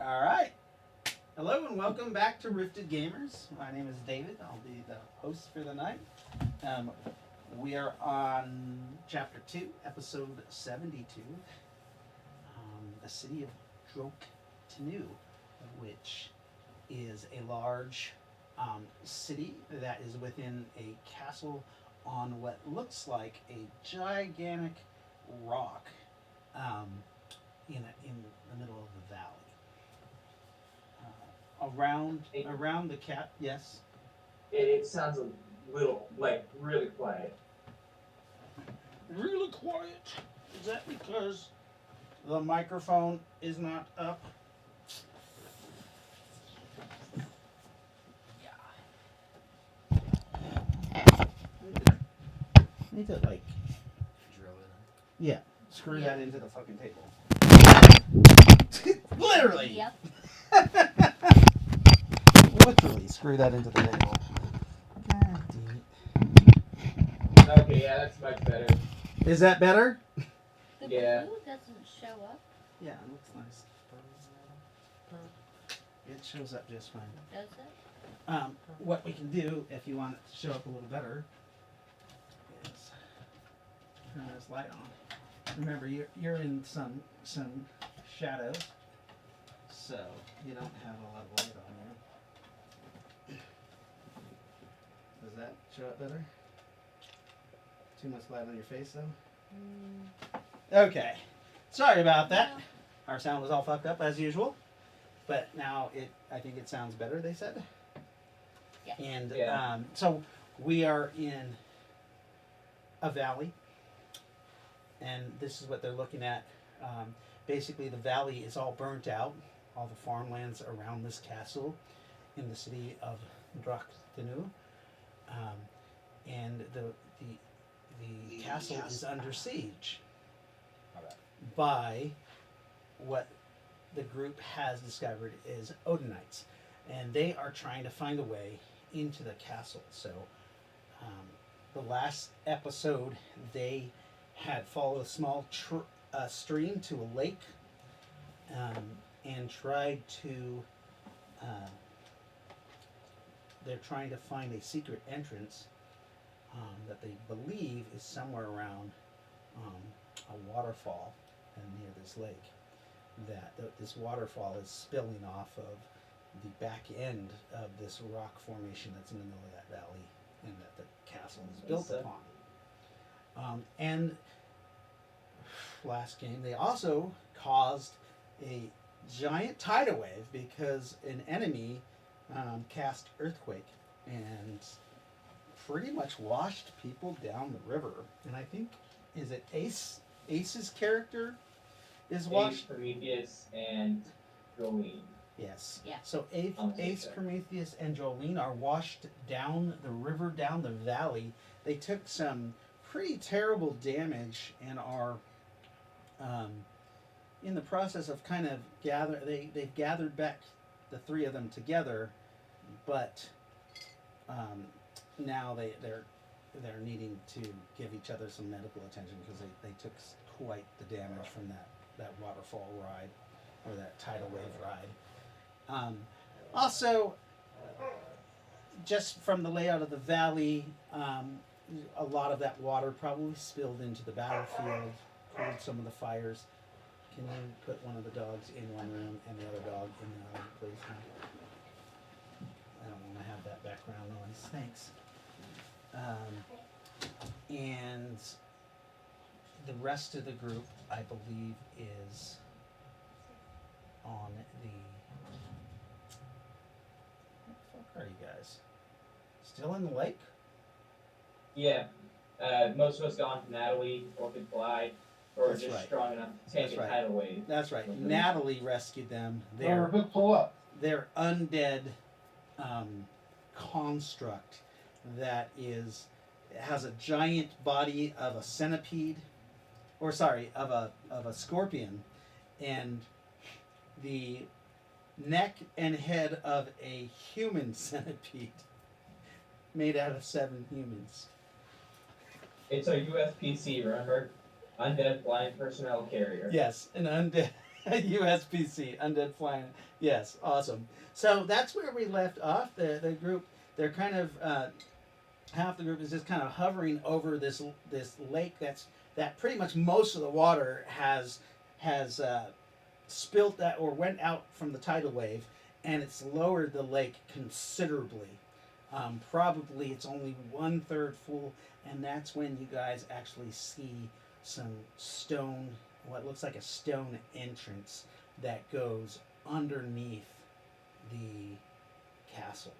All right. Hello and welcome back to Rifted Gamers. My name is David. I'll be the host for the night. Um, we are on Chapter 2, Episode 72, the city of Drok-Tinu, which is a large city that is within a castle on what looks like a gigantic rock in the middle of the valley. Around the cat, yes. It sounds a little, like, really quiet. Really quiet. Is that because the microphone is not up? Yeah. I need to like Drill it yeah, screw that into the fucking table. Literally. Yep. Literally screw that into the table. God damn Okay, yeah, that's much better. it. Is that better? The Yeah. blue doesn't show up, Yeah, it looks nice. It shows up just fine. does it? What we can do, if you want it to show up a little better, is turn this light on. Remember, you're in some shadows, so you don't have a lot of light on you. Does that show up better? Too much light on your face, though? Okay. Sorry about that. No. Our sound was all fucked up as usual, but now I think it sounds better, they said. Yeah. And Yeah. so we are in a valley, and this is what they're looking at. Basically, the valley is all burnt out, all the farmlands around this castle in the city of Drok-Tinu. And the castle is under siege by what the group has discovered is Odinites, and they are trying to find a way into the castle. So the last episode they had followed a small stream to a lake and tried to they're trying to find a secret entrance that they believe is somewhere around a waterfall near this lake. This waterfall is spilling off of the back end of this rock formation that's in the middle of that valley, and that the castle is built upon. And last game, they also caused a giant tidal wave because an enemy cast earthquake and pretty much washed people down the river. And I think, is it Ace's character is washed? Ace, Prometheus, and Jolene. Yes. Yeah. So I'll take Ace, that. Prometheus, and Jolene are washed down the river, down the valley. They took some pretty terrible damage and are in the process of kind of they've gathered back the three of them together, but now they're needing to give each other some medical attention because they took quite the damage from that waterfall ride or that tidal wave ride. Also, just from the layout of the valley, a lot of that water probably spilled into the battlefield, cooled some of the fires. Can you put one of the dogs in one room and the other dog in the other, please? I don't want to have that background noise. Thanks. And the rest of the group, I believe, is on the... Where the fuck are you guys? Still in the lake? Yeah. Most of us gone to Natalie or could fly, or That's just right. strong enough to take That's a right. tidal wave. That's right. Mhm. Natalie rescued them. Pull up. Their undead construct that has a giant body of a centipede, or sorry, of a scorpion, and the neck and head of a human centipede made out of 7 humans. It's a USPC, remember? Undead Blind Personnel Carrier. Yes, an undead USPC, Undead Flying. Yes, awesome. So that's where we left off. The group, they're kind of half the group is just kind of hovering over this lake that pretty much most of the water has spilt that or went out from the tidal wave, and it's lowered the lake considerably. Probably it's only 1/3 full, and that's when you guys actually see some stone, what looks like a stone entrance that goes underneath the castle.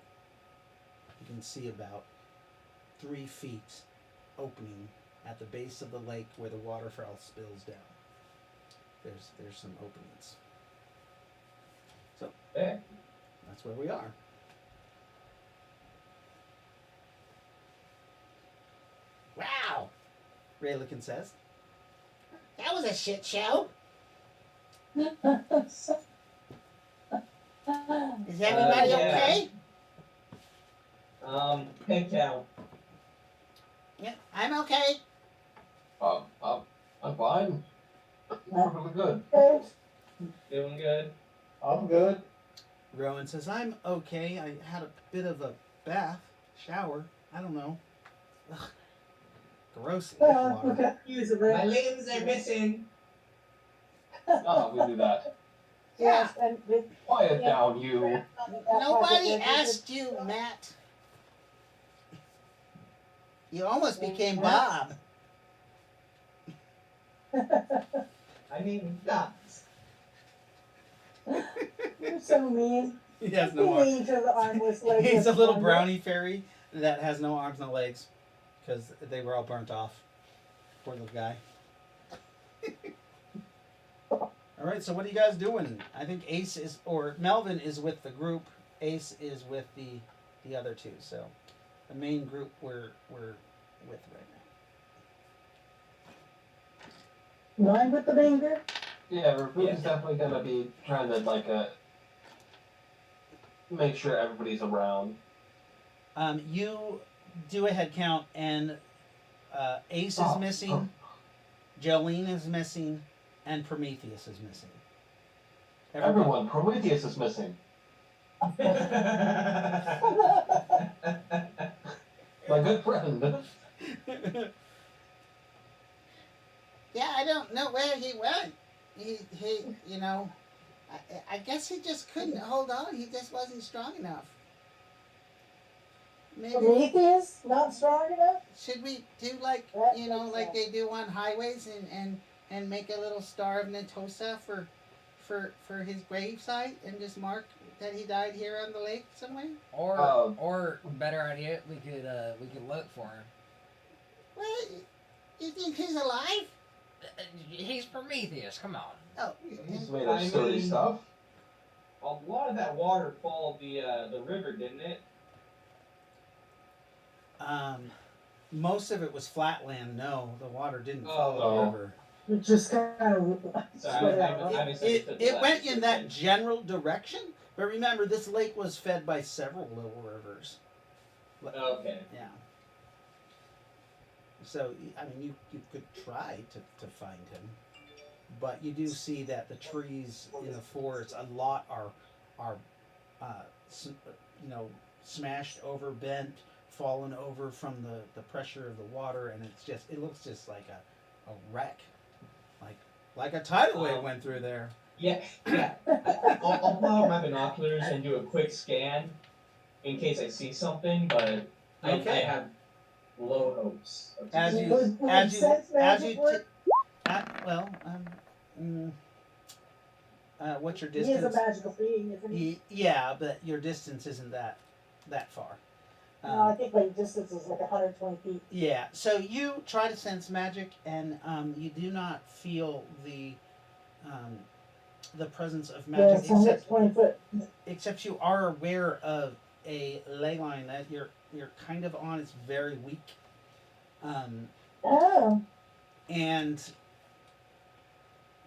You can see about 3 feet opening at the base of the lake where the waterfall spills down. There's some openings. So Yeah. that's where we are. Wow, Raylikin says. That was a shit show. Is everybody Yeah. okay? Head count. Yeah, I'm okay. I'm fine. Perfectly good. Doing good. I'm good. Rowan says, I'm okay. I had a bit of a bath, shower. I don't know. Ugh. Gross lake water. My limbs are missing. We do that. Yes, and with, Quiet down, you. Nobody asked you, Matt. You almost became Bob. I mean, nuts. You're so mean. He has no You arms. mean to the armless legless He's a little one. brownie fairy that has no arms, no legs, because they were all burnt off. Poor little guy. All right, so what are you guys doing? I think Ace is, or Melvin is with the group. Ace is with the other two. So the main group we're with right now. Line with the finger. Yeah, Raboot's definitely gonna be trying to make sure everybody's around. You do a head count, and Ace is missing, Jolene is missing, and Prometheus is missing. Everyone, Prometheus is missing. My good friend. Yeah, I don't know where he went. He you know, I guess he just couldn't hold on. He just wasn't strong enough. Maybe Prometheus, not strong enough. should we do like That you know makes like sense. they do on highways and make a little star of Natosa for his gravesite and just mark that he died here on the lake somewhere? Or better idea, we could look for him. What? You think he's alive? He's Prometheus. Come on. Oh, He's made of sturdy stuff. A lot of that water followed the river, didn't it? Most of it was flatland. No, the water didn't Oh. follow the river. It just kind of. Sorry, I misunderstood the It last went in that description. general direction, but remember, this lake was fed by several little rivers. Okay. Yeah. So, I mean, you could try to find him, but you do see that the trees in the forest, a lot are smashed over, bent, fallen over from the pressure of the water, and it looks just like a wreck, like a tidal wave went through there. Yeah. I'll pull out my binoculars and do a quick scan in case I see something, but I Okay. have low hopes. Of As seeing you- it. Would sense magic work? What's your He is distance? a magical being, isn't he? Yeah, but your distance isn't that far. No, I think like distance is like 120 feet. Yeah, so you try to sense magic, and you do not feel the presence of Yeah, magic, so that's 20 foot. except you are aware of a ley line that you're kind of on. It's very weak, Oh, and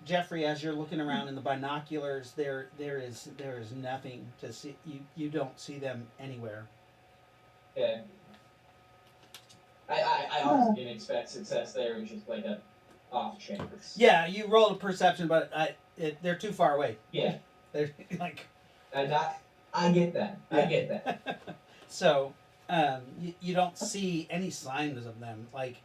Jeffrey, as you're looking around in the binoculars, there is nothing to see. You don't see them anywhere. Okay. I obviously didn't expect success there. It was just like a off chance. Yeah, you rolled a perception, but they're too far away. Yeah, They're like and I get that. I Yeah. get that. so. You don't see any signs of them. Like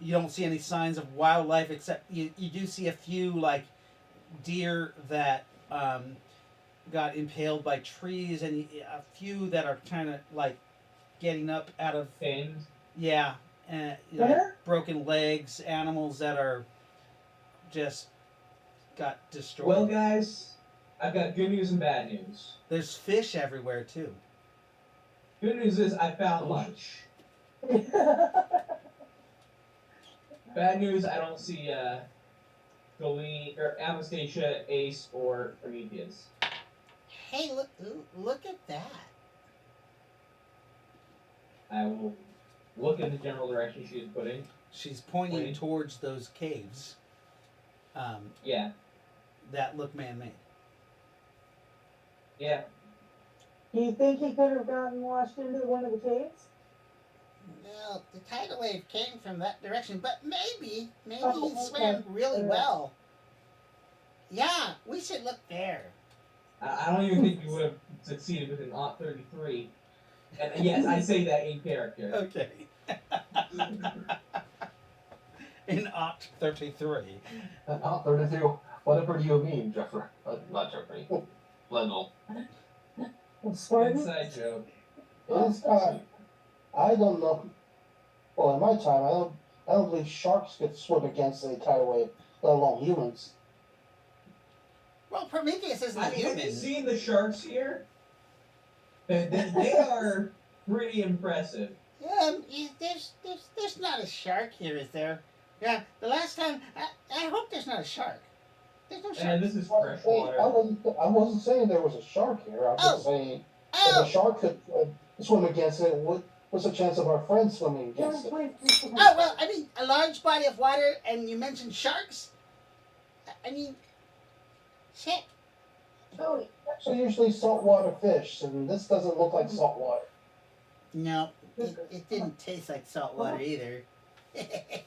you don't see any signs of wildlife except you do see a few like deer that got impaled by trees and a few that are kind of like getting up out of Pins. yeah and Dinner? broken legs, animals that are just got destroyed. Well, guys, I've got good news and bad news. There's fish everywhere too. Good news is I found lunch. Bad news, I don't see Jolene or Anastasia, Ace, or Prometheus. Hey, look at that. I will look in the general direction she is putting. She's pointing Pointing. towards those caves Yeah, that look man-made. yeah. Do you think he could have gotten washed into one of the caves? Well, the tidal wave came from that direction, but maybe Oh, he okay. swam really Yeah. well. Yeah, we should look there. I don't even think you would have succeeded with an Aunt 33. And yes, I say that in character. Okay. In Oct 33. Not 32. Whatever do you mean, Jeffrey? Not Jeffrey. Lendl. Pardon? Inside joke. It's I don't know. Well, in my time, I don't believe sharks could swim against a tidal wave, let alone humans. Well, Prometheus isn't a I mean, have you human. seen the sharks here? They are pretty impressive. There's not a shark here, is there? Yeah, the last time, I hope there's not a shark. There's no shark. And this is Well, fresh hey, water. I wasn't saying there was a shark here. I'm just saying if a shark could swim against it, what's the chance of our friends swimming against it? Oh, well, I mean, a large body of water, and you mentioned sharks? I mean, shit. Oh, So usually saltwater fish, and this doesn't look like saltwater. No, it didn't taste like salt water either. I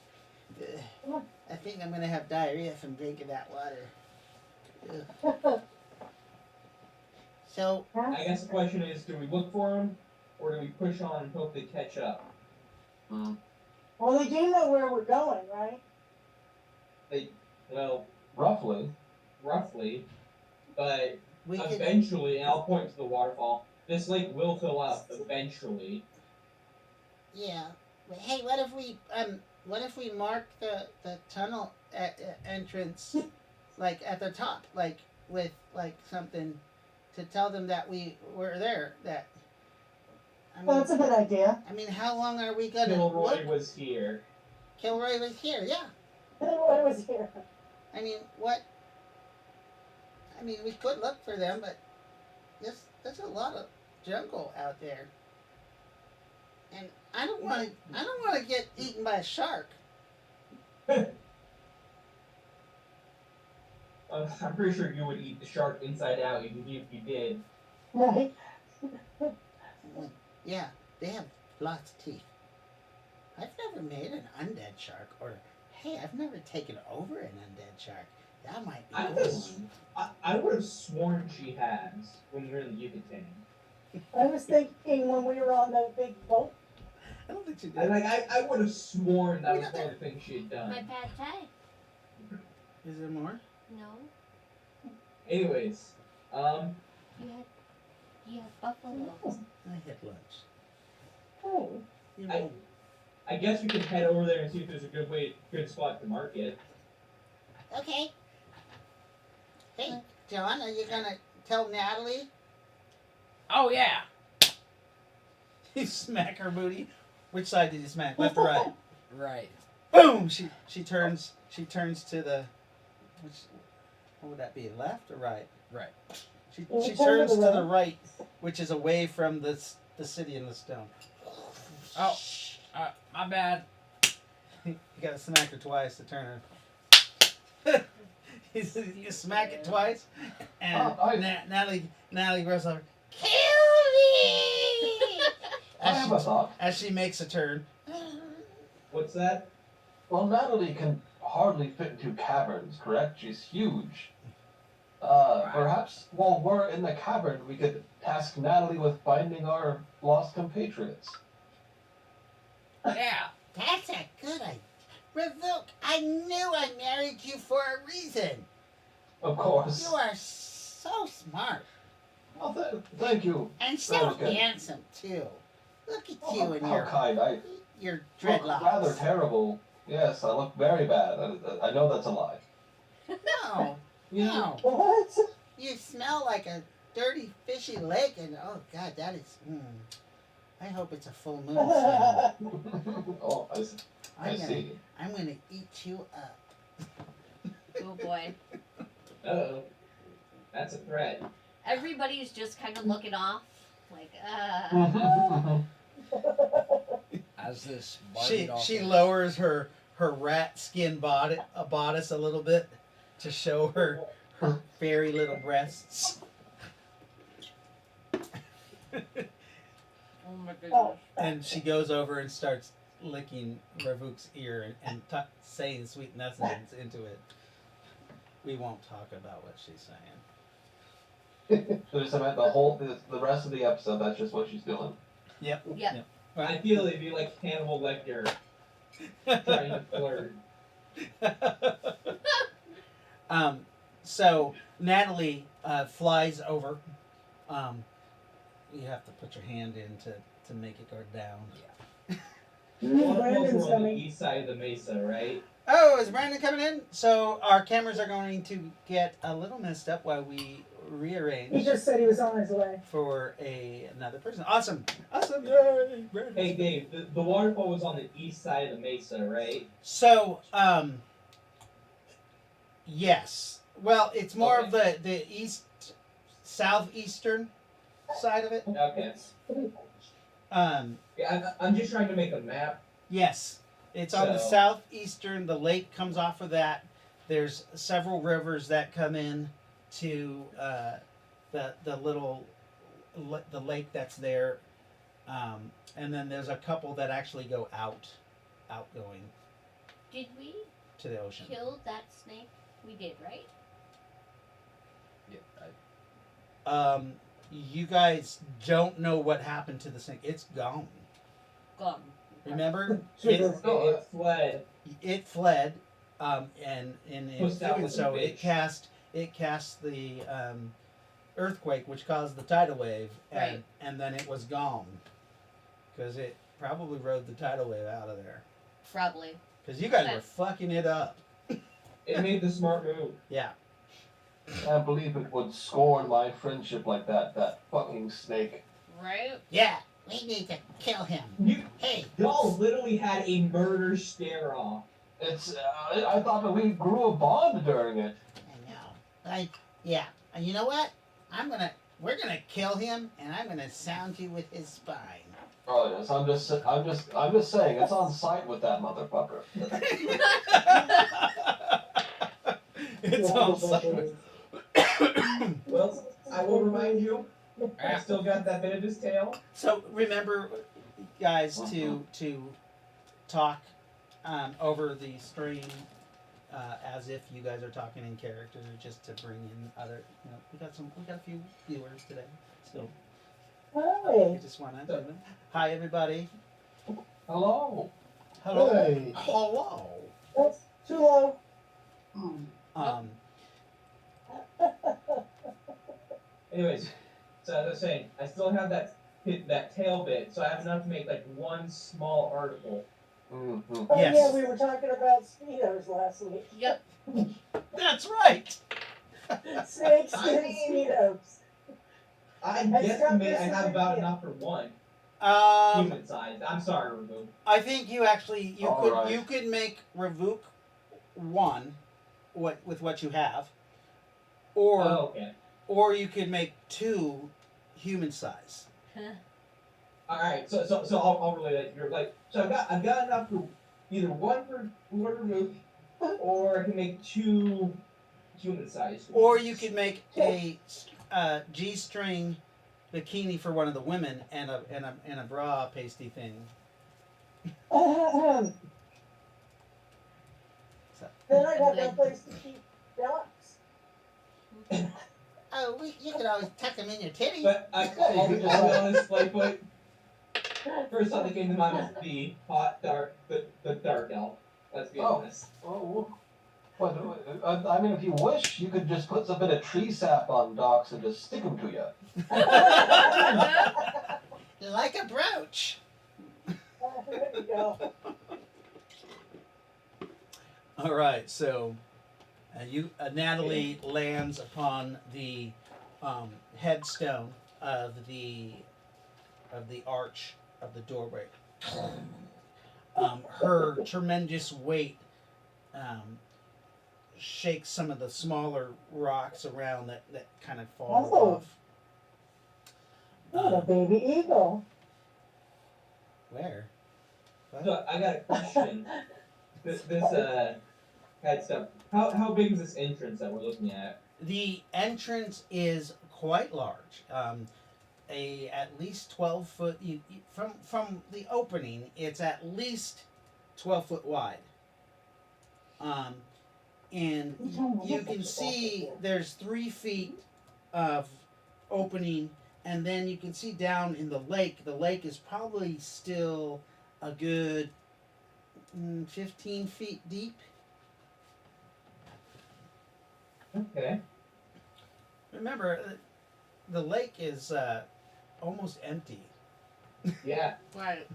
think I'm gonna have diarrhea from drinking that water. Ugh. So, I guess the question is, do we look for them, or do we push on and hope they catch up? well, they do know where we're going, right? Well, Roughly. roughly, but we could, eventually, and I'll point to the waterfall, this lake will fill up eventually. yeah. But hey, what if we mark the tunnel entrance, like at the top, like with like something to tell them that we were there, that, I Well, mean, that's a good idea. how long are we gonna Kilroy look? was here. Kilroy was here, yeah. What was here? I mean, we could look for them, but there's a lot of jungle out there. And I don't want to get eaten by a shark. I'm pretty sure you would eat the shark inside out even if you did. Right. Yeah, they have lots of teeth. I've never made an undead shark, or hey, I've never taken over an undead shark. That might be I cool. was- I would have sworn she has when we were in the Yucatan. I was thinking when we were on that big boat. I don't think she did. I would have sworn that was one of the things she had My done. pad thai. Is there more? No, Anyways, you have buffalo. I had lunch. Oh, You I- know, I guess we could head over there and see if there's a good spot to mark it. okay. Hey, John, are you gonna tell Natalie? Oh yeah. You smack her booty. Which side did you smack? Left or right? Right. Boom! She turns to the what would that be? Left or right? Right. She Yeah, she turn turns to to the the right, which is away from the city and the stone. Oh. My bad. You gotta smack her twice to turn her. You smack it twice, and Natalie rolls over. Kill me! I have a thought. As she makes a turn. What's that? Well, Natalie can hardly fit into caverns, correct? She's huge. Perhaps while we're in the cavern, we could task Natalie with finding our lost compatriots. Yeah. That's a good idea. Revok, I knew I married you for a reason. Of course. You are so smart. Oh, thank you. And so Okay. handsome, too. Look at Oh, you and how kind. I your look dreadlocks. rather terrible. Yes, I look very bad. I know that's a lie. No, You- no. What? You smell like a dirty, fishy lake, and oh god, that is. I hope it's a full moon smell. Oh, I see. I'm gonna eat you up. Oh boy. Uh-oh. That's a threat. Everybody's just kind of looking off. Like, As this Barbie doll She thing- lowers her rat skin bodice a little bit to show her fairy little breasts. Oh my goodness. And she goes over and starts licking Ravuk's ear and saying sweet nothings into it. We won't talk about what she's saying. So just about the rest of the episode, that's just what she's doing. Yep. Yep. I feel it'd be like Hannibal Lecter trying to flirt. So Natalie flies over. You have to put your hand in to make it go down. Brandon's We're on the coming. east side of the mesa, right? Oh, is Brandon coming in? So our cameras are going to get a little messed up while we rearrange He just said he was on his way. for another person. Awesome. Yay, Brandon. Hey Dave, the waterfall was on the east side of the mesa, right? So, yes. Well, it's more of the southeastern side of it. Okay. Yeah, I'm just trying to make a map. Yes. It's on the So- southeastern. The lake comes off of that. There's several rivers that come in to the little the lake that's there, and then there's a couple that actually go outgoing did we to the ocean. kill that snake? We did, right? Yeah, You guys don't know what happened to the snake. It's gone. Gone. Remember, Sure. It fled. it fled, and in Pushed out doing with so, the it cast the earthquake, which caused the tidal wave, and then it was gone because it probably rode the tidal wave out of there. Probably. Because you guys Okay. were fucking it up. It made the smart move. Yeah. I can't believe it would scorn my friendship like that fucking snake. Right? Yeah. We need to kill him. You Hey. y'all literally had a murder stare off. It's, I thought that we grew a bond during it. I know. Yeah. And you know what? We're gonna kill him, and I'm gonna sound you with his spine. Oh yes, I'm just saying, it's on site with that motherfucker. It's all side. Well, I will remind you, I still got that bit of his tail. So remember, guys, to talk over the stream as if you guys are talking in character, just to bring in other. We got a few viewers today, so I Hey. just want to. Hi, everybody. Hello. Hello. Hey. Hello. That's too low. Um, Anyways, so as I was saying, I still have that tail bit, so I have enough to make like one small article. Mm-hmm. Oh Yes. yeah, we were talking about speedos last week. Yep. that's right. Snakes I and mean- speedos. I That's guesstimate I not have this about idea. enough for one Um, human size. I'm sorry, Rabu. I think you actually All right. you could make Ravuk one, with what you have, or Oh, okay. or you could make two human size. All right. So I'll relay that. You're like, so I've got enough for either one for Rabu, or I can make two human size. Or you could make a G-string bikini for one of the women and a bra pasty thing. Then I'd have no place to keep ducks. Oh, you could always tuck them in your titty. But I'll be honest, Lightfoot. First thought that came to mind was the hot, dark, the dark elf. Let's be honest. Oh, what, I mean, if you wish, you could just put some bit of tree sap on Docs and just stick them to you. Like a brooch. There you go. All right, so Natalie lands upon the headstone of the arch of the doorway. Her tremendous weight shakes some of the smaller rocks around that kind of fall Oh. off. Oh, the baby eagle. Where? What? So I got a question. This head stuff. How big is this entrance that we're looking at? The entrance is quite large. At least 12 foot. From the opening, it's at least 12 foot wide. And you can see there's 3 feet of opening, and then you can see down in the lake. The lake is probably still a good 15 feet deep. Okay. Remember, the lake is almost empty. Yeah. Right.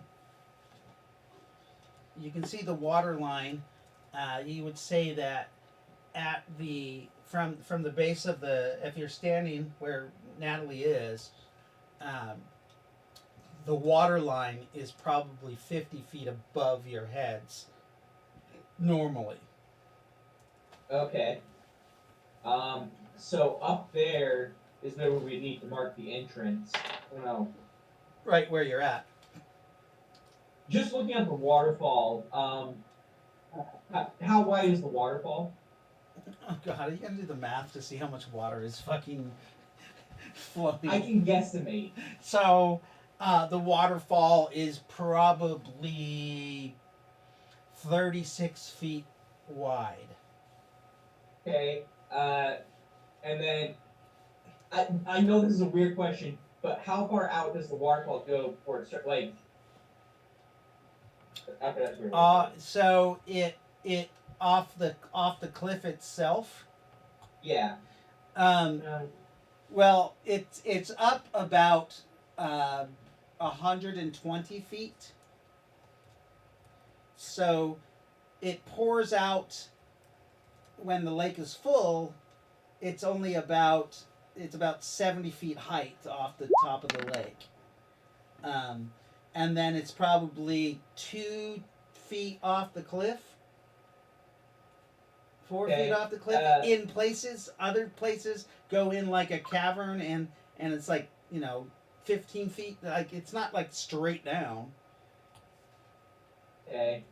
You can see the water line. You would say that at from the base of if you're standing where Natalie is, the water line is probably 50 feet above your heads normally. Okay. So up there is where we need to mark the entrance. I don't know. Right where you're at. Just looking at the waterfall, how wide is the waterfall? Oh god, are you gonna do the math to see how much water is fucking flowing? I can guesstimate. So, the waterfall is probably 36 feet wide. Okay. And then I know this is a weird question, but how far out does the waterfall go before it starts? Like, after that's weird. So it off the cliff itself. Yeah. Well, it's up about 120 feet. So it pours out when the lake is full. It's only about 70 feet height off the top of the lake. And then it's probably 2 feet off the cliff. 4 feet off the cliff. In places, other places go in like a cavern, and it's like 15 feet. Like it's not like straight down. Okay.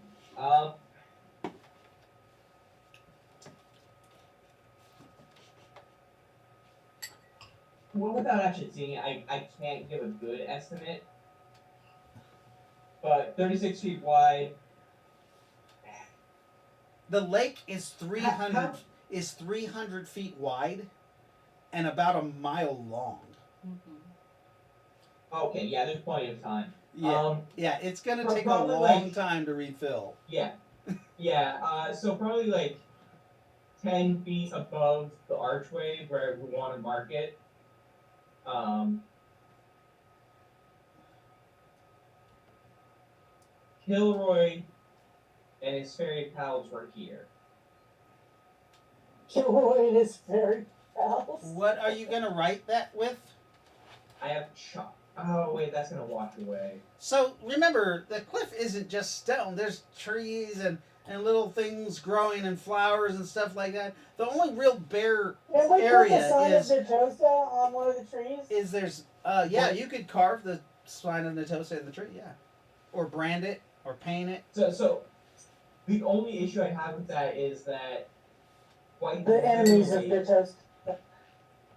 Well, without actually seeing it, I can't give a good estimate. But 36 feet wide. The lake is 300 feet wide, and about a mile long. Mm-hmm. Okay, yeah, there's plenty of time. Yeah, yeah, it's gonna take a probably long time to refill. Yeah. Yeah, so probably like 10 feet above the archway where we want to mark it. Kilroy and his fairy pals were here. Kilroy and his fairy pals. What are you gonna write that with? I have chalk. Oh, wait, that's going to wash away. So remember, the cliff isn't just stone. There's trees and little things growing and flowers and stuff like that. The only real bare Can we put area the sign is- of Natosa on one of the trees? is there's you could carve the sign of Natosa in the tree, yeah, or brand it or paint it. So the only issue I have with that is that quite The enemies of literally, Natosa.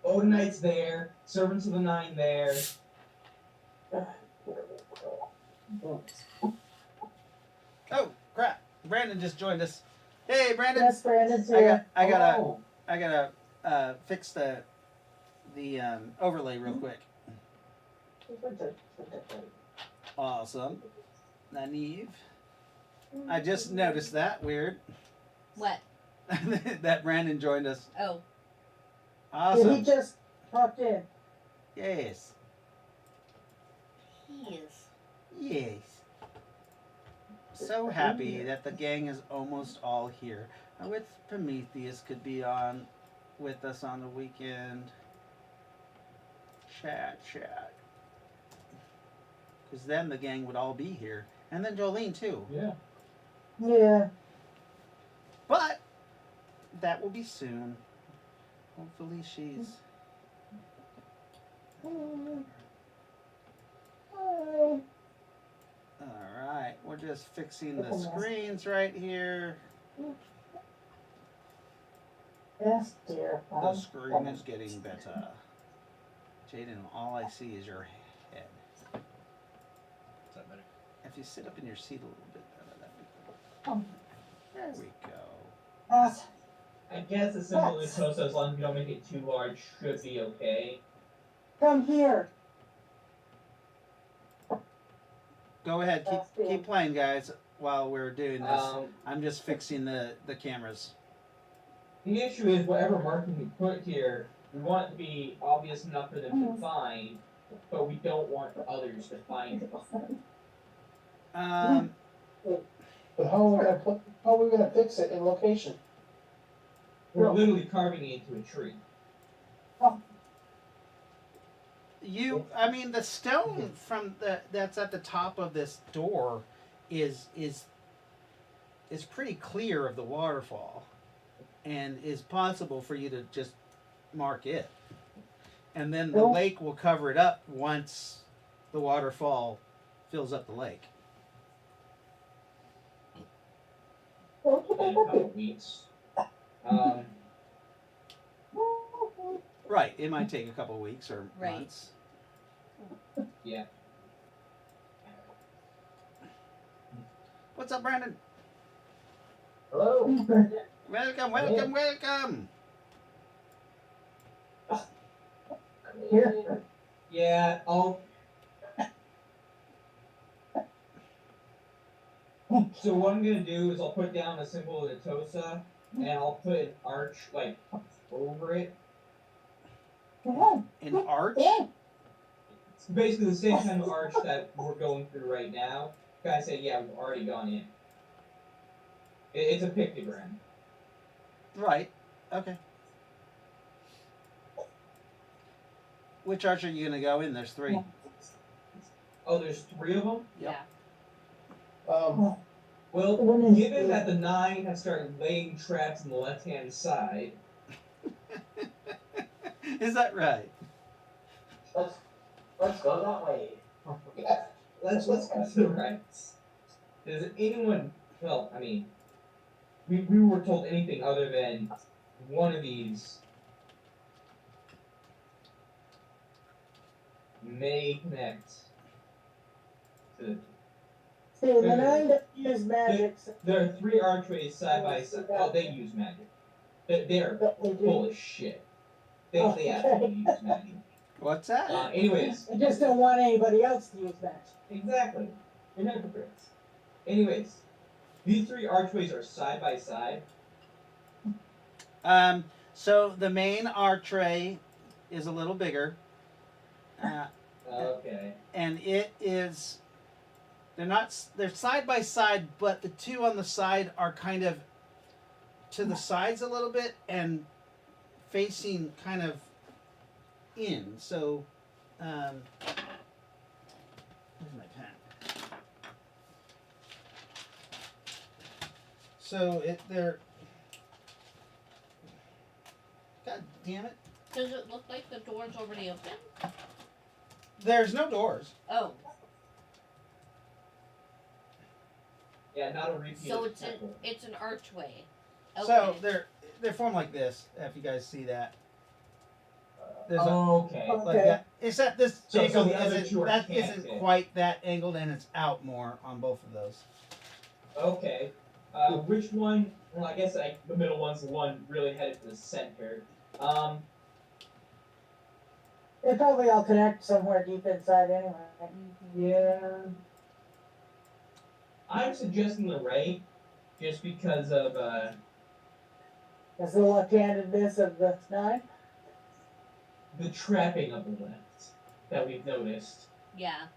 Odinite's there, Servants of the Nine there. Oh crap! Brandon just joined us. Hey, Brandon. Yes, Brandon's I here. got Oh, a fix the overlay real quick. Awesome. Naive. I just noticed that. Weird. What? That Brandon joined us. Oh, Yeah, he Awesome. just popped in. Yes. he is. Yes. So happy that the gang is almost all here. I wish Prometheus could be on with us on the weekend. Chat. Because then the gang would all be here. And then Jolene too. Yeah. Yeah. But that will be soon. Hopefully she's... Hi. Alright, we're just fixing the screens right here. Yes, dear. The screen is getting better. Jaden, all I see is your head. Is that better? If you sit up in your seat a little bit better, that'd be good. There we go. I guess a simple toast, as long as you don't make it too large, should be okay. Come here. Go ahead, keep playing, guys, while we're doing this. I'm just fixing the cameras. The issue is whatever marking we put here, we want it to be obvious enough for them to find, but we don't want others to find it. But how are we gonna fix it in location? We're literally carving it into a tree. I mean, the stone from that's at the top of this door is pretty clear of the waterfall, and is possible for you to just mark it, and then the lake will cover it up once the waterfall fills up the lake. In a couple weeks. Right, it might take a couple of weeks or Right. months. Yeah. What's up, Brandon? Hello? Welcome. Here. Yeah, So what I'm gonna do is I'll put down a symbol of the Tosa, and I'll put an arch like over it. An arch? It's basically the same kind of arch that we're going through right now. Guys say, yeah, we've already gone in. It's a pictogram. Right. Okay. Which arch are you gonna go in? There's 3. Oh, there's 3 of them? Yep. Um, Well, given that the 9 have started laying traps on the left-hand side, Is that right? Let's go that way. let's go to the right. Does anyone? Well, I mean, we were told anything other than one of these may connect to. See, the 9 doesn't use magic. There are 3 archways side by side. Oh, they use magic. They're full of shit. They actually use magic. What's that? Anyways. I just don't want anybody else to use magic. Exactly. You're hypocrites. Anyways, these 3 archways are side by side. So the main archway is a little bigger. Okay. And it is, they're side by side, but the 2 on the side are kind of to the sides a little bit and facing kind of in. So, where's my pen? So they're, God damn it. Does it look like the door's already open? There's no doors. Oh, Yeah, not a repeat. so of it's temple. an archway. Okay. So they're formed like this. If you guys see that, there's Okay. like that. Except this So angle the other isn't, two are that isn't canted. quite that angled, and it's out more on both of those. Okay. Which one? Well, I guess the middle one's the one really headed to the center. They probably all connect somewhere deep inside anyway. Yeah. I'm suggesting the right, just because of It's the left-handedness of the nine. the trapping of the left that we've noticed. Yeah.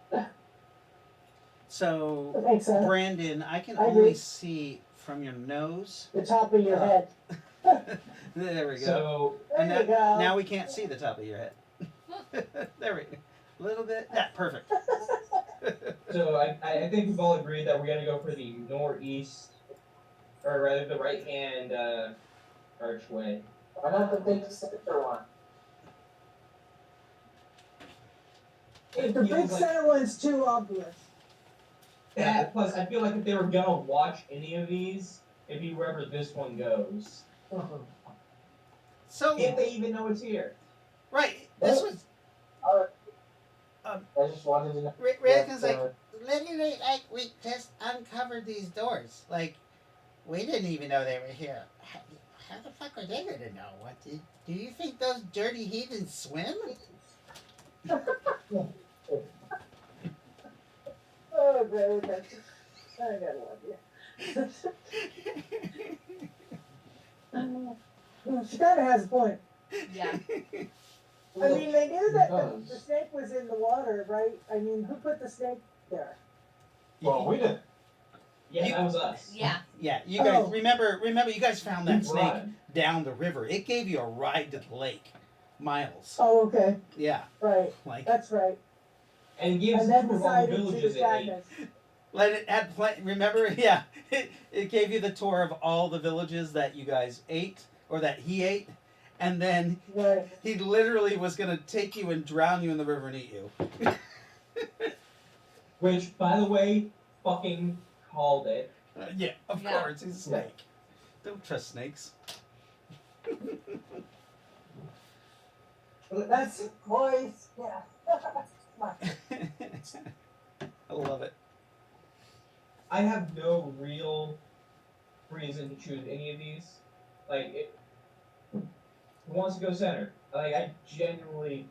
So, That makes sense. Brandon, I can I only agree. see from your nose. The top of your head. There we go. So And There you go. now we can't see the top of your head. There we go. A little bit. Yeah, perfect. So I think we've all agreed that we're gonna go for the northeast, or rather the right hand archway. Why not the big center one? It The big feels like center one's too obvious. that. Plus, I feel like if they were gonna watch any of these, it'd be wherever this one goes. So, If they even know it's here. right, this was I just wanted to know. Radican's like, literally, like, we just uncovered these doors. Like, we didn't even know they were here. How the fuck are they gonna know? What do you think those dirty heathens swim? Oh, baby. I gotta love you. She kind of has a point. Yeah. I mean, they knew that the Does. snake was in the water, right? I mean, who put the snake there? Well, we did. Yeah, that was us. Yeah. Yeah, you guys Oh. remember you guys found that We snake brought it. down the river. It gave you a ride to the lake. Miles. Oh, okay, Yeah. right. Like That's right. And gives And then proof of all the decided to villages it attack ate. us. let it add remember, yeah. It gave you the tour of all the villages that you guys ate or that he ate. And then Right. he literally was gonna take you and drown you in the river and eat you. Which, by the way, fucking called it. Yeah, of Yeah. course, he's a snake. Don't trust snakes. That's boys. Yeah. I love it. I have no real reason to choose any of these. Like, who wants to go center? Like, I genuinely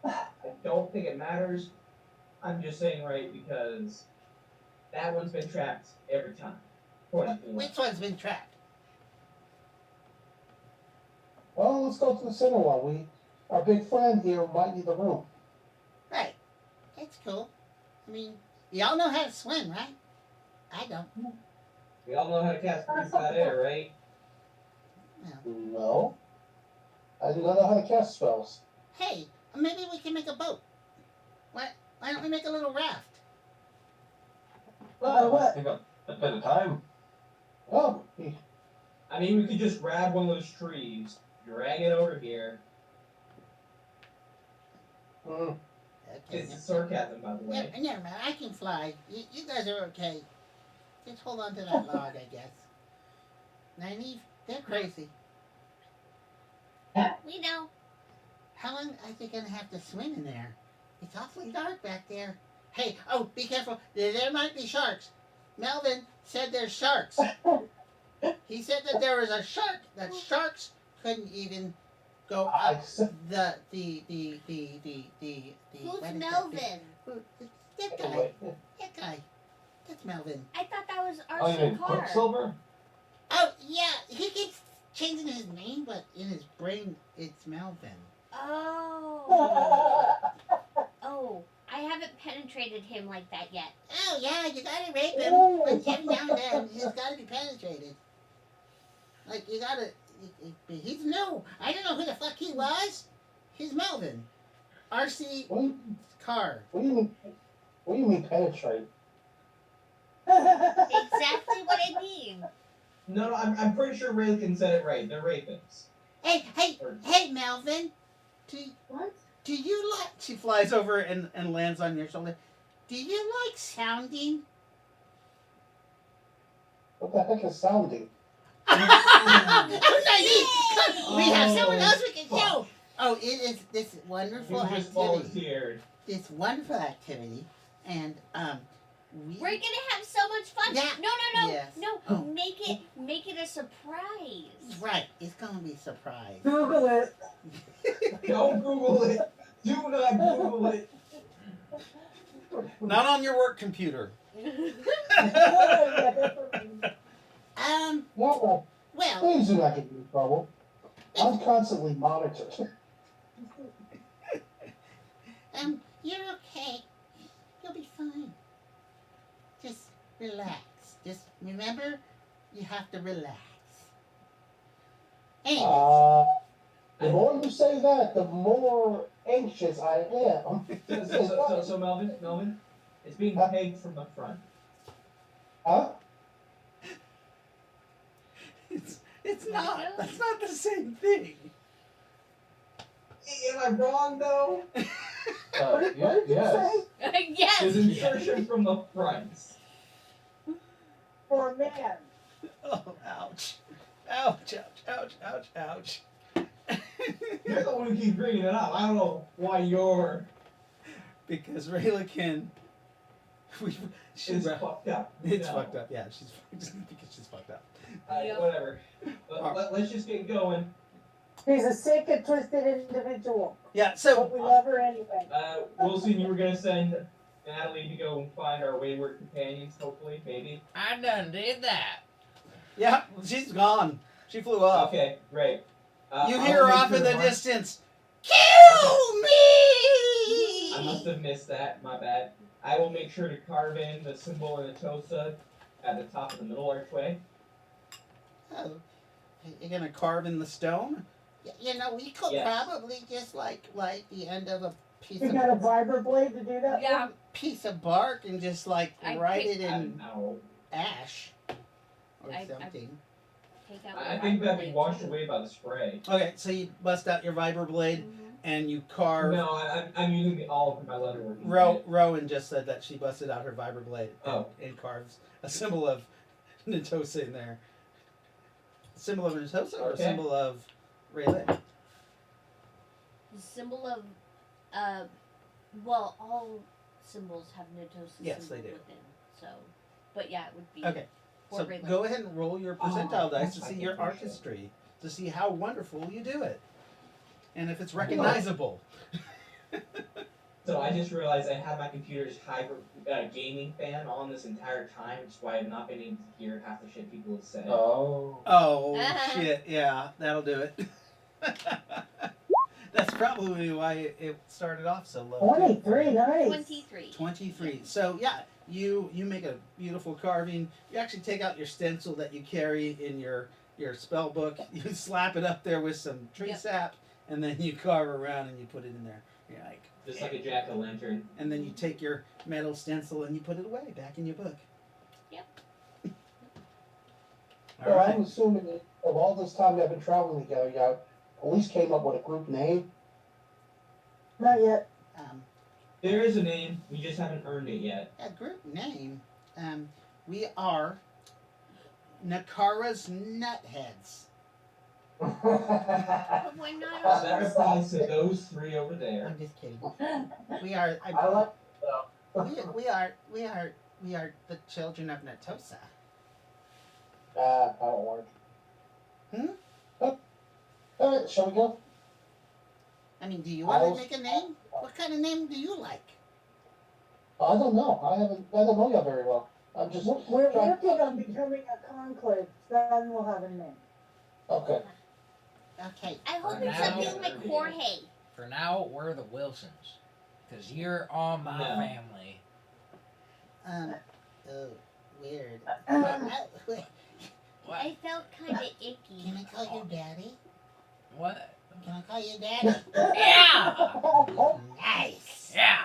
I don't think it matters. I'm just saying right because that one's been trapped every time. Which one's been trapped? Well, let's go to the center one. Our big friend here might need the room. Right. It's cool. I mean, y'all know how to swim, right? I don't. We all know how to cast breathe flat air, right? No. I do not know how to cast spells. Hey, maybe we can make a boat. Why don't we make a little raft? What? Take up a bit of time. Oh, I mean, we could just grab one of those trees, drag it over here. mm, It's sarcasm, by the way. Never mind. I can fly. You guys are okay. Just hold on to that log, I guess. Nynaeve, they're crazy. We know. How long are they gonna have to swim in there? It's awfully dark back there. Hey, oh, be careful. There might be sharks. Melvin said there's sharks. He said that there was a shark. That sharks couldn't even go I up said, the what Who's is that Melvin? thing? That guy. wait, That guy. That's Melvin. I thought that was Oh, you RC mean Car. Quicksilver? Oh yeah, he keeps changing his name, but in his brain it's Melvin. Oh. Oh. I haven't penetrated him like that yet. Oh yeah, you gotta rape him. Like every now and then, he's gotta be penetrated. Like you gotta. He's new. I don't know who the fuck he was. He's Melvin. RC Car. what do you mean penetrate? Exactly what I mean. No, I'm pretty sure Rayleigh said it right. They're rapists. Hey, Melvin. What? Do you like? She flies over and lands on your shoulder. Do you like sounding? What the heck is sounding? Oh, Nynaeve, come, we have someone else we can show. Oh, it is this wonderful Who just activity. volunteered? This wonderful activity, and We're gonna have so much fun. Yeah. No. Yes. No. Make it a surprise. Right, it's gonna be a surprise. Google it. Don't Google it. Do not Google it. Not on your work computer. Well, Please do not get me in trouble. I'm constantly monitored. you're okay. You'll be fine. Just relax. Just remember, you have to relax. Anyway, The more you say that, the more anxious I am. So Melvin, it's being pegged from the front. Huh? It's not. That's not the same thing. Am I wrong though? Yes. There's Yes. insertion from the front. For a man. Oh, ouch. Ouch, ouch, ouch, ouch, ouch. You're the one who keeps bringing it up. I don't know why you're. Because Rayla can. It's fucked up. It's No. fucked up, yeah. She's because she's fucked up. Yeah. Whatever. Let's just get going. She's a sick and twisted individual. Yeah, But so we love her anyway. Wilson, you were gonna send Natalie to go find our wayward companions, hopefully, maybe. I done did that. yeah, she's gone. She flew off. Okay, great. You I'll hear her make off sure in the to mark- distance. Kill me! I must have missed that. My bad. I will make sure to carve in the symbol of Natosa at the top of the middle archway. oh, You're gonna carve in the stone? you know, we could Yes. probably just like the end of a piece You got a of vibra blade to do that? Yeah. piece of bark and just like I write pick- it in No. ash or I- something. Take out I my think that'd Bible be washed blade. away by the spray. Okay, so you bust out your vibra blade Mhm. and you carve. No, I'm using the all of my leatherwork. Rowan just said that she busted out her vibra blade and carves a symbol of Natosa in there. Symbol of Natosa or a Okay. symbol of Raylan? The symbol of, well, all symbols have Natosa Yes, symbol they do. within. So, but yeah, it would be. Okay, for so Raylan. go ahead and roll your percentile dice to that's see like your a good artistry, to see how wonderful you do it, and if it's recognizable. So I just realized I had my computer's gaming fan on this entire time, which is why I've not been able to hear half the shit people have said. Oh. Oh Uh-huh. shit! Yeah, that'll do it. That's probably why it started off so low. 23, nice. 23. 23. So yeah, you make a beautiful carving. You actually take out your stencil that you carry in your spell book. You slap it up there with some tree Yep. sap, and then you carve around and you put it in there. You're like, Just like a jack-o'-lantern. and then you take your metal stencil and you put it away back in your book. Yep. All So right. I'm assuming that of all this time that I've been traveling together, you at least came up with a group name. Not yet. There is a name, we just haven't earned it yet. A group name. We are Nakara's Nutheads. But we're not That That all. applies to those three over there. I'm just kidding. We are. I like We are the children of Natosa. that won't work. Alright, shall we go? I mean, do you I want was- to make a name? What kind of name do you like? I don't know. I don't know you very well. I'm just We're trying. working on becoming a conclave, then we'll have a name. Okay. Okay. I hope For it's now- something like Jorge. For now, we're the Wilsons. Because you're on my No. family. Oh, weird. What? I felt kind of icky. Can I call you Daddy? What? Can I call you Daddy? Yeah! Nice. Yeah!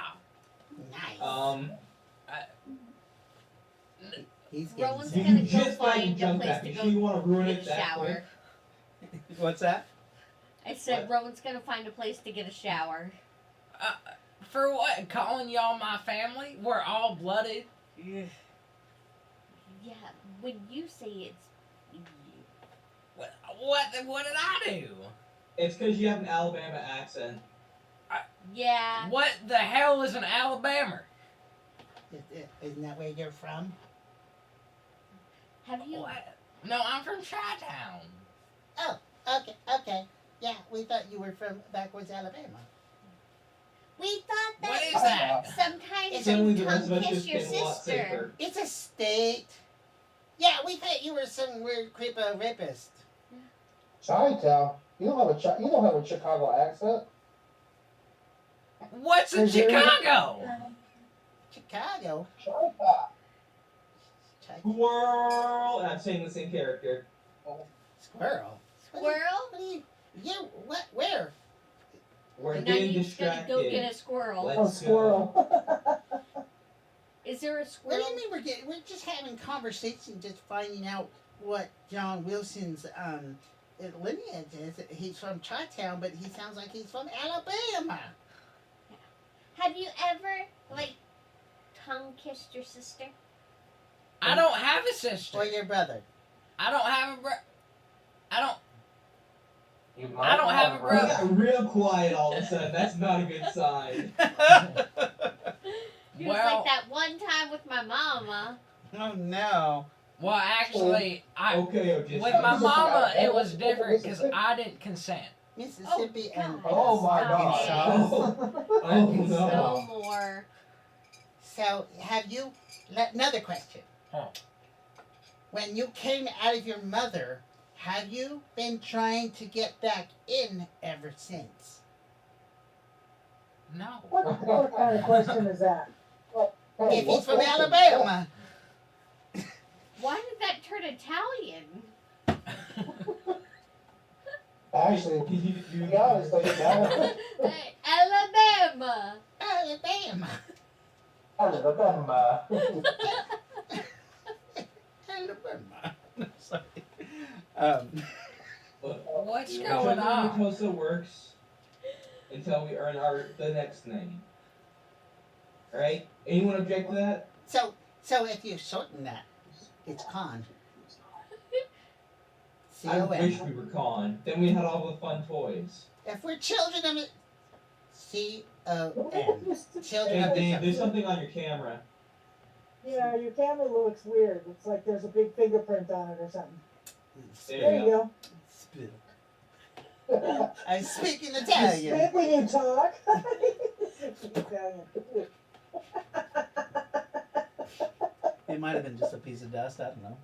Nice. He's getting Rowan's sick. gonna You go just find a jump place back. to You go sure you want to ruin get it a that shower. quick? What's that? I said Rowan's gonna find a place to get a shower. For what? Calling y'all my family? We're all blooded? Yeah, when you say it's What did I do? It's because you have an Alabama accent. yeah. What the hell is an Alabama? Isn't that where you're from? Have you? What? No, I'm from Chi-Town. Oh, okay. Yeah, we thought you were from backwards Alabama. We thought What that is that? sometimes Suddenly you the rest of tongue us kiss just your get a lot sister. safer. It's a state. Yeah, we thought you were some weird creeper rapist. Chi-town. You don't have a Chicago accent. What's in Is there- Chicago? Chicago. Chi-town. Squirrel! And I'm saying the same character. Squirrel. Squirrel? What are you? What? Where? We're Now getting you just gotta distracted. go get a squirrel. Let's Oh, go. squirrel. Is there a What squirrel? do you mean we're just having conversation, just finding out what John Wilson's lineage is. He's from Chi-Town, but he sounds like he's from Alabama. Have you ever tongue kissed your sister? I don't have a sister. Or your brother. I don't have a I don't. You I don't have a We brother. got real quiet all of a sudden. That's not a good sign. It was like that one time with my mama. Oh no. Well, actually, Okay, Odysseus. with my mama, it was different because I didn't consent. Mississippi Oh, and God. Oh my Arkansas. god. Oh No no. more. So, have you? Another question. Oh. When you came out of your mother, have you been trying to get back in ever since? No. What kind of question is that? If he's from Alabama. Why did that turn Italian? Actually, to be honest, like, Alabama. Alabama. Alabama. Alabama. Sorry. What's We're going trying to on? how Tosa works until we earn the next name. Alright? Anyone object to that? So if you shorten that, it's con. I wish C-O-N. we were con. Then we had all the fun toys. If we're children of it, C-O-N. Children Hey of Dave, there's the something on your camera. Yeah, your camera looks weird. It's like there's a big fingerprint on it or something. There There you you go. Spit. I'm speaking You Italian. spit when you talk. Italian. It might have been just a piece of dust. I don't know.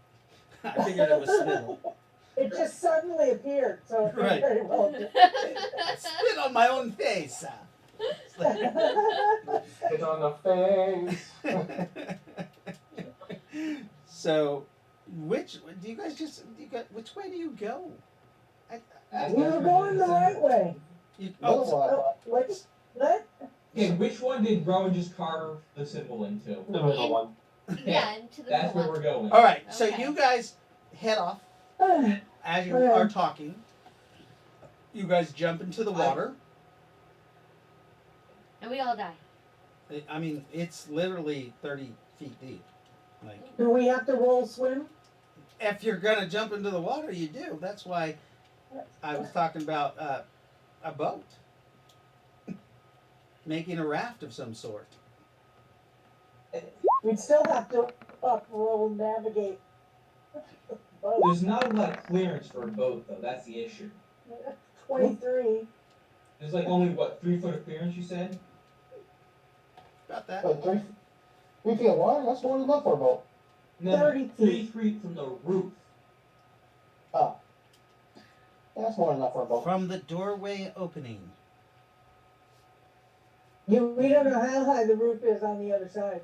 I figured it was spittle. It just suddenly appeared, so it Right. very well. Spit on my own face. It's like- Hit on the face. So, which way do you go? We were going the right way. Oh, Oh, let Okay, which one did Rowan just carve the symbol into? The middle one. Yeah, into the That's where middle. we're going. all right. So Okay. you guys head off as you Okay. are talking. You guys jump into the water. And we all die. I mean, it's literally 30 feet deep. Like, Do we have to roll swim? if you're gonna jump into the water, you do. That's why I was talking about a boat, making a raft of some sort. We'd still have to up, roll, navigate. Oh, There's not a lot of clearance for a boat, though. That's the issue. 23. There's like only, what, 3 foot of clearance, you said? About that. Like 3 feet of water? That's more than enough for a boat. No, 30 3 feet from the roof. Yeah, that's more than enough for a boat. From the doorway opening. We don't know how high the roof is on the other side.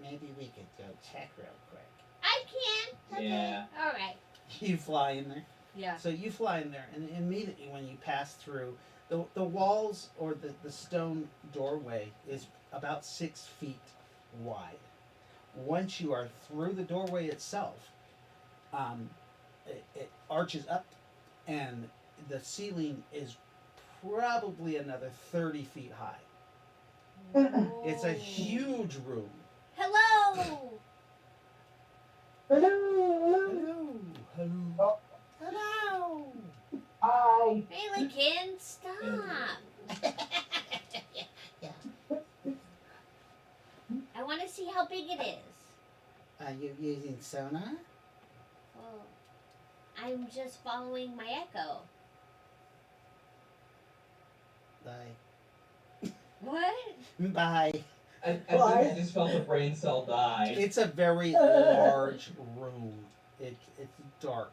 Maybe we could go check real quick. I can. Okay. Yeah. All right. You fly in there. Yeah. So you fly in there, and immediately when you pass through, the walls or the stone doorway is about 6 feet wide. Once you are through the doorway itself, it arches up, and the ceiling is probably another 30 feet high. It's a huge room. Hello. Hello. Hello. Hello. Hi. Hey, Lincoln, stop. I big it is? Are you using sonar? Well, I'm just following my echo. Bye. What? Bye. I think I just felt a brain cell die. It's a very large room. It's dark.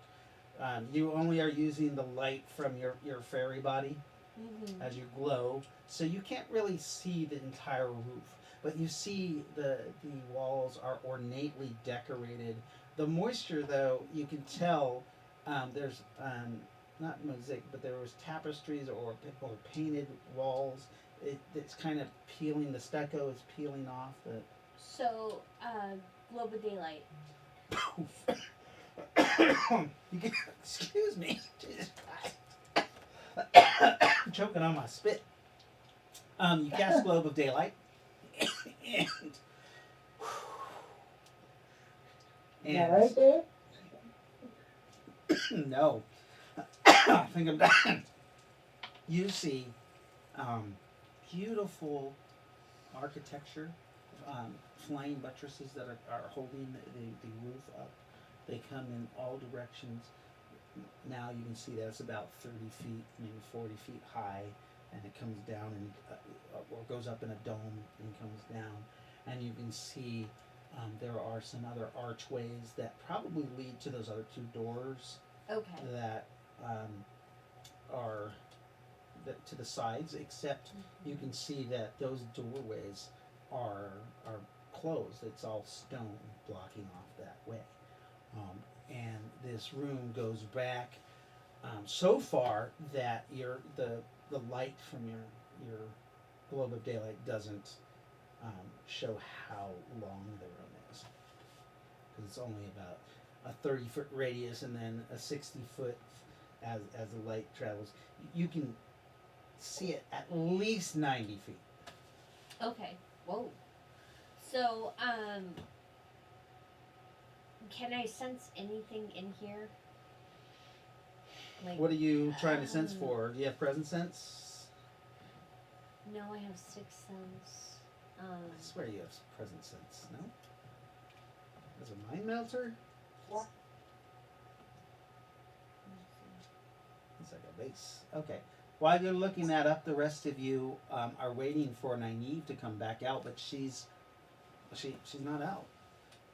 You only are using the light from your fairy body Mm-hmm. as you glow, so you can't really see the entire roof. But you see the walls are ornately decorated. The moisture, though, you can tell there's not mosaic, but there was tapestries or painted walls. It's kind of peeling. The stucco is peeling off. So, globe of daylight. Excuse me. Jesus Christ. I'm choking on my spit. You cast globe of daylight, and Yeah, right there. no, I think I'm done. You see beautiful architecture, flying buttresses that are holding the roof up. They come in all directions. Now you can see that it's about 30 feet, maybe 40 feet high, and it comes down and or goes up in a dome and comes down. And you can see there are some other archways that probably lead to those other two doors Okay. that are to the sides, except you can see that those doorways are closed. It's all stone blocking off that way. And this room goes back so far that the light from your globe of daylight doesn't show how long the room is, because it's only about a 30-foot radius and then a 60-foot as the light travels. You can see it at least 90 feet. Okay. Whoa. So, can I sense anything in here? Like, What are you trying to sense for? Do you have present sense? no, I have sixth sense. I swear you have present sense. No? As a mind melter? It's like a base. Okay. While you're looking that up, the rest of you are waiting for Nynaeve to come back out, but she's not out.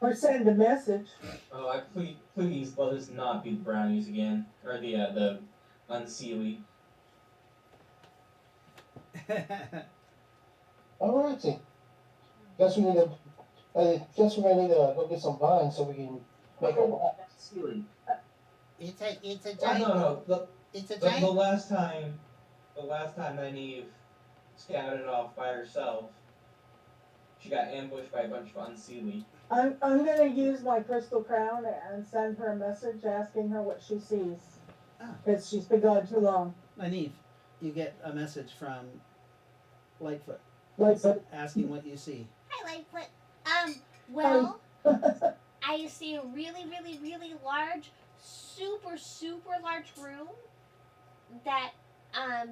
Or send a message. Oh, please let us not be the brownies again, or the unseelie. Alrighty. Guess we need to. I guess we're gonna need to go get some vines so we can make a Unseelie. It's a Oh, giant. no. It's a The giant. last time Nynaeve scouted off by herself, she got ambushed by a bunch of unseelie. I'm gonna use my crystal crown and send her a message asking her what she sees. Ah. Because she's been gone too long. Nynaeve, you get a message from Lightfoot Like, asking what you see. Hi, Lightfoot. Well, I see a really, really, really large, super, super large room that,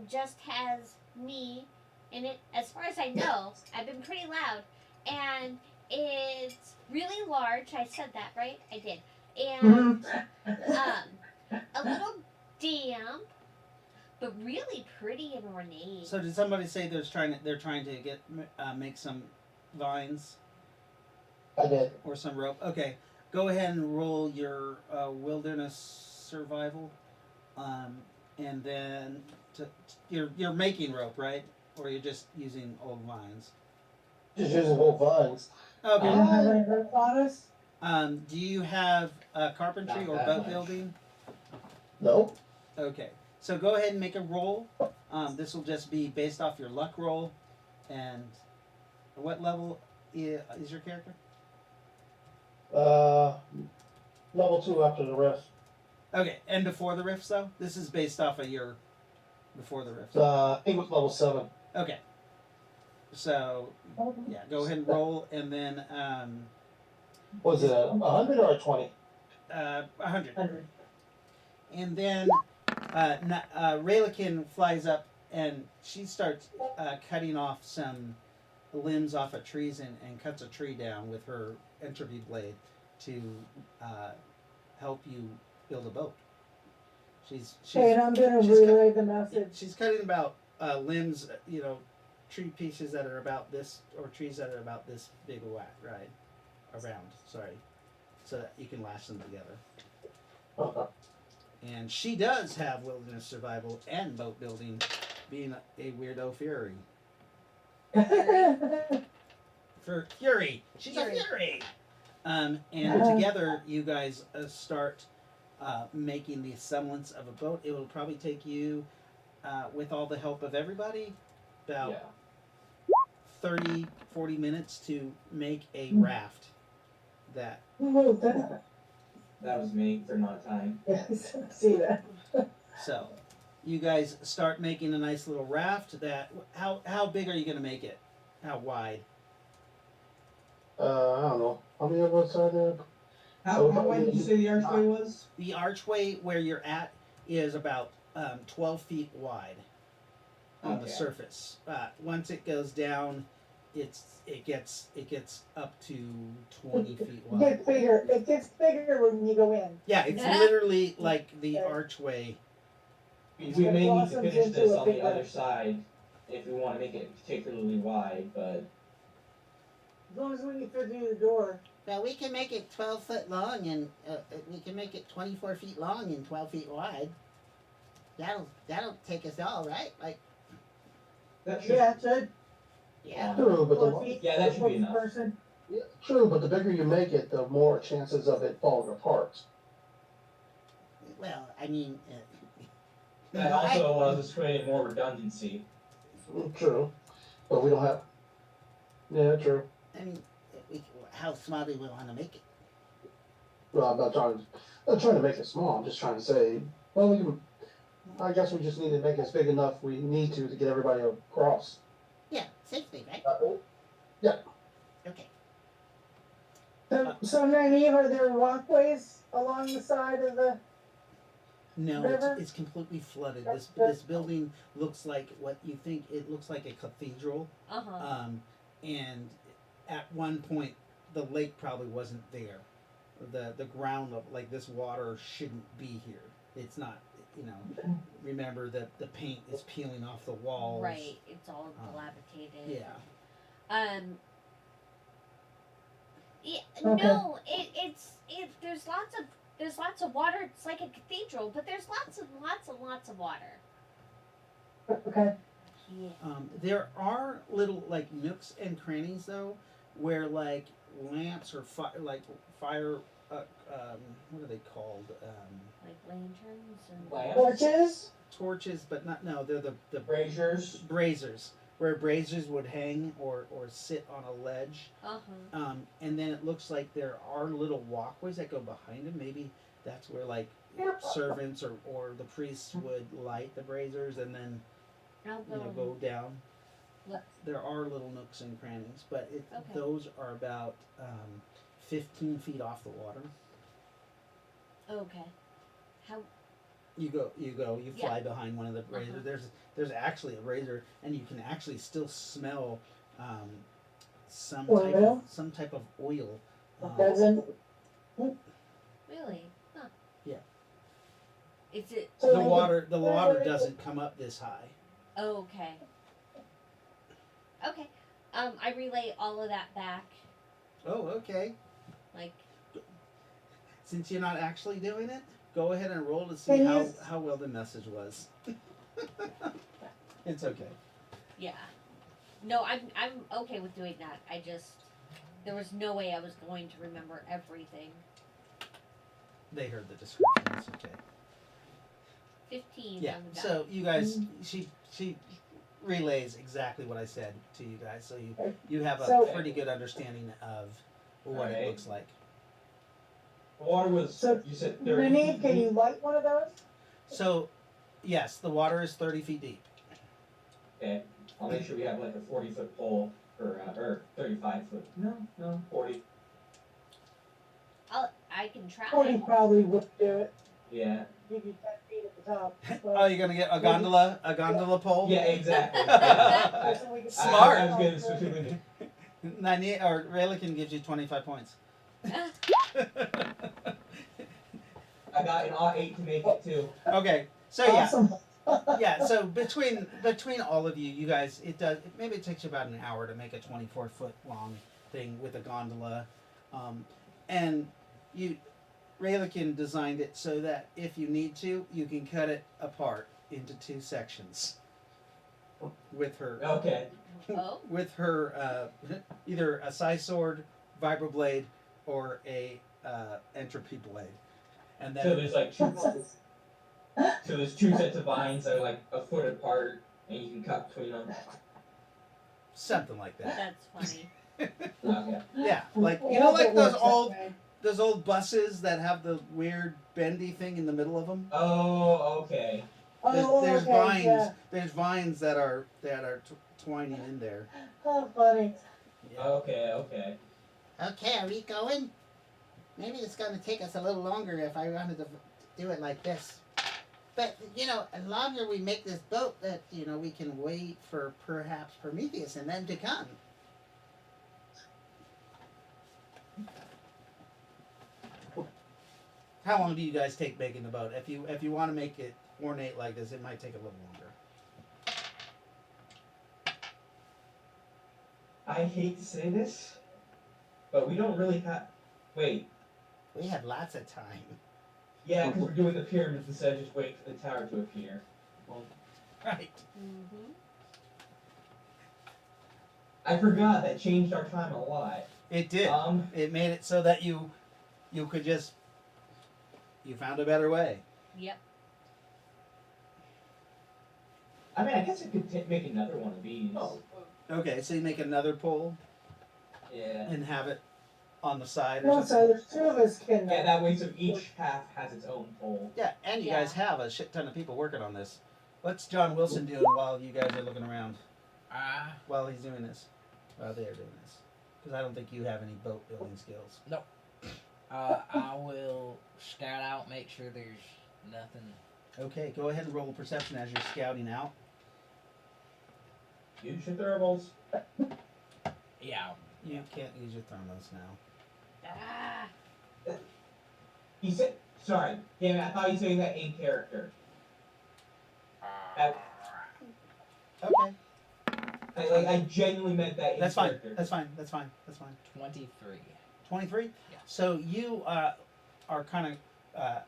just has me in it. As far as I know, I've been pretty loud, and it's really large. I said that, right? I did. And, a little damp, but really pretty and ornate. So did somebody say they're trying to get make some vines I did. or some rope? Okay, go ahead and roll your wilderness survival, and then you're making rope, right? Or you're just using old vines. Just using whole vines. Okay. you don't have any rope on us? Do you have carpentry Not or that boat much. building? Nope. Okay. So go ahead and make a roll. This will just be based off your luck roll. And what level is your character? Level 2 after the rift. Okay, and before the rifts though? This is based off of your before the rift. I think it was level 7. Okay. So yeah, go ahead and roll, and then Was it 100 or a 20? 100. 100. And then Raylakin flies up and she starts cutting off some limbs off of trees and cuts a tree down with her entropy blade to help you build a boat. She's Okay, and I'm gonna she's relay the message. she's cutting about limbs, tree pieces that are about this, or trees that are about this big around, sorry, so that you can lash them together. And she does have wilderness survival and boat building, being a weirdo fury. Fury. She's a fury. And together, you guys start making the semblance of a boat. It will probably take you, with all the help of everybody, about Yeah. 30, 40 minutes to make a raft. That That was me for not time. Yes, see that. so, you guys start making a nice little raft. That how big are you gonna make it? How wide? I don't know. How many of us are there? How wide did you say the archway was? The archway where you're at is about 12 feet wide on the Okay. surface. Once it goes down, it gets up to 20 feet It wide. gets bigger. It gets bigger when you go in. Yeah, it's Yeah. literally like the archway. We It may need to blossoms finish into this a on the big other one. side if we want to make it particularly wide, but As long as we can fit through the door. Well, we can make it 12 foot long, and we can make it 24 feet long and 12 feet wide. That'll take us all, right? Like, that should. Yeah, it should. yeah. True, but 4 the feet. Yeah, that should be for enough. person. yeah, true, but the bigger you make it, the more chances of it falling apart. Well, I mean, That also allows us to create more redundancy. True, but we don't have. Yeah, true. I mean, how small do we want to make it? Well, I'm not trying to make it small. I'm just trying to say, well, we can. I guess we just need to make it big enough. We need to get everybody across. Yeah, safely, right? Okay. So Nynaeve, are there walkways along the side of the? No, River? it's completely flooded. This building looks like what you think. It looks like a cathedral. Uh-huh. And at one point, the lake probably wasn't there. The ground of like this water shouldn't be here. It's not. Remember that the paint is peeling off the walls. Right. It's all dilapidated. Yeah. Yeah, Okay. no, it's there's lots of water. It's like a cathedral, but there's lots of water. Okay. Yeah. There are little like nooks and crannies though, where like lamps or fire. What are they called? Like lanterns and Lamps? Torches. Torches, but not. No, they're the Braziers. braziers, where braziers would hang or sit on a ledge. uh-huh. And then it looks like there are little walkways that go behind them. Maybe that's where like servants or the priests would light the braziers and then I'll go down. Look. There are little nooks and crannies, but Okay. those are about 15 feet off the water. Okay. How? You fly Yeah. behind one of the braziers. Uh-huh. There's actually a brazier, and you can actually still smell some Oil? type of oil. Doesn't. Really? Huh. Yeah. Is it? So The water doesn't come up this high. Oh, okay. Okay. I relay all of that back. Oh, okay. Like, Since you're not actually doing it, go ahead and roll to see Can how, you- how well the message was. It's okay. yeah. No, I'm okay with doing that. There was no way I was going to remember everything. They heard the description. It's okay. 15 Yeah. on the die. So you guys, she relays exactly what I said to you guys, so you have a So- pretty good understanding of what it Alright. looks like. The water was. So, You said 30 Nynaeve, feet can deep? you light one of those? So, yes, the water is 30 feet deep. Okay. I'll make sure we have like a 40-foot pole or 35-foot. No, 40. I can try. 40 probably would do it. Yeah. Give you 10 feet at the top. Oh, you're gonna get a gondola pole? Yeah, exactly. Yeah. Smart. I was gonna specifically. Or Raylikin gives you 25 points. I got an odd 8 to make it too. Okay, so yeah, Awesome. yeah. So between all of you, you guys, maybe it takes you about an hour to make a 24-foot long thing with a gondola, and Raylikin designed it so that if you need to, you can cut it apart into 2 sections. With her, Okay. Oh. with her either a scythe sword, vibroblade, or a entropy blade, and then So there's like two. So there's 2 sets of vines that are like a foot apart, and you can cut between them. something like that. That's funny. Okay. Yeah, like you know, like those old buses that have the weird bendy thing in the middle of them. Oh, okay. There's okay, vines. yeah. There's vines that are twining in there. Oh, funny. Yeah. Okay, okay. Okay, are we going? Maybe it's going to take us a little longer if I wanted to do it like this. But, the longer we make this boat, that, we can wait for perhaps Prometheus and them to come. How long do you guys take making the boat? If you want to make it ornate like this, it might take a little longer. I hate to say this, but we don't really have. Wait. We have lots of time. Yeah, because we're doing the pyramids instead of just waiting for the tower to appear. Right. Mm-hmm. I forgot that changed our time a lot. It did. It made it so that you could just you found a better way. Yep. I mean, I guess I could make another one of these. Oh. Okay, so you make another pole Yeah. and have it on the side. Or No, something. so there's 2 of us can. Yeah, that way so each half has its own pole. Yeah, and you Yeah. guys have a shit ton of people working on this. What's John Wilson doing while you guys are looking around? While he's doing this, while they're doing this, because I don't think you have any boat building skills. I will scout out, make sure there's nothing. Okay, go ahead and roll a perception as you're scouting out. Use your thermals. Yeah. You can't use your thermos now. Ah. He said, sorry, damn it, I thought you were saying that in character. Okay, I genuinely meant that in that's fine. character. That's fine. That's fine. That's fine. 23. 23? Yeah. So you are kind of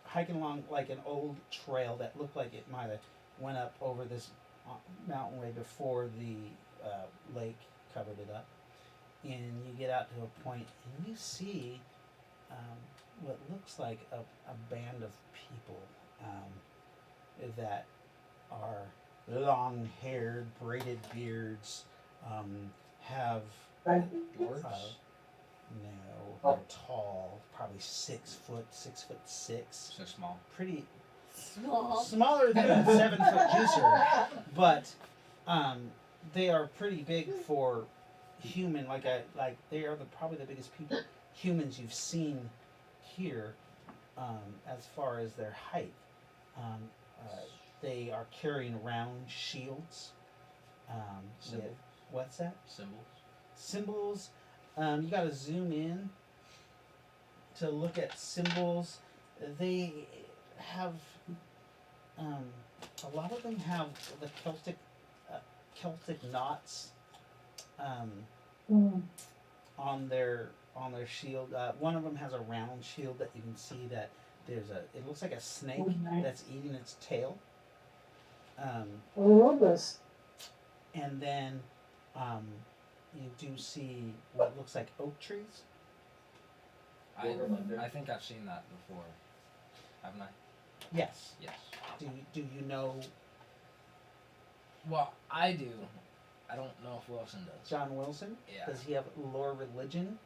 hiking along like an old trail that looked like it might have went up over this mountain way before the lake covered it up. And you get out to a point and you see what looks like a band of people that are long-haired, braided beards, have Dwarves? no, they're tall, probably 6 foot, 6'6". So small. Pretty Small. smaller than a 7-foot juicer, but they are pretty big for human. Like they are probably the biggest humans you've seen here, as far as their height. They are carrying round shields. With, Symbols. what's that? Symbols. Symbols. You gotta zoom in to look at symbols. They have a lot of them have the Celtic knots on their shield. One of them has a round shield that you can see that it looks like a snake that's eating its tail. Rubus. And then you do see what looks like oak trees. I think I've seen that before. Haven't I? Yes. Yes. Do you know Well, I do. I don't know if Wilson does. John Wilson? Yeah. Does he have lore religion?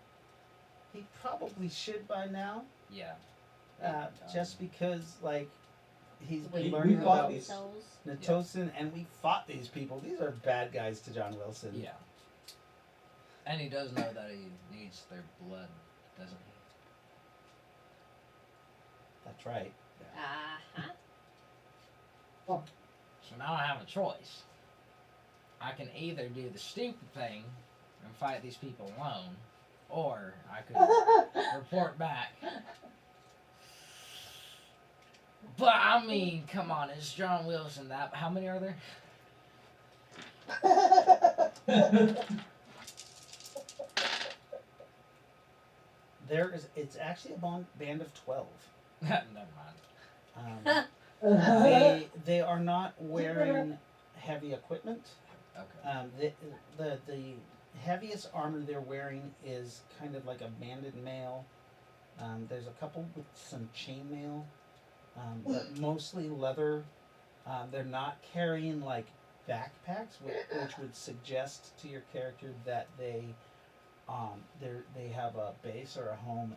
He probably should by now. Yeah. Just because he's been We learning fought about these. Souls. Natosin, and we fought these people. These are bad guys to John Wilson. Yeah. And he does know that he needs their blood, doesn't he? That's right. Uh-huh. So now I have a choice. I can either do the stupid thing and fight these people alone, or I could report back. But I mean, come on, it's John Wilson. That how many are there? It's actually a band of 12. Never mind. They are not wearing heavy equipment. Okay. The heaviest armor they're wearing is kind of like a banded mail. There's a couple with some chainmail, but mostly leather. They're not carrying like backpacks, which would suggest to your character that they have a base or a home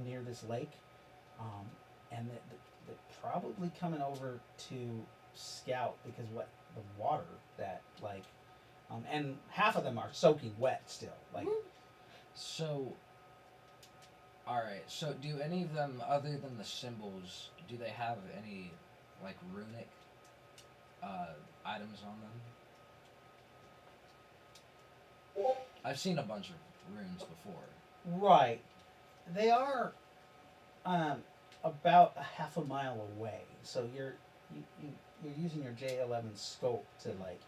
near this lake, and they're probably coming over to scout because the water that like, and half of them are soaking wet still. Like, So, alright, so do any of them, other than the symbols, do they have any, like, runic items on them? I've seen a bunch of runes before. right, they are about a half a mile away. So you're using your J11 scope to like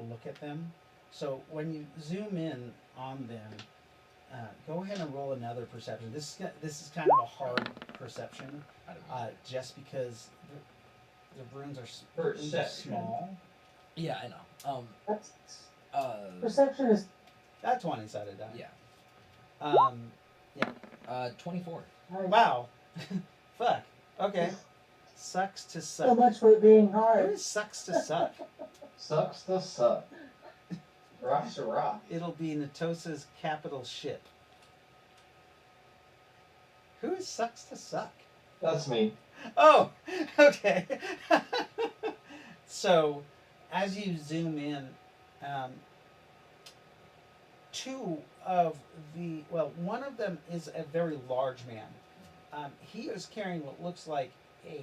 look at them. So when you zoom in on them, go ahead and roll another perception. This is kind of a hard perception, I don't know. just because the runes are Perception. small. Yeah, I know. That's, Uh, perception is That's 20-sided die. yeah. 24. nice. Wow. Fuck. Okay. Sucks to So suck. much for it being Who hard. is sucks to suck? Sucks to suck. Rock's a rock. It'll be Natosa's capital ship. Who is sucks to suck? That's me. Oh, okay. So, as you zoom in, one of them is a very large man. He is carrying what looks like a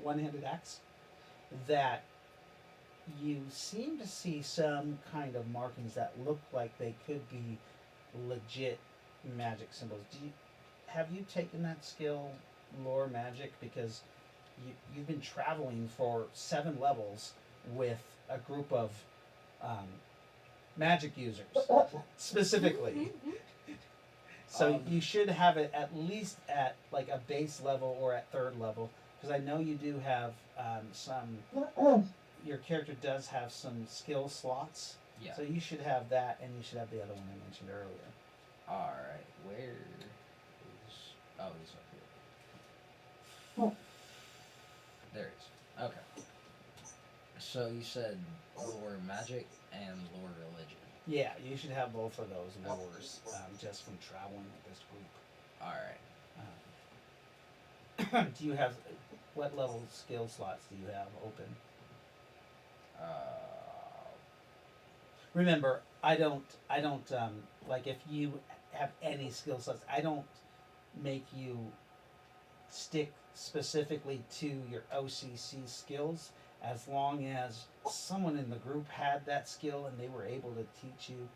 one-handed axe that you seem to see some kind of markings that look like they could be legit magic symbols. Have you taken that skill, lore magic? Because you've been traveling for 7 levels with a group of magic users specifically. So you should have it at least at like a base level or at 3rd level, because I know you do have some. Your character does have some skill slots. Yeah. So you should have that, and you should have the other one I mentioned earlier. Alright, where is... Oh, he's up here. Oh. There he is. Okay. So you said lore magic and lore religion. Yeah, you should have both of those lures just from traveling with this group. Alright. Do you have what level skill slots do you have open? Remember, I don't like if you have any skill slots, I don't make you stick specifically to your OCC skills, as long as someone in the group had that skill and they were able to teach you.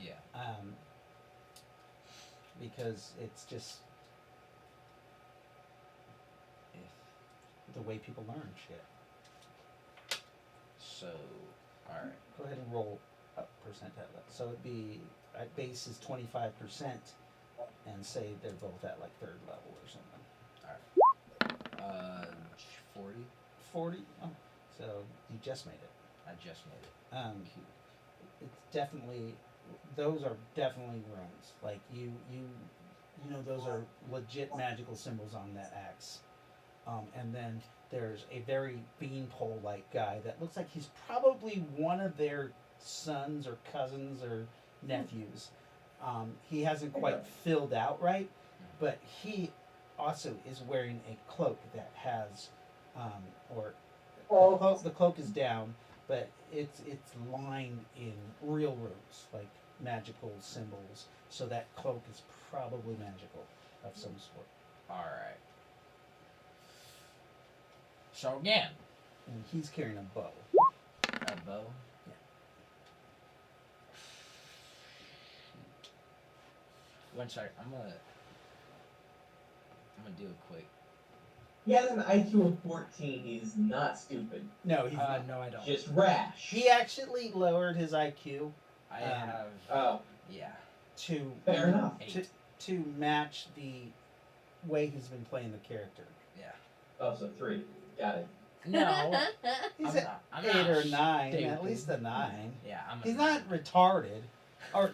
Yeah. Because it's just the way people learn shit. So, alright. Go ahead and roll up percent at that. So it'd be at base is 25%, and say they're both at like 3rd level or something. 40? 40. Oh, so you just made it. I just made it. It's definitely, those are definitely runes. Like you know those are legit magical symbols on that axe. And then there's a very beanpole-like guy that looks like he's probably one of their sons or cousins or nephews. He hasn't quite filled out right, but he also is wearing a cloak that has, the cloak is down, but it's lined in real runes, like magical symbols. So that cloak is probably magical of some sort. Alright. So again, And he's carrying a bow. a bow. Yeah. One sec, I'm gonna do it quick. He has an IQ of 14. He's not stupid. No, he's not. No, I don't. Just rash. He actually lowered his IQ I have, Oh, yeah, to fair enough. 8. to match the way he's been playing the character. Oh, so 3. Got it. No, He's I'm at not, I'm 8 not or 9, stupid. at least a 9. Yeah, I'm. He's not retarded, or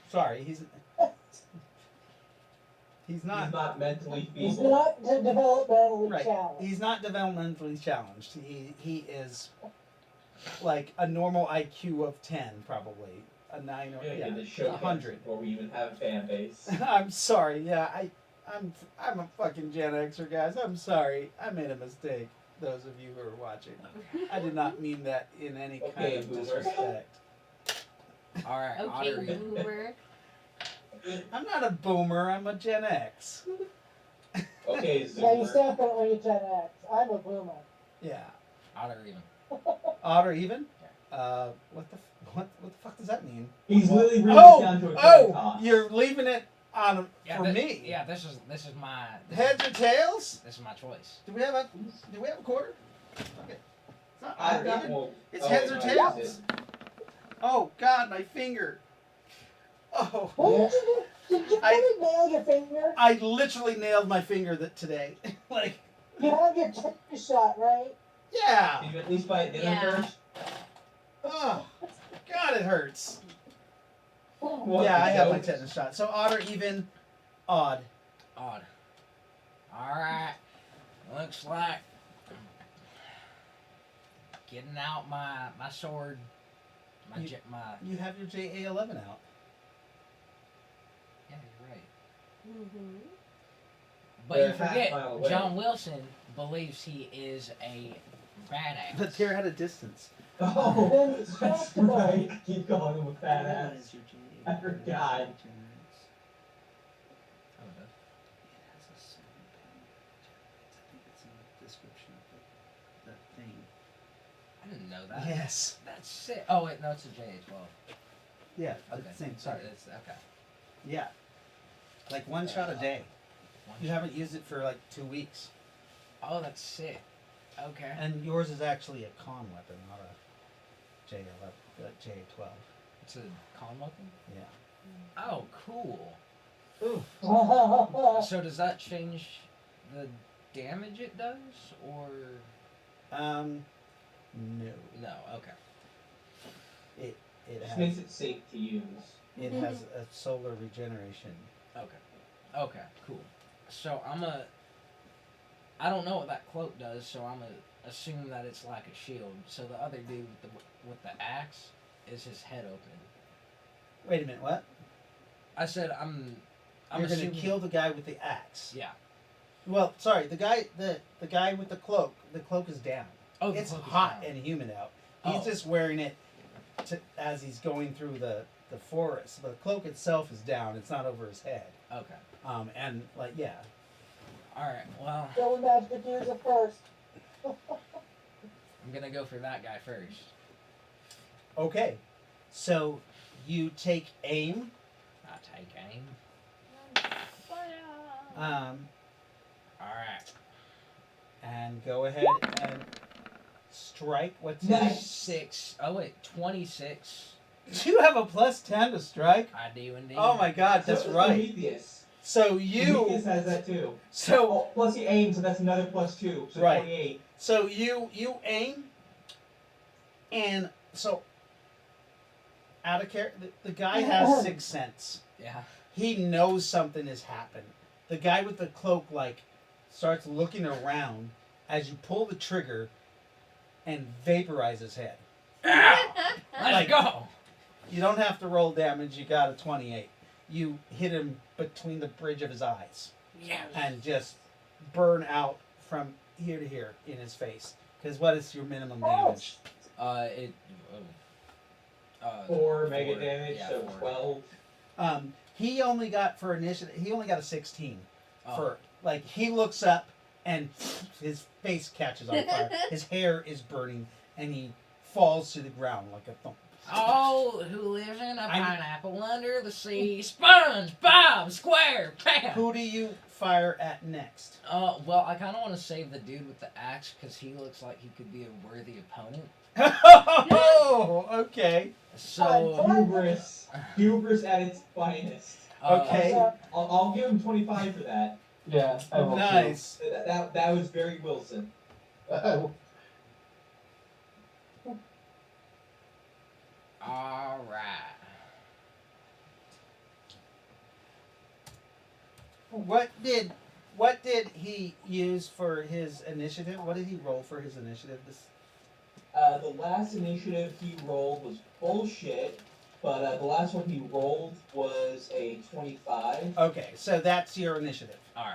sorry, he's not. He's not mentally He's feeble. not developmentally Right. challenged. He's not developmentally challenged. He is like a normal IQ of 10, probably a 9 or Yeah, get the show 100. before we even have a fan base. I'm sorry. Yeah, I'm a fucking Gen Xer, guys. I'm sorry. I made a mistake. Those of you who are watching, I did not mean that in any kind Okay, of boomer. disrespect. All right, Okay, Otter. boomer. I'm not a boomer. I'm a Gen X. Okay, Yeah, he's Zoomer. definitely a Gen X. I'm a boomer. Yeah. Otter even. Odd or even? What the fuck does that mean? He's literally really down to a coin Oh, toss. you're leaving it on Yeah, for me. Yeah, this is my Heads or tails? This is my choice. Do we have a quarter? Okay. It's not I odd or got even. well, It's oh, heads wait, or no, tails. that's it. Oh God, my finger. Oh, What did you do? Did you really nail your finger? I literally nailed my finger today. Like, You have your tetanus shot, right? yeah. Did you at least buy dinner Yeah. first? Oh, God, it hurts. What, Yeah, I have my jokes? tetanus shot. So odd or even? Odd. Odd. All right. Looks like getting out my sword. You- My. You have your JA-11 out. Yeah, you're right. Mm-hmm. But They're you half forget, mile away. John Wilson believes he is a badass. But they're at a distance. Oh, Then it's that's tractable. right. Keep calling him a fat ass. What is your JA? I forgot. It Oh, no. has a 7-pound. I think it's in the description of the thing. I didn't know that. Yes. That's sick. Oh wait, no, it's a JA-12. Yeah. Okay. the Same. Sorry, that's okay. Yeah. Like one shot a day. One You shot. haven't used it for like 2 weeks. Oh, that's sick. Okay. And yours is actually a con weapon, not a JA-11, JA-12. It's a con weapon. Yeah. Oh, cool. Oh. So does that change the damage it does, or No. no? Okay. It Just has makes it safe to use. it has a solar regeneration. Okay. Okay. Cool. So I don't know what that cloak does, so I'm gonna assume that it's like a shield. So the other dude with the axe is his head open. Wait a minute, what? I said I'm You're gonna assuming, kill the guy with the axe. Yeah. Well, sorry, the guy with the cloak is down. Oh, the It's cloak is hot down. and humid out. He's Oh. just wearing it as he's going through the forest. But the cloak itself is down. It's not over his head. Okay. And like yeah. All right. Well, Go magic user first. I'm gonna go for that guy first. Okay. So you take aim. I take aim. All All and go ahead and strike. What's right. your Nice. 6. Oh wait, 26. Do you have a +10 to strike? I do indeed. Oh my God, that's So does right. Prometheus. So Prometheus you, has that too. so Oh, plus he aims, so that's another +2, so Right. 28. so you aim, and so out of care, the guy has 6th sense. Yeah. He knows something has happened. The guy with the cloak like starts looking around as you pull the trigger, and vaporize his head. Let's Like- go. You don't have to roll damage. You got a 28. You hit him between the bridge of his eyes Yeah. and just burn out from here to here in his face. Because what is your minimum damage? It. 4 mega Four. damage, Yeah, so 4. 12. He only got for initiative. He only got a 16 Oh. for like he looks up and his face catches on fire. His hair is burning and he falls to the ground like a thump. Oh, who lives in a I'm- pineapple under the sea? SpongeBob SquarePants. Who do you fire at next? Well, I kind of want to save the dude with the axe because he looks like he could be a worthy opponent. Oh, okay. So, Hubris at its finest. Okay. I'll give him 25 for that. Yeah, I will Nice. That was very Wilson. too. all right. What did he use for his initiative? What did he roll for his initiative? The last initiative he rolled was bullshit, but the last one he rolled was a 25. Okay, so that's your initiative. All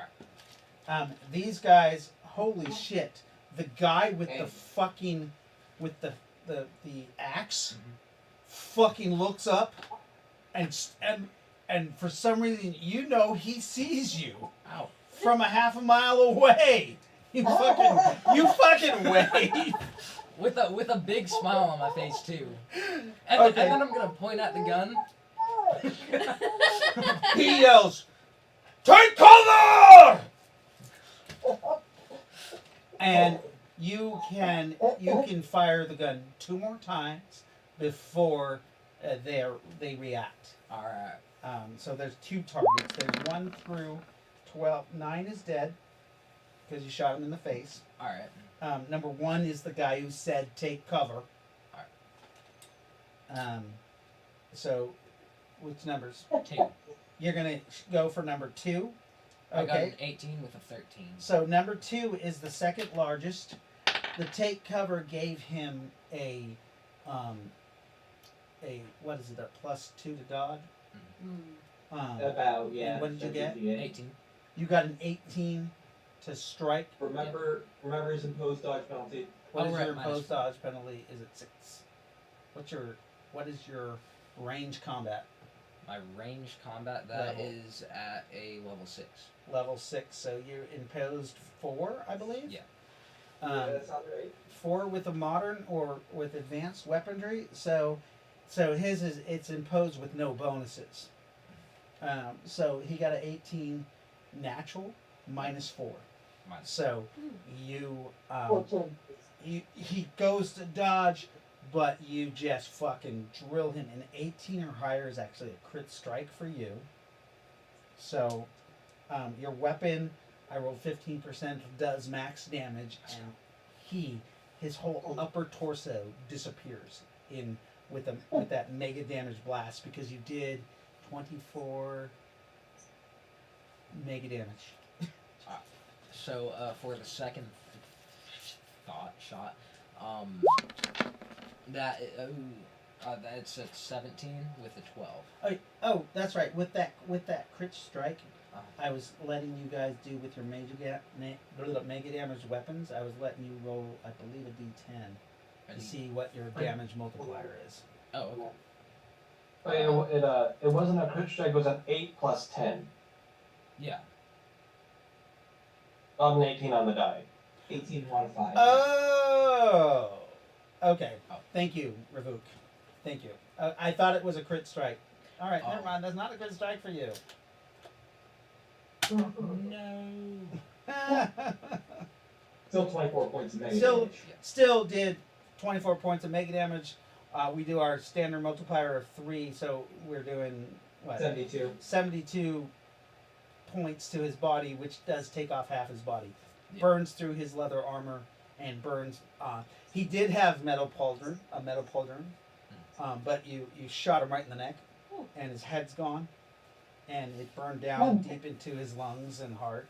right. These guys, holy shit! The guy with the Hey. fucking, with the axe, fucking looks up, and for some reason you know he sees you Ow. from a half a mile away. You fucking wave. With a big smile on my face too. And, Okay. and then I'm gonna point at the gun. He yells, "Take cover!" And you can fire the gun 2 more times before they react. All right. So there's 2 targets. There's 1 through 12. 9 is dead because you shot him in the face. All right. Number 1 is the guy who said take cover. Alright. So which numbers? 2. You're gonna go for number 2. I got an Okay. 18 with a 13. So number 2 is the second largest. The take cover gave him a what is it? A +2 to dodge. About, yeah. what did you get? 18. You got an 18 to strike. Remember his imposed dodge penalty. What Oh, is right, your minus opposed 4. dodge penalty? Is it 6? What is your range combat? My range combat that Level. is at a level 6. Level 6. So you imposed 4, I believe. Yeah. That sounds right. 4 with a modern or with advanced weaponry. So his it's imposed with no bonuses. So he got an 18 natural -4. So you he goes to dodge, but you just fucking drill him. An 18 or higher is actually a crit strike for you. So your weapon, I rolled 15%, does max damage, and his whole upper torso disappears with that mega damage blast because you did 24 mega damage. So for the second shot, that's at 17 with a 12. Oh, that's right. With that crit strike, Uh-huh. I was letting you guys do with your mega damage weapons. I was letting you roll, I believe, a D10 to see what your damage multiplier is. Oh, okay. It wasn't a crit strike. It was an 8 plus 10. Yeah. Not an 18 on the die. 18 modified. Oh, okay. Oh. Thank you, Ravuk. Thank you. I thought it was a crit strike. All right, Oh. never mind. That's not a crit strike for you. No. Still 24 points of mega Still- damage. Still did 24 points of mega damage. We do our standard multiplier of 3, so we're doing what? 72. 72 points to his body, which does take off half his body. Yeah. Burns through his leather armor and burns. He did have a metal pauldron, but you shot him right in the neck, and his head's gone, and it burned down deep into his lungs and heart.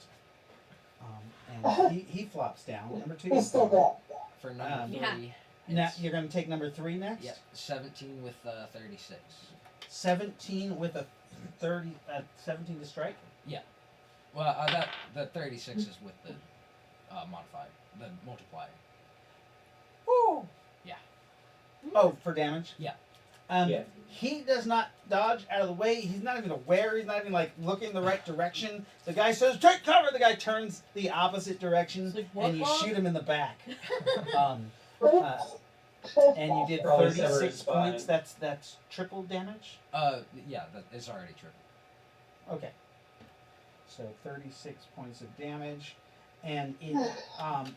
And he flops down. Number 2. He's still dead. For number 3, Now it's, you're going to take number 3 next. yeah, 17 with 36. 17 with a 17 to strike. Well, the 36 is with the modifier, the multiplier. Woo! Yeah. Oh, for damage. Yeah. Yeah. He does not dodge out of the way. He's not even aware. He's not even like looking the right direction. The guy says, "Take cover." The guy turns the opposite direction, It's like, what, and you Bob? shoot him in the back. Um, and you did Probably severed 36 his spine. points. That's triple damage. Yeah, it's already triple. Okay. So 36 points of damage, and it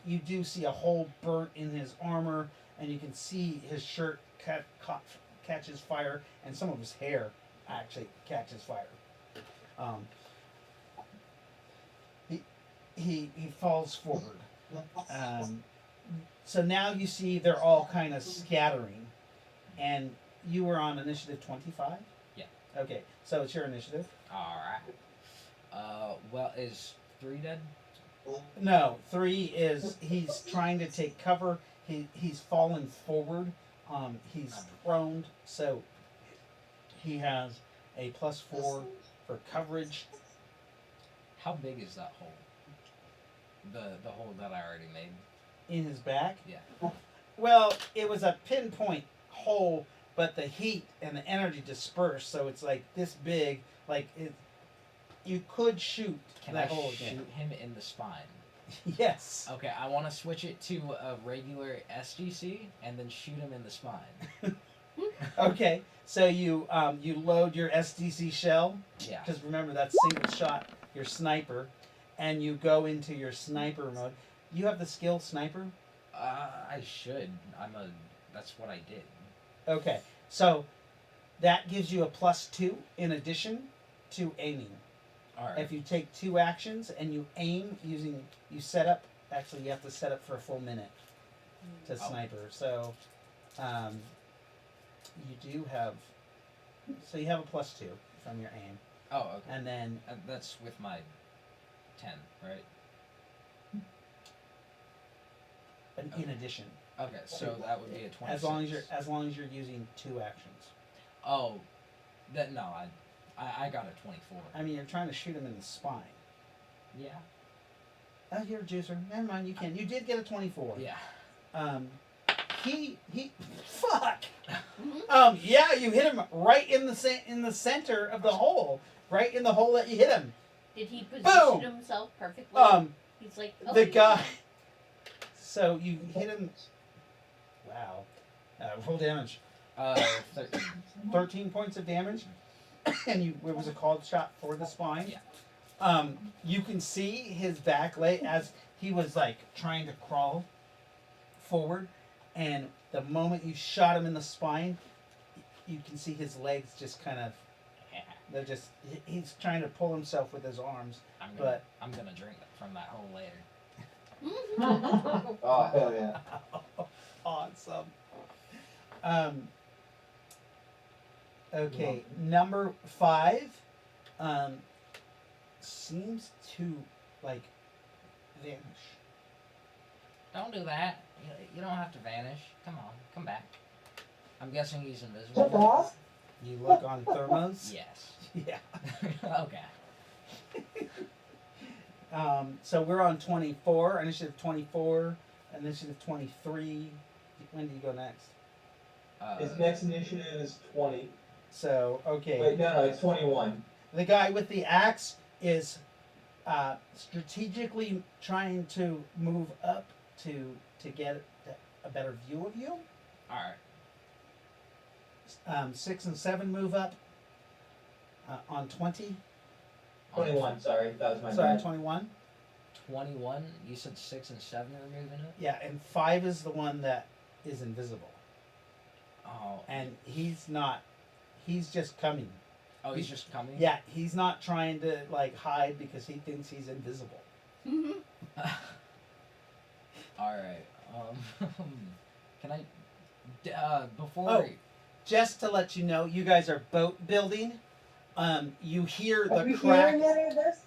you do see a hole burnt in his armor, and you can see his shirt catches fire, and some of his hair actually catches fire. He falls forward. So now you see they're all kind of scattering, and you were on initiative 25. Yeah. Okay, so it's your initiative. All right. Well, is 3 dead? No, 3 is he's trying to take cover. He's fallen forward. He's prone, so he has a +4 for coverage. How big is that hole? The hole that I already made. In his back? Yeah. Well, it was a pinpoint hole, but the heat and the energy dispersed, so it's like this big. Like you could shoot Can that I hole shoot again. him in the spine? Yes. Okay, I want to switch it to a regular SGC and then shoot him in the spine. Okay. So you load your SDC shell. Yeah. Because remember that's single shot. Your sniper, and you go into your sniper mode. You have the skill sniper. I should. That's what I did. Okay. So that gives you a +2 in addition to aiming. All right. If you take 2 actions and you aim you set up. Actually, you have to set up for a full minute to sniper. So, you do have. So you have a +2 from your aim, Oh, okay. and then That's with my 10, right? in addition, Okay, so that would be a 26. as long as you're using 2 actions. Oh, no, I got a 24. I mean, you're trying to shoot him in the spine. Yeah. Oh, you're a juicer. Never mind. You can. You did get a 24. Yeah. He fuck. Yeah, you hit him right in the center of the hole, right in the hole that you hit him. Did he position Boom! himself perfectly? He's like, oh, The yeah. guy. So you hit him. Wow. Roll damage. 13. 13 points of damage, and it was a called shot for the spine. Yeah. You can see his back leg as he was like trying to crawl forward, and the moment you shot him in the spine, you can see his legs just kind of. They're just. He's trying to pull himself with his arms, I'm but gonna drink from that hole later. Oh, hell yeah. awesome. Okay, number 5 seems to like vanish. Don't do that. You don't have to vanish. Come on, come back. I'm guessing he's invisible. Boss? You look on thermos. Yes. Yeah. Okay. So we're on 24, initiative 24, initiative 23. When do you go next? His next initiative is 20. So, okay. Wait, no, it's 21. The guy with the axe is strategically trying to move up to get a better view of you. All right. 6 and 7 move up on 20. 21, sorry. That was my Sorry, bad. 21. 21. You said 6 and 7 are moving it. Yeah, and 5 is the one that is invisible. Oh. And he's not. He's just coming. Oh, he's just coming. Yeah, he's not trying to like hide because he thinks he's invisible. All right. Can I? Before. Oh. Just to let you know, you guys are boat building. You hear Are the you crack. hearing any of this?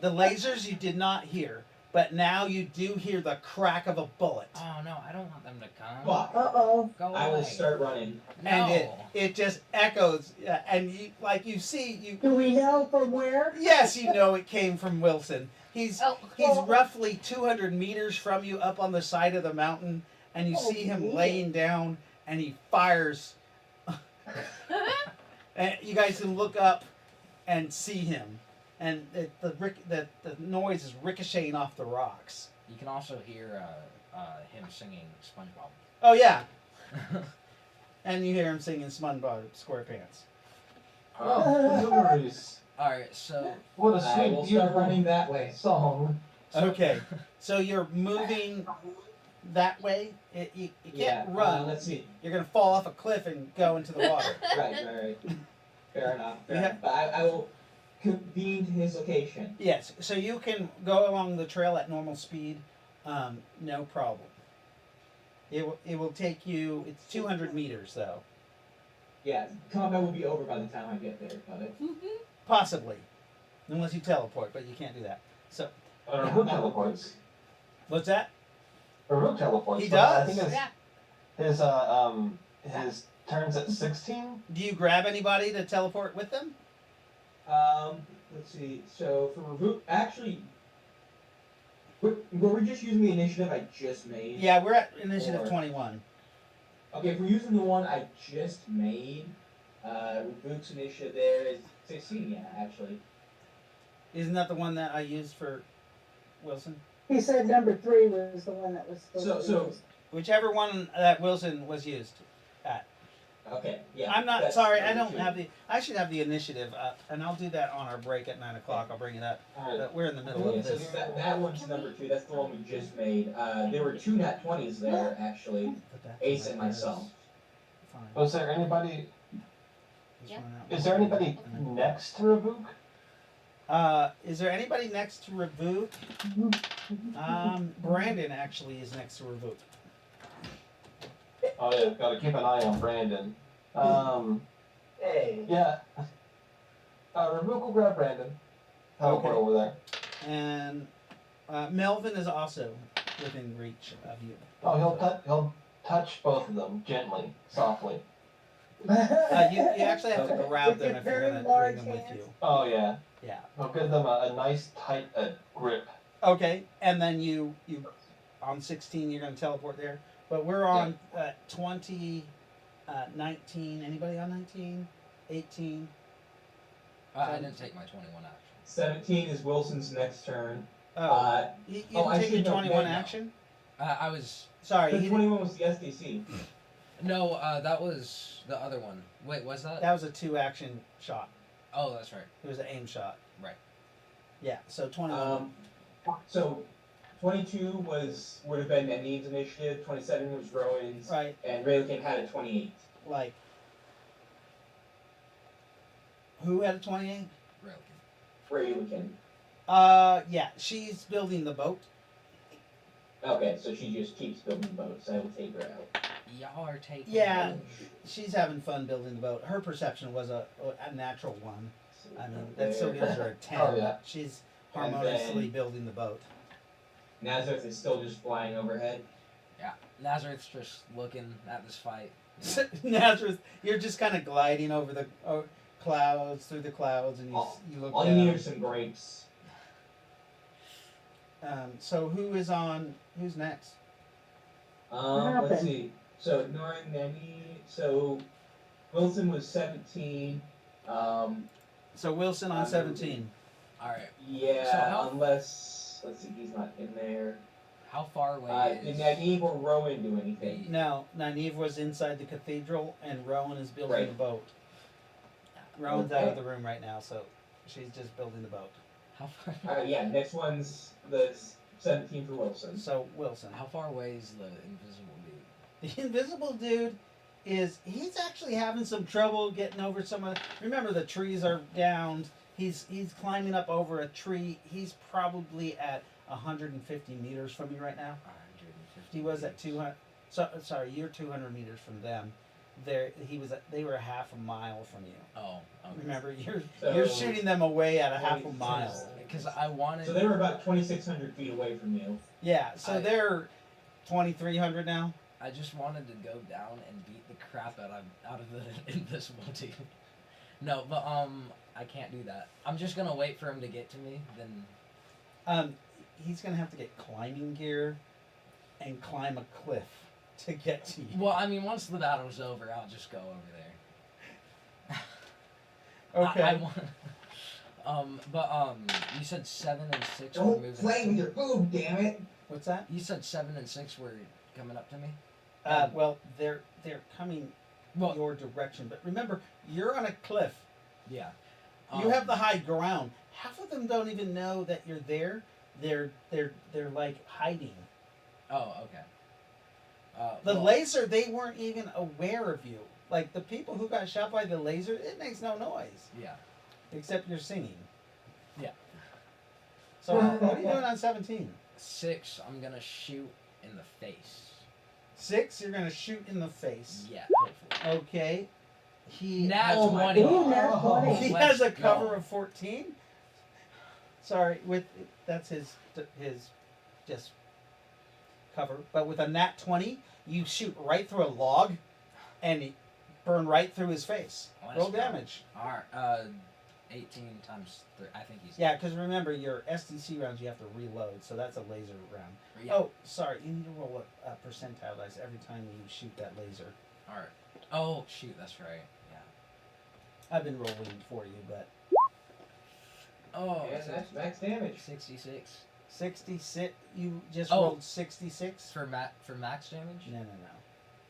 The lasers you did not hear, but now you do hear the crack of a bullet, Oh no, I don't want them to come. Fuck. Uh-oh. Go I will away. start running. No. and it just echoes. And you see. Do we know from where? Yes, you know it came from Wilson. He's Oh, roughly 200 meters from you, up on the side of the mountain, and you Oh, see him yeah. laying down, and he fires And you guys can look up and see him, and the noise is ricocheting off the rocks. You can also hear him singing SpongeBob. Oh yeah, and you hear him singing SpongeBob SquarePants. Oh, no worries. All right, so What a I sweet, will start beautiful running that way. song. Okay, so you're moving that way. You Yeah. can't run. Let's see. You're gonna fall off a cliff and go into the water. Right. Fair enough. Fair Yeah. enough. But I will convene to his location. Yes, so you can go along the trail at normal speed, no problem. It will take you. It's 200 meters though, Yeah, combat will be over by the time I get there. But possibly, unless you teleport, but you can't do that. So Rook teleports. what's that? Rook teleports. He but I does? think Yeah. his turns at 16. Do you grab anybody to teleport with them? let's see. So for Reboot, actually, were we just using the initiative I just made? Yeah, we're at initiative Or- 21. Okay, if we're using the one I just made, Reboot's initiative there is 16. Yeah, actually. Isn't that the one that I used for Wilson? He said number 3 was the one that was supposed to be used. Whichever one that Wilson was used at. Okay. Yeah. I'm not that's sorry. I number don't 2. have the. I should have the initiative up, and I'll do that on our break at 9:00. I'll bring it up. Alright. But we're in the middle Yeah, of so this. that one's number 2. That's the one we just made. There were 2 nat 20s there actually. Put that Ace to and my myself. ears. Fine. Was there anybody? Just Yep. run out. Is there anybody next to Rabook? Is there anybody next to Reboot? Brandon actually is next to Reboot. Oh yeah, gotta keep an eye on Brandon. Hey. Yeah. Rabook will grab Brandon. Teleport Okay. over there. And Melvin is also within reach of you. Oh, he'll touch both of them gently, softly. You actually have to Okay. grab With them your if you're very going to large bring them with hands. you. Oh yeah. Yeah. He'll give them a nice tight grip. Okay, and then you on 16 you're going to teleport there. But we're on 20, 19. Anybody on 19? 18? I didn't take my 21 action. 17 is Wilson's next turn. Oh, you oh, I didn't take your should know 21 now. action? I was Sorry, The he 21 was the SDC. no. That was the other one. Wait, was that? that was a 2-action shot. Oh, that's right. It was an aim shot. Right. Yeah, so 21. So 22 would have been Nadine's initiative. 27 was Rowan's, Right, and Raylikin had a 28. like. Who had a 28? Really. Raylikin. Yeah, she's building the boat. Okay, so she just keeps building boats. I will take her out. Y'all are taking. Yeah, she's having fun building the boat. Her perception was a natural one. I mean, that still gives her a 10. Oh, yeah. She's And harmoniously then- building the boat. Nazareth is still just flying overhead. Nazareth's just looking at this fight. Nazareth, you're just kind of gliding over the clouds, through the clouds, and you look All you need down. are some grapes. So who's next? Let's happened? see. So ignoring Nani. So Wilson was 17. So Wilson on 17. All right. Yeah, So how- unless let's see, he's not in there. How far away Did is? Nani or Rowan do anything? No, Nynaeve was inside the cathedral, and Rowan is building Right. the boat. Rowan's out Okay. of the room right now, so she's just building the boat. How far? Yeah, next one's the 17 for Wilson. So Wilson. How far away is the invisible dude? The invisible dude he's actually having some trouble getting over some of. Remember, the trees are downed. He's climbing up over a tree. He's probably at 150 meters from you right now. 150. He was at 200. So sorry, you're 200 meters from them. They were half a mile from you. Oh. Okay. Remember, you're So- shooting them away at a half a mile. Because I wanted. So they were about 2,600 feet away from you. Yeah, so I- they're 2,300 now. I just wanted to go down and beat the crap out of the invisible dude. No, but I can't do that. I'm just gonna wait for him to get to me. Then He's gonna have to get climbing gear and climb a cliff to get to you. well, I mean, once the battle's over, I'll just go over there. Okay. I want. You said 7 and 6 were Don't moving. play up to with me. your food, damn it. What's that? You said 7 and 6 were coming up to me. Well, they're coming Well, your direction, but remember, you're on a cliff. yeah. You have the high ground. Half of them don't even know that you're there. They're like hiding. Oh, okay. The well, laser, they weren't even aware of you. Like the people who got shot by the laser, it makes no noise Yeah. except you're singing. Yeah. So what are you doing on 17? 6, I'm gonna shoot in the face. 6, you're gonna shoot in the face. Yeah, hopefully. Okay. He Nat has, 20. Ooh, nat 20. he Let's has a cover go. of 14. Sorry, that's his just cover. But with a nat 20, you shoot right through a log, and it burn right through his face. Let's Roll go. damage. Alright, 18 times 3. I think he's. Yeah, because remember your SDC rounds you have to reload, so that's a laser round. Yeah. Oh, sorry, you need to roll a percentile dice every time you shoot that laser. Alright. Oh, shoot, that's right. Yeah. I've been rolling for you, but Oh, Yeah, that's max damage. 66. 66. You just Oh. rolled 66. For max damage? No, no,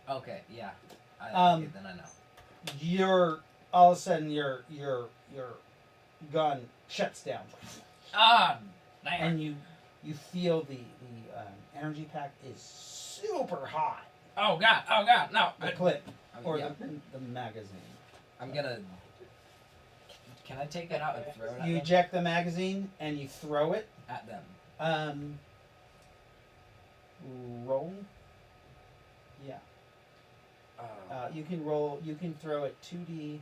no. Okay, yeah. Um, Then I know. You're all of a sudden your gun shuts down, Ah, damn. and you feel the energy pack is super hot. Oh god, no. The clip or yeah, the magazine. I'm gonna. Can I take that out and throw it at You them? eject the magazine and you throw it. At them. Roll. Yeah. You can roll. You can throw it 2d6.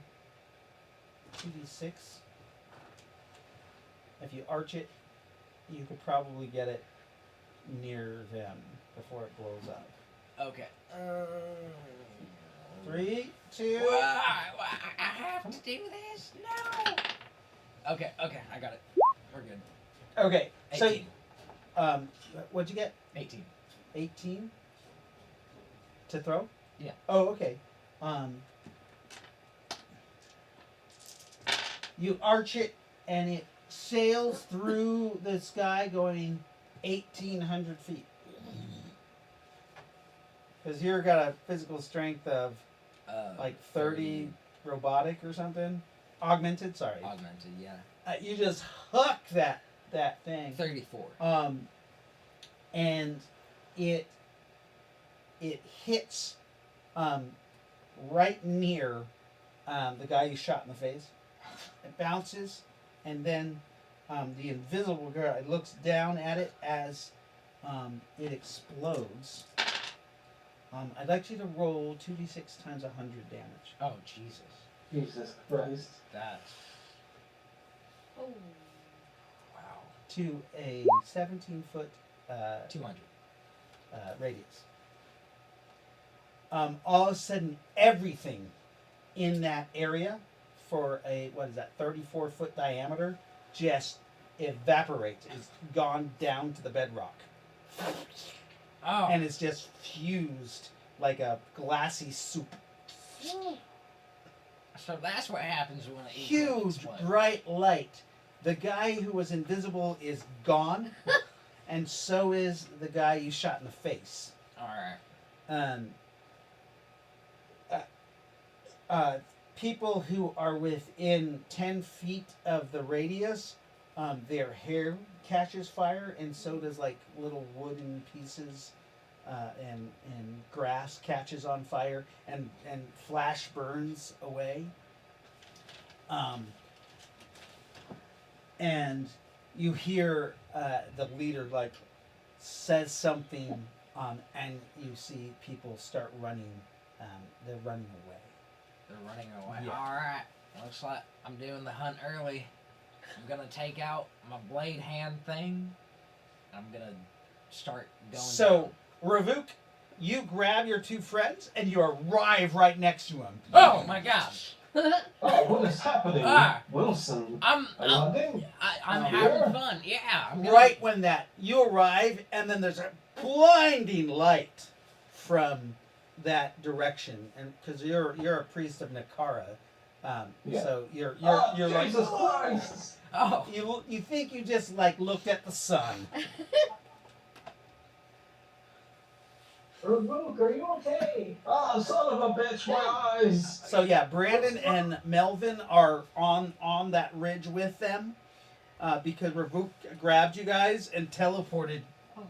If you arch it, you could probably get it near them before it blows up. Okay. 3, 2. Why? I have to do this? No. Okay, I got it. We're good. Okay. 18. So, what'd you get? 18. 18 to throw? Yeah. Oh, okay. You arch it and it sails through the sky going 1,800 feet. Because you've got a physical strength of like 30 robotic or something. Augmented, sorry. Augmented, yeah. You just hook that thing. 34. And it hits right near the guy you shot in the face. It bounces, and then the invisible guy looks down at it as it explodes. I'd like you to roll 2d6 times 100 damage. Oh, Jesus. Jesus Christ. That's. Oh. Wow. To a 17-foot 200. radius. All of a sudden, everything in that area for a 34-foot diameter just evaporates. It's gone down to the bedrock. Oh. And it's just fused like a glassy soup. So that's what happens when it Huge, bright light. The guy who was invisible is gone, and so is the guy you shot in the face. Alright. People who are within 10 feet of the radius, their hair catches fire, and so does like little wooden pieces, and grass catches on fire, and flash burns away. And you hear the leader like says something, and you see people start running. They're running away. They're running away. Yeah. Alright. Looks like I'm doing the hunt early. I'm gonna take out my blade hand thing. I'm gonna start going So, Ravuk, you grab your two friends and you arrive right next to him. down. Oh my gosh. Oh, what is happening? Ah. Wilson. I'm Hunting? having fun. Yeah. I'm gonna, Right when you arrive, and then there's a blinding light from that direction, and because you're a priest of Nakara, Yeah. So you're like, Jesus Christ! Oh, you think you just like looked at the sun. Luke, are you okay? Ah, son of a bitch, my eyes! So yeah, Brandon and Melvin are on that ridge with them, because Ravuk grabbed you guys and teleported Oh,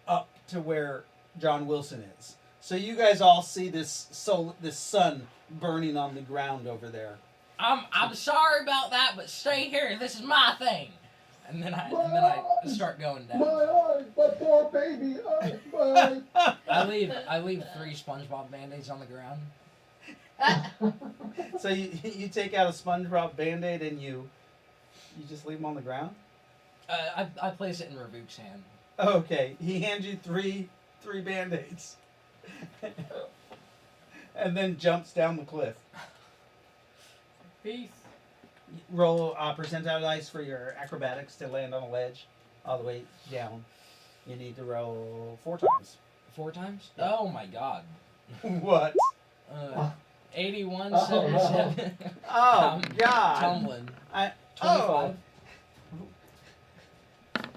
up to where John Wilson is. So you guys all see this sun burning on the ground over there. I'm sorry about that, but stay here. This is my thing. And then I start going My down. eye, my poor baby eye, my eye. I leave 3 SpongeBob Band-Aids on the ground. So you take out a SpongeBob Band-Aid and you just leave them on the ground? I place it in Ravuk's hand. Okay, he hands you three Band-Aids. And then jumps down the cliff. Peace. Roll percentile dice for your acrobatics to land on a ledge all the way down. You need to roll 4 times. 4 times? Yeah. Oh my god. What? 81, Oh, 77. Oh, God. Tumbling. 25. Oh.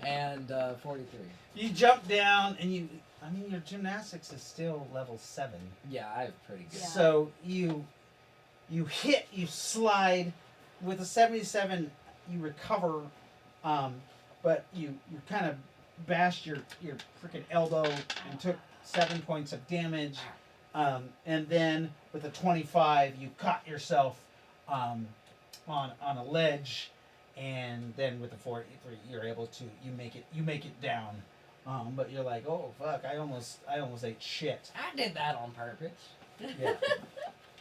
And 43. You jump down and your gymnastics is still level 7. Yeah, I have pretty good. Yeah. So you slide with a 77. You recover, but you kind of bashed your freaking elbow and took 7 points of damage. And then with a 25, you caught yourself on a ledge, and then with the 43, you're able to you make it down. But you're like, oh fuck, I almost ate shit. I did that on purpose. Yeah.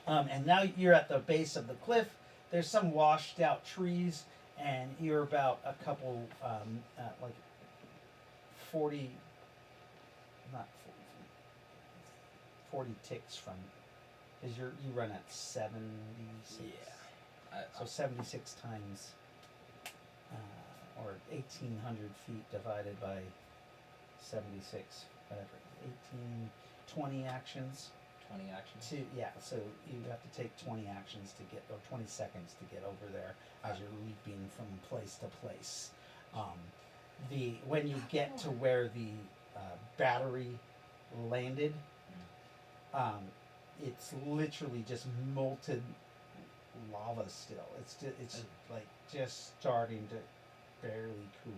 And now you're at the base of the cliff. There's some washed out trees, and you're about a couple, like 40, not 40 ticks from, because you run at 76. Yeah. So 76 times, or 1,800 feet divided by 76, whatever, 20 actions. 20 actions. So you have to take 20 actions to get, or 20 seconds to get over there as you're leaping from place to place. When you get to where the battery landed, it's literally just molten lava still. It's like just starting to barely cool.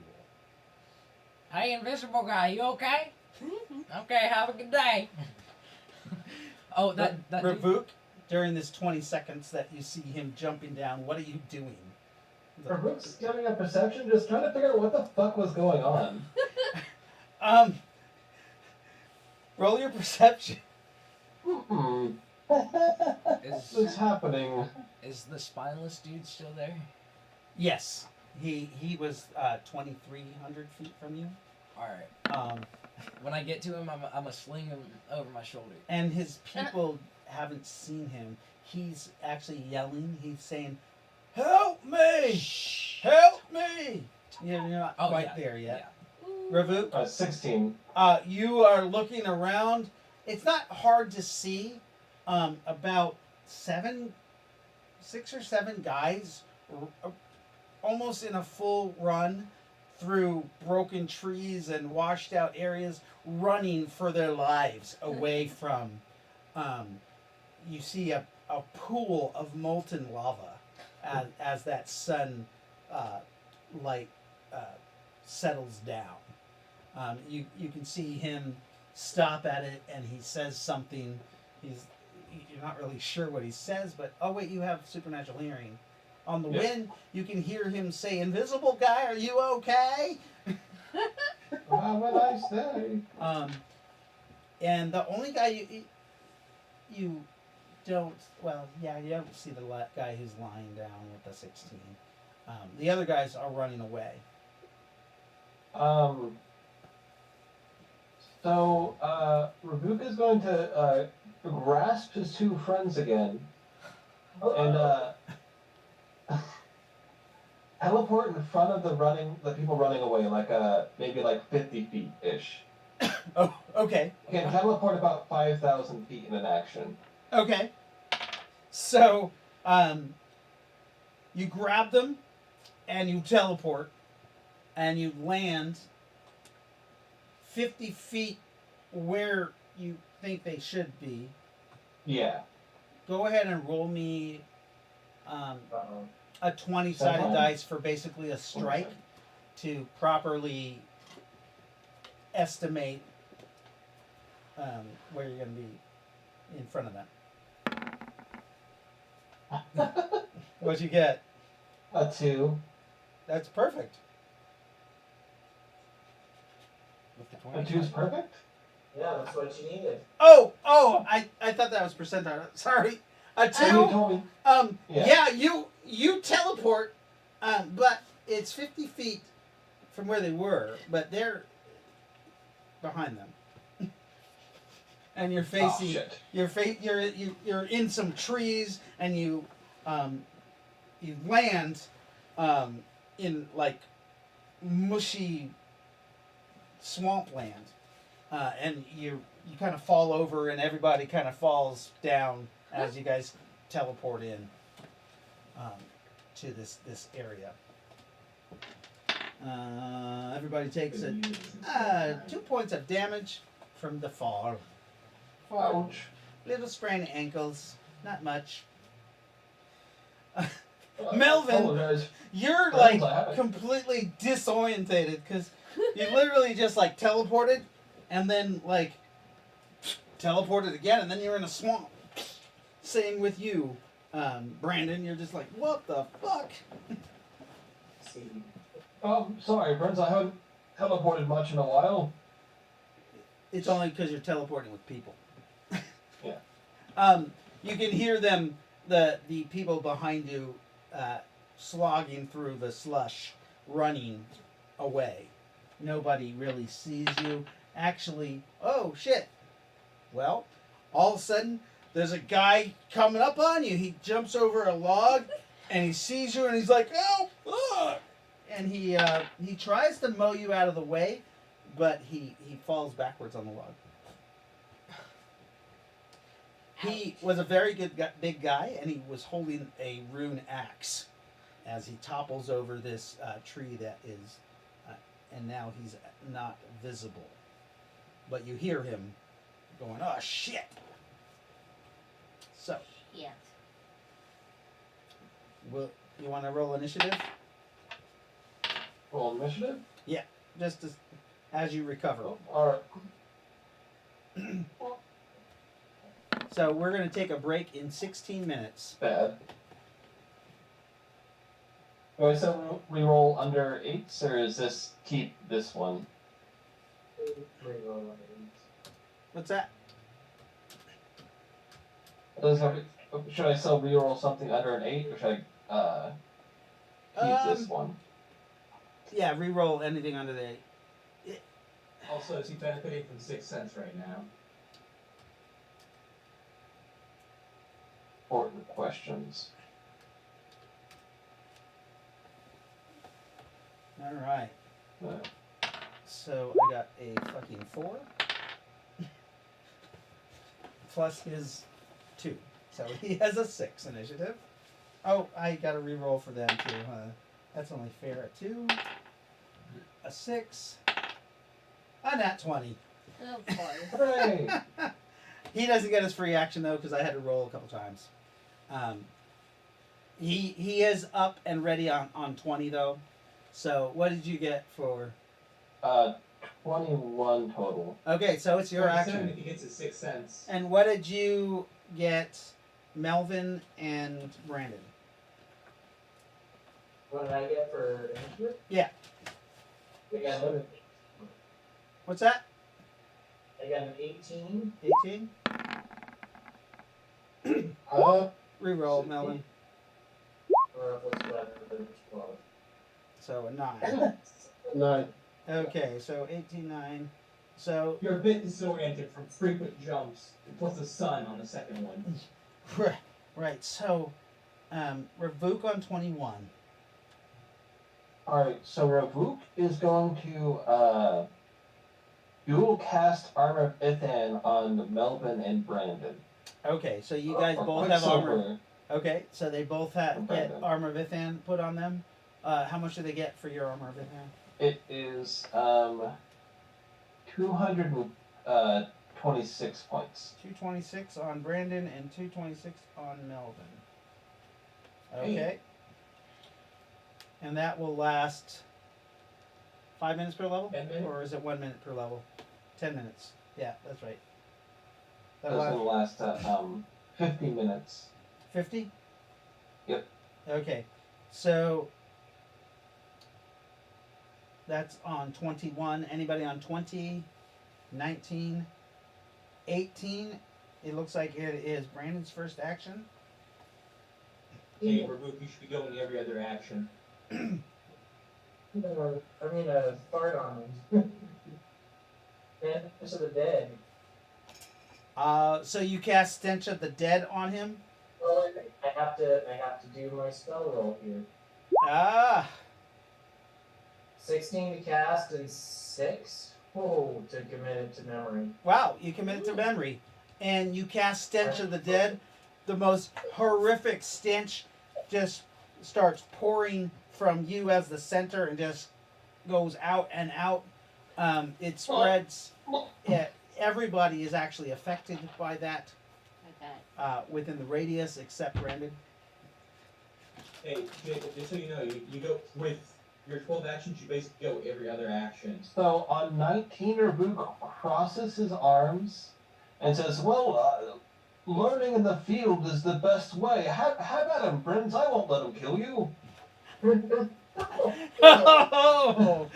Hey, invisible guy, you okay? Okay, have a good day. Oh, that dude- Ravuk, during this 20 seconds that you see him jumping down, what are you doing? Brooks giving a perception, just trying to figure out what the fuck was going on. Roll your perception. What's is happening? is the spineless dude still there? Yes, he was 2,300 feet from you. All right. When I get to him, I'm gonna sling him over my shoulder. And his people haven't seen him. He's actually yelling. He's saying, "Help me! Help me!" You're not quite there yet. Ravuk, 16. you are looking around. It's not hard to see. About 6 or 7 guys, almost in a full run through broken trees and washed out areas, running for their lives away from. You see a pool of molten lava as that sun light settles down. You can see him stop at it, and he says something. You're not really sure what he says, but oh wait, you have supernatural hearing. On the wind, you can hear him say, "Invisible guy, are you okay?" How would I say? And the only guy you don't, well, yeah, you don't see the guy who's lying down with the 16. The other guys are running away. So, Ravuk is going to grasp his 2 friends again and teleport in front of the people running away, like maybe like 50 feet ish. Oh, okay. He can teleport about 5,000 feet in an action. Okay. So You grab them and you teleport and you land 50 feet where you think they should be. Yeah. Go ahead and roll me Uh-oh. a 20-sided Okay. dice for basically a strike to properly estimate where you're going to be in front of them. What'd you get? A 2. That's perfect. With the A 20. 2's perfect? Yeah, that's what you needed. Oh, I thought that was percentile. Sorry. A So you 2. told me. Yeah, you teleport, but it's 50 feet from where they were, but they're behind them. And you're Oh, facing shit. you're in some trees, and you land in like mushy swampland, and you kind of fall over, and everybody kind of falls down as you guys teleport in to this area. Everybody takes 2 points of damage from the fall. Ouch. Little sprained ankles, not much. Melvin, Apologize. you're Friends, like I haven't- completely disorientated because you literally just like teleported and then like teleported again, and then you're in a swamp. Same with you, Brandon. You're just like, what the fuck? Sorry, friends, I haven't teleported much in a while. It's only because you're teleporting with people. Yeah. You can hear them, the people behind you, slogging through the slush, running away. Nobody really sees you. Actually, oh shit. Well, all of a sudden, there's a guy coming up on you. He jumps over a log, and he sees you, and he's like, "Help!" And he tries to mow you out of the way, but he falls backwards on the log. He was a very good big guy, and he was holding a rune axe as he topples over this tree that is, and now he's not visible. But you hear him going, "Oh shit!" So, Yes. you want to roll initiative? Roll initiative? Just as you recover. Oh, alright. So we're going to take a break in 16 minutes. Bad. Do I still reroll under 8s, or is this keep this one? What's that? Should I still reroll something under an 8, or should I keep this one? Yeah, re-roll anything under the 8. Also, is he benefiting from 6 cents right now? Important questions. All right. Uh, So I got a fucking 4 plus his 2, so he has a 6 initiative. Oh, I got to re-roll for them too. That's only fair. A 2, a 6, a nat 20. Oh boy. Hooray! He doesn't get his free action though because I had to roll a couple times. He is up and ready on 20 though. So what did you get for? 21 total. Okay, so it's your 47 action. if he gets his 6 cents. And what did you get, Melvin and Brandon? What did I get for initiative? Yeah. I got an, What's that? I got an 18. 18? Reroll, Melvin. Or what's that? 12. So a 9. 9. Okay, so 18, 9. So You're a bit disoriented from frequent jumps, plus the sun on the second one. right. So Revoke on 21. Alright, so Ravuk is going to dual cast Armor of Ithan on Melvin and Brandon. Okay, so you guys Or both have armor. Quicksilver. Okay, so they both get Okay, then. armor Vithan put on them. How much do they get for your armor Vithan? It is 226 points. 226 on Brandon and 226 on Melvin. Okay. And that will last 5 minutes per level? 10 minutes? Or is it 1 minute per level? 10 minutes. Yeah, that's right. That's That'll going last to last 50 minutes. 50? Yep. Okay. So that's on 21. Anybody on 20, 19, 18? It looks like it is Brandon's first action. Hey, Reboot, you should be going every other action. Fart on him. Stench of the dead. So you cast Stench of the Dead on him? Well, I have to do my spell roll here. Ah, 16 to cast and 6 to commit it to memory. wow, you committed to memory. And you cast Stench of the Dead. The most horrific stench just starts pouring from you as the center and just goes out and out. It spreads. Yeah, everybody is actually affected by that Okay. within the radius except Brandon. Hey, Jacob, just so you know, you go with your 12 actions, you basically go every other action. So on 19, Rabuk crosses his arms and says, well, learning in the field is the best way. Have at him, friends. I won't let him kill you. Oh,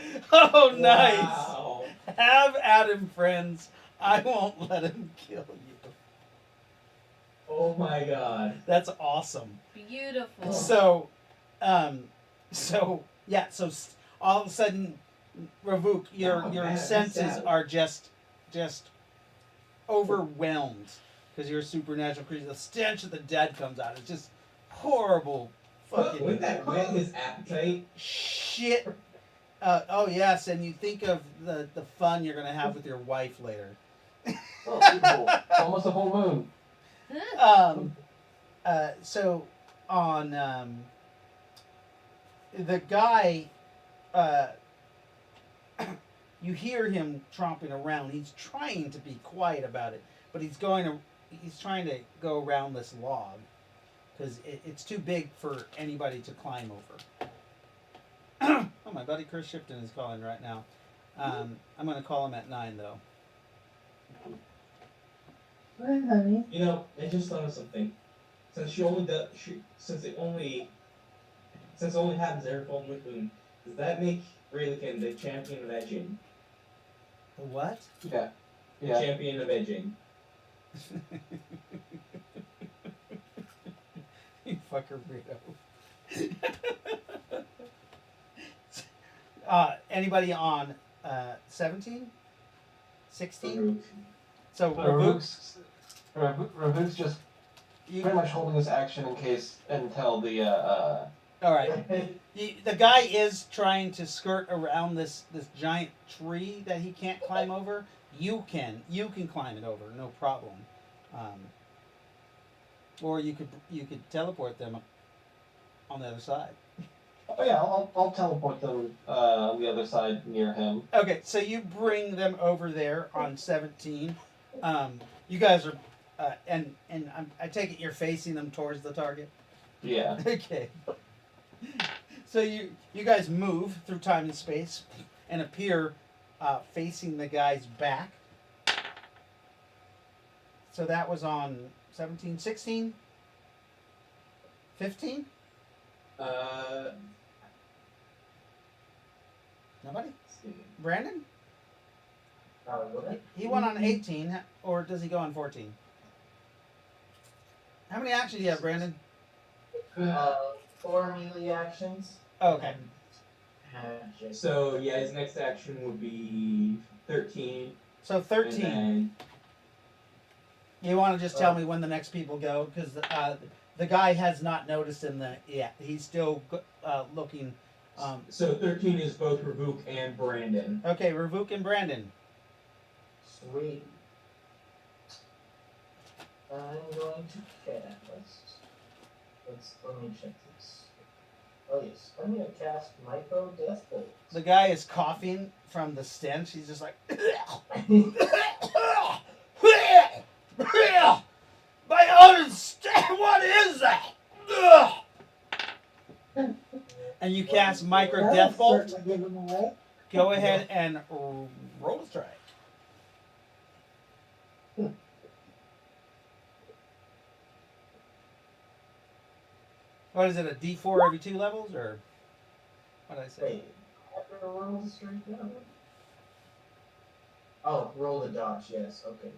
nice. Wow. Have at him, friends. I won't let him kill you. Oh my god. That's awesome. Beautiful. So all of a sudden, Ravuk, your Oh, man, senses sad. are just overwhelmed because you're a supernatural creature. The stench of the dead comes out. It's just horrible, fucking Wouldn't that whet his appetite? shit. Oh yes, and you think of the fun you're gonna have with your wife later. Oh, cool. It's almost a full moon. So on the guy, you hear him tromping around. He's trying to be quiet about it, but he's trying to go around this log because it's too big for anybody to climb over. Oh, my buddy Chris Shipton is calling right now. I'm going to call him at 9 though. Hi, honey. You know, I just thought of something. Since it only happens every full moon, does that make Raylikin the champion of edging? The what? Yeah. The Yeah. champion of edging. You fucker weirdo. Anybody on 17? 16? Farouk. So Ravuk, Ravuk's just you, pretty much holding his action until the all right. The guy is trying to skirt around this giant tree that he can't climb over. You can climb it over, no problem. Or you could teleport them on the other side. Oh yeah, I'll teleport them on the other side near him. Okay, so you bring them over there on 17. You guys are, and I take it you're facing them towards the target. Yeah. Okay. So you guys move through time and space and appear facing the guy's back. So that was on 17, 16, 15? Nobody? Let's see. Brandon? What? He went on 18, or does he go on 14? How many actions do you have, Brandon? 4 melee actions. Oh, okay. So yeah, his next action would be 13. So 13. And then, You want to just tell me when the next people go? Because the guy has not noticed him yet. He's still looking. so 13 is both Ravuk and Brandon. Okay, Ravuk and Brandon. Sweet. I'm going to cast Let me check this. Oh yes, I'm gonna cast Micro Death Bolt. The guy is coughing from the stench. He's just like, my understand, what is that? And you cast Micro That'll Death Bolt. certainly give him away. Go ahead and roll a strike. What is it, a D4 every 2 levels, or what did I say? Wait, I have to roll the strike now? Oh, roll the dodge, yes, okay.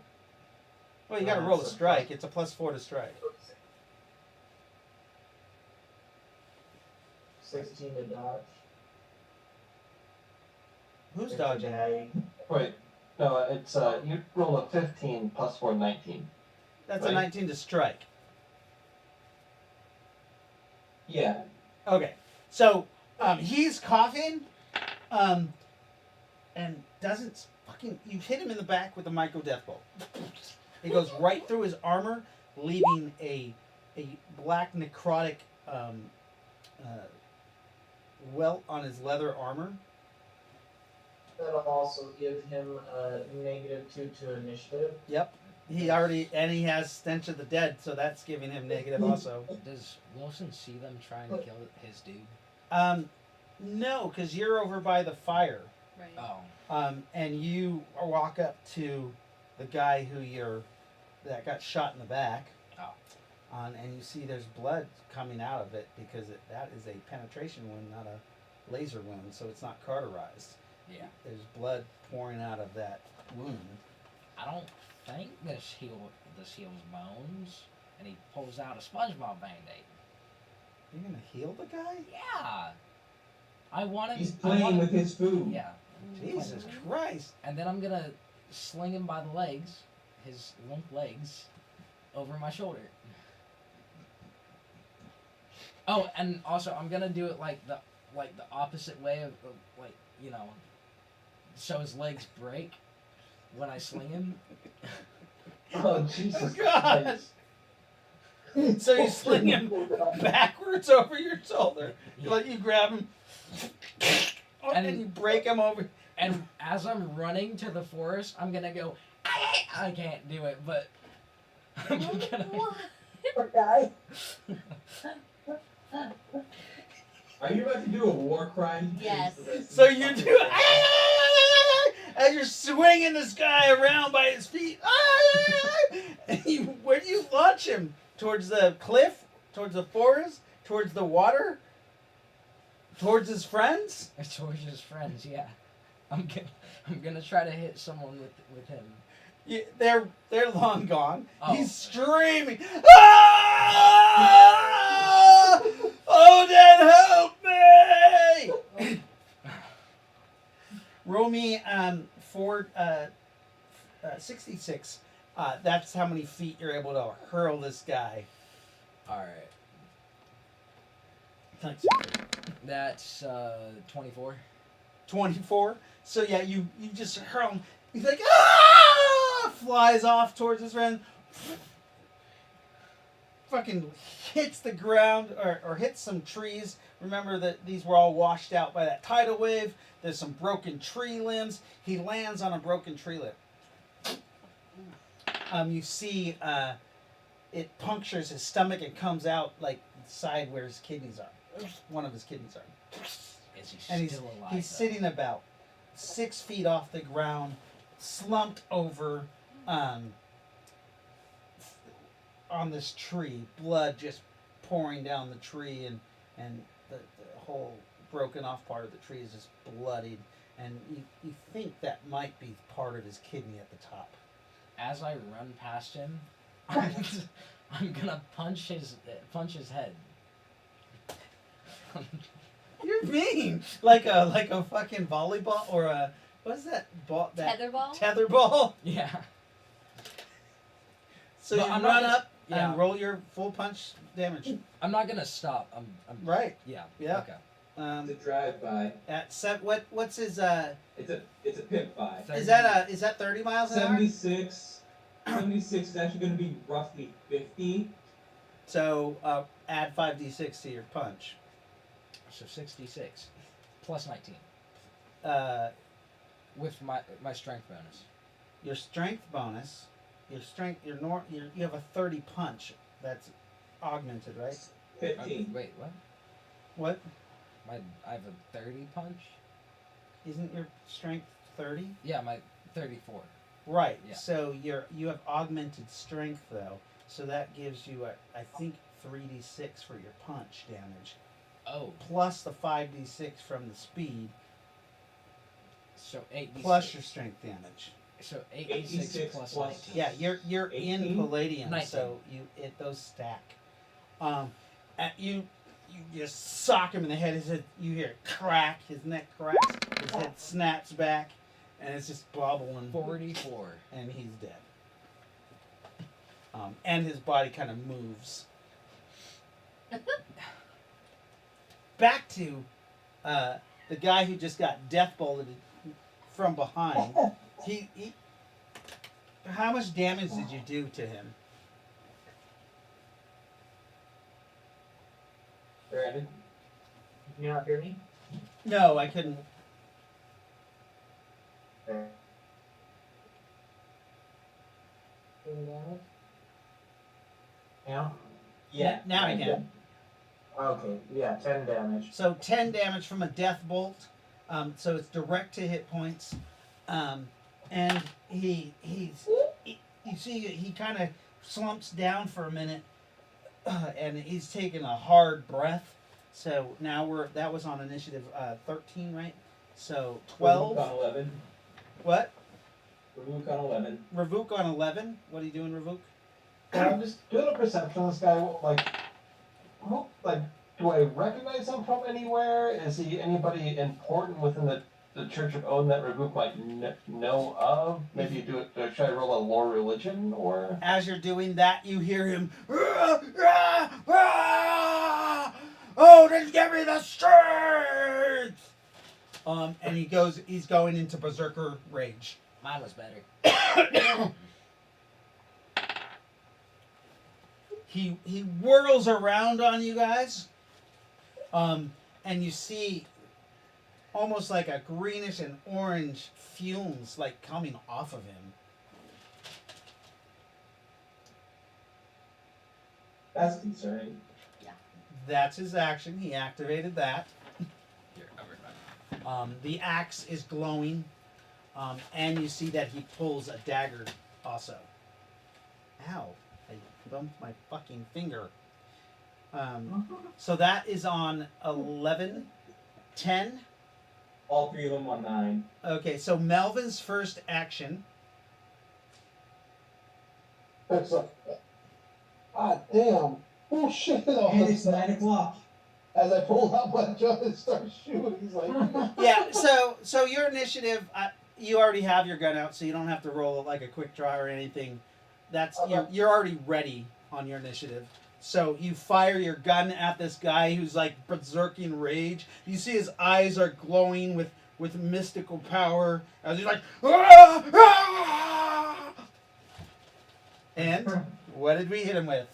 Well, you gotta roll a strike. It's a +4 to strike. 16 to dodge. Who's 15 dodging? to Wait, no, it's you roll a 15 plus 4, 19. That's a Right. 19 to strike. Yeah. Okay, so he's coughing, and doesn't fucking. You hit him in the back with a Micro Death Bolt. It goes right through his armor, leaving a black necrotic welt on his leather armor. That'll also give him a -2 to initiative. Yep. He has Stench of the Dead, so that's giving him negative also. Does Wilson see them trying to kill his dude? No, because you're over by the fire. Right. Oh. And you walk up to the guy that got shot in the back. Oh. And you see there's blood coming out of it because that is a penetration wound, not a laser wound, so it's not cauterized. Yeah. There's blood pouring out of that wound. I don't think this heals bones. And he pulls out a SpongeBob Band-Aid. You're gonna heal the guy? Yeah. I want him. He's playing with his food. Yeah. Jesus Christ! And then I'm gonna sling him by the legs, his limp legs, over my shoulder. Oh, and also I'm gonna do it like the opposite way of like, you know, so his legs break when I sling him. Oh, Jesus God. Christ. So you sling him backwards over your shoulder. You grab him, and you break him over. And as I'm running to the forest, I'm gonna go. I can't do it, but I'm gonna. Poor guy. Are you about to do a war cry? Yes. So you do as you're swinging this guy around by his feet. And where do you launch him? Towards the cliff? Towards the forest? Towards the water? Towards his friends? Towards his friends, yeah. I'm gonna try to hit someone with him. Yeah, they're long gone. Oh. He's screaming. Ah! Odin, help me! Roll me 66. That's how many feet you're able to hurl this guy. All right. Thanks. That's 24. 24. So yeah, you just hurl him. He's like, ah! Flies off towards his friend. Fucking hits the ground or hits some trees. Remember that these were all washed out by that tidal wave. There's some broken tree limbs. He lands on a broken tree limb. You see it punctures his stomach and comes out like the side where his kidneys are. One of his kidneys are. Is he And still alive? he's though? sitting about 6 feet off the ground, slumped over on this tree, blood just pouring down the tree, and the whole broken off part of the tree is just bloodied, and you think that might be part of his kidney at the top. As I run past him, I'm gonna punch his head. You're mean, like a fucking volleyball or a what's that ball? That Tetherball? tether ball. Yeah. So But you I'm run not- up yeah. and roll your full punch damage. I'm not gonna stop. I'm Right. yeah. Yeah. Okay. It's a drive-by. At what's his It's a pit-by. is that 30 miles an hour? 76 is actually going to be roughly 50. So add 5d6 to your punch. So 66 plus 19 Uh, with my strength bonus. your strength bonus, you have a 30 punch. That's augmented, right? 15. Wait, what? What? I have a 30 punch? Isn't your strength 30? Yeah, my 34. Right. Yeah. So you have augmented strength though, so that gives you I think 3d6 for your punch damage, Oh, plus the 5d6 from the speed, so 8d6. plus your strength damage. So 8d6 plus 19. Yeah, you're in 18? Palladium, 19. so those stack. You just sock him in the head. His head, you hear it crack. His neck cracks. His head snaps back, and it's just bubbling. 44. And he's dead. And his body kind of moves. Back to the guy who just got death bolted from behind. He how much damage did you do to him? Brandon, can you not hear me? No, I couldn't. Now? Now I can. Okay, yeah, 10 damage. So 10 damage from a death bolt. So it's direct to hit points. And you see he kind of slumps down for a minute, and he's taking a hard breath. So now that was on initiative 13, right? So 12. Ravuk on 11. What? Ravuk on 11. Ravuk on 11. What are you doing, Ravuk? I'm just doing a perception of this guy. Like, do I recognize him from anywhere? Is he anybody important within the Church of Odin that Ravuk might know of? Maybe should I roll a lore religion or? As you're doing that, you hear him. "Ah, ah, ah! Oh, then give me the strength! And he's going into berserker rage. Mine was better. He whirls around on you guys, and you see almost like a greenish and orange fumes like coming off of him. That's concerning. That's his action. He activated that. Here, I'll bring it back. The axe is glowing, and you see that he pulls a dagger also. Ow. I bumped my fucking finger. So that is on 11, 10. All three of them on 9. Okay, so Melvin's first action. It's like, ah, damn. Bullshit. And it's 9 o'clock. As I pull out my gun and start shooting, he's like, Yeah, so your initiative, you already have your gun out, so you don't have to roll like a quick draw or anything. You're already ready on your initiative. So you fire your gun at this guy who's like berserking rage. You see his eyes are glowing with mystical power as he's like, "Ah! Ah!" And what did we hit him with?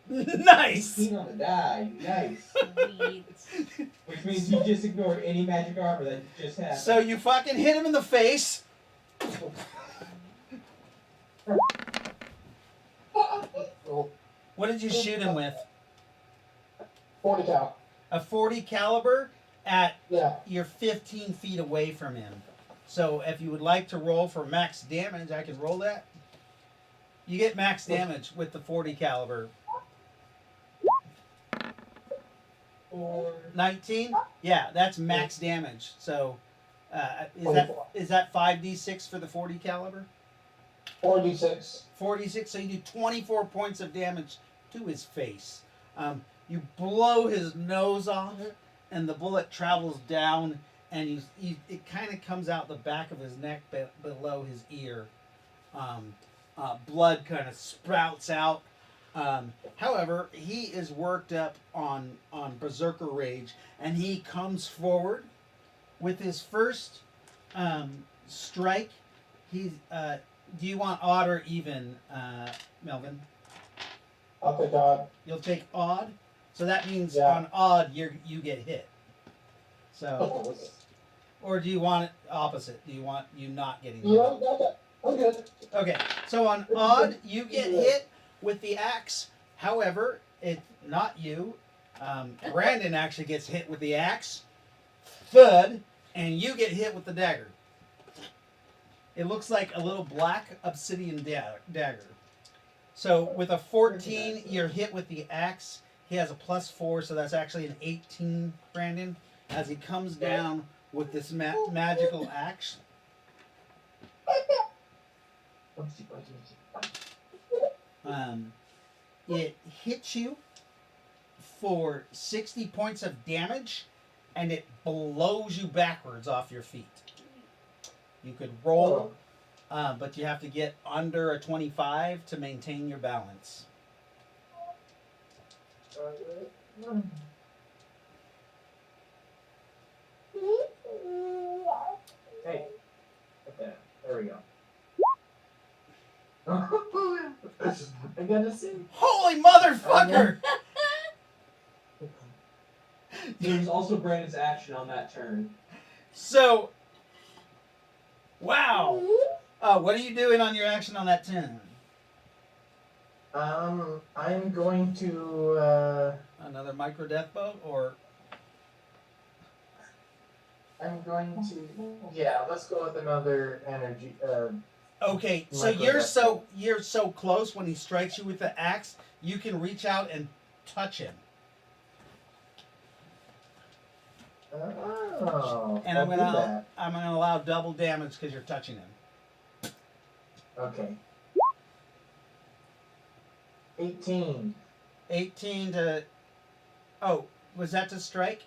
Nice! 18 on the die. Nice. Sweet. Which means you just ignored any magic armor that just happened. So you fucking hit him in the face. What did you shoot him with? 40 cal. A 40 caliber at Yeah. you're 15 feet away from him. So if you would like to roll for max damage, I can roll that. You get max damage with the 40 caliber. 4. 19? Yeah, that's max damage. So is that 5d6 for the 40 caliber? 4d6. 46, so you do 24 points of damage to his face. You blow his nose off, and the bullet travels down, and it kind of comes out the back of his neck below his ear. Blood kind of sprouts out. However, he is worked up on berserker rage, and he comes forward with his first strike. He's do you want odd or even, Melvin? I'll take odd. You'll take odd. So that means Yeah. on odd you get hit. So, Okay. or do you want it opposite? Do you want you not getting hit? Yeah, okay. I'm good. Okay, so on odd, you get hit with the axe. However, it's not you. Brandon actually gets hit with the axe. Thud, and you get hit with the dagger. It looks like a little black obsidian dagger. So with a 14, you're hit with the axe. He has a +4, so that's actually an 18, Brandon, as he comes down with this magical axe. It hits you for 60 points of damage, and it blows you backwards off your feet. You could roll, but you have to get under a 25 to maintain your balance. Hey. Okay. There we go. I gotta see. Holy motherfucker! There's also Brandon's action on that turn. So, wow. What are you doing on your action on that turn? I'm going to, Another micro death boat, or I'm going to, yeah, let's go with another energy, okay? So Micro you're so close when he strikes you with the axe, you can reach out and touch him. oh, And I'll I'm do gonna that. I'm gonna allow double damage because you're touching him. Okay. 18. 18 to. Oh, was that to strike?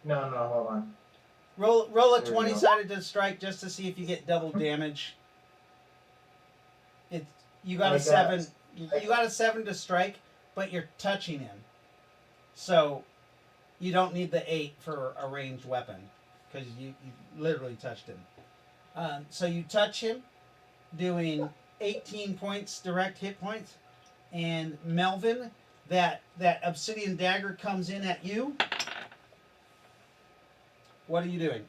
No, hold on. Roll a There we go. 20-sided to strike just to see if you get double damage. It's you got I a got- 7. You got a 7 to strike, but you're touching him, so you don't need the 8 for a ranged weapon because you literally touched him. So you touch him, doing 18 points direct hit points, and Melvin, that obsidian dagger comes in at you. What are you doing?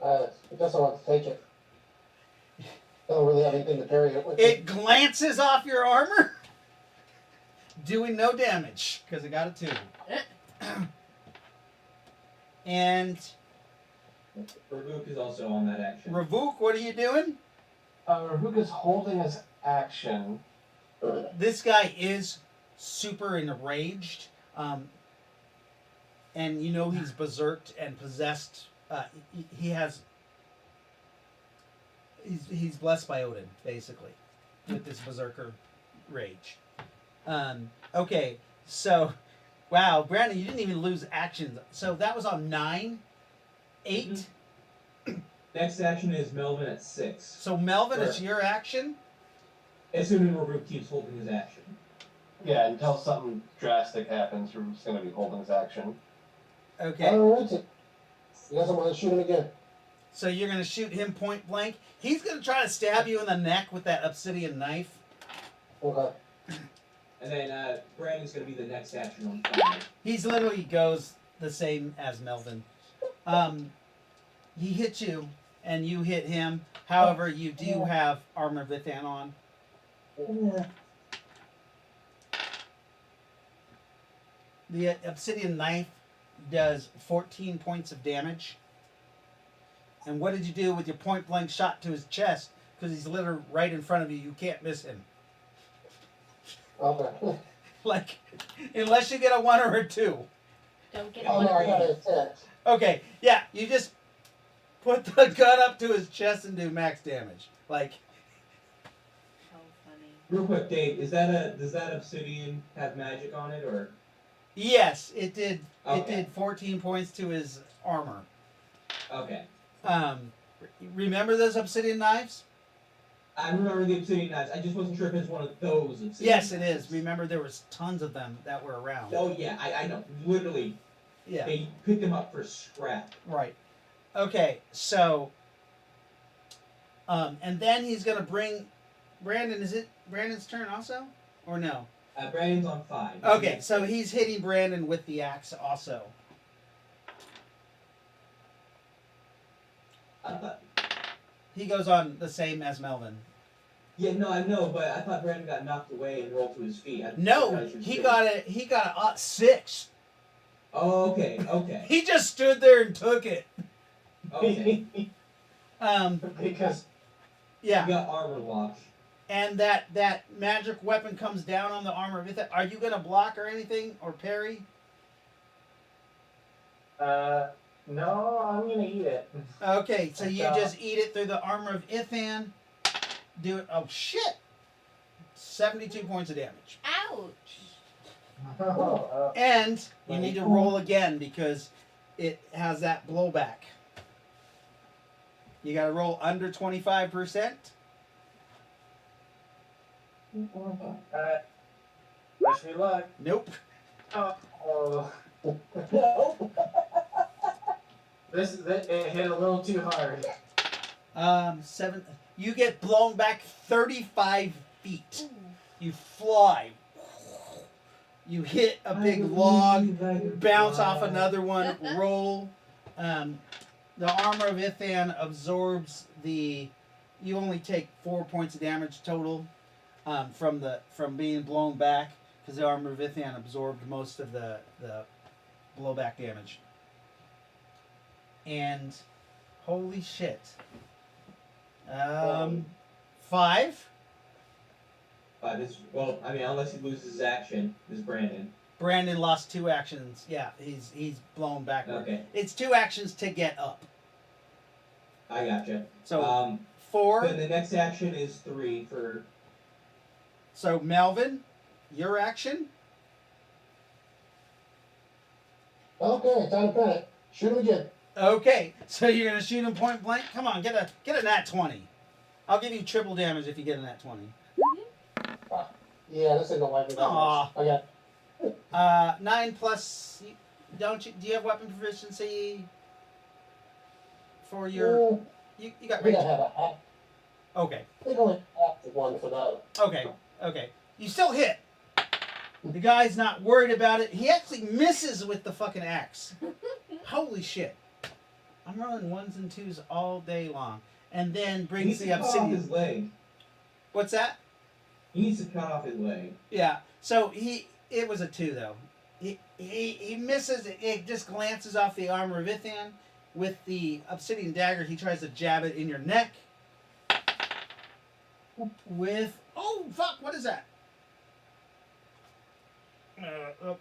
I guess I want to take it. I don't really have anything to parry it with. It glances off your armor, doing no damage because it got a 2. And Ravuk is also on that action. Ravuk, what are you doing? Ravuk is holding his action. This guy is super enraged, and you know he's berserked and possessed. He has. He's blessed by Odin, basically, with this berserker rage. Okay, so, wow, Brandon, you didn't even lose actions. So that was on 9, 8. Next action is Melvin at 6. So Melvin, it's your action. Assuming Ravuk keeps holding his action. Yeah, until something drastic happens, Ravuk's going to be holding his action. Okay. Alright. You guys want to shoot him again? So you're going to shoot him point blank. He's going to try to stab you in the neck with that obsidian knife. Okay. And then Brandon's going to be the next action on fire. He's literally goes the same as Melvin. He hits you, and you hit him. However, you do have armor Vithan on. The obsidian knife does 14 points of damage. And what did you do with your point blank shot to his chest? Because he's literally right in front of you. You can't miss him. Okay. Like, unless you get a 1 or a 2. Don't get Oh one no, I of got these. a 10. Okay, yeah, you just put the gun up to his chest and do max damage. Like, So funny. Real quick, Dave, does that obsidian have magic on it, or? yes, it did. It Okay. did 14 points to his armor. Okay. Remember those obsidian knives? I remember the obsidian knives. I just wasn't sure if it's one of those obsidian Yes, it knives. is. Remember, there was tons of them that were around. Oh yeah, I know. Literally, Yeah. they picked them up for scrap. Right. Okay. So. And then he's gonna bring. Brandon, is it Brandon's turn also, or no? Brandon's on 5. Okay, so he's hitting Brandon with the axe also. I thought, He goes on the same as Melvin. yeah, no, I know, but I thought Brandon got knocked away and rolled to his feet. I No, realized he was he sitting. got a 6. Oh, okay, okay, He just stood there and took it. okay. Because Yeah. You got armor lock. And that magic weapon comes down on the armor with it. Are you gonna block or anything or parry? No, I'm gonna eat it. Okay, so you So- just eat it through the armor of Ithan. Do it. Oh shit! 72 points of damage. Ouch. And you need to roll again because it has that blowback. You gotta roll under 25%. Wish me luck. Nope. Oh, this it hit a little too hard. 7. You get blown back 35 feet. Ooh. You fly. You hit a big log, bounce off another one, roll. The armor of Ithan absorbs the. You only take 4 points of damage total from being blown back because the armor of Ithan absorbed most of the blowback damage. And holy shit. 5. Well, I mean, unless he loses his action, is Brandon. Brandon lost 2 actions. Yeah, he's blown backward. Okay, It's 2 actions to get up. I gotcha. So 4. Then the next action is 3 for. So Melvin, your action. Okay, time to panic. Shoot him again. Okay, so you're gonna shoot him point blank. Come on, get a nat 20. I'll give you triple damage if you get a nat 20. Yeah, this ain't gonna like me that Aw. much. I got 9 plus. Don't you? Do you have weapon proficiency for your? You got I think I range. have a half. Okay. I think only half the one for that. Okay. You still hit. The guy's not worried about it. He actually misses with the fucking axe. Holy shit. I'm rolling 1s and 2s all day long. And then He brings needs the to cut off his obsidian. leg. What's that? He needs to cut off his leg. Yeah. So it was a 2 though. He misses. It just glances off the armor of Ithan. With the obsidian dagger, he tries to jab it in your neck. With what is that?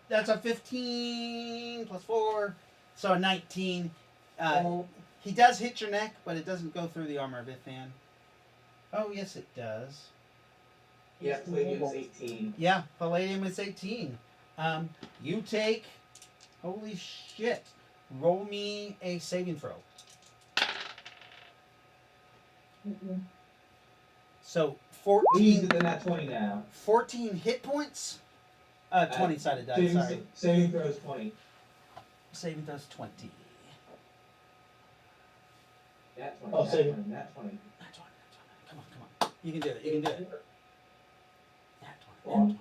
That's a 15 plus 4, so a 19. He does hit your neck, but it doesn't go through the armor of Ithan. Oh yes, it does. Yeah, Palladium is 18. Yeah, Palladium is 18. You take. Holy shit! Roll me a saving throw. So He's 14. at the nat 20 now. 14 hit points. 20 sided dice. Sorry. Saving throw is 20. Saving throws 20. Nat 20. Oh, nat saving. 20. Nat 20. Nat 20. Come on. You can do it. Nat 20.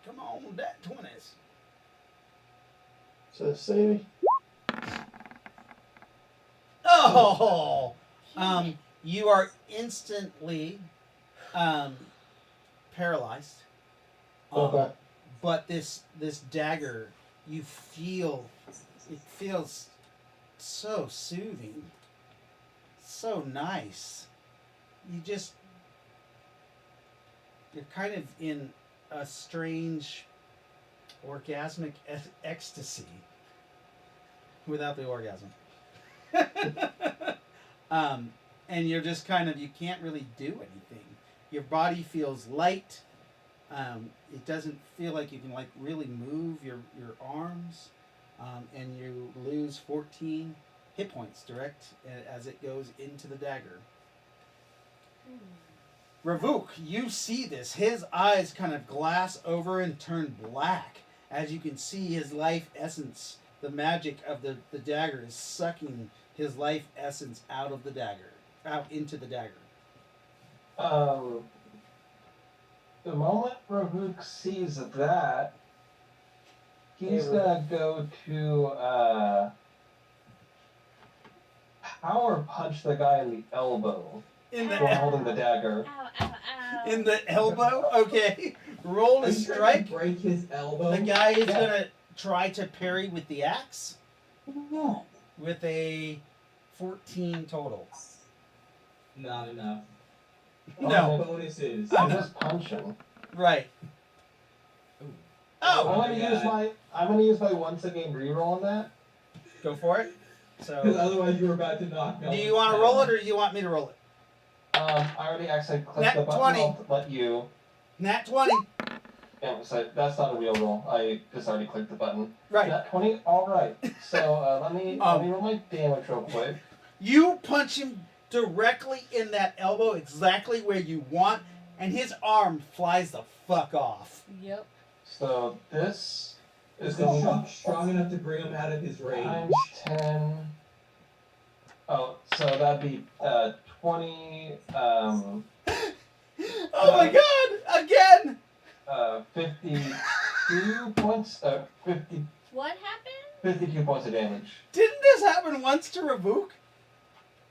Come on, nat 20s. So saving. Oh! You are instantly paralyzed. Okay. But this dagger, you feel, it feels so soothing, so nice. You're kind of in a strange orgasmic ecstasy without the orgasm. And you're just kind of, you can't really do anything. Your body feels light. It doesn't feel like you can really move your arms, and you lose 14 hit points direct as it goes into the dagger. Ravuk, you see this. His eyes kind of glass over and turn black. As you can see, his life essence, the magic of the dagger, is sucking his life essence out of the dagger, out into the dagger. The moment Ravuk sees that, he's gonna go to power punch the guy in the elbow In while the holding the dagger. Ow, ow, ow. in the elbow. Okay, roll Are a you trying to strike. break his elbow? The guy is Yeah. gonna try to parry with the axe No. with a 14 total. Not enough. No, Bonuses. I'm just punching. right. Ooh. I'm Oh, gonna use my once a game reroll on that. go for it. Because So, otherwise you were about to knock me. do you want to roll it or do you want me to roll it? I already accidentally clicked Nat the button. 20. I'll let you. Nat 20. Yeah, so that's not a real roll. I just already clicked the button. Right. Nat 20. All right. So let me roll my damage real quick. You punch him directly in that elbow, exactly where you want, and his arm flies the fuck off. Yep. So this Is is the going shock strong enough to bring him out of his rage? times 10. Oh, so that'd be 20. Oh my god! Again! 52 points. 50, What happened? 52 points of damage. Didn't this happen once to Ravuk?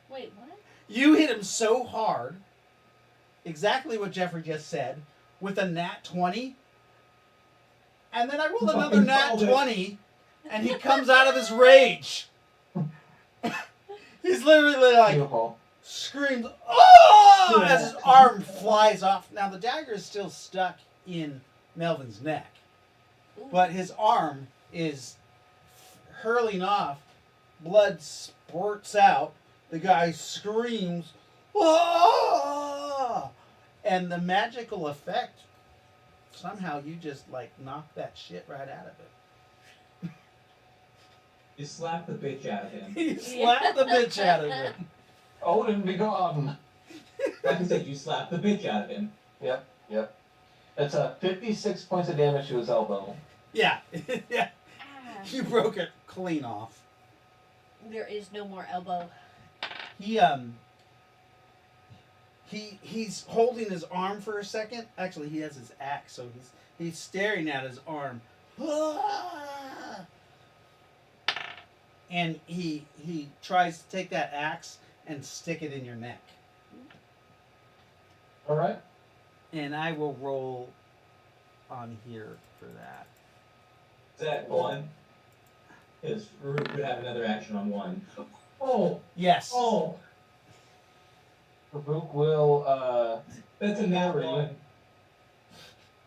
Wait, what? You hit him so hard, exactly what Jeffrey just said, with a nat 20, and then I rolled another Fucking nat called it. 20, and he comes out of his rage. He's literally like, Beautiful. screams, "Oh!" as his arm flies off. Now the dagger is still stuck in Melvin's neck, but his arm is hurling off. Blood spurts out. The guy screams, "Ah!" And the magical effect, somehow you just like knock that shit right out of it. You slap the bitch out of him. You slap the bitch out of him. Odin be gone. Like I said, you slap the bitch out of him. Yep. It's 56 points of damage to his elbow. Yeah, yeah. Ah, You broke it clean off. there is no more elbow. He's holding his arm for a second. Actually, he has his axe, so he's staring at his arm. Ah! And he tries to take that axe and stick it in your neck. All right. And I will roll on here for that. Is that one? Because Root would have another action on one. Oh! Yes. Oh! Ravuk will That's a nat one.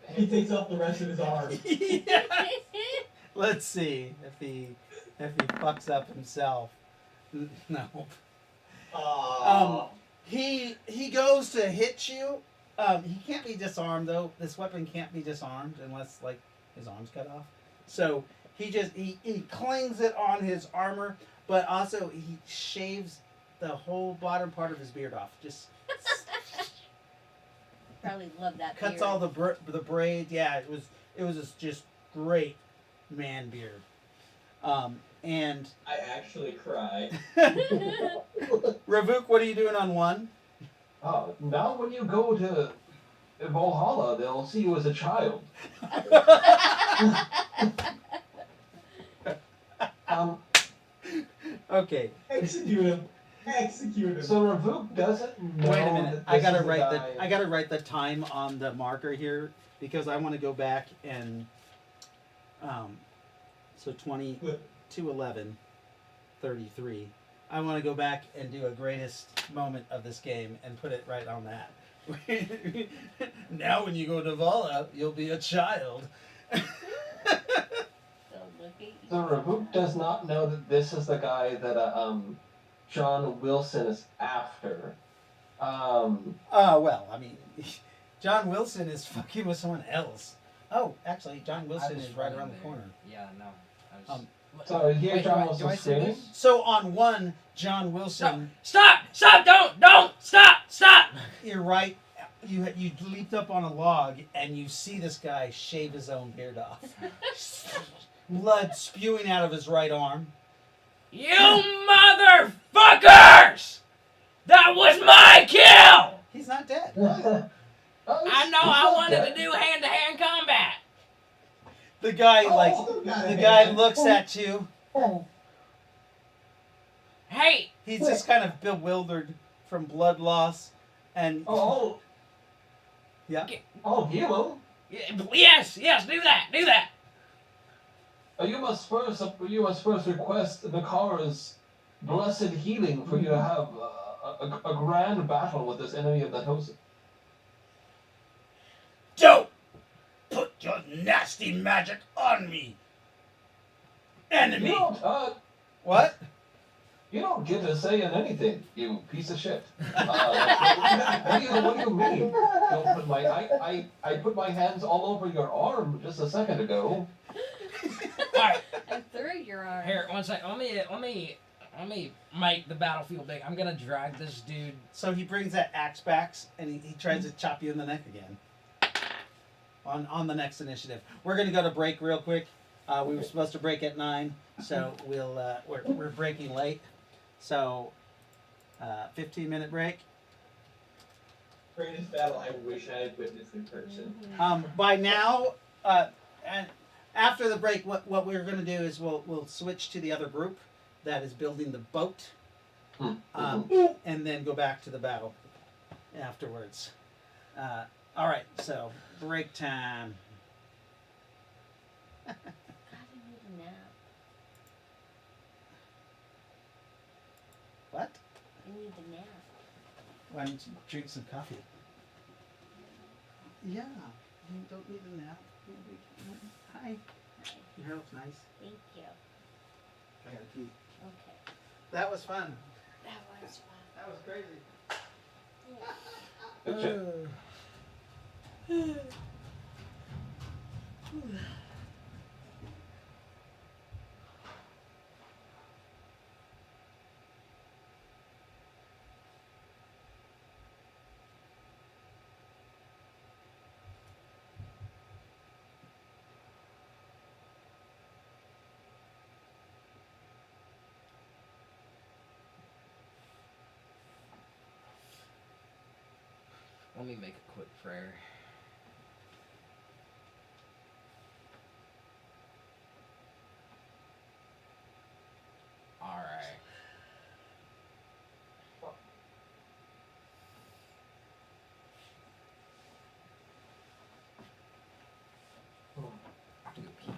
He takes off the rest of his arm. Yeah. Let's see if he fucks up himself. No. He goes to hit you. He can't be disarmed though. This weapon can't be disarmed unless like his arm's cut off. So he clings it on his armor, but also he shaves the whole bottom part of his beard off. Just Probably love that cuts beard. all the braids. Yeah, it was just great man beard. And I actually cry. Ravuk, what are you doing on one? now when you go to Valhalla, they'll see you as a child. Okay. Execute him. Execute him. So Ravuk doesn't know. Wait a minute. that I this gotta is the write guy- I gotta write the time on the marker here because I want to go back and so 20 to 11 33. I want to go back and do a greatest moment of this game and put it right on that. Now when you go to Vala, you'll be a child. So look at you. So Ravuk does not know that this is the guy that John Wilson is after. Well, I mean, John Wilson is fucking with someone else. Oh, actually, John Wilson is right around the corner. Yeah, no. I was, So here Wait, John do I Wilson see screaming. this? So on one, John Wilson, Stop! Stop! Don't! Stop! Stop! you're right you leaped up on a log and you see this guy shave his own beard off. Blood spewing out of his right arm. You motherfuckers! That was my kill! He's not dead. I know I wanted to do hand-to-hand combat. The guy the guy looks Oh. at you. Hey, He's just kind of bewildered from blood loss, and Oh, yeah. oh, heal yes, do that. You must first request the Kara's blessed healing for you to have a grand battle with this enemy of the Tosin. Don't put your nasty magic on me, enemy. What? You don't get to say anything, you piece of shit. What do you mean? Don't put I put my hands all over your arm just a second ago. Alright, And through your arm. here, one sec. Let me make the battlefield big. I'm gonna drag this dude. So he brings that axe back, and he tries to chop you in the neck again. On the next initiative, we're gonna go to break real quick. We were supposed to break at 9, so we're breaking late. So, 15-minute break. Greatest battle I wish I had witnessed in person. By now, and after the break, what we're going to do is we'll switch to the other group that is building the boat, and then go back to the battle afterwards. All right, so break time. God, I need a nap. What? I need a nap. Why don't you drink some coffee? Yeah, you don't need a nap. Hi. Hi. Your hair looks nice. Thank you. I gotta pee. Okay. That was fun. That was fun. That was crazy. Good shit. Let me make a quick prayer. Alright. I have to go pee.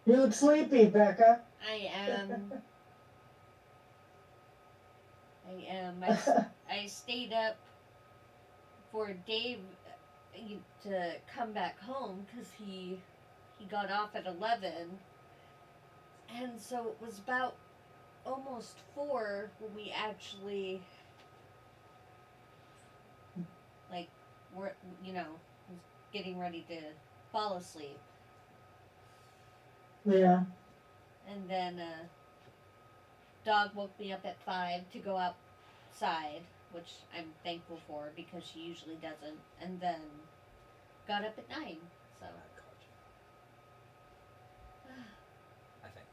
You look sleepy, Becca. I am. I stayed up for Dave to come back home because he got off at 11, and so it was about almost 4 when we actually were was getting ready to fall asleep. Yeah. And then Dog woke me up at 5 to go outside, which I'm thankful for because she usually doesn't. And then got up at 9. So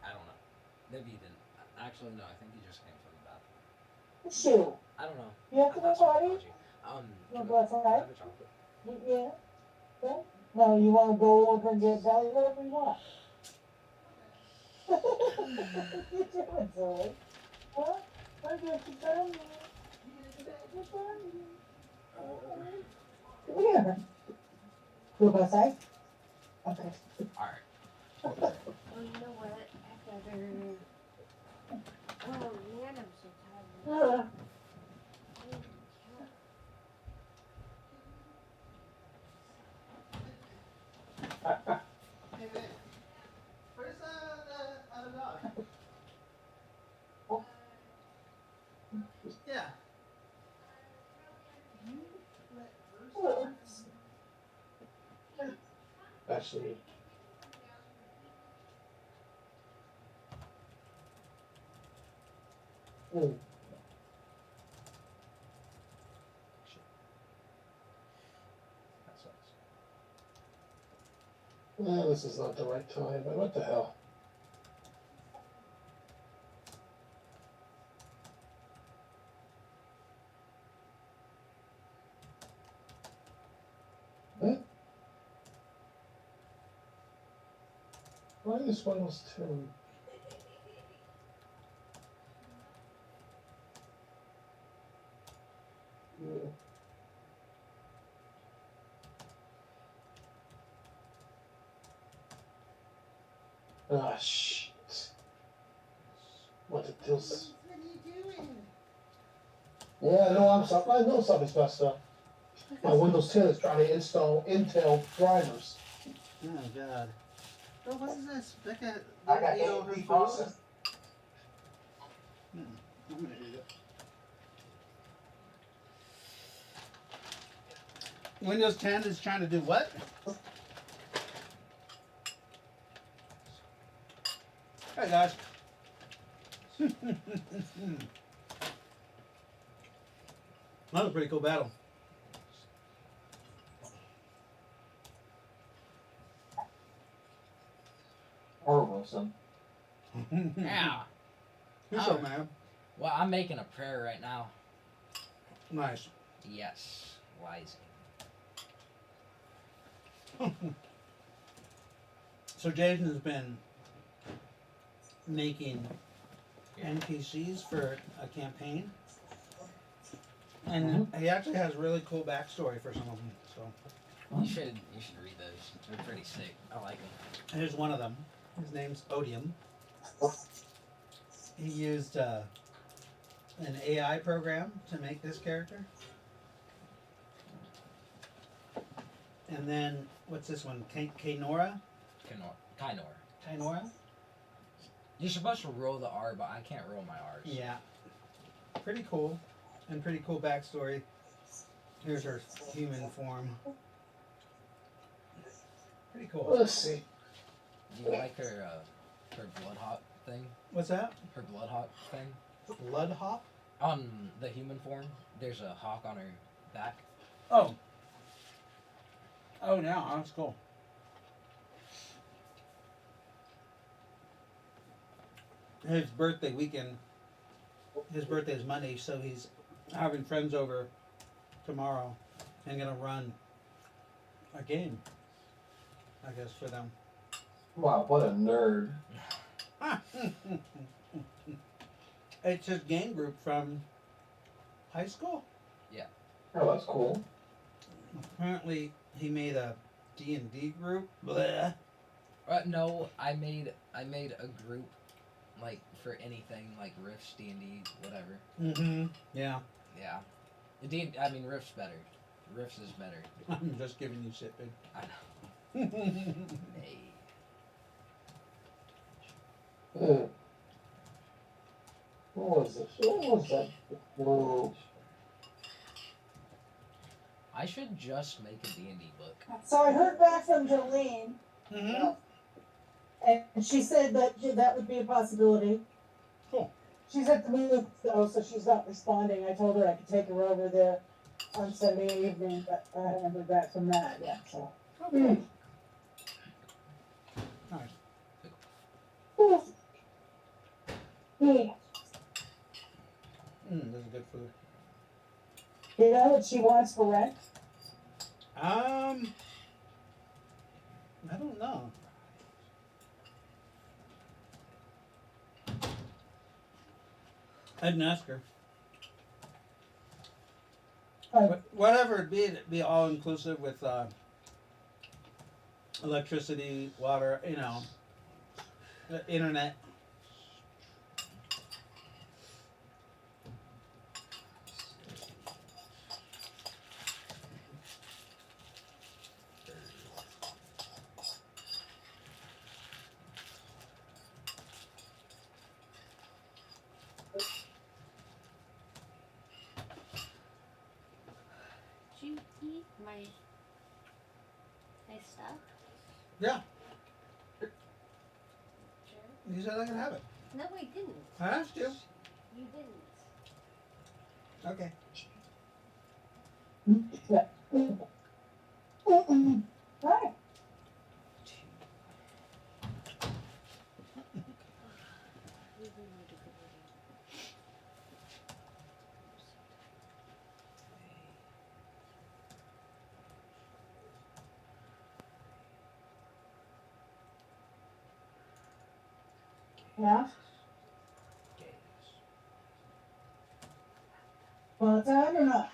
I don't know. Maybe you didn't. Actually, no. I think you just came from the bathroom. Shoot. I don't know. You have to go party? You You want to go outside? Yeah. Yeah. No, you want to go over and get belly, whatever you want. You're doing silly. What? I got you done. Come here. You go outside? Okay. Alright. oh, you know what? I better. Oh man, I'm so tired. Where's the other dog? actually. Hmm. That sucks. This is not the right time, but what the hell? What? Why this one was two? Yeah. Ah, shit. What did this? What are you doing? Yeah, I know something's messed up. My Windows 10 is trying to install Intel drivers. Oh God. Oh, what's this? Becca, I got you know her AMD food? processor. I'm gonna eat it. Windows 10 is trying to do what? Hey guys. That was a pretty cool battle. Or Wilson. Yeah. You're so mad. Well, I'm making a prayer right now. Nice. Yes, wise. So Jason has been making NPCs for a campaign, and he actually has really cool backstory for some of them. So You should read those. They're pretty sick. I like them. here's one of them. His name's Odium. He used an AI program to make this character. And then what's this one? Kainora? Kainora. You're supposed to roll the R, but I can't roll my R's. Yeah. Pretty cool. And pretty cool backstory. Here's her human form. Pretty cool. Let's see. Do you like her blood hawk thing? What's that? Her blood hawk thing? Blood hop? On the human form, there's a hawk on her back. Oh. Oh, yeah, that's cool. His birthday weekend. His birthday is Monday, so he's having friends over tomorrow and gonna run a game, I guess, for them. Wow, what a nerd. It's his game group from high school. Oh, that's cool. Apparently, he made a D&D group. Bleh. No, I made a group, like for anything, like Rift's D&D, whatever. Mm-hmm. Yeah. Yeah, Rift's better. Rift's is better. I'm just giving you shit, babe. I know. Hey. What was this? What was that? Whoa. I should just make a D&D book. So I heard back from Jolene, Mm-hmm. and she said that that would be a possibility. Cool. She's at the move though, so she's not responding. I told her I could take her over there on Sunday evening, but I haven't heard back from that yet. So. Okay. Nice. Yeah. This is good food. You know what she wants for rent? I don't know. I didn't ask her. Whatever it'd be all inclusive with electricity, water, the internet. Did you eat my stuff? Yeah, Sure. you said I could have it. No, I didn't. I asked you. You didn't. Okay. Hi. Yeah. Well, it's on or not?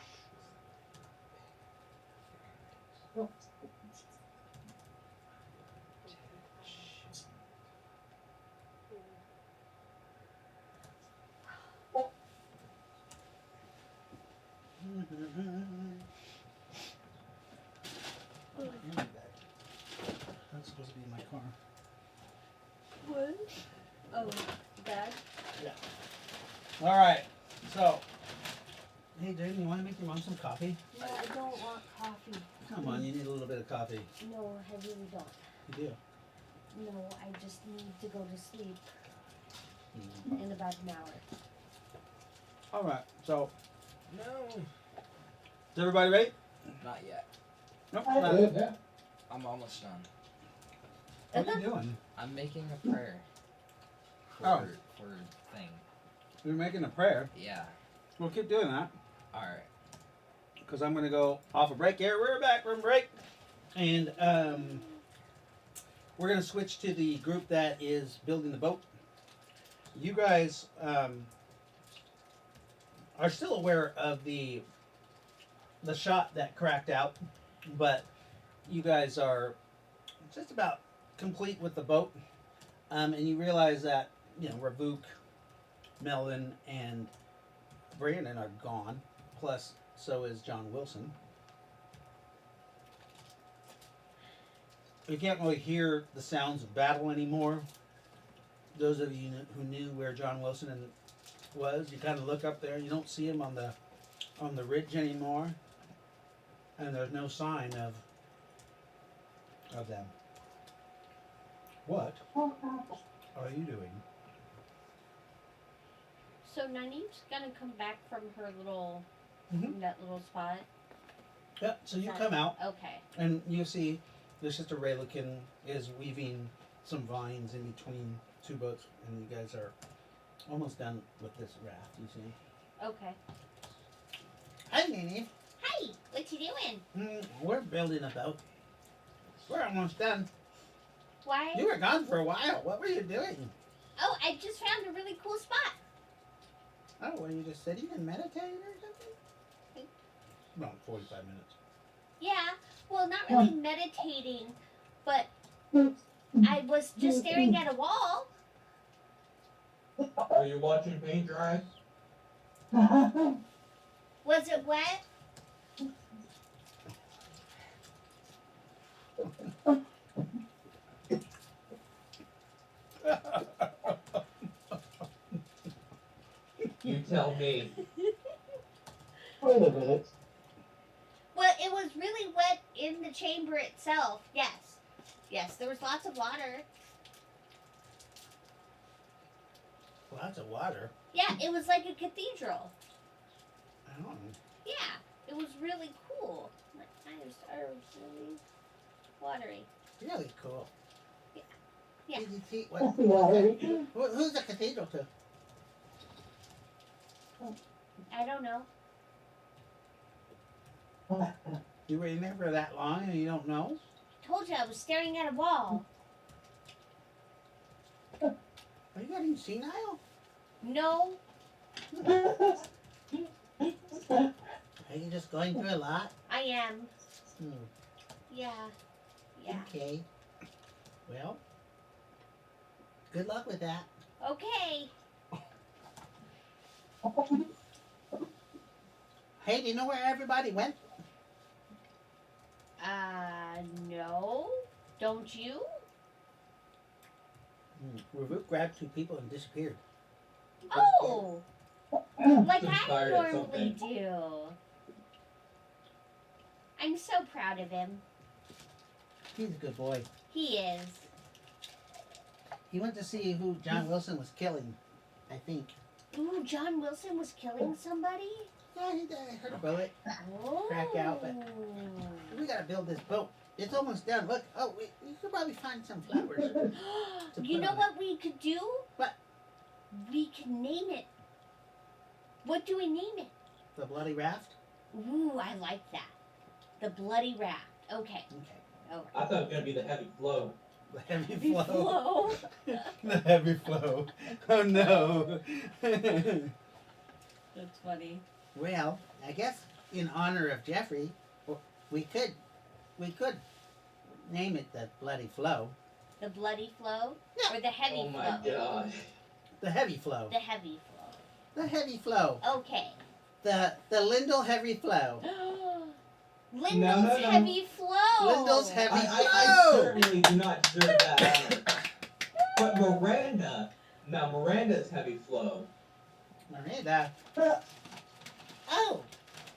That's supposed to be in my car. What? Oh, bag? All right. So, hey, Jaden, you want to make your mom some coffee? No, I don't want coffee. Come on, you need a little bit of coffee. No, I really don't. You do. No, I just need to go to sleep Mm. in about an hour. All right. So, No. is everybody ready? Not yet. Nope. I- Not Yeah. I'm almost done. What are you doing? I'm making a prayer. For, Oh. for thing. You're making a prayer. Yeah. We'll keep doing that Alright. because I'm going to go off a break here. We're back from break. And we're going to switch to the group that is building the boat. You guys are still aware of the shot that cracked out, but you guys are just about complete with the boat. And you realize that, Ravuk, Melvin, and Brandon are gone. Plus, so is John Wilson. You can't really hear the sounds of battle anymore. Those of you who knew where John Wilson was, you kind of look up there. You don't see him on the ridge anymore, and there's no sign of them. What are you doing? So Nanim's gonna come back from her little, Mhm. that little spot. Yep. So you come out. Okay. And you see your sister Raylikin is weaving some vines in between two boats, and you guys are almost done with this raft, you see. Okay. Hi, Nene. Hi. What you doing? We're building a boat. We're almost done. Why? You were gone for a while. What were you doing? Oh, I just found a really cool spot. Oh, were you just sitting and meditating or something? About 45 minutes. Yeah. Well, not really meditating, but I was just staring at a wall. Are you watching paint dry? Was it wet? You tell me. Wait a minute. Well, it was really wet in the chamber itself. Yes. Yes, there was lots of water. Lots of water. Yeah, it was like a cathedral. Oh. Yeah, it was really cool. My eyes are really watery. Really cool. Yeah. Did you see Watery. who's the cathedral to? I don't know. You were in there for that long and you don't know? Told you I was staring at a wall. Are you getting senile? No. Are you just going through a lot? I am. Hmm. Yeah. Yeah. Okay. Well, Good luck with that. Okay. Hey, do you know where everybody went? No. Don't you? Ravuk grabbed two people and disappeared. Oh! Like Just I fired at normally something. do. I'm so proud of him. He's a good boy. He is. He went to see who John Wilson was killing, I think. Ooh, John Wilson was killing somebody? Yeah, I heard a bullet. Oh. Crack out, but- We gotta build this boat. It's almost done. Look, we could probably find some flowers. You put know on what we could do? What? We could name it. What do we name it? The bloody raft. Ooh, I like that. The Bloody Raft. Okay. Okay. All I thought it was gonna be the heavy flow. The heavy right. flow. Flow. The heavy flow. Oh no. That's funny. Well, I guess in honor of Jeffrey, we could name it the bloody flow. The Bloody Flow? Yeah. Or the Heavy Oh my Flow? god. The heavy flow. The Heavy Flow. The heavy flow. Okay. The Lindell heavy flow. Lyndall's no. Heavy Flow. Lyndall's Heavy I Flow. certainly do not deserve that honor. But Miranda's heavy flow. Miranda. Oh,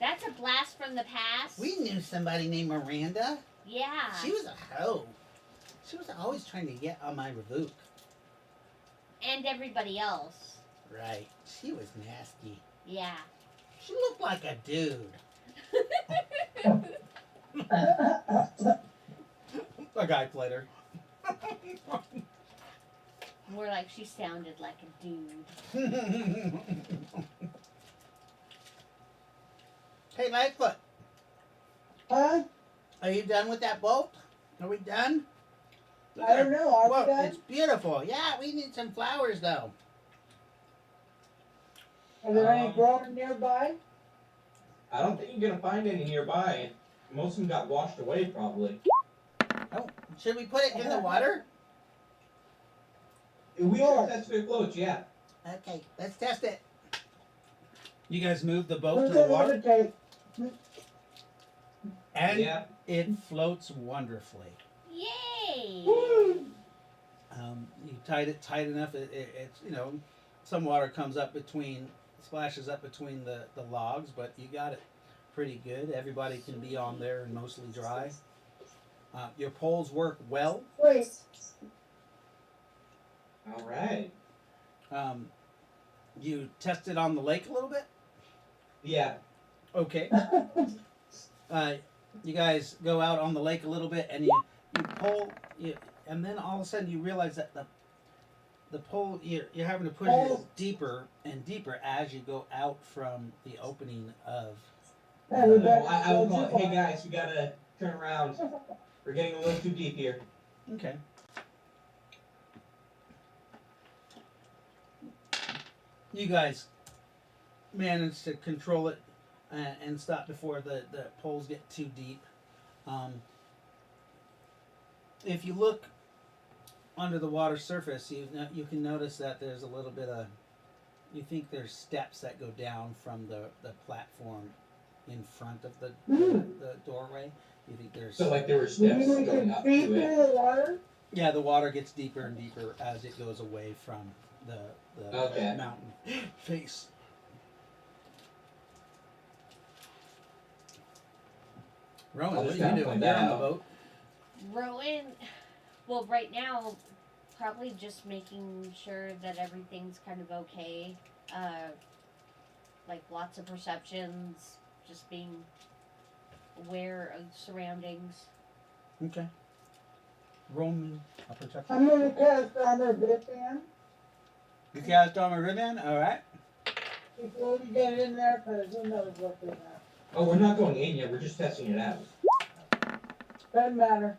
That's a blast from the past. we knew somebody named Miranda. Yeah. She was a hoe. She was always trying to get on my revoke. And everybody else. Right. She was nasty. Yeah. She looked like a dude. A guy played her. More like she sounded like a dude. Hey, Lightfoot, Huh? are you done with that boat? Are we done? I don't know, are Well, we done? it's beautiful. Yeah, we need some flowers though. Are there any Um, growing nearby? I don't think you're gonna find any nearby. Most of them got washed away, probably. Oh, should we put it in the water? We Sure. should test their floats, yeah. Okay, let's test it. You guys moved the boat Who's to the gonna water, levitate? and Yeah. it floats wonderfully. Yay! You tied it tight enough. It's some water comes up between, splashes up between the logs, but you got it pretty good. Everybody can be on there and mostly dry. Your poles work well. Wait, All right. You tested on the lake a little bit. Yeah. Okay. You guys go out on the lake a little bit, and you pull, and then all of a sudden you realize that the pole you're having to push it deeper and deeper as you go out from the opening of. hey, we better I was go going, too hey far. guys, we gotta turn around. We're getting a little too deep here. Okay. You guys managed to control it and stop before the poles get too deep. If you look under the water surface, you can notice that there's a little bit of. You think there's steps that go down from the platform in front of the doorway. You think there's. So like there were You steps mean we going can up feed to through it. the water? Yeah, the water gets deeper and deeper as it goes away from the Okay. mountain face. Rowan, I'll what are just you have to doing? find You're on the out. boat. Rowan, well, right now, probably just making sure that everything's kind of okay. Like lots of perceptions, just being aware of surroundings. Okay. Roman, a protection. I'm gonna cast armor Vivian You cast armor ribbon? Alright. before we get in there, cause who knows what's in there. Oh, we're not going in yet. We're just testing it out. Doesn't matter.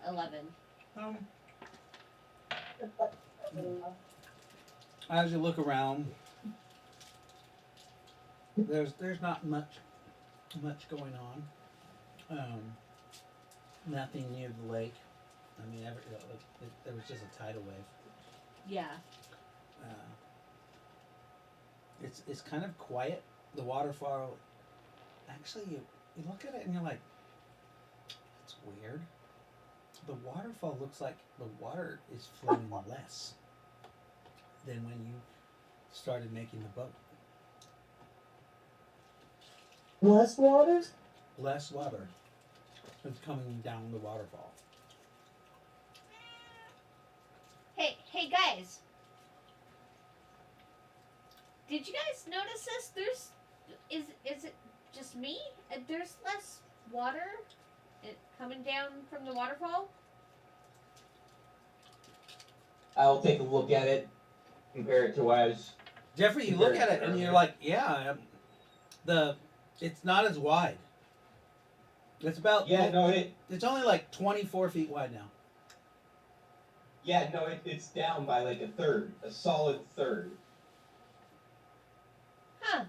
11. As you look around, there's not much going on. Nothing near the lake. I mean, there was just a tidal wave. Yeah. It's kind of quiet. The waterfall. Actually, you look at it and you're like, that's weird. The waterfall looks like the water is flowing less than when you started making the boat. Less water? Less water. It's coming down the waterfall. Hey guys. Did you guys notice this? Is it just me? There's less water coming down from the waterfall? I'll take a look at it, compare it to what I was. Jeffrey, you look at it and you're like, yeah, it's not as wide. It's about it's only like 24 feet wide now. It's down by like a solid third. Huh.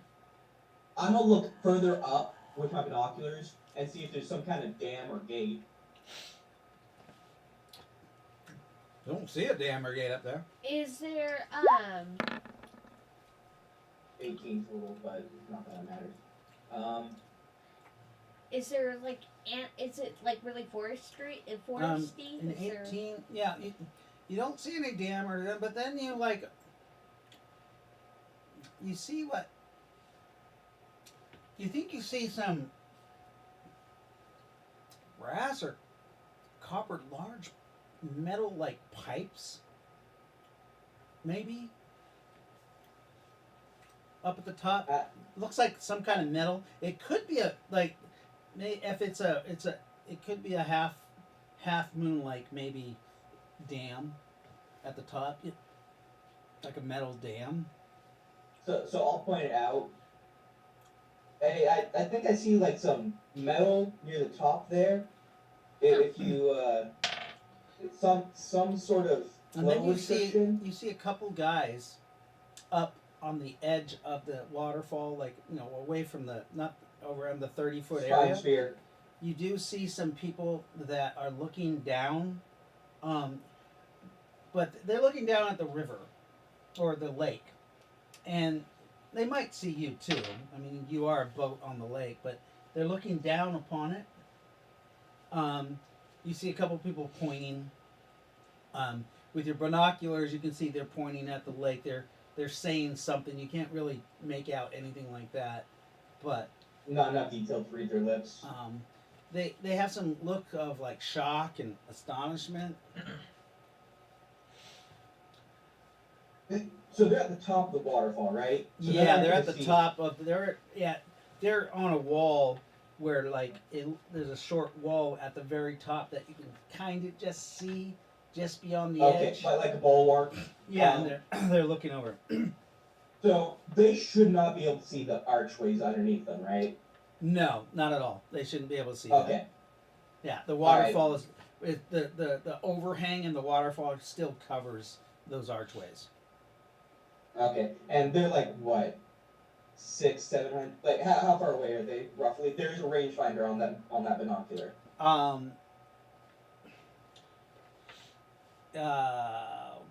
I'm gonna look further up with my binoculars and see if there's some kind of dam or gate. Don't see a dam or gate up there. Is there 18 total, but not that it matters. is there like is it like really foresty? In Is there- 18, yeah, you don't see any dam or, but then you like, you see what, you think you see some brass or copper, large metal like pipes, maybe, up at the top. Looks like some kind of metal. It could be a like, if it's a it could be a half moon like maybe dam at the top, like a metal dam. So I'll point it out. Hey, I think I see like some metal near the top there. If you some sort of And then flow you see restriction. a couple guys up on the edge of the waterfall, like away from the not over on the 30-foot area. Sphere. You do see some people that are looking down, but they're looking down at the river or the lake, and they might see you too. I mean, you are a boat on the lake, but they're looking down upon it. You see a couple people pointing. With your binoculars, you can see they're pointing at the lake. They're saying something. You can't really make out anything like that, but Not enough detail to read their lips. they have some look of like shock and astonishment. So they're at the top of the waterfall, right? So Yeah, not they're at gonna the see- top of they're on a wall where like there's a short wall at the very top that you can kind of just see just beyond the Okay, edge. like a bulwark. Yeah, and they're looking over. So they should not be able to see the archways underneath them, right? No, not at all. They shouldn't be able to see Okay. that. Yeah, the waterfall is the overhang in the waterfall still covers those archways. Okay. And they're like what? 600-700. Like how far away are they roughly? There's a rangefinder on that binocular.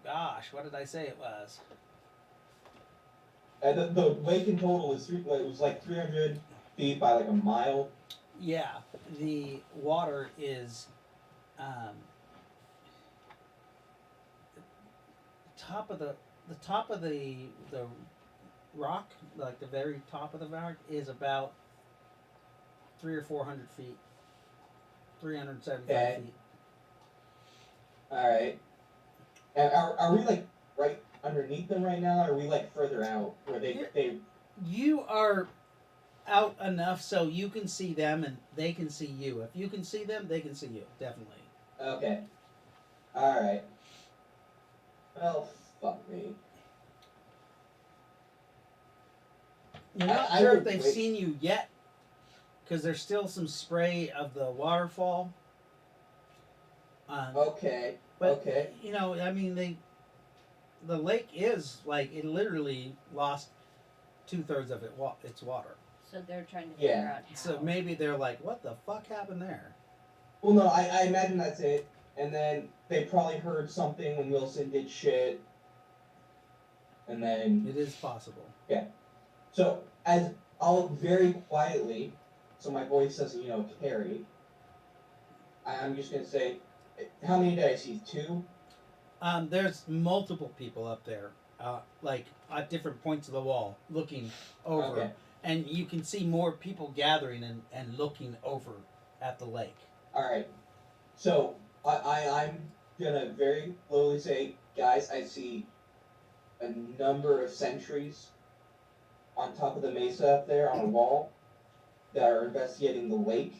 Gosh, what did I say it was? And the lake in total is it was like 300 feet by like a mile. Yeah, the water is top of the rock, like the very top of the rock, is about 300 or 400 feet, 375 Okay. feet. All right. And are we like right underneath them right now? Or are we like further out where they You are out enough so you can see them and they can see you. If you can see them, they can see you. Definitely. Okay. All right. Well, fuck me. You're not I sure if would they've wait. seen you yet, because there's still some spray of the waterfall. Okay. But Okay. I mean, the lake is like it literally lost 2/3 of its water. So they're trying to Yeah. figure out how. So maybe they're like, "What the fuck happened there?" Well, no, I imagine that's it. And then they probably heard something when Wilson did shit. And then It is possible. so as I'll very quietly, so my voice doesn't carry. I'm just gonna say, how many did I see? 2. There's multiple people up there, like at different points of the wall, looking over, Okay. and you can see more people gathering and looking over at the lake. Alright. So I'm gonna very slowly say, guys, I see a number of sentries on top of the mesa up there on a wall that are investigating the lake.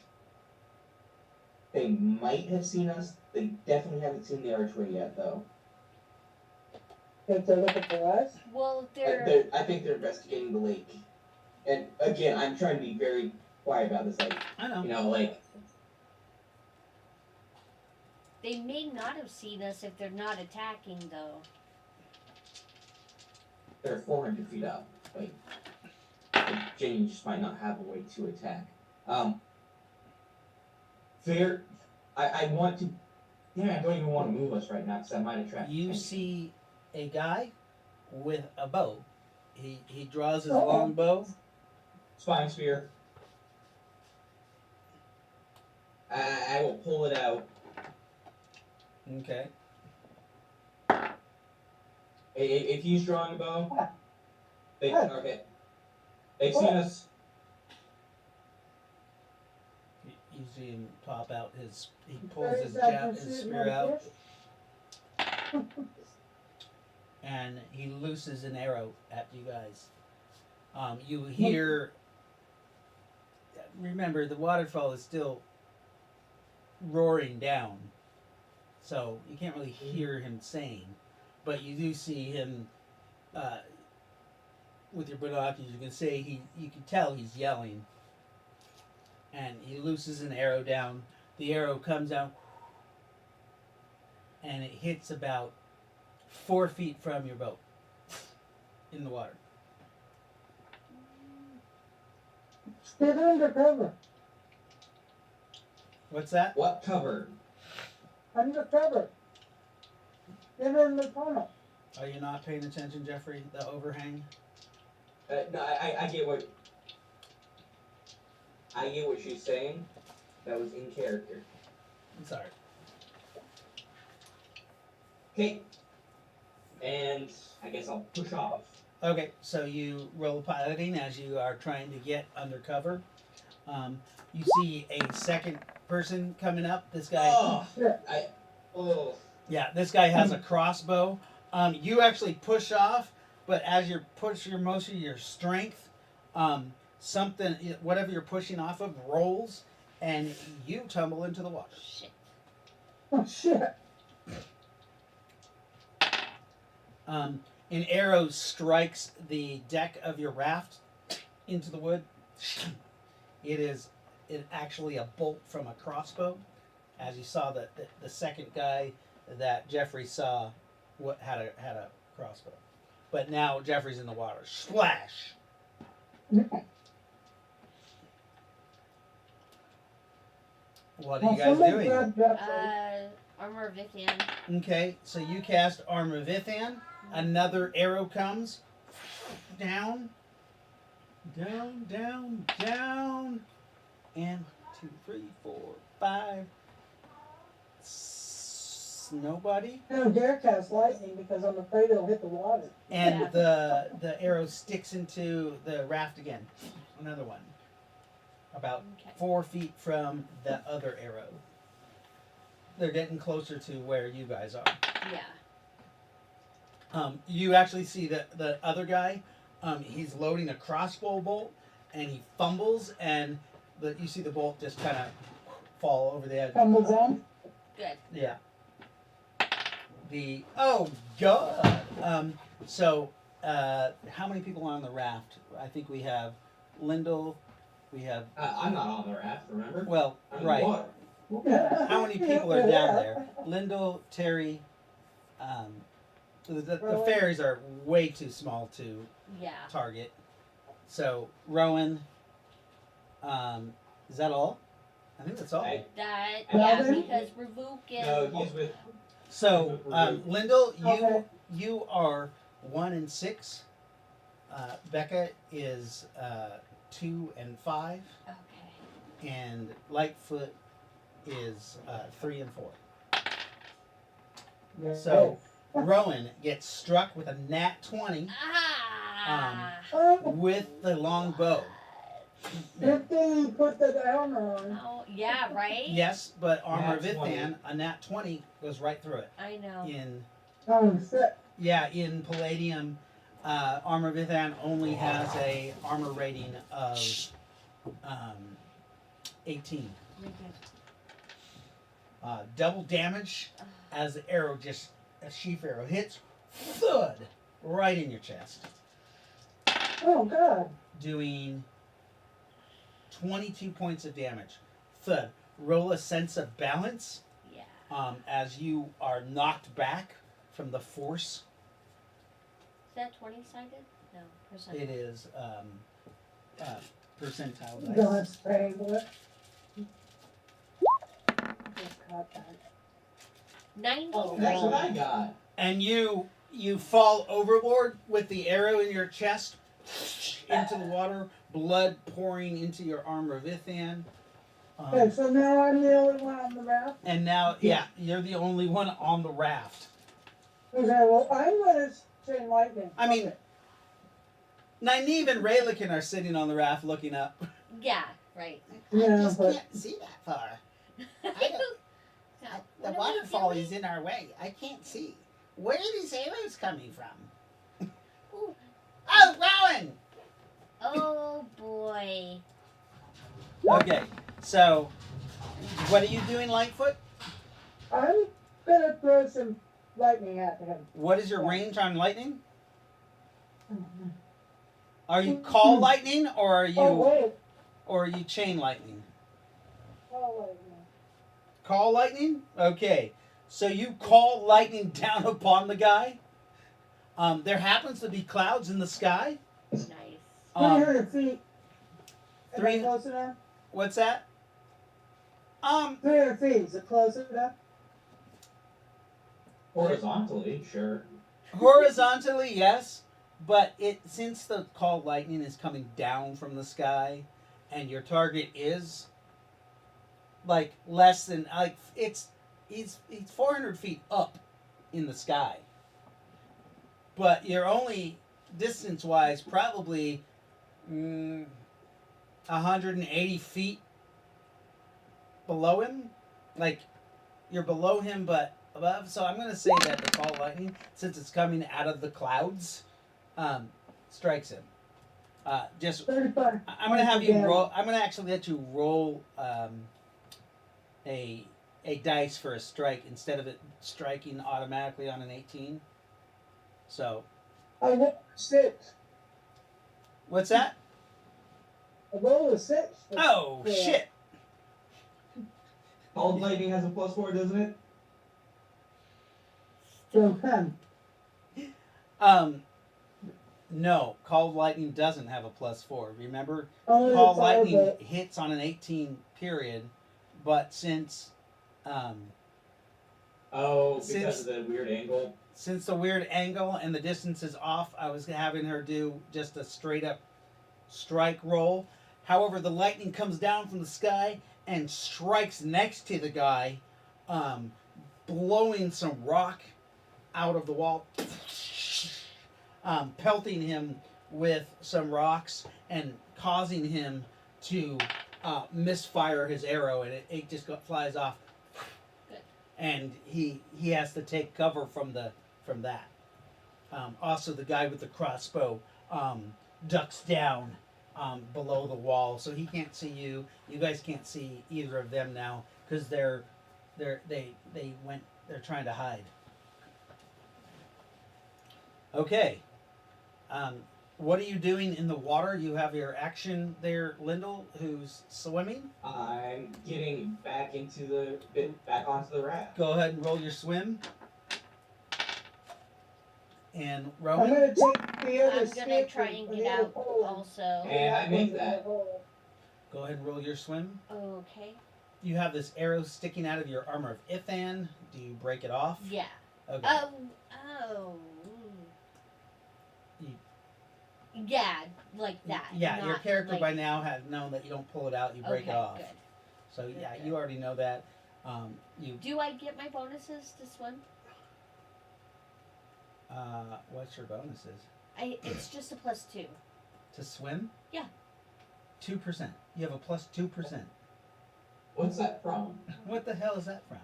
They might have seen us. They definitely haven't seen the archway yet, though. If they're looking for us, Well, I think they're investigating the lake. And again, I'm trying to be very quiet about this. Like, I know. you know, like, they may not have seen us if they're not attacking, though. they're 400 feet up. Like, they genuinely just might not have a way to attack. Fair. I want to. Yeah, I don't even want to move us right now because I might attract. You attention. see a guy with a bow. He draws his Oh. long bow. Spine spear. I will pull it out. Okay. If he's drawing a bow, okay. They've seen us. You see him pop out his. He pulls his spear out, and he looses an arrow at you guys. You hear. Remember, the waterfall is still roaring down, so you can't really hear him saying, but you do see him. With your binoculars, you can say you can tell he's yelling, and he looses an arrow down. The arrow comes out, and it hits about 4 feet from your boat in the water. get under cover, What's that? What cover? under cover. Get in the tunnel. Are you not paying attention, Jeffrey? The overhang. No, I get what. I get what she's saying. That was in character. I'm sorry. Okay. And I guess I'll push off. Okay, so you roll piloting as you are trying to get undercover. You see a second person coming up. This guy. Oh. Yeah, this guy has a crossbow. You actually push off, but as you push most of your strength, something, whatever you're pushing off of, rolls, and you tumble into the water. Shit. Oh shit. An arrow strikes the deck of your raft into the wood. It is actually a bolt from a crossbow. As you saw, the second guy that Jeffrey saw had a crossbow, but now Jeffrey's in the water. Splash! What are you guys Somebody doing? grab Jeffrey. Armor of Vithian. Okay, so you cast Armor Vithan. Another arrow comes. Down. Down, down, down. And 2, 3, 4, 5. Nobody. I don't dare cast lightning because I'm afraid it'll hit the water. And Yeah. the arrow sticks into the raft again. Another one. About Okay. 4 feet from the other arrow. They're getting closer to where you guys are. Yeah. You actually see the other guy. He's loading a crossbow bolt, and he fumbles, and you see the bolt just kind of fall over the edge. Tumbles down. Good. Yeah. Oh god. How many people are on the raft? I think we have Lyndall. We have I'm not on the raft, remember? well, I'm in right. the water. How many people are down there? Lyndall, Terry. The ferries are way too small to Yeah. target. So Rowan. Is that all? I think that's all. I- That Robin? because Ravuk and No, he's with. So, Lyndall, Okay. you are 1 and 6. Becca is 2 and 5, okay. and Lightfoot is 3 and 4. Yeah. So, Rowan gets struck with a nat 20 Ah. Oh, with the long bow. If they put the armor on. Oh, yeah, right? Yes, but armor Nat 20. Vithan, a nat 20 goes right through it. I know. Oh, shit. In Palladium, armor Vithan only has a armor rating of 18. Really Double damage as the arrow a sheath arrow hits, thud, right in your chest, Oh, God. doing 22 points of damage. Thud. Roll a sense of balance good. Yeah. as you are knocked back from the force. Is that 20 sided? No, percent. It is percentile Go dice. and spray it. Just caught that. 90. Oh, That's what I got. And you fall overboard with the arrow in your chest into the water, blood pouring into your armor Vithan. Okay, so now I'm the only one on the raft? And now, yeah, you're the only one on the raft. Okay, well, I'm gonna chain lightning. I mean, Okay. Nynaeve and Raylikin are sitting on the raft looking up. Yeah, right. I Yeah, just but- can't see that far. The What are we waterfall doing? is in our way. I can't see. Where are these arrows coming from? Ooh. Oh, Rowan! Oh boy. Okay, so what are you doing, Lightfoot? I'm gonna throw some lightning at him. What is your range on lightning? Are you call lightning or Oh, are wait. you chain lightning? Oh, lightning. Call lightning? Okay. So you call lightning down upon the guy. There happens to be clouds in the sky. Nice. 300 feet. Am I three- close enough? What's that? 300 feet. Is it close enough? Horizontally, sure. Horizontally, yes, but since the call lightning is coming down from the sky, and your target is like less than he's 400 feet up in the sky, but you're only distance wise probably 180 feet below him, like you're below him but above. So I'm gonna say that the call lightning, since it's coming out of the clouds, strikes him. Just 35. I'm gonna have you Yeah. roll. I'm gonna actually let you roll a dice for a strike instead of it striking automatically on an 18. So I rolled a 6. what's that? I rolled a 6. Oh Yeah. shit! Cold lightning has a +4, doesn't it? So 10. No, called lightning doesn't have a +4. Remember, Only call the lightning fireball. hits on an 18 period, but since Oh, Since- because of the weird angle. since the weird angle and the distance is off, I was having her do just a straight up strike roll. However, the lightning comes down from the sky and strikes next to the guy, blowing some rock out of the wall, pelting him with some rocks and causing him to misfire his arrow, and it just flies off. Good. And he has to take cover from that. Also, the guy with the crossbow ducks down below the wall, so he can't see you. You guys can't see either of them now because they're trying to hide. Okay. What are you doing in the water? You have your action there, Lyndall, who's swimming. I'm getting back onto the raft. Go ahead and roll your swim. And I'm Rowan, gonna take the other I'm stick gonna try and the get other out pole. also. And I make that. go ahead and roll your swim. Okay. You have this arrow sticking out of your armor of Ithan. Do you break it off? Yeah. Okay. Oh. You- Yeah, like that. Yeah, your not character like, by now has known that you don't pull it out, you break okay, it off. Good. So yeah, Good. you already know that. You Do I get my bonuses to swim? what's your bonuses? It's just a +2. To swim? Yeah. 2%. You have a plus 2%. What's that from? What the hell is that from?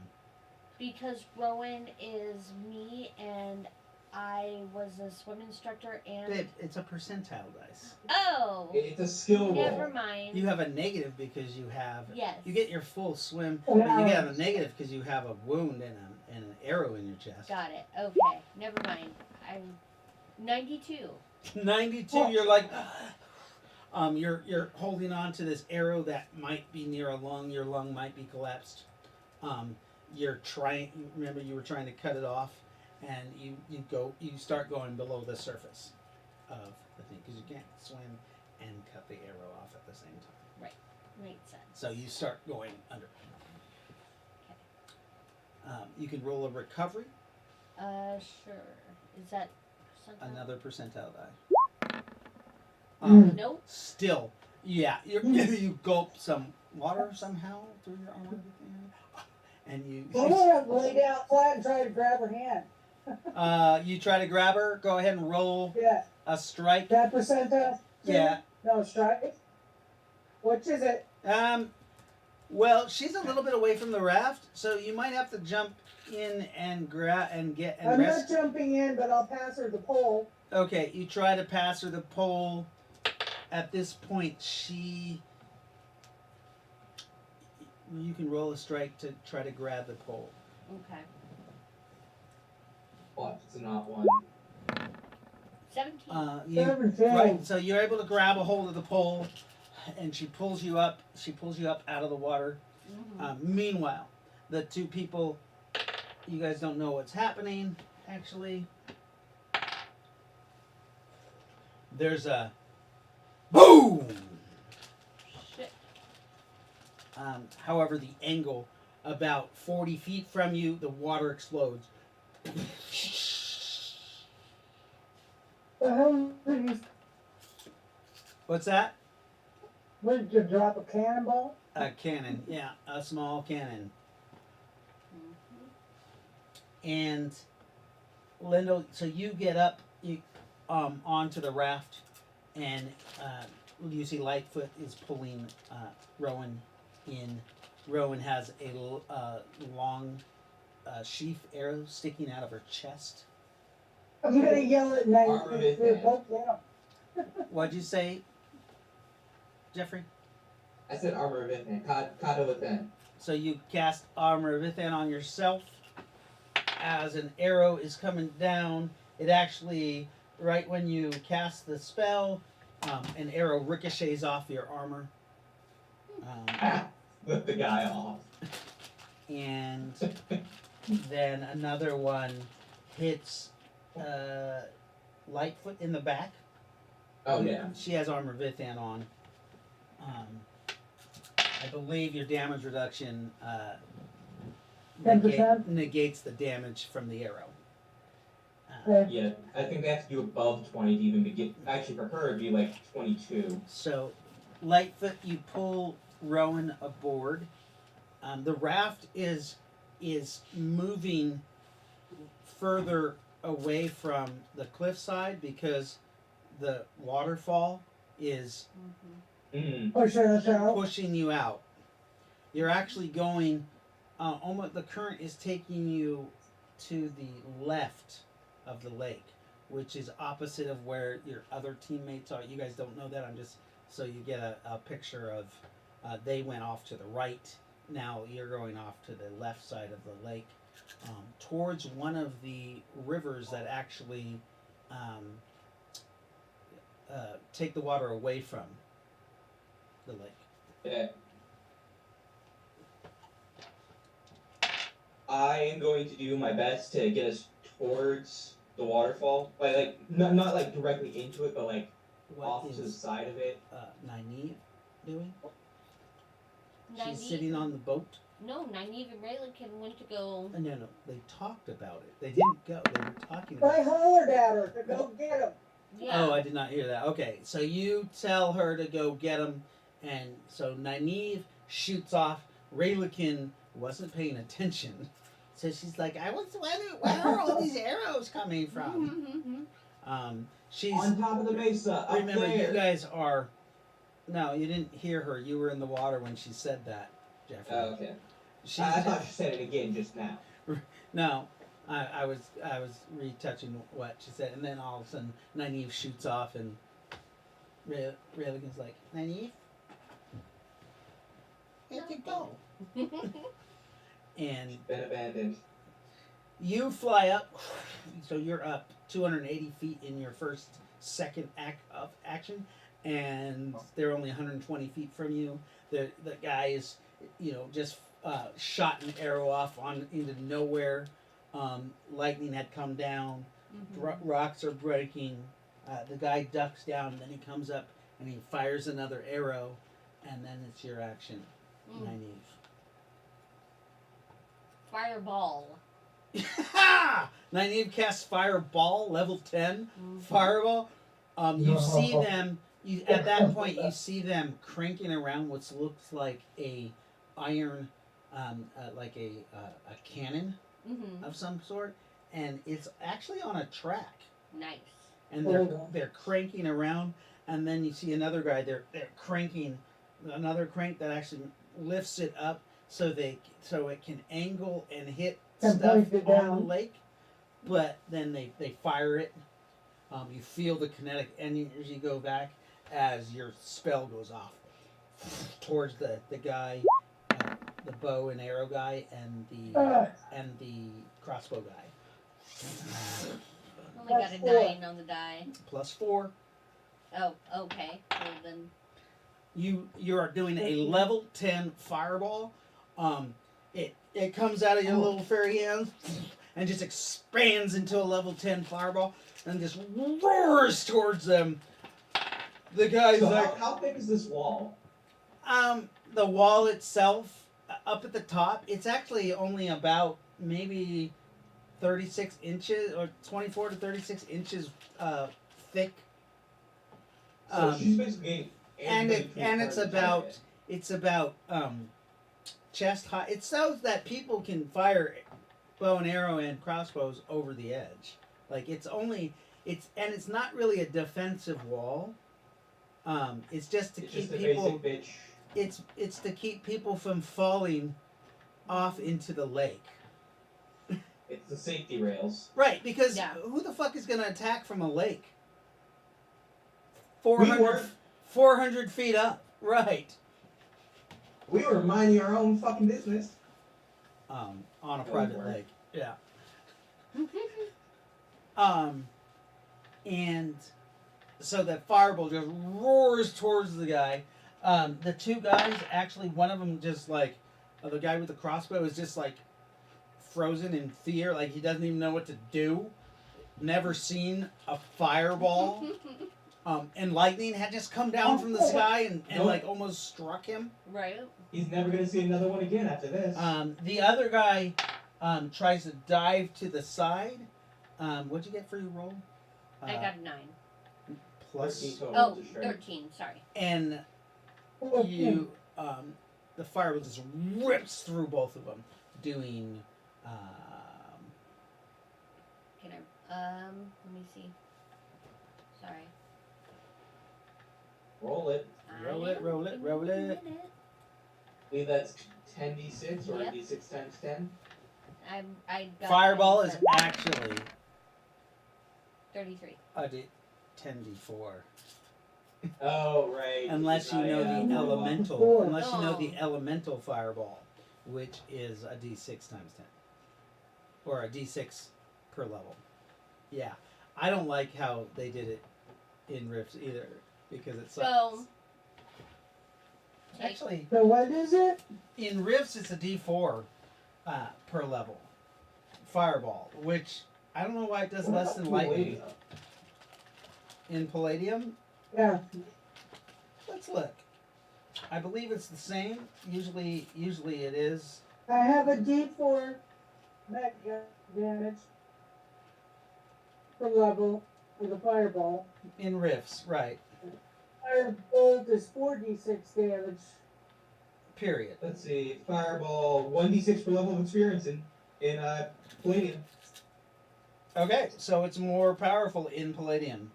Because Rowan is me and I was a swim instructor and. Babe, it's a percentile dice. Oh! It's a skill Never roll. mind. You have a negative because you have. Yes. You get your full swim, but you have a negative because you have a wound and an arrow in your chest. Got it. Okay. Never mind. I'm 92. 92. You're like. You're holding on to this arrow that might be near a lung. Your lung might be collapsed. You're trying. Remember, you were trying to cut it off, and you start going below the surface of the thing because you can't swim and cut the arrow off at the same time. Makes sense. So you start going under. You can roll a recovery, Sure. Is that something? another percentile die. Nope. Still, yeah, you gulp some water somehow through your armor, and I'm gonna lay down flat and try to grab her hand. you try to grab her. Go ahead and roll Yeah, a strike. that percentile? Yeah. No, strike. Which is it? Well, she's a little bit away from the raft, so you might have to jump in and grab and get and I'm rest. not jumping in, but I'll pass her the pole. Okay, you try to pass her the pole. At this point, you can roll a strike to try to grab the pole. Okay. Watch, it's not one. 17. 17. Right, so you're able to grab a hold of the pole, and she pulls you up. She pulls you up out of the water. Meanwhile, the two people, you guys don't know what's happening. Actually, there's a boom. Shit. However, the angle, about 40 feet from you, the water explodes. The hell did you, What's that? did you drop a cannonball? A cannon, yeah, a small cannon. And Lindo, so you get up, onto the raft, and you see Lightfoot is pulling Rowan in. Rowan has a long sheath arrow sticking out of her chest. I'm gonna yell at night. Armor with it. What'd you say, Jeffrey? I said armor within. Kata within. So you cast Armor Within on yourself. As an arrow is coming down, it actually, right when you cast the spell, an arrow ricochets off your armor. Flip the guy off. And then another one hits Lightfoot in the back. Oh yeah. She has Armor Within on. I believe your damage reduction 10%? negates the damage from the arrow. Yeah, I think they have to do above 20 to even begin. Actually, for her, it'd be like 22. So, Lightfoot, you pull Rowan aboard. The raft is moving further away from the cliffside because the waterfall is pushing you out. You're actually going. Almost the current is taking you to the left of the lake, which is opposite of where your other teammates are. You guys don't know that. I'm just so you get a picture of. They went off to the right. Now you're going off to the left side of the lake, towards one of the rivers that actually take the water away from the lake. Yeah. I am going to do my best to get us towards the waterfall. Like not like directly into it, but like off to the side of it. Nynaeve doing? Nynaeve? She's sitting on the boat. No, Nynaeve and Raylan went to go. No, they talked about it. They didn't go. They were talking about I it. hollered at her to go get him. Yeah. Oh, I did not hear that. Okay, so you tell her to go get him, and so Nynaeve shoots off. Raylan wasn't paying attention, so she's like, "I was wondering where are all these arrows coming from?" She's On top of the mesa, up remember there. you guys are No, you didn't hear her. You were in the water when she said that, Jeffrey. Oh, okay. She's I thought you said it again just now. No, I was retouching what she said, and then all of a sudden Nynaeve shoots off, and Rayleighan's like, Nynaeve, where'd you go? And Been abandoned. you fly up, so you're up 280 feet in your second act of action, and they're only 120 feet from you. The guy is, just shot an arrow off into nowhere. Lightning had come down. Rocks are breaking. The guy ducks down, and then he comes up and he fires another arrow, and then it's your action, Nynaeve. Fireball. Nynaeve casts Fireball, level 10. Fireball. You see them. At that point, you see them cranking around what looks like a iron, like a cannon of some sort, and it's actually on a track. Nice. And they're cranking around, and then you see another guy. They're cranking another crank that actually lifts it up so it can angle and hit And stuff point it on the down. lake. But then they fire it. You feel the kinetic energy go back as your spell goes off towards the guy, the bow and arrow guy, and the crossbow guy. Only got a 9 on the die. +4. Oh, okay. Well then. You are doing a level 10 fireball. It comes out of your little fairy hands and just expands into a level 10 fireball and just roars towards them. The guy's So like, how big is this wall? the wall itself, up at the top, it's actually only about maybe 36 inches or 24 to 36 inches thick. So she's basically It's about chest high. It's so that people can fire bow and arrow and crossbows over the edge. Like it's not really a defensive wall. It's just to keep people. Basic bitch. It's to keep people from falling off into the lake. It's the safety rails. Right, because Yeah. who the fuck is gonna attack from a lake? We 400 feet up. Right. were minding our own fucking business. On a Go private for it. lake. Yeah. And so that fireball just roars towards the guy. The two guys, actually, one of them just like, the guy with the crossbow is just like frozen in fear, like he doesn't even know what to do. Never seen a fireball. And lightning had just come down from the sky and like almost struck him. Right. He's never gonna see another one again after this. The other guy tries to dive to the side. What'd you get for your roll? I got a 9. Plus 13 total Oh, to strike. 13. Sorry. and you the fireball just rips through both of them, doing Can I? Let me see. Sorry. Roll it. roll it. I believe that's 10d6 or Yep. d6 times 10. I got Fireball is 10. actually 33. a 10d4. Oh right. Unless you know the elemental, Four. unless you know the Oh. elemental fireball, which is a d6 times 10, or a d6 per level. Yeah, I don't like how they did it in Rifts either because it sucks. So. Actually, So what is it? in Rifts it's a d4 per level fireball, which I don't know why it does less than lightning. In Palladium, Yeah. let's look. I believe it's the same. Usually it is. I have a D4 back damage per level with a fireball. In Rifts, right. Firebolt is 4d6 damage. Period. Let's see. Fireball 1d6 per level of experience in Palladium. Okay, so it's more powerful in Palladium.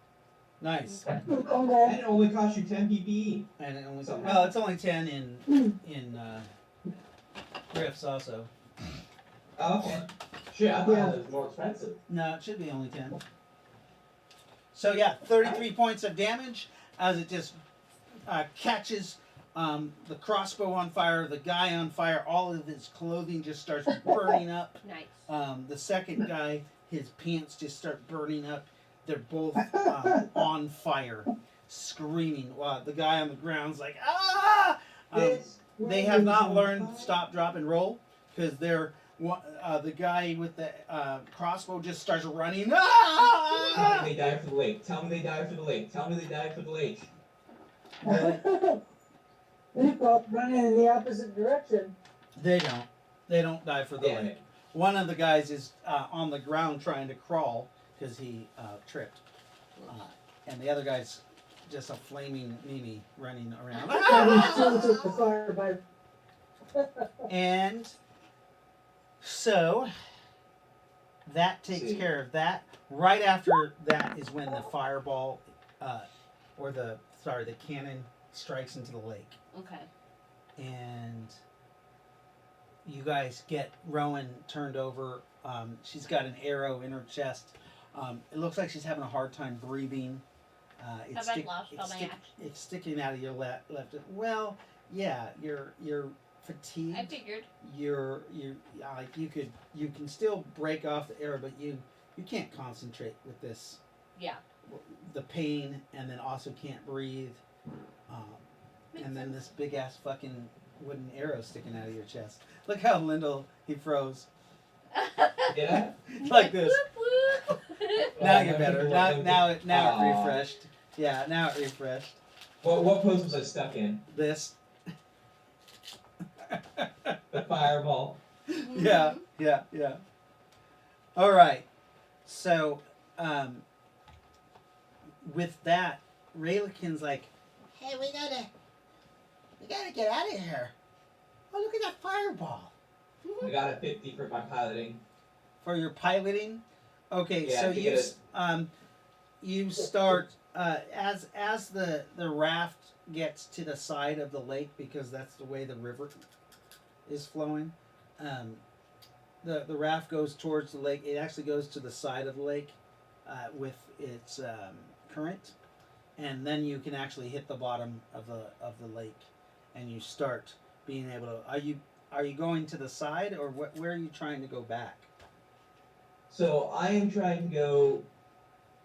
Nice. And Okay. it only costs you 10 PPE. And it only, So- well, it's only 10 in Riffs also. Oh, okay. Shit, I thought Yeah. it was more expensive. No, it should be only 10. So yeah, 33 points of damage as it just catches the crossbow on fire, the guy on fire, all of his clothing just starts burning up. Nice. The second guy, his pants just start burning up. They're both on fire, screaming. While the guy on the ground's like, ah! They have not learned stop, drop, and roll because they're the guy with the crossbow just starts running. Tell Ah! me they died for the lake. Tell me they died for the lake. Tell me they died for the lake. They both running in the opposite direction. They don't. They don't die for the Damn lake. it. One of the guys is on the ground trying to crawl because he tripped, and the other guy's just a flaming Mimi running around. So he took the fire by. And so that takes See. care of that. Right after that is when the fireball, or the cannon strikes into the lake, Okay. and you guys get Rowan turned over. She's got an arrow in her chest. It looks like she's having a hard time breathing. Have I lost all my action? It's sticking out of your left. Well, yeah, you're fatigued. I figured. You like you can still break off the arrow, but you can't concentrate with this. Yeah. The pain, and then also can't breathe, and then this big ass fucking wooden arrow sticking out of your chest. Look how Lyndall he froze Yeah? like this. Whoop, whoop. Now Oh, you're no, better. people Now don't now think- it now it Aw. refreshed. Yeah, now it refreshed. What pose was I stuck in? This. The fireball. Yeah, yeah, yeah. All right. So, with that, Raylakin's like, "Hey, we gotta get out of here. Oh, look at that fireball I got a 50 for my piloting. for your piloting." Okay, Yeah, so you you get you start as the raft gets to the side of the lake because that's the way the river is flowing. The raft goes towards the lake. It actually goes to the side of the lake with its current, and then you can actually hit the bottom of the lake, and you start being able to. Are you going to the side, or where are you trying to go back? So I am trying to go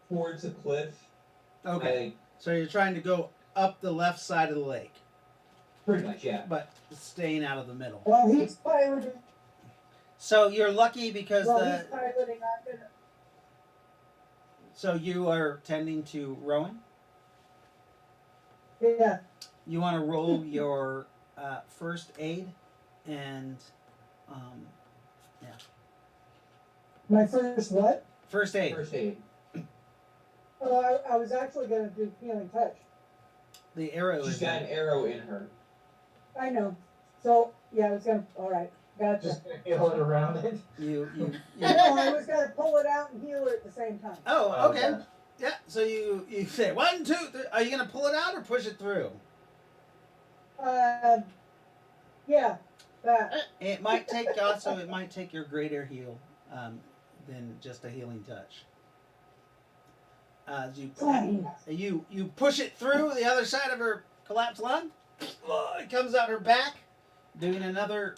towards the cliff. Okay, Like, so you're trying to go up the left side of the lake, pretty much, yeah. but staying out of the middle. Well, he's piloting. So you're lucky because Well, he's piloting. I'm gonna. so you are tending to rowing. Yeah. You want to roll your first aid and My first what? first aid. First aid. Oh, I was actually gonna do healing touch. The arrow She's is got an arrow in her. I know. So yeah, I was gonna. All right, gotcha. Just feel it around it. you. No, I was gonna pull it out and heal her at the same time. Oh, okay. Yeah. So you say 1, 2, 3. Are you gonna pull it out or push it through? Yeah, that. It might take also. It might take your greater heal than just a healing touch. You push it through the other side of her collapsed lung. It comes out her back, doing another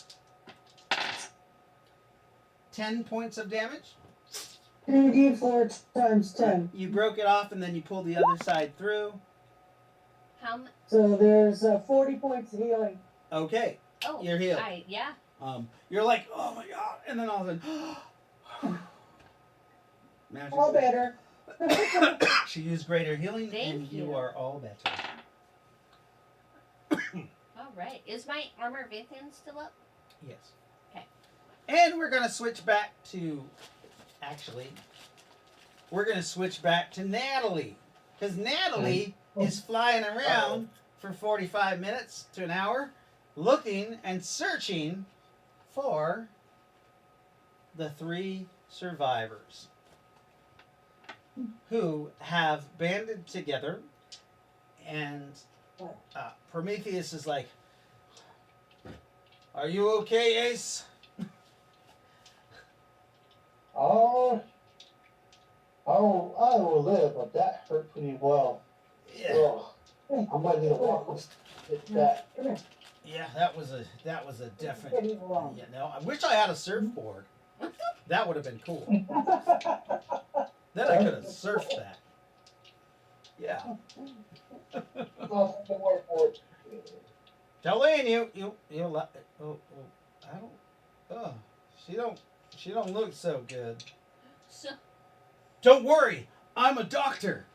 10 points of damage. 2d4 times 10. You broke it off and then you pull the other side through. How much? So there's 40 points of healing. Okay, Oh, you're healed. yeah. You're like, oh my god, and then all of a sudden, All better. she used greater healing, Thank and you you. are all better. All right. Is my armor Vithin still up? Yes. Okay. And we're gonna switch back to, we're gonna switch back to Natalie, because Natalie is flying around for 45 minutes to an hour, looking and searching for the 3 survivors. who have banded together, and Prometheus is like, "Are you okay, Ace?" Oh, I will live, but that hurt pretty well. Yeah, Oh, I might need to walk with that. Come here. yeah, that was a definite. Get it along. Yeah, no, I wish I had a surfboard. That would have been cool. Then I could have surfed that. Yeah. I'll work for it. Jolene, you oh, I don't. Oh, she don't look so good. So Don't worry, I'm a doctor.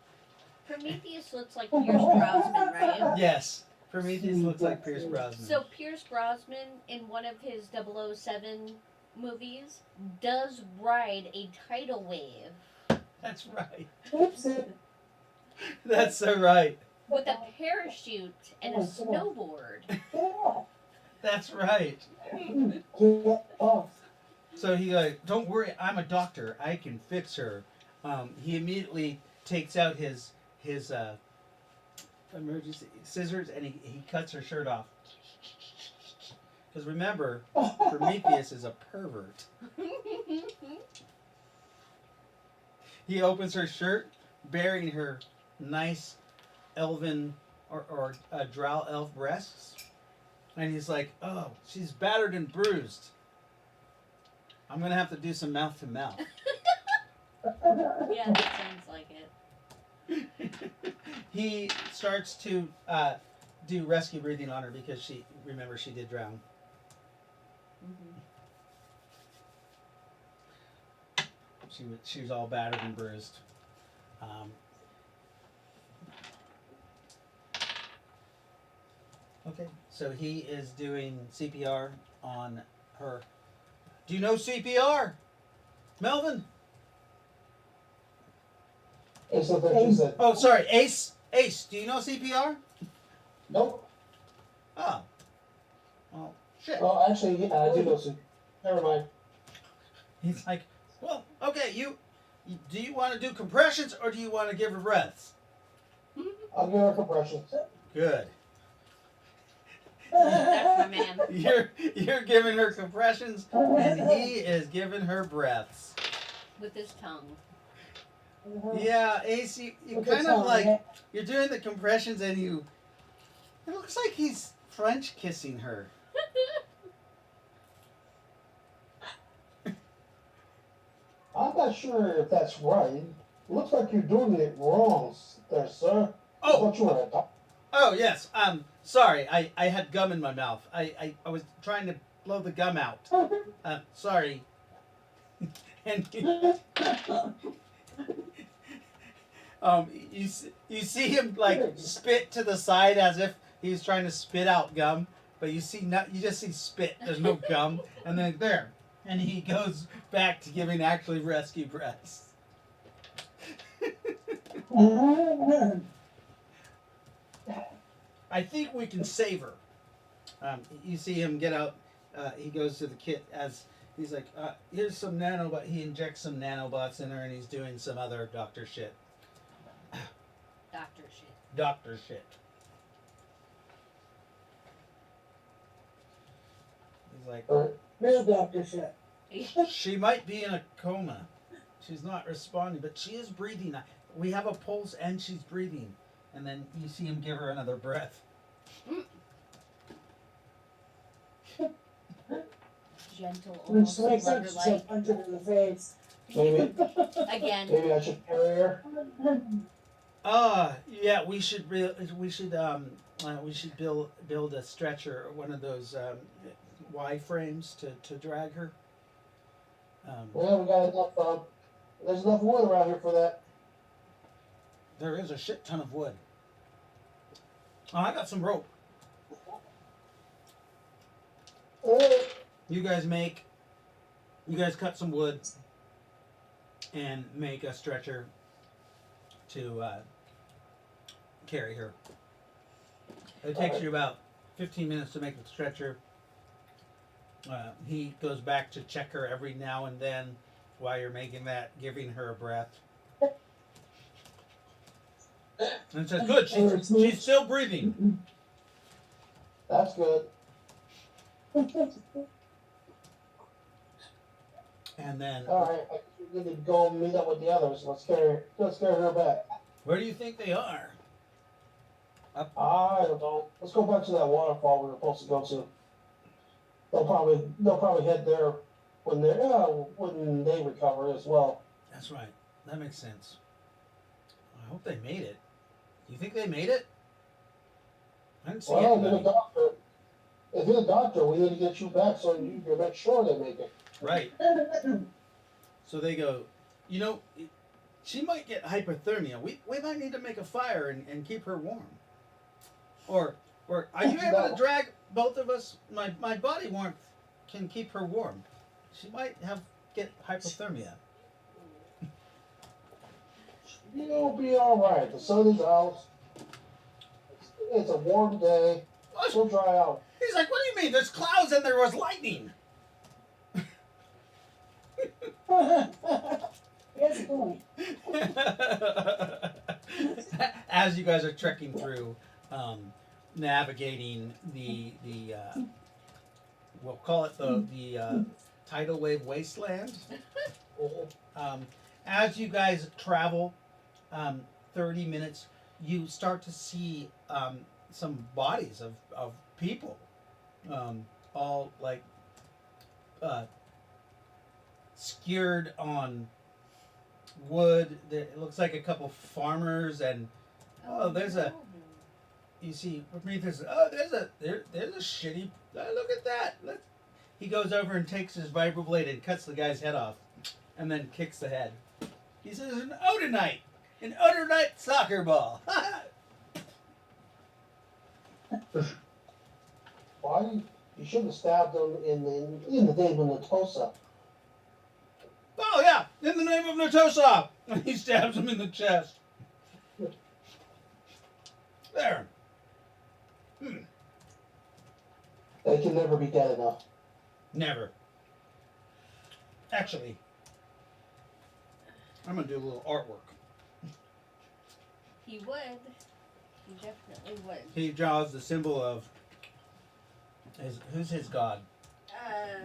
Prometheus looks like Pierce Brosnan, right? Yes, Prometheus looks like Pierce Brosnan. So Pierce Brosnan, in one of his 007 movies, does ride a tidal wave That's right. Oopsie. That's so right. with a parachute and a snowboard. Get it off. That's right. Get off. So he goes, "Don't worry, I'm a doctor. I can fix her." He immediately takes out his emergency scissors and he cuts her shirt off. Because remember, Prometheus is a pervert. He opens her shirt, bearing her nice elven or drow elf breasts, and he's like, "Oh, she's battered and bruised. I'm gonna have to do some mouth to mouth." Yeah, that sounds like it. He starts to do rescue breathing on her because she did drown. She was all battered and bruised. Okay, so he is doing CPR on her. Do you know CPR, Melvin? It's the thing she said. Oh, sorry, Ace. Ace, do you know CPR? Nope. Oh. Well, shit. Well, actually, yeah, I do know some. Never mind. He's like, well, okay, you do you want to do compressions or do you want to give her breaths? I'll give her compressions. Good. That's my man. You're giving her compressions and he is giving her breaths. With his tongue. Yeah, Ace, you Look kind at of Tom, like right? you're doing the compressions and it looks like he's French kissing her. I'm not sure if that's right. It looks like you're doing it wrong, there, sir. I Oh, thought you were a doctor. oh yes. Sorry, I had gum in my mouth. I was trying to blow the gum out. Sorry. And you see him like spit to the side as if he's trying to spit out gum, but you just see spit. There's no gum, and then there, and he goes back to giving actually rescue breaths. I think we can save her. You see him get out. He goes to the kit as he's like, "Here's some nanobot." He injects some nanobots in her, and he's doing some other doctor shit. Doctor shit. Doctor shit. He's like, Real doctor shit. she might be in a coma. She's not responding, but she is breathing. We have a pulse, and she's breathing. And then you see him give her another breath. Gentle, When almost she wakes up, lover she's like. a punch her in the face. Maybe, Again. maybe I should carry her. Yeah, we should build a stretcher, one of those Y frames to drag her. Well, we got enough. There's enough wood around here for that. There is a shit ton of wood. Oh, I got some rope. You guys cut some wood and make a stretcher to carry her. It takes you about 15 minutes to make the stretcher. He goes back to check her every now and then while you're making that, giving her a breath. And it says, good, she's still breathing. That's good. And then, Alright, I guess we need to go meet up with the others. Let's carry her back. where do you think they are? I don't know. Let's go back to that waterfall we were supposed to go to. They'll probably head there when they recover as well. That's right. That makes sense. I hope they made it. You think they made it? I didn't see Well, you're anybody. the doctor. If you're the doctor, we need to get you back so you can make sure they make it. Right. So they go, you know, she might get hypothermia. We might need to make a fire and keep her warm. Or are you able to drag both of us? My body warmth can keep her warm. She might get hypothermia. You'll be alright. The sun is out. It's a warm day. She'll dry out. He's like, what do you mean? There's clouds and there was lightning. Good point. As you guys are trekking through, navigating the we'll call it the tidal wave wasteland. As you guys travel 30 minutes, you start to see some bodies of people, all like skewered on wood. It looks like a couple farmers, and you see Prometheus. Oh, there's a shitty. Look at that. He goes over and takes his vibroblade and cuts the guy's head off, and then kicks the head. He says, an Odinite soccer ball. Why? You should have stabbed him in the name of Natosa. Oh yeah, in the name of Natosa. And he stabs him in the chest. There. They can never be dead enough. Never. Actually, I'm gonna do a little artwork. He would. He definitely would. He draws the symbol of who's his god?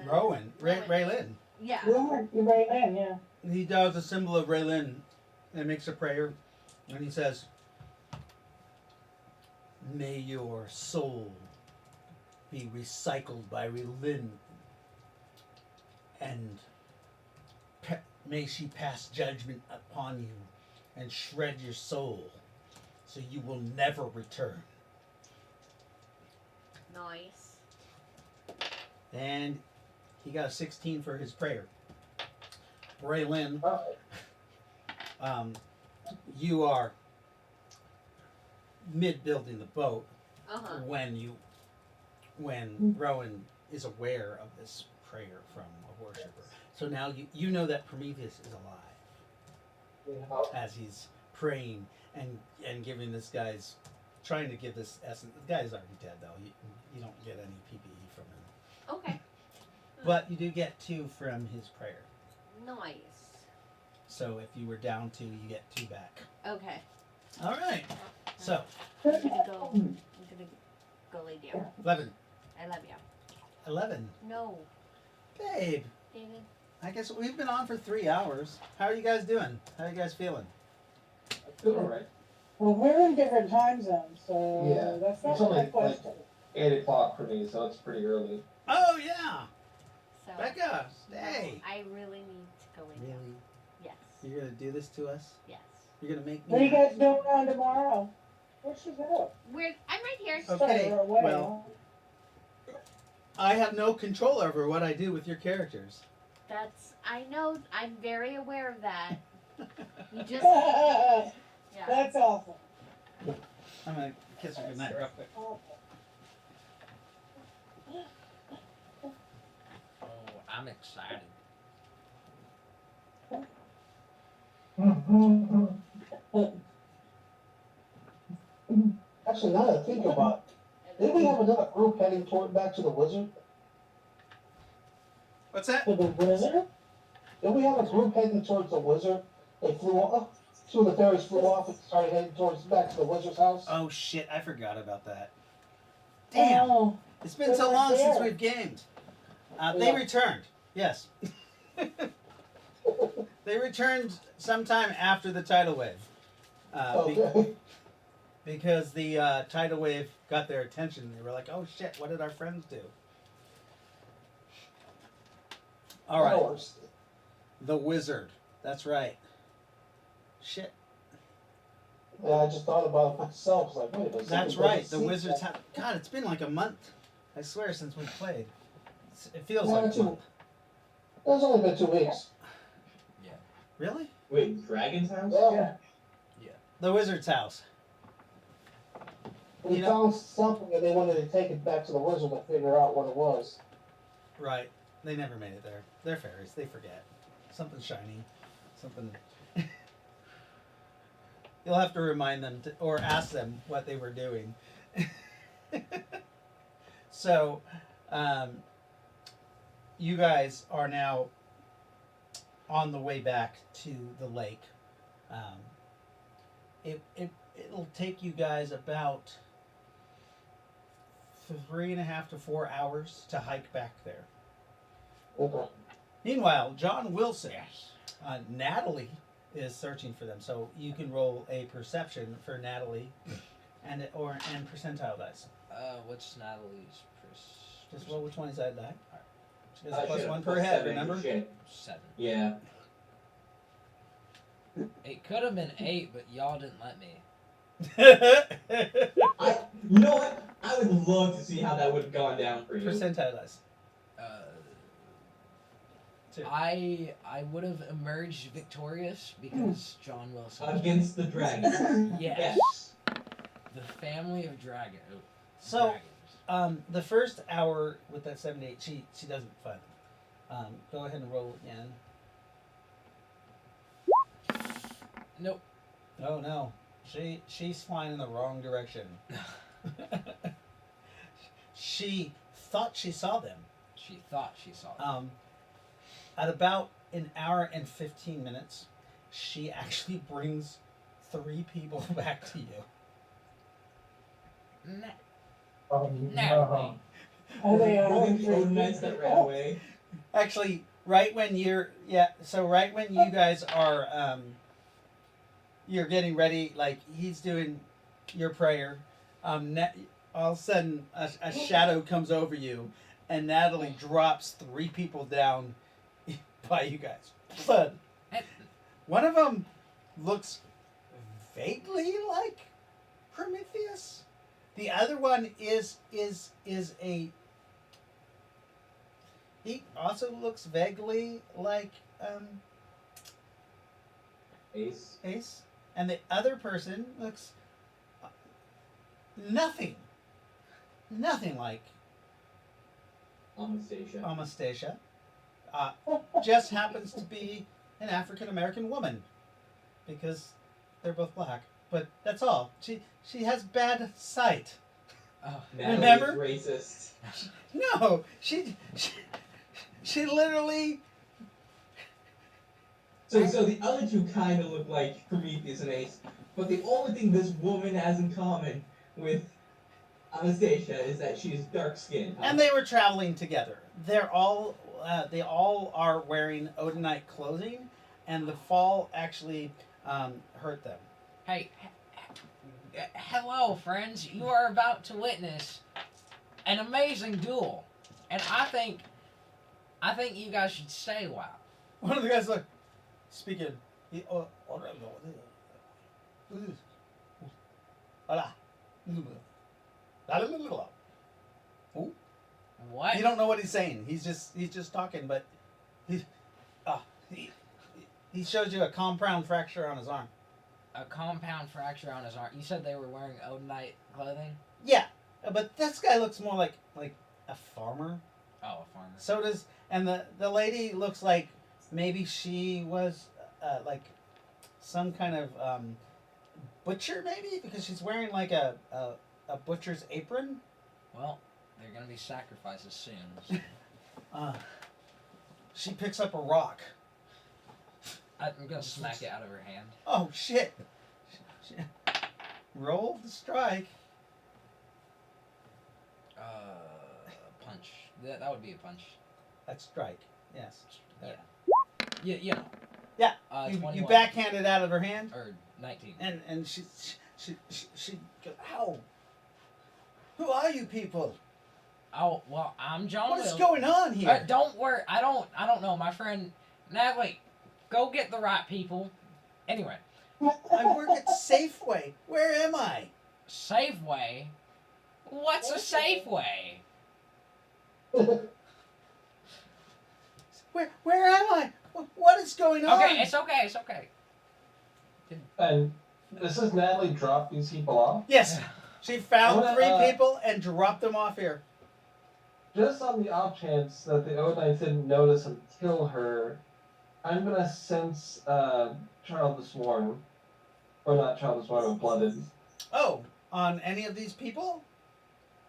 Rowan. Raylin. Yeah. You're right in, yeah. He draws the symbol of Raylin and makes a prayer, and he says, "May your soul be recycled by Raylin, and may she pass judgment upon you and shred your soul, so you will never return." Nice. And he got a 16 for his prayer. Raylin, you are mid-building the boat when Rowan is aware of this prayer from a worshiper. So now you know that Prometheus is alive as he's praying and giving this guy's trying to give this essence. The guy's already dead though. You don't get any PPE from him. Okay. But you do get 2 from his prayer. Nice. So if you were down 2, you get 2 back. Okay. All right. So I'm gonna go lay down. 11. I love you. 11. No, Babe, David. I guess we've been on for 3 hours. How are you guys doing? How are you guys feeling? I feel alright. Well, we're in different time zones, so Yeah, that's it's not only my like question. 8 o'clock for me, so it's pretty early. Oh yeah, So Becca. Hey. I really need to go lay down. Really? Yes. You're gonna do this to us? Yes. You're gonna make What are you me? guys doing on tomorrow? Where'd she go? I'm right here. Okay, Sorry, we're away. well- I have no control over what I do with your characters. I know. I'm very aware of that. You just. That's Yeah. awful. I'm gonna kiss her goodnight real quick. Awful. Oh, I'm excited. Actually, now that I think about it, didn't we have another group heading back to the wizard? What's that? To the wizard? Did we have a group heading towards the wizard? They flew off. So when the fairies flew off and started heading towards back to the wizard's house. Oh shit! I forgot about that. Damn! Oh, It's been so long since we've gamed. They Yeah. returned. Yes. They returned sometime after the tidal wave. Okay. Because the tidal wave got their attention. They were like, "Oh shit! What did our friends do?" All right. Hours. The wizard. That's right. Shit. Yeah, I just thought about it myself. It's like, wait a minute. That's something right. doesn't The seem wizard's. that- God, it's been like a month. I swear since we played. It feels Yeah, like a too. month. It's only been 2 weeks. Really? Wait, Dragon's house? Yeah. The wizard's house. We You know- found something and they wanted to take it back to the wizard to figure out what it was. Right. They never made it there. They're fairies. They forget. Something shiny. Something. You'll have to remind them to, or ask them what they were doing. So, you guys are now on the way back to the lake. It'll take you guys about 3.5 to 4 hours to hike back there. Okay. Meanwhile, John Wilson, Natalie is searching for them, so you can roll a perception for Natalie, and percentile dice. What's Natalie's Just roll which one is that die. She gets I a plus should've one put per head. 7, Remember? shit. 7. Yeah. It could have been 8, but y'all didn't let me. You know what? I would love to see how that would have gone down for you. Percentile dice. Uh, 2. I would have emerged victorious because John Wilson. Against the dragon. Yes. Yes. The family of dragon. So, dragons. the first hour with that 78, she doesn't find them. Go ahead and roll again. Nope. Oh no, she's flying in the wrong direction. She thought she saw them. She thought she saw them. At about an hour and 15 minutes, she actually brings 3 people back to you. Natalie. oh, they are. Were they the Odinites that ran away? Actually, right when right when you guys are you're getting ready, like he's doing your prayer, all of a sudden a shadow comes over you, and Natalie drops 3 people down by you guys. But one of them looks vaguely like Prometheus. The other one is a. He also looks vaguely like Ace. Ace, and the other person looks nothing like Anastasia. just happens to be an African American woman because they're both black. But that's all. She has bad sight. Oh, Natalie's Remember? racist. No, she literally. So the other two kind of look like Prometheus and Ace, but the only thing this woman has in common with Anastasia is that she's dark skinned. And they were traveling together. They all are wearing Odinite clothing, and the fall actually hurt them. hey, hello, friends. You are about to witness an amazing duel, and I think you guys should stay a while. One of the guys like speaking. What? You don't know what he's saying. He's just talking, but he shows you a compound fracture on his arm. A compound fracture on his arm. You said they were wearing Odinite clothing? Yeah, but this guy looks more like a farmer. Oh, a farmer. So does, and the lady looks like maybe she was like some kind of butcher, maybe, because she's wearing like a butcher's apron. Well, they're gonna be sacrifices soon. She picks up a rock. I'm gonna smack it out of her hand. Oh shit! Roll the strike. Punch. That would be a punch. That's strike. Yes. Yeah. You know. Yeah. You 21. backhand it out of her hand, Or 19. and she goes, "Ow! Who are you people? Oh well, I'm John. What is Will. going on here?" Don't worry. I don't know. My friend Natalie, go get the right people. Anyway, I work at Safeway. Where am I? Safeway. What's a Safeway? Where am I? What is going on? Okay, it's okay. It's okay. And this is Natalie drop these people off? Yes, she found I wanna, 3 people and dropped them off here. Just on the off chance that the Odinites didn't notice and kill her, I'm gonna sense Child the Sworn. Or not Child the Sworn, but Blooded. Oh, on any of these people?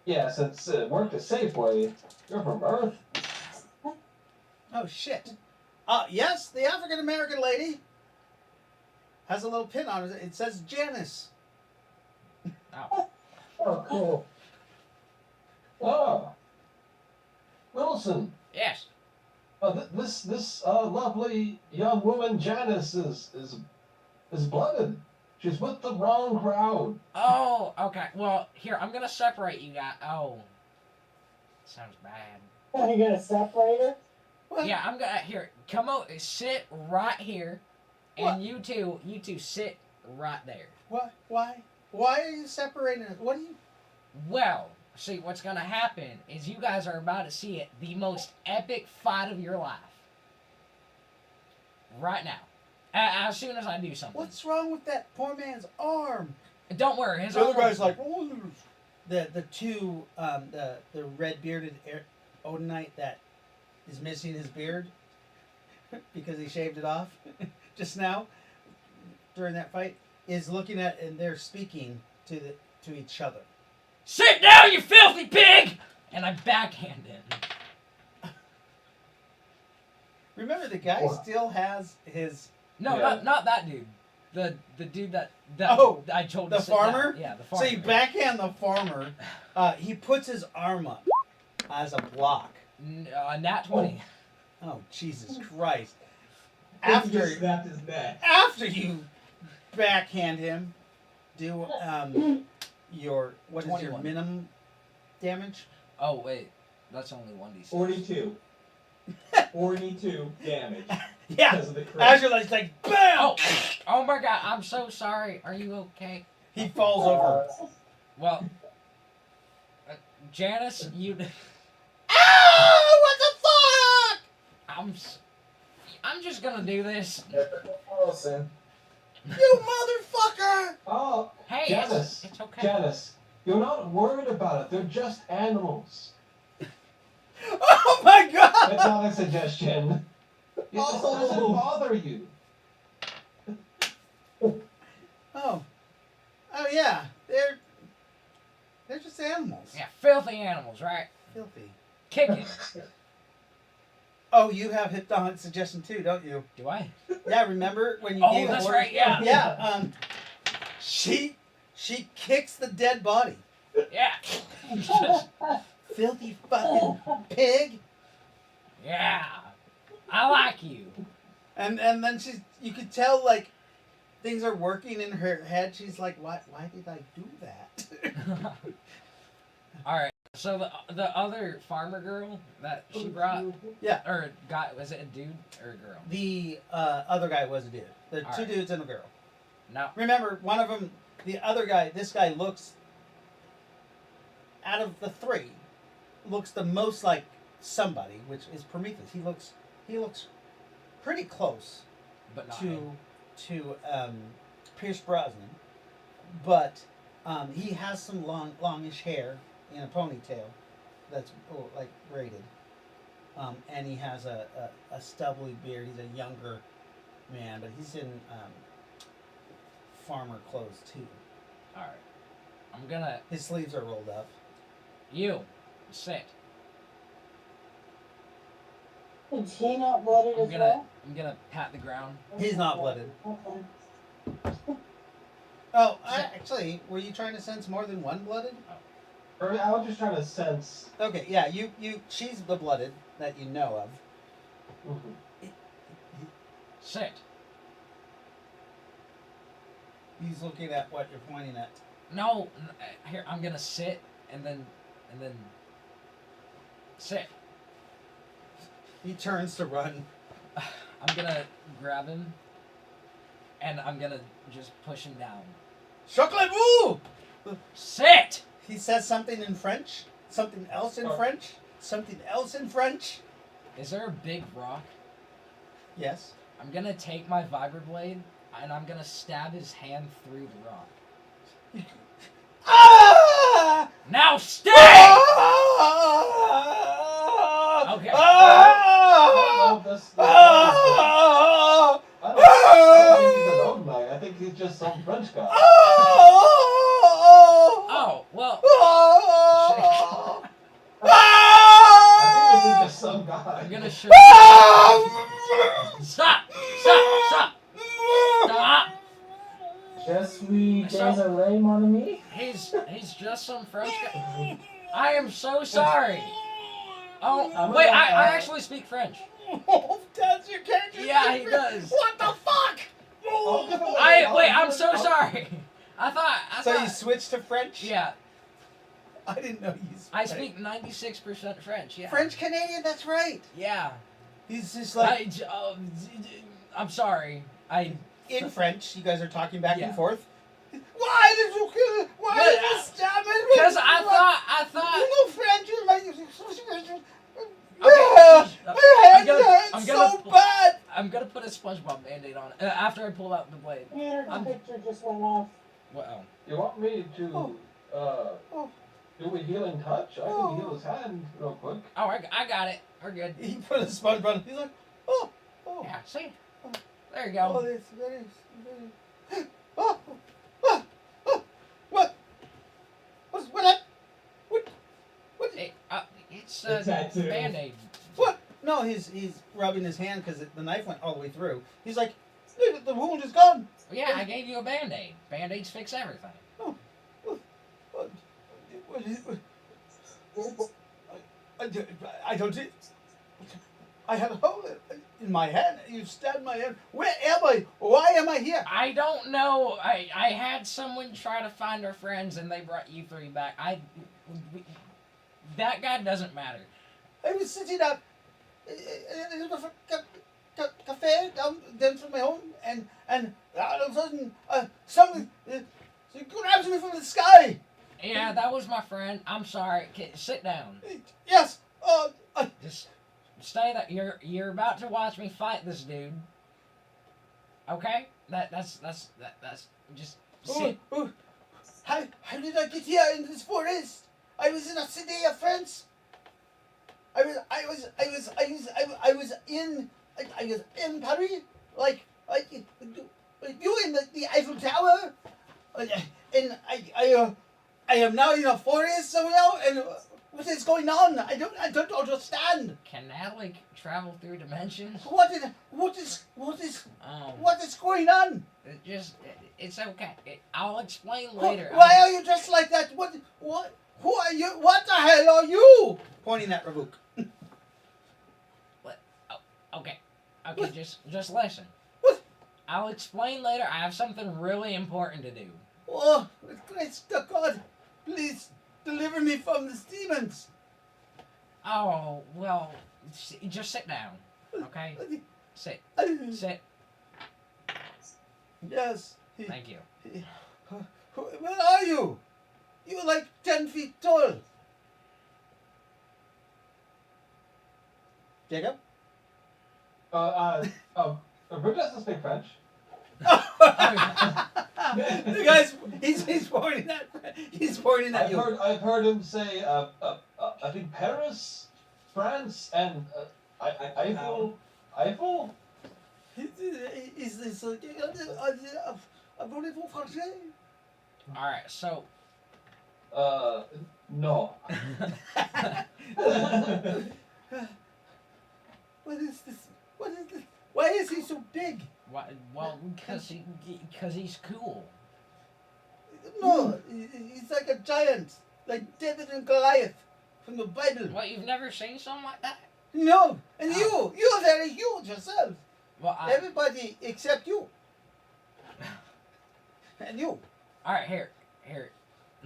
Yeah, since it worked at Safeway, you're from Earth. Oh shit. Yes, the African American lady has a little pin on it. It says Janice. Oh, cool. Oh, Wilson. Yes. This lovely young woman Janice is blooded. She's with the wrong crowd. Oh, okay. Well, here I'm gonna separate you guys. Oh, sounds bad. Are you gonna separate her? What? Yeah, I'm gonna here. Come on, sit right here, and What? you two sit right there. What? Why? Why are you separating us? What are you? Well, see, what's gonna happen is you guys are about to see the most epic fight of your life. Right now. As soon as I do something. What's wrong with that poor man's arm? Don't worry, his The other arm guy's was- like, oh. The two the red bearded Odinite that is missing his beard because he shaved it off just now during that fight is looking at and they're speaking to each other. Sit down, you filthy pig! And I backhand him. Remember, the guy What? still has his No, Yeah. not that dude. The dude that Oh, I told the to sit down. farmer? Yeah, the farmer. So you backhand the farmer. He puts his arm up as a block. Nat 20. Oh Jesus Christ! He After just snapped his neck. after you backhand him, do your what is your 21. minimum damage? Oh wait, that's only 1d6. 42. 42 damage Yeah. because of the crit. As you're like bam, Oh, oh my god, I'm so sorry. Are you okay? he falls over. Well, Janice, you. Oh, what the I'm just gonna do this. Wilson. fuck? You motherfucker! Oh, Hey, Janice. it's okay. Janice, you're not worried about it. They're just animals. Oh my That's god! not a suggestion. It just doesn't bother you. Oh yeah, they're just animals. Yeah, filthy animals, right? Filthy. Kicking. Oh, you have hypnotic suggestion too, don't you? Do I? Yeah, remember when you Oh, gave that's orders? right, yeah. Yeah. She kicks the dead body. Yeah. Filthy fucking pig. Yeah. I like you. And then you could tell like things are working in her head. She's like, why did I do that? All right. So the other farmer girl that she brought, Yeah. or guy, was it a dude or a girl? The other guy was a dude. The All two right. dudes and a girl. No. Remember, one of them, the other guy, this guy looks, out of the three, looks the most like somebody, which is Prometheus. He looks pretty close But not him. to Pierce Brosnan, but he has some longish hair in a ponytail that's like braided, and he has a stubbly beard. He's a younger man, but he's in farmer clothes too. All right. I'm gonna. His sleeves are rolled up. You sit. Is he not blooded I'm as gonna. well? I'm gonna pat the ground. He's not blooded. Okay. Oh, actually, were you trying to sense more than one blooded? Or I was just trying to sense. Okay, yeah, she's the blooded that you know of. Mhm. Sit. He's looking at what you're pointing at. No, here I'm gonna sit and then sit. He turns to run. I'm gonna grab him and I'm gonna just push him down. Chocolat-vous! Sit! He says something in French, something else in French, something else in French. Is there a big rock? Yes. I'm gonna take my vibroblade and I'm gonna stab his hand through the rock. Ah! Now stay! Ah! Okay. I don't know if this Ah! I don't think he's an old knight. I think he's just some French guy. Oh, well. I think this is just some guy. I'm gonna show Stop! Stop! Just we désolé, mon ami. He's just some French guy. I am so sorry. Oh, wait, I actually speak French. Oh, that's your character. Yeah, he does. What the fuck? I'm so sorry. I thought. So you switched to French? Yeah, I didn't know you spoke. I speak 96% French. Yeah. French Canadian. That's right. Yeah. He's just like I'm sorry. in French. You guys are talking back Yeah. and forth. Why did you kill? Why did you stab me? Because I thought. You know French. You like. Okay, My hand I'm hurts gonna- so bad. I'm gonna put a SpongeBob Band-Aid on it after I pull out the blade. Here, the I'm- picture just went off. Well, You want me to do a healing touch? I can heal his hand real quick. oh, I got it. We're good. He put a sponge on. He's like, oh. Yeah, see? There you Oh, go. that is. Oh, what? What? It's The tattoo. Band-Aid. What? No, he's rubbing his hand because the knife went all the way through. He's like, the wound is gone. Yeah, I gave you a Band-Aid. Band-Aids fix everything. I don't see. I had a hole in my hand. You stabbed my hand. Where am I? Why am I here? I don't know. I had someone try to find our friends and they brought you three back. That guy doesn't matter. I was sitting up in a cafe down from my home, and all of a sudden, something grabs me from the sky. Yeah, that was my friend. I'm sorry. Sit down. Yes. Just stay there. You're about to watch me fight this dude. Okay? That's just sit. How did I get here in this forest? I was in a city of France. I was in Paris, like you in the Eiffel Tower, and I am now in a forest somewhere, and what is going on? I don't understand. Can Natalie travel through dimensions? What is going on? It's okay. I'll explain later. Why are you dressed like that? What? Who are you? What the hell are you? Pointing at Ravuk. Okay, just listen. What? I'll explain later. I have something really important to do. Oh, Christ to God! Please deliver me from these demons. Oh, well, just sit down, okay? Sit. Sit. Yes. Thank you. Where are you? You're like 10 feet tall. Jacob? Rick doesn't speak French. The guy's he's pointing at you. I've heard him say I think Paris, France, and Eiffel. Is this voulez-vous français? Alright, so... No. What is this? What is this? Why is he so big? Why, well, because he's cool. No, he's like a giant, like David and Goliath from the Bible. What, you've never seen something like that? No, and Oh. you're very huge yourself. Well, Everybody except you. And you. all right, here.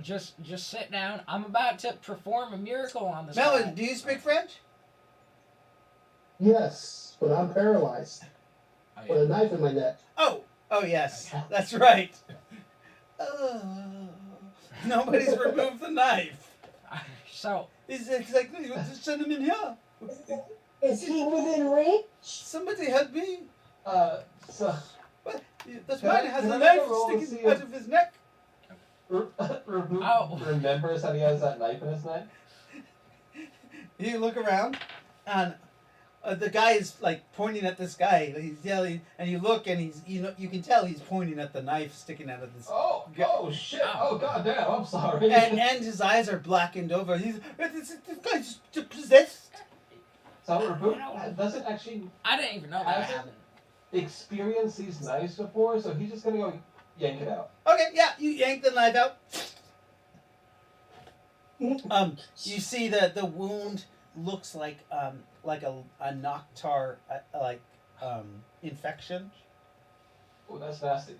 Just sit down. I'm about to perform a miracle on this Melvin, guy. do you speak French? Yes, but I'm paralyzed Oh, with a knife in my neck. Oh yes, that's right. Nobody's removed the knife. So, It's exactly what the gentleman here. Is he within reach? Somebody help me. So What? This Can man I- has can a I make a knife roll to sticking see out if- of his neck. Oh. remembers that he has that knife in his neck. You look around, and the guy is like pointing at this guy. He's yelling, and you look, and you can tell he's pointing at the knife sticking out of this. Oh shit! Oh goddamn! I'm sorry. And his eyes are blackened over. This guy's possessed. So Reboot doesn't actually I didn't even know that Hasn't- happened. experience these knives before, so he's just gonna go yank it out. Okay, yeah, you yank the knife out. You see that the wound looks like a Noctar infection Oh, that's nasty.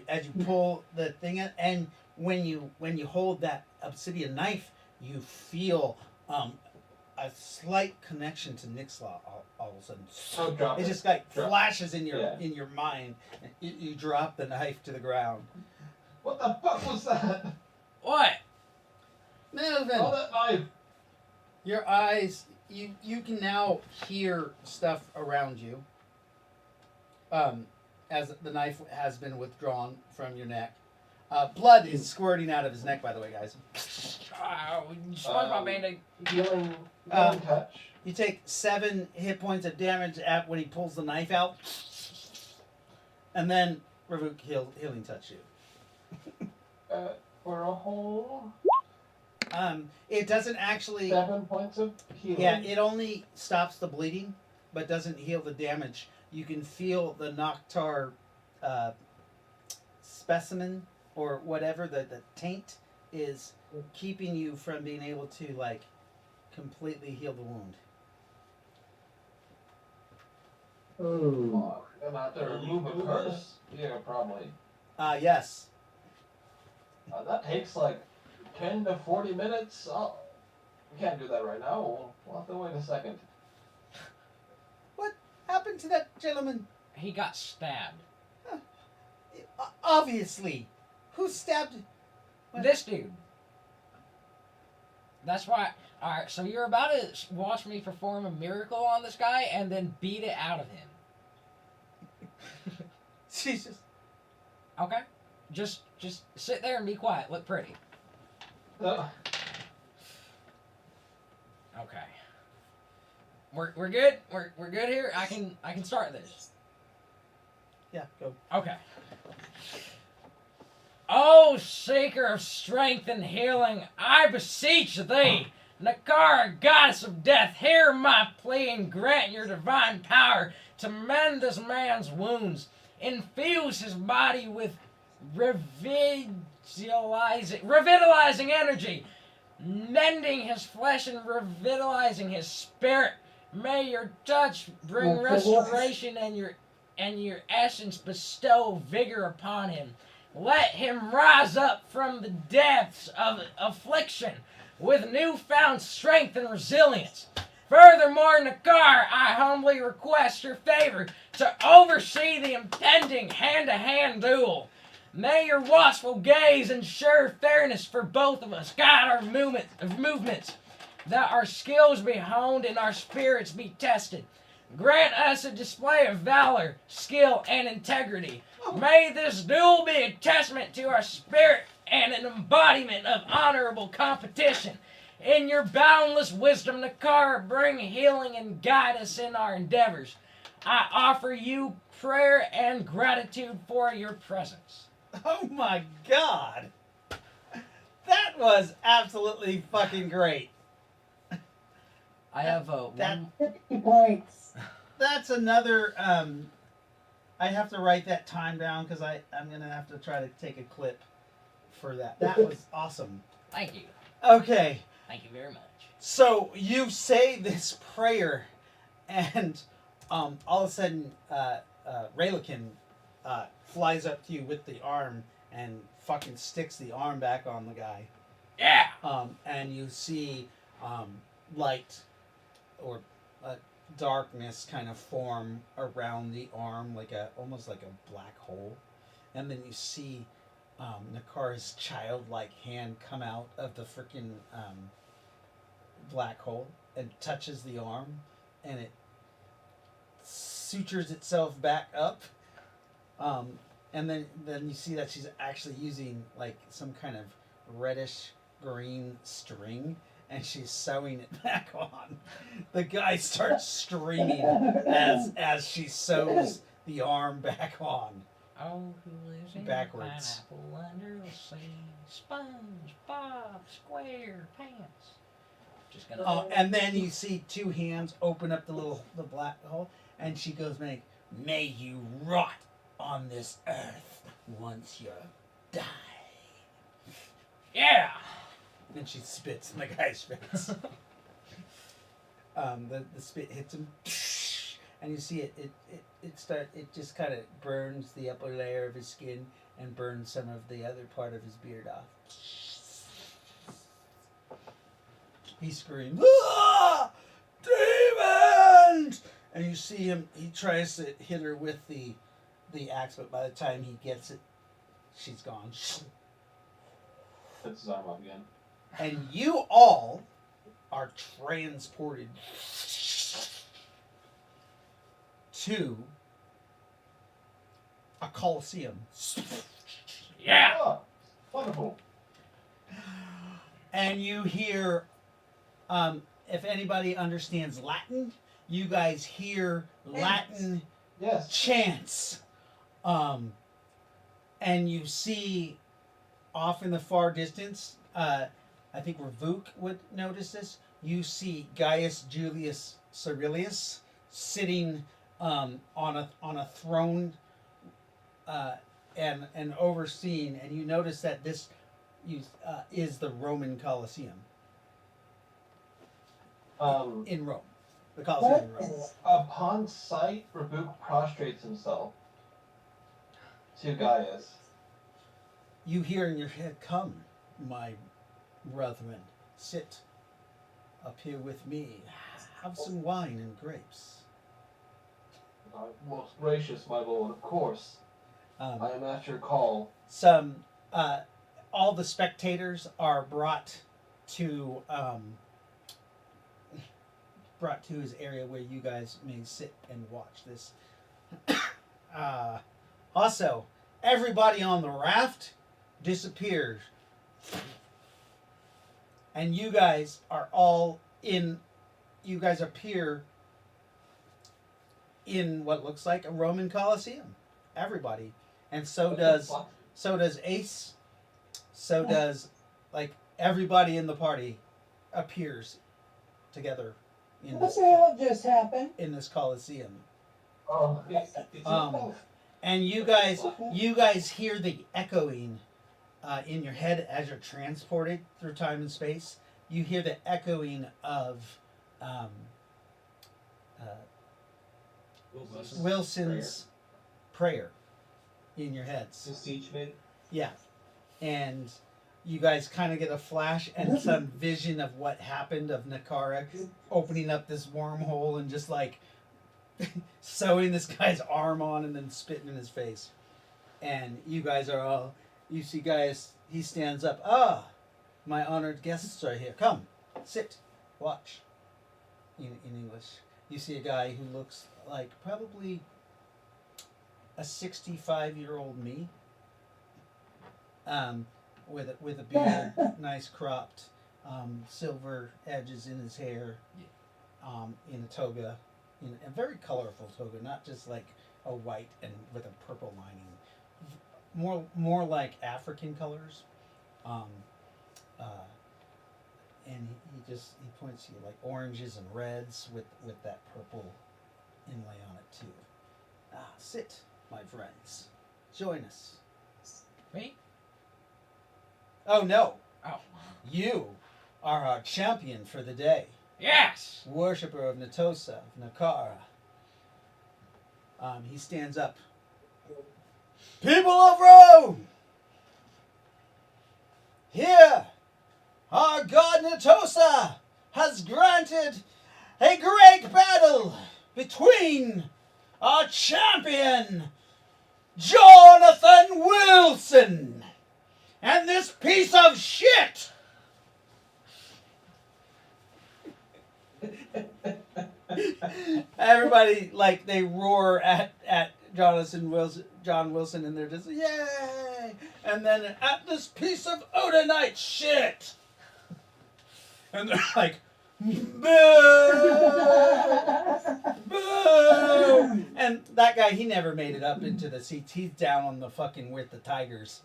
as you pull the thing out, and when you hold that obsidian knife, you feel a slight connection to Nixlaw all of a sudden. Oh, drop It it. just like Drop. flashes in Yeah. your mind. And you drop the knife to the ground. What the fuck was that? What? Melvin, Oh, that knife. your eyes, you can now hear stuff around you. As the knife has been withdrawn from your neck. Blood is squirting out of his neck, by the way, guys. Sponge my band-aid. Healing Um, touch. You take 7 hit points of damage when he pulls the knife out. And then Ravuk healing touch you. For a whole It doesn't actually. 7 points of healing. Yeah, it only stops the bleeding, but doesn't heal the damage. You can feel the Noctar specimen or whatever the taint is keeping you from being able to like completely heal the wound. Oh. Gonna have to remove a curse. Yeah, probably. Yes. That takes like 10 to 40 minutes. Oh, we can't do that right now. We'll have to wait a second. What happened to that gentleman? He got stabbed. Obviously. Who stabbed? What? This dude. That's why. Alright, so you're about to watch me perform a miracle on this guy and then beat it out of him. Jesus. Okay? Just sit there and be quiet. Look pretty. Uh, Okay. We're good? We're good here? I can start this. Yeah, go. Okay. O Seeker of strength and healing, I beseech thee, Nakara, goddess of death, hear my plea and grant your divine power to mend this man's wounds. Infuse his body with revitalizing energy, mending his flesh and revitalizing his spirit. May your touch bring restoration and your essence bestow vigor upon him. Let him rise up from the depths of affliction with newfound strength and resilience. Furthermore, Nakar, I humbly request your favor to oversee the impending hand-to-hand duel. May your watchful gaze ensure fairness for both of us. Guide our movements, that our skills be honed and our spirits be tested. Grant us a display of valor, skill, and integrity. May this duel be a testament to our spirit and an embodiment of honorable competition. In your boundless wisdom, Nakar, bring healing and guide us in our endeavors. I offer you prayer and gratitude for your presence. Oh my god! That was absolutely fucking great. I have That- one. 50 points. that's another. I have to write that time down because I'm gonna have to try to take a clip for that. That was awesome. Thank you. Okay, Thank you very much. so you say this prayer, and all of a sudden, Raylakin flies up to you with the arm and fucking sticks the arm back on the guy. Yeah. And you see light or darkness kind of form around the arm, like almost like a black hole, and then you see Nakara's childlike hand come out of the freaking black hole and touches the arm, and it sutures itself back up. And then you see that she's actually using like some kind of reddish green string, and she's sewing it back on. The guy starts screaming as she sews the arm back on. Oh, who lives in Backwards. a pineapple under the sea? SpongeBob SquarePants. Just gonna. And then you see two hands open up the black hole, and she goes, "May you rot on this earth once you die." Yeah. And she spits in the guy's face. The spit hits him, and you see it just kind of burns the upper layer of his skin and burns some of the other part of his beard off. He screams, "Ah! Demons!" And you see him, he tries to hit her with the axe, but by the time he gets it, she's gone. Puts his arm up again. And you all are transported to a coliseum. Yeah. Oh, wonderful. And you hear, if anybody understands Latin, you guys hear Latin Yes. chants. And you see off in the far distance, I think Ravuk would notice this. You see Gaius Julius Cerilius sitting on a throne and overseeing, and you notice that this is the Roman Colosseum in Rome. The Colosseum in Rome. Upon sight, Rebuk prostrates himself to Gaius. You hear in your head, "Come, my brethren, sit up here with me. Have some wine and grapes." Most gracious, my lord, of course. I am at your call. Some all the spectators are brought to his area where you guys may sit and watch this. Also, everybody on the raft disappears, and you guys are all in. You guys appear in what looks like a Roman Colosseum. Everybody, and so does Ace. So does like everybody in the party appears together in What this the hell just happened? Colosseum. Oh, And you guys hear the echoing in your head as you're transported through time and space. You hear the echoing of Wilson's prayer in your heads. Beseechment. Yeah. And you guys kind of get a flash and some vision of what happened of Nakara opening up this wormhole and just like sewing this guy's arm on and then spitting in his face. And you guys are all, you see Gaius, he stands up. "Ah, my honored guests are here. Come, sit, watch." In English. You see a guy who looks like probably a 65-year-old me. With a beard, nice cropped, silver edges in his hair, in a toga, in a very colorful toga, not just like a white and with a purple lining, more like African colors, and he points to you like oranges and reds with that purple inlay on it too. Sit, my friends. Join us. Me? Oh no, Oh. you are our champion for the day. Yes! Worshipper of Natosa, of Nakara. He stands up. People of Rome! Here, our god Natosa has granted a great battle between our champion, Jonathan Wilson, and this piece of shit! Everybody, like, they roar at John Wilson, and they're just, yay! And then, at this piece of Odinite shit! And they're like, boo! Boo! And that guy, he never made it up into the seats. He's down on the fucking with the tigers.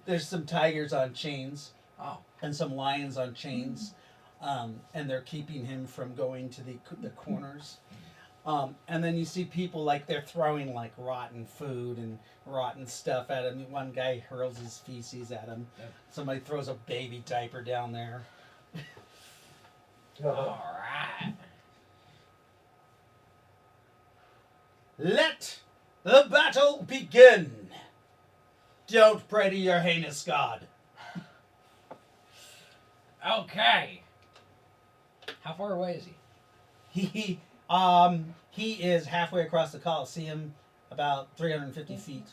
There's some tigers on chains. Oh. And some lions on chains. And they're keeping him from going to the corners. And then you see people, like, they're throwing, like, rotten food and rotten stuff at him. One guy hurls his feces at him. Yep. Somebody throws a baby diaper down there. Alright. Let the battle begin. Don't pray to your heinous god. Okay. How far away is he? He is halfway across the Coliseum, about 350 feet.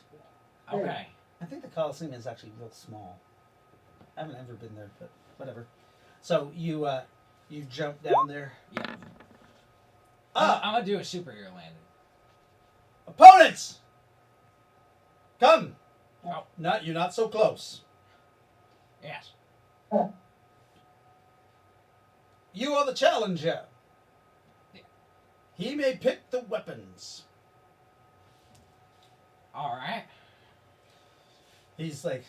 Okay. I think the Coliseum is actually real small. I haven't ever been there, but whatever. So you jump down there. Yeah. Ah! I'm gonna do a superhero landing. Opponents! Come! Oh. You're not so close. Yes. You are the challenger. Yeah. He may pick the weapons. Alright. He's like,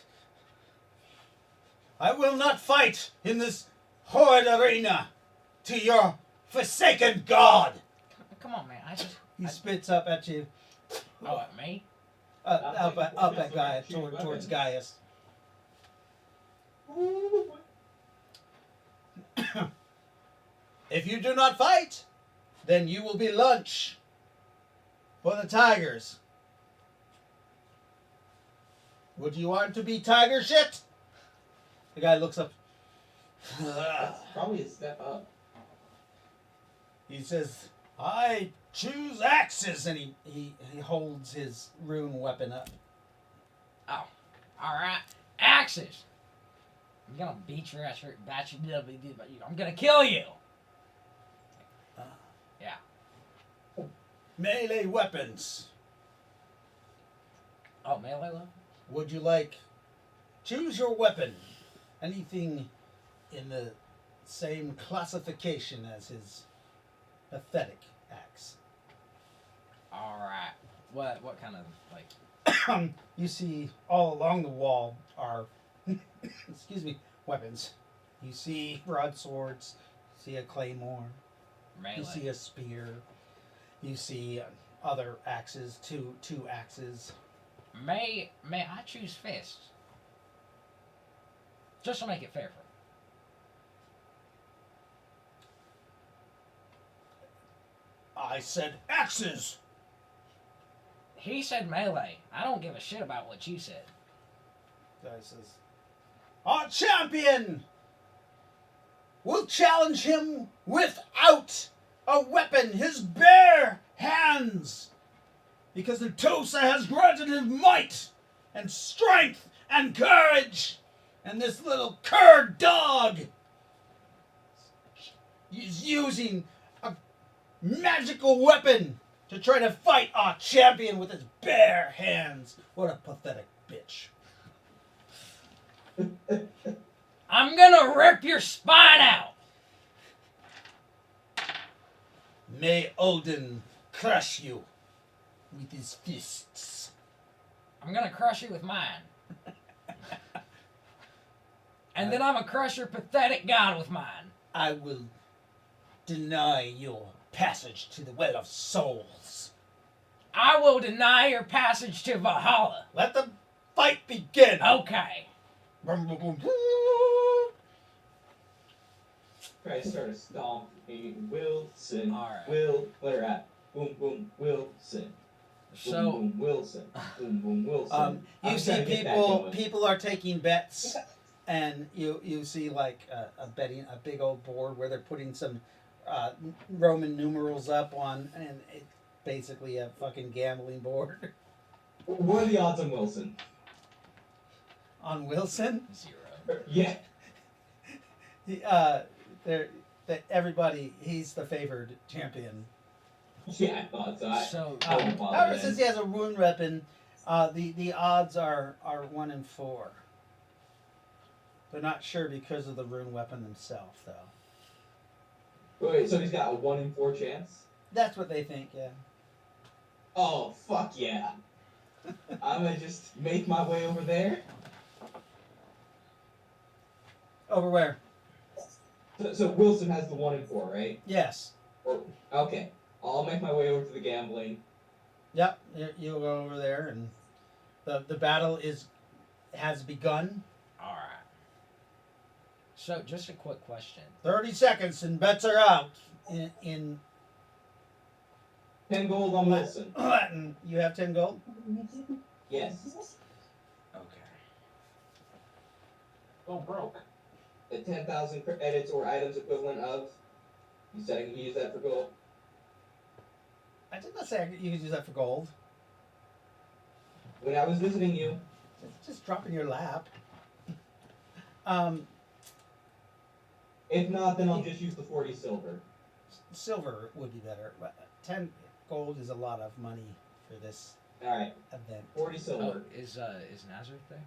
I will not fight in this horrid arena to your forsaken god. Come on, man. He spits up at you. Oh, at me? Up at Gaia, towards Gaius. If you do not fight, then you will be lunch for the tigers. Would you want to be tiger shit? The guy looks up. Probably a step up. He says, I choose axes, and he holds his rune weapon up. Oh. Alright. Axes. I'm gonna beat your ass. I'm gonna kill you. Yeah. Melee weapons. Oh, melee weapon? Would you like... Choose your weapon. Anything in the same classification as his pathetic axe. Alright. What kind of, like... You see all along the wall are, excuse me, weapons. You see broadswords, you see a claymore, melee? you see a spear, you see other axes, two axes. May I choose fists? Just to make it fair for him. I said axes! He said melee. I don't give a shit about what you said. Guy says, our champion will challenge him without a weapon, his bare hands, because the Tosa has granted him might and strength and courage, and this little cur dog is using a magical weapon to try to fight our champion with his bare hands. What a pathetic bitch. I'm gonna rip your spine out! May Odin crush you with his fists. I'm gonna crush you with mine. And then I'm gonna crush your pathetic god with mine. I will deny your passage to the Well of Souls. I will deny your passage to Valhalla. Let the fight begin. Okay. Try to start a stomp. Wilson. Alright. Let her at. Boom, boom, Wilson. Boom, So, boom, Wilson. Boom, boom, Wilson. You I'm see trying to get that people going. people are taking bets, and you see like a big old board where they're putting some Roman numerals up on, and it's basically a fucking gambling board. What are the odds on Wilson? On Wilson, 0. Yeah. everybody, he's the favored champion. Yeah, I thought so. So, I won't bother However, then. since he has a rune weapon, the odds are 1 in 4. They're not sure because of the rune weapon himself, though. Wait, so he's got a 1 in 4 chance? That's what they think, yeah. Oh, fuck yeah. I'm gonna just make my way over there. Over where? So Wilson has the 1 in 4, right? Yes. Okay. I'll make my way over to the gambling. Yep. You'll go over there, and the battle has begun. alright. So, just a quick question. 30 seconds, and bets are out. In 10 gold on Wilson. Latin, you have 10 gold. Yes. Okay. Oh, broke. At 10,000 credits or items equivalent of. You said I can use that for gold. I did not say you could use that for gold. When I was visiting you, It's just drop in your lap. if not, then I'll just use the 40 silver. Silver would be better. But 10 gold is a lot of money for this Alright, event. 40 Oh, silver. is Nazareth there?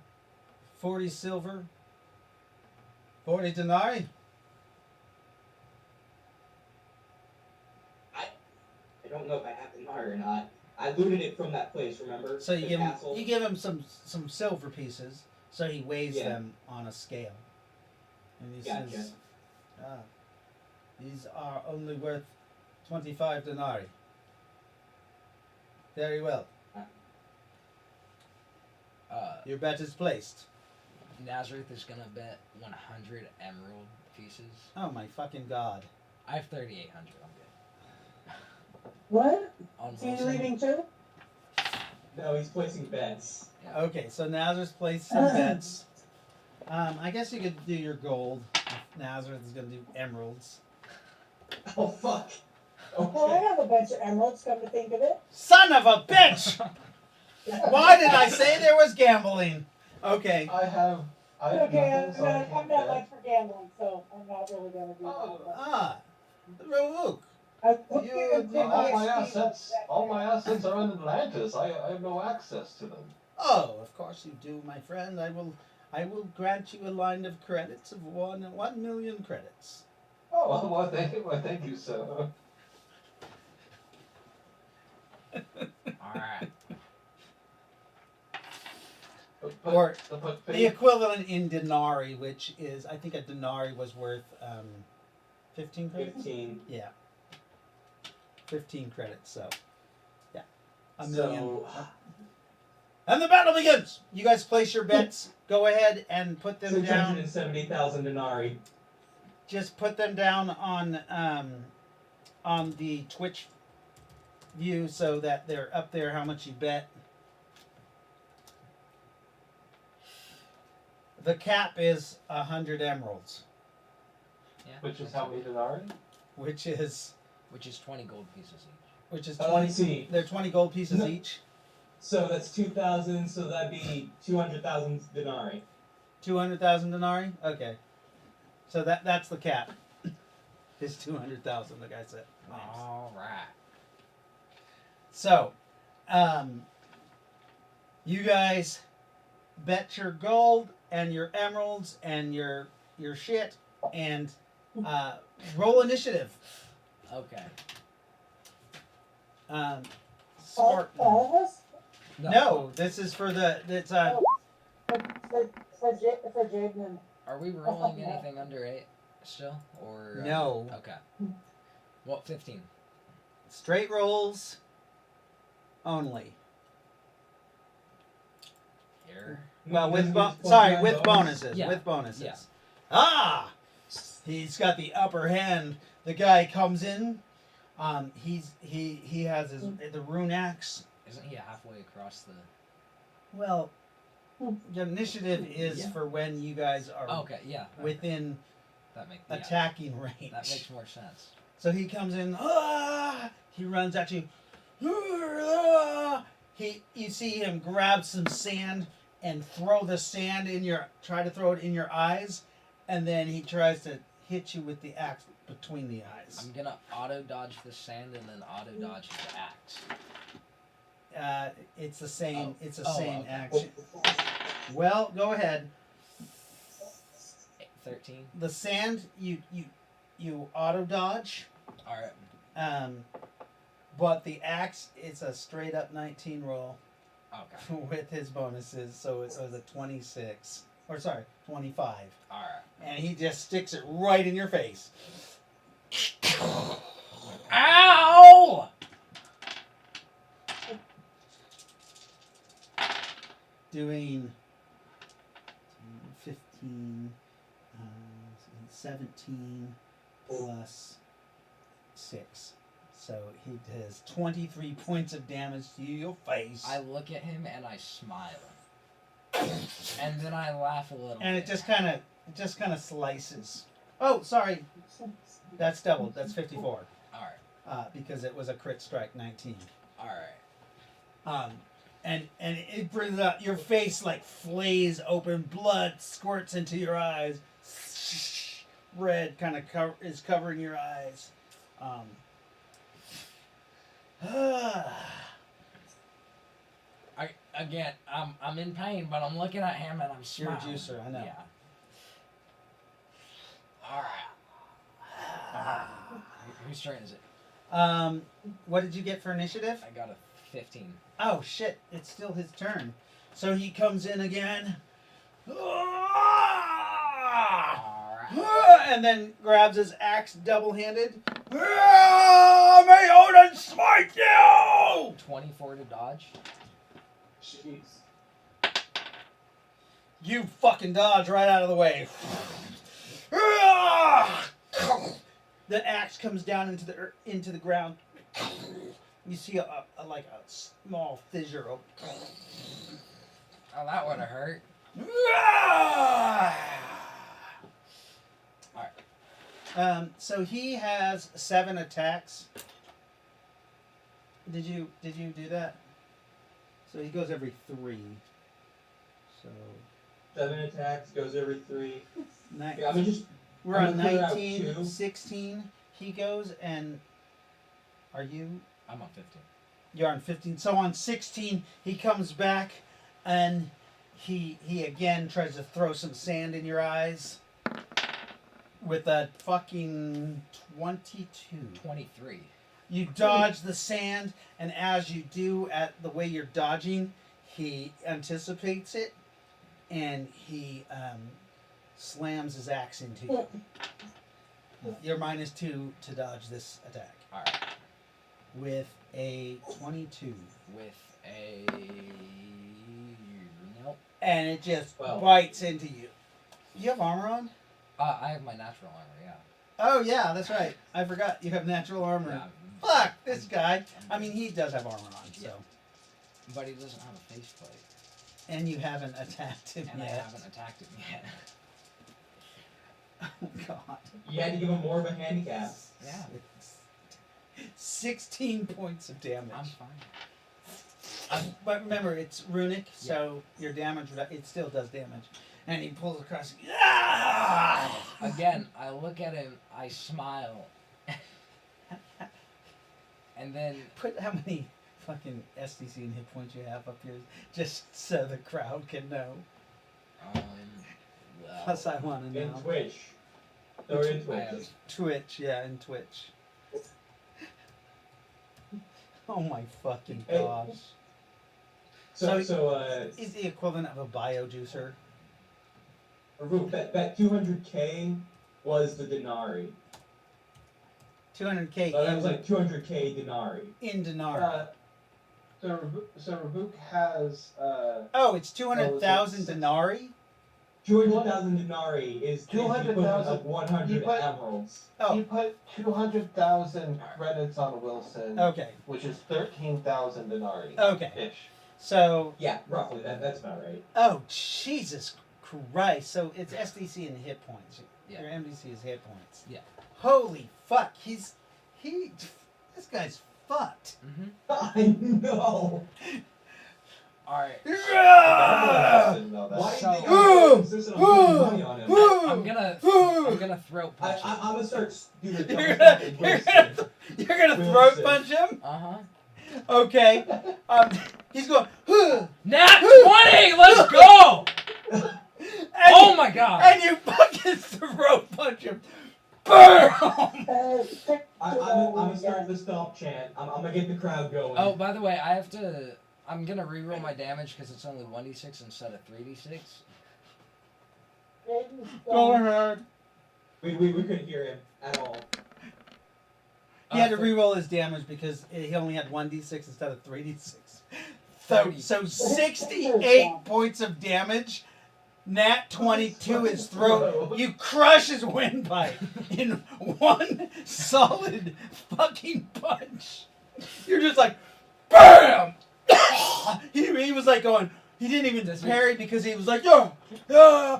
40 silver. 40 denarii. I don't know if I have the nar or not. I looted it from that place, remember? So you The give him castle? some silver pieces. So he weighs Yeah. them on a scale, and he Gotcha. says, "These are only worth 25 denarii." Very well. Your bet is placed. Nazareth is gonna bet 100 emerald pieces. Oh my fucking god! I have 3,800. I'm good. What? On So you Wilson. leaving too? No, he's placing bets. Okay, so Nazareth placed some bets. I guess you could do your gold. If Nazareth is gonna do emeralds. Oh, fuck. Well, I Okay. have a bunch of emeralds, come to think of it. Son of a bitch! Why did I say there was gambling? Okay. I have Okay, nothing, so I I'm can't not bet. much for gambling, so I'm not really gonna do Oh. that. Ravuk. All my assets are in Atlantis. I have no access to them. Oh, of course you do, my friend. I will grant you a line of credits of 1 million credits. Oh, well, thank you, sir. Alright. Or But the equivalent in denarii, which is, I think a denarii was worth 15 credits? 15. Yeah. 15 credits, so. Yeah. A million. So, And the battle begins! You guys place your bets. Go ahead and put them down. 670,000 denarii. Just put them down on the Twitch view so that they're up there how much you bet. The cap is 100 emeralds, Yeah. which is how many denarii? which is Which is 20 gold pieces each. 20. Let's see. They're 20 gold pieces No. each. So that's 2,000, so that'd be 200,000 denarii. 200,000 denarii. Okay, so that's the cap. Is 200,000. The guy said. Alright. So, you guys bet your gold and your emeralds and your shit and roll initiative. Okay. Spartan. All of us? No, this is for the For Jaden. Are we rolling anything under 8 still? Or No. Okay. Well, 15. Straight rolls only. Here. Well, with Doesn't get his plus sorry, 9 with bonus. bonuses. Yeah. With bonuses. Yeah. Ah, he's got the upper hand. The guy comes in. He has his the rune axe. Isn't he halfway across the? Well, the initiative is Yeah. for when you guys are Okay, yeah. Okay. within That makes attacking range. That makes more sense. So he comes in. Ah! He runs at you. Ah! You see him grab some sand and throw the sand try to throw it in your eyes, and then he tries to hit you with the axe between the eyes. I'm gonna auto dodge the sand and then auto dodge the axe. It's the same. Oh. It's the Oh, same okay. action. Well, go ahead. 13. The sand you auto dodge. All right. But the axe is a straight up 19 roll Okay. with his bonuses, so it was a 26. Or sorry, 25. All right. And he just sticks it right in your face. Ow! Doing 15, 17 plus 6. So he does 23 points of damage to your face. I look at him and I smile, and then I laugh a little. And bit. it just kind of slices. Oh, sorry. That's doubled. That's 54. All right. Because it was a crit strike 19. All right. And it brings out your face like flays open, blood squirts into your eyes. Red kind of is covering your eyes. I'm in pain, but I'm looking at him and I'm You're a smiling. juicer, I know. Yeah. All right. Whose turn is it? What did you get for initiative? I got a 15. Oh shit! It's still his turn. So he comes in again. And then grabs his axe double-handed. May Odin smite you! 24 to dodge. Jeez. You fucking dodge right out of the way. The axe comes down into the ground. You see a small fissure open. Oh, that would have hurt. So he has 7 attacks. Did you do that? So he goes every 3. So 7 attacks, goes every 3. Yeah, I'm we're I'm on gonna clear out 19, 2. 16. He goes, and are you? I'm on 15. You're on 15. So on 16, he comes back, and he again tries to throw some sand in your eyes with a fucking 22. 23. You dodge the sand, and as you do, at the way you're dodging, he anticipates it, and he slams his axe into you. You're -2 to dodge this attack. All right. With a 22. With a nope. And it just 12. bites into you. You have armor on? I have my natural armor. Yeah. Oh, yeah, that's right. I forgot you have natural armor. Yeah. Fuck, this guy. I mean, he does have armor on, so. But he doesn't have a faceplate. And you haven't attacked him And I yet. haven't attacked him yet. Oh, God. You had to give him more of a handicap. Yeah. 16 points of damage. I'm fine. But remember, it's runic, so your damage, it still does damage. And he pulls across. Ah! Again, I look at him, I smile. And then Put how many fucking STC and hit points you have up here, just so the crowd can know. well, Plus, I want to In know. Twitch. Throw it in I Twitch. have Twitch, yeah, and Twitch. Oh my fucking Hey. gosh. So Is the equivalent of a biojuicer. Ravu, that 200K was the Denari. 200K Oh, that was like 200k denarii. in denarii. So Ravuk has Oh, it's 200,000 six- denarii? 200,000 denarii is the equivalent 200,000 of 100 you put- emeralds. he Oh, put 200,000 credits on Wilson, okay. which is 13,000 denarii Okay. ish. So, Yeah, roughly. That's about right. oh, Jesus Christ. So it's SDC and hit points. Yeah. Your MDC is hit points. Yeah. Holy fuck. This guy's fucked. I know. Alright. I didn't know that. Why So- do you think I'm so insistent on putting money on him? I'm gonna throat punch him. I'm gonna start doing the You're double gonna, step you're gonna Wilson. throat punch him? Uh-huh. Okay. He's going, Nat 20! Let's go! and Oh my god! And you fucking throat punch him. Boom! I'm gonna start the stomp chant. I'm gonna get the crowd going. Oh, by the way, I'm gonna reroll my damage because it's only 1d6 instead of 3d6. Go ahead. We couldn't hear him at all. He had to reroll his damage because he only had 1d6 instead of 3d6. So 68 points of damage. Nat 22 his throat. You crush his windpipe in one solid fucking punch. You're just like, BAM! He was like going, he didn't even parry because he was like, yeah.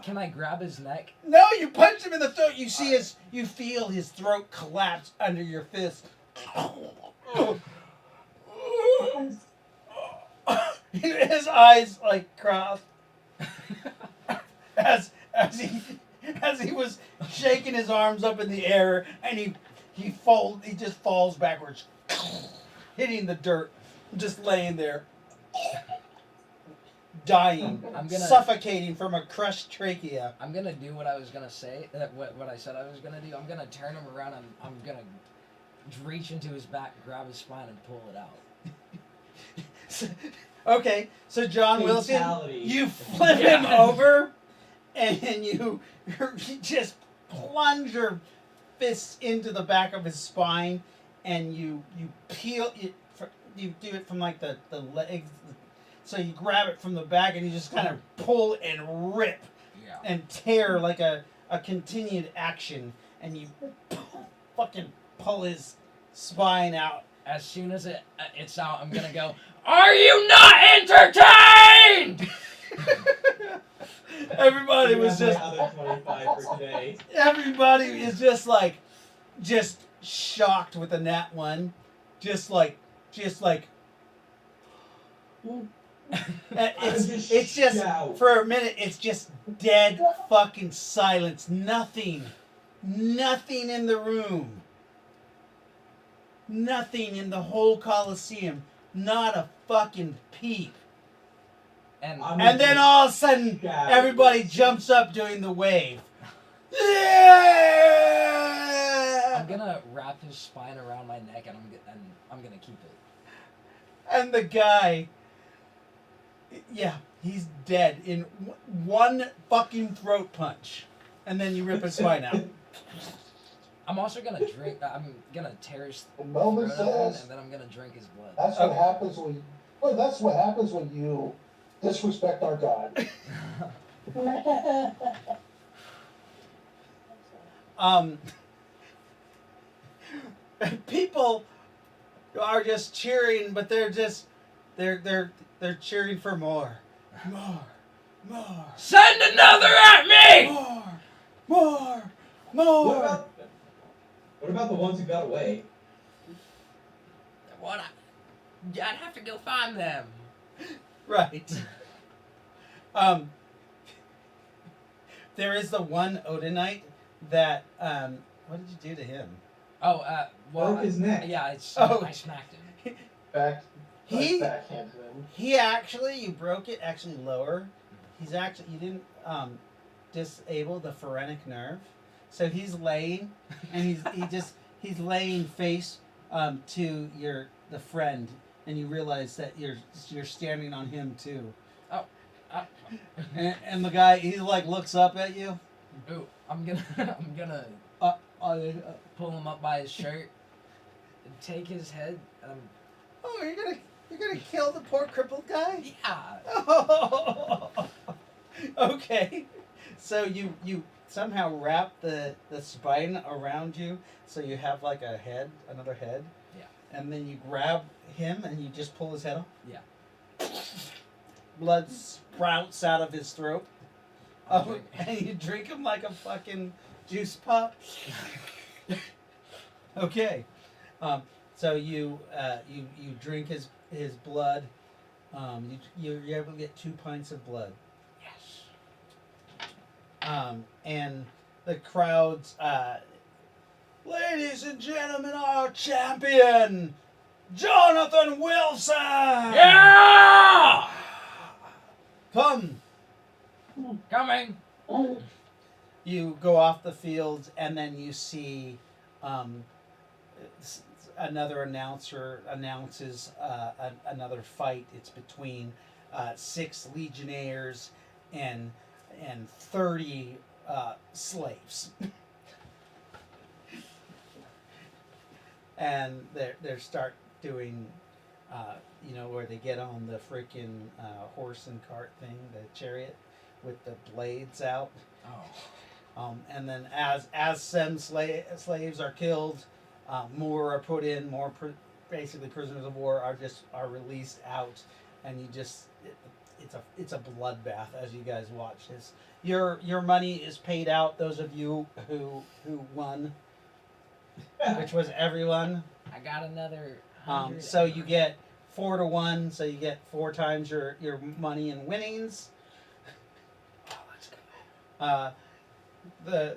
Can I grab his neck? No, you punch him in the throat. You feel his throat collapse under your fist. His eyes like crossed as he was shaking his arms up in the air, and he just falls backwards, hitting the dirt, just laying there, dying, suffocating from a crushed trachea. I'm gonna do what I was gonna say. What I said I was gonna do. I'm gonna turn him around and I'm gonna reach into his back, grab his spine, and pull it out. Okay, so John Wilson, Fatality. you flip him over, and you just plunge your fists into the back of his spine, and you peel it. You do it from like the legs, so you grab it from the back, and you just kind of pull and rip and tear like a continued action, and you fucking pull his spine out. As soon as it's out, I'm gonna go, "Are you not entertained?" Everybody was just. My other 25 for today. Everybody is just shocked with the nat one, just like. It's just shout. for a minute. It's just dead fucking silence. Nothing in the room. Nothing in the whole Coliseum. Not a fucking peep. And then all of a sudden, everybody jumps up doing the wave. Yeah! I'm gonna wrap his spine around my neck, and I'm gonna keep it. And the guy, yeah, he's dead in one fucking throat punch. And then you rip his spine out. I'm also gonna drink. I'm gonna tear his Melvin throat open, says and then I'm gonna drink his blood. that's what happens when. Well, that's what happens when you disrespect our God. People are just cheering, but they're cheering for more. Send another at me! More. What about the ones who got away? What? I'd have to go find them. Right. There is the one Odinite that what did you do to him? Oh, well, Broke his neck. Yeah, I smacked him. He actually, you broke it actually lower. He's actually, you didn't disable the phrenic nerve, so he's laying, and he's laying face to the friend, and you realize that you're standing on him too. Oh. And the guy, he like looks up at you. Ooh, I'm gonna pull him up by his shirt take his head. Oh, you're gonna kill the poor crippled guy? Yeah. Oh. Okay. So you somehow wrap the spine around you, so you have like a head, another head. Yeah. And then you grab him and you just pull his head off. Yeah. Blood sprouts out of his throat. Oh, drink. and you drink him like a fucking juice pop. Okay. So you drink his blood. You're able to get 2 pints of blood. Yes. And the crowd's, ladies and gentlemen, our champion, Jonathan Wilson! Yeah! Come. Coming. You go off the field, and then you see another announcer announces another fight. It's between 6 legionnaires and 30 slaves. And they start doing, where they get on the freaking horse and cart thing, the chariot, with the blades out. Oh. And then as some slaves are killed, more are put in. Basically prisoners of war are released out, and you just it's a bloodbath as you guys watch this. Your money is paid out. Those of you who won, which was everyone. I got another 100. So you get 4-1. So you get 4 times your money in winnings. Oh, let's go.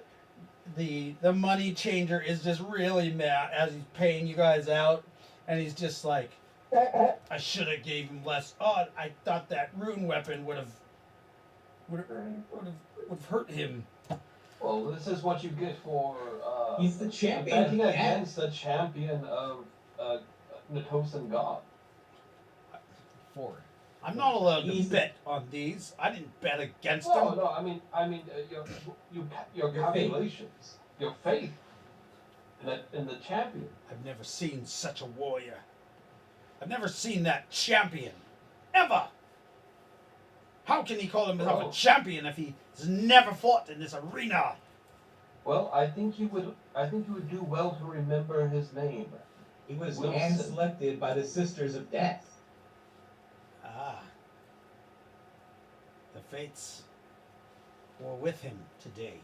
The money changer is just really mad as he's paying you guys out, and he's just like, I should have gave him less. Oh, I thought that rune weapon would have hurt him. Well, this is what you get for He's the champion. betting against the champion of Natosan God. 4. I'm not allowed to Easy. bet on these. I didn't bet against No, them. no, I mean, your calculations, your faith in the champion. I've never seen such a warrior. I've never seen that champion. Ever. How can he call himself Oh. a champion if he's never fought in this arena? Well, I think you would do well to remember his name. He was Wilson. hand-selected by the Sisters of Death. Ah. The fates were with him today.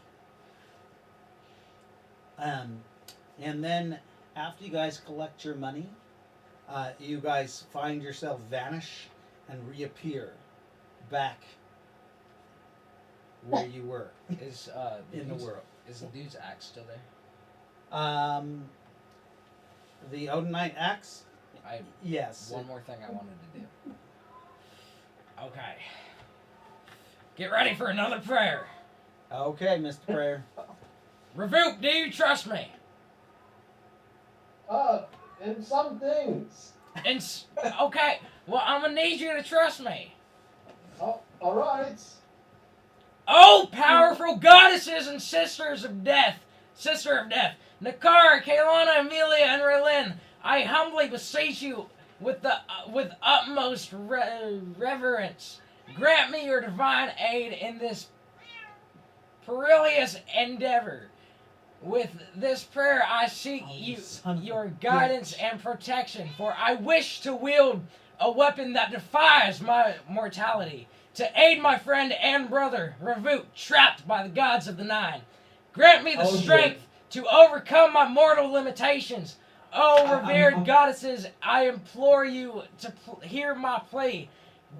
And then after you guys collect your money, you guys find yourself vanish and reappear back where you were Is in the world. Is the dude's axe still there? The Odinite axe? I Yes. one more thing I wanted to do. Okay. Get ready for another prayer. Okay, Mr. Prayer. Revoot, do you trust me? In some things. Okay. Well, I'm gonna need you to trust me. Oh, all right. Oh, powerful goddesses and sister of death, Nakara, Kaelana, Amelia, and Relin, I humbly beseech you with utmost reverence, grant me your divine aid in this perilous endeavor. With this prayer, I seek your guidance and protection, for I wish to wield a weapon that defies my mortality, to aid my friend and brother, Revoot, trapped by the gods of the Nine. Grant me the strength to overcome my mortal limitations. Oh, revered goddesses, I implore you to hear my plea.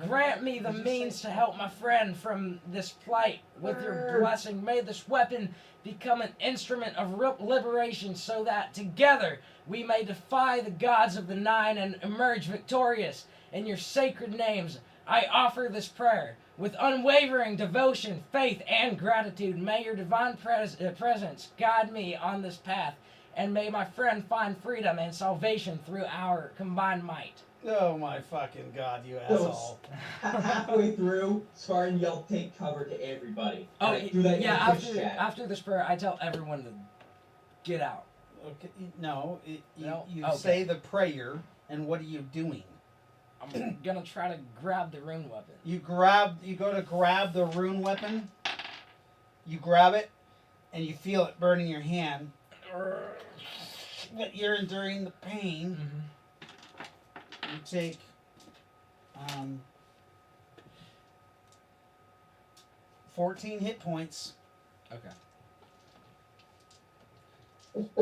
Grant me the means to help my friend from this plight. With your blessing, may this weapon become an instrument of liberation, so that together we may defy the gods of the Nine and emerge victorious. In your sacred names, I offer this prayer. With unwavering devotion, faith, and gratitude, may your divine presence guide me on this path, and may my friend find freedom and salvation through our combined might. Oh my fucking god, you asshole. Halfway through, Spartan yelled, "Take cover" to everybody. Oh, Like, through that yeah, Twitch chat. after this prayer, I tell everyone to get out. Okay, no, No? you Okay. say the prayer, and what are you doing? I'm gonna try to grab the rune weapon. You go to grab the rune weapon. You grab it, and you feel it burning your hand. But you're enduring the pain. Mm-hmm. You take 14 hit points. Okay.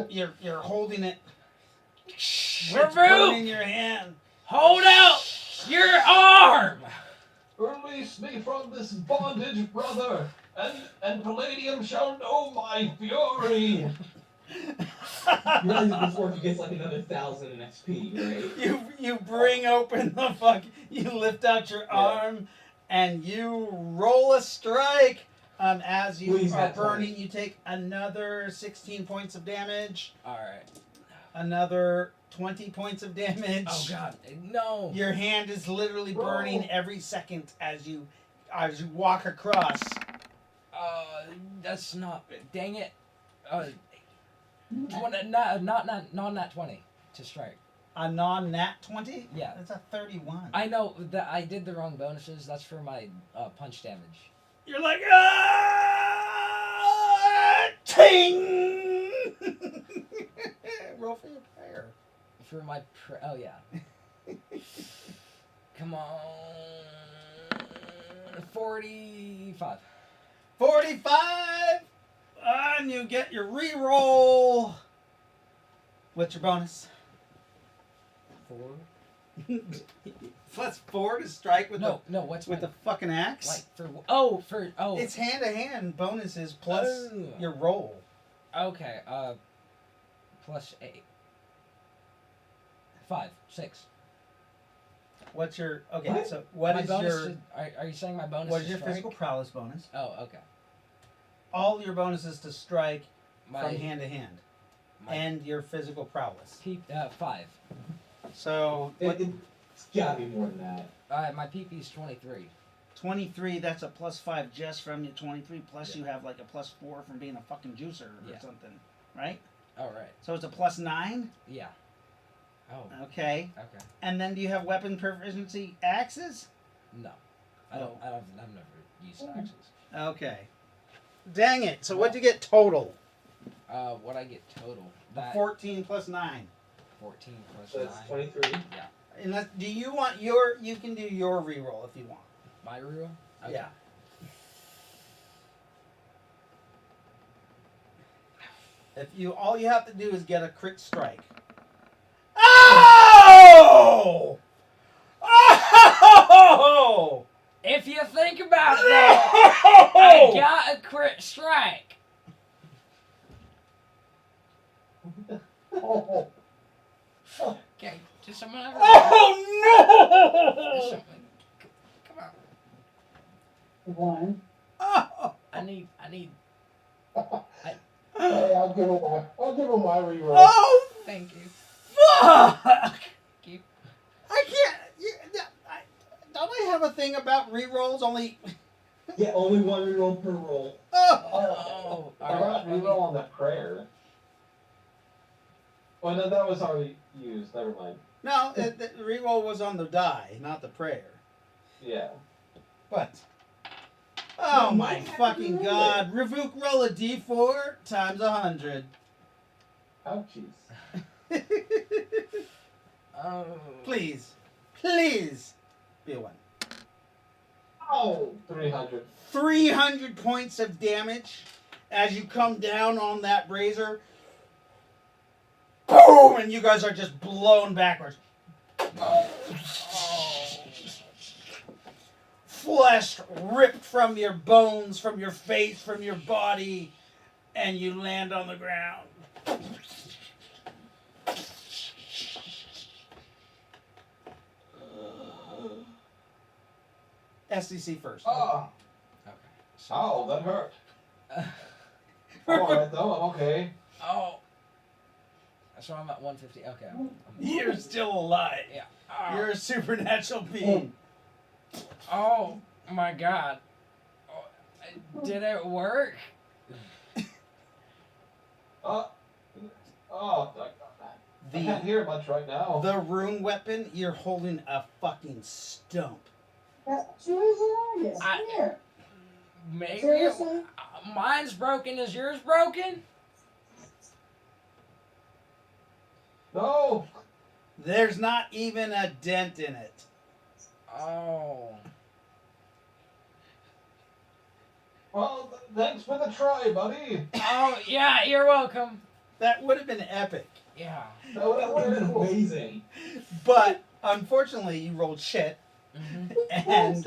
You're holding it. It's Reboot! burning your hand. Hold out your arm! Release me from this bondage, brother, and Palladium shall know my fury. You realize if this works, you get like another 1,000 in XP, right? You bring open the fuck. You lift out your arm, and you roll a strike. As you Please, are not 20. burning, you take another 16 points of damage. Alright. Another 20 points of damage. Oh god, no! Your hand is literally burning every second as you walk across. That's not. Dang it. Not 20 to strike. A non-nat 20? Yeah. That's a 31. I know that I did the wrong bonuses. That's for my punch damage. You're like, ting! Roll for your prayer. For my oh yeah. Come on. 45. 45! And you get your re-roll. What's your bonus? 4. Plus 4 to strike with No, what's with my, the fucking axe? like for It's hand to hand bonuses plus Oh. your roll. Okay, plus 8. 5, 6. What's your okay? What? So what my is bonus your are you saying my bonus what is is your strike? physical prowess bonus? Oh, okay. All your bonuses to strike My from hand to hand, and your physical prowess. 5. So It's gotta be more than that. My PP is 23. 23. That's a plus 5 just from your 23. Plus Yeah. you have like a plus 4 from being a fucking juicer or Yeah. something, right? All right. So it's a plus 9. Yeah. Oh. Okay. Okay. And then do you have weapon proficiency axes? No. I've never used axes. Okay. Dang it. So what'd you get total? What I get total? That 14 plus 9. 14 plus So 9. it's 23. Yeah. Unless, do you want your? You can do your reroll if you want. My rule? Okay. Yeah. If you all you have to do is get a crit strike. Oh! Oh! If you think about it, though, I got a crit strike. Oh, Okay, just someone ever. Oh no! Come on. 1. Oh. I need. hey, I'll give him my reroll. Oh, Thank you. fuck! Keep. I can't. Don't I have a thing about rerolls? Only. Yeah, only one reroll per roll. Oh. I got reroll on the prayer. Oh no, that was already used. Never mind. No, the reroll was on the die, not the prayer. Yeah. But. Oh You my might have to fucking roll god! Revook roll a d4 times 100. Ouchies. Oh. Please, be a 1. Oh, 300. 300 points of damage as you come down on that brazier. Boom! And you guys are just blown backwards. Flesh ripped from your bones, from your face, from your body, and you land on the ground. SDC first. Oh, Okay. So, ow, that hurt. I'm alright though, I'm okay. oh. So I'm at 150. Okay. You're still alive. Yeah. You're a supernatural being. Oh my god. Oh, did it work? Oh, I can't The hear much right now. the rune weapon, you're holding a fucking stump. Choose your I- Here. Maybe Seriously? mine's broken. Is yours broken? No. There's not even a dent in it. Oh. Well, thanks for the try, buddy. Oh yeah, you're welcome. That would have been epic. Yeah. That would That would have been cool. amazing. But unfortunately, you rolled shit, and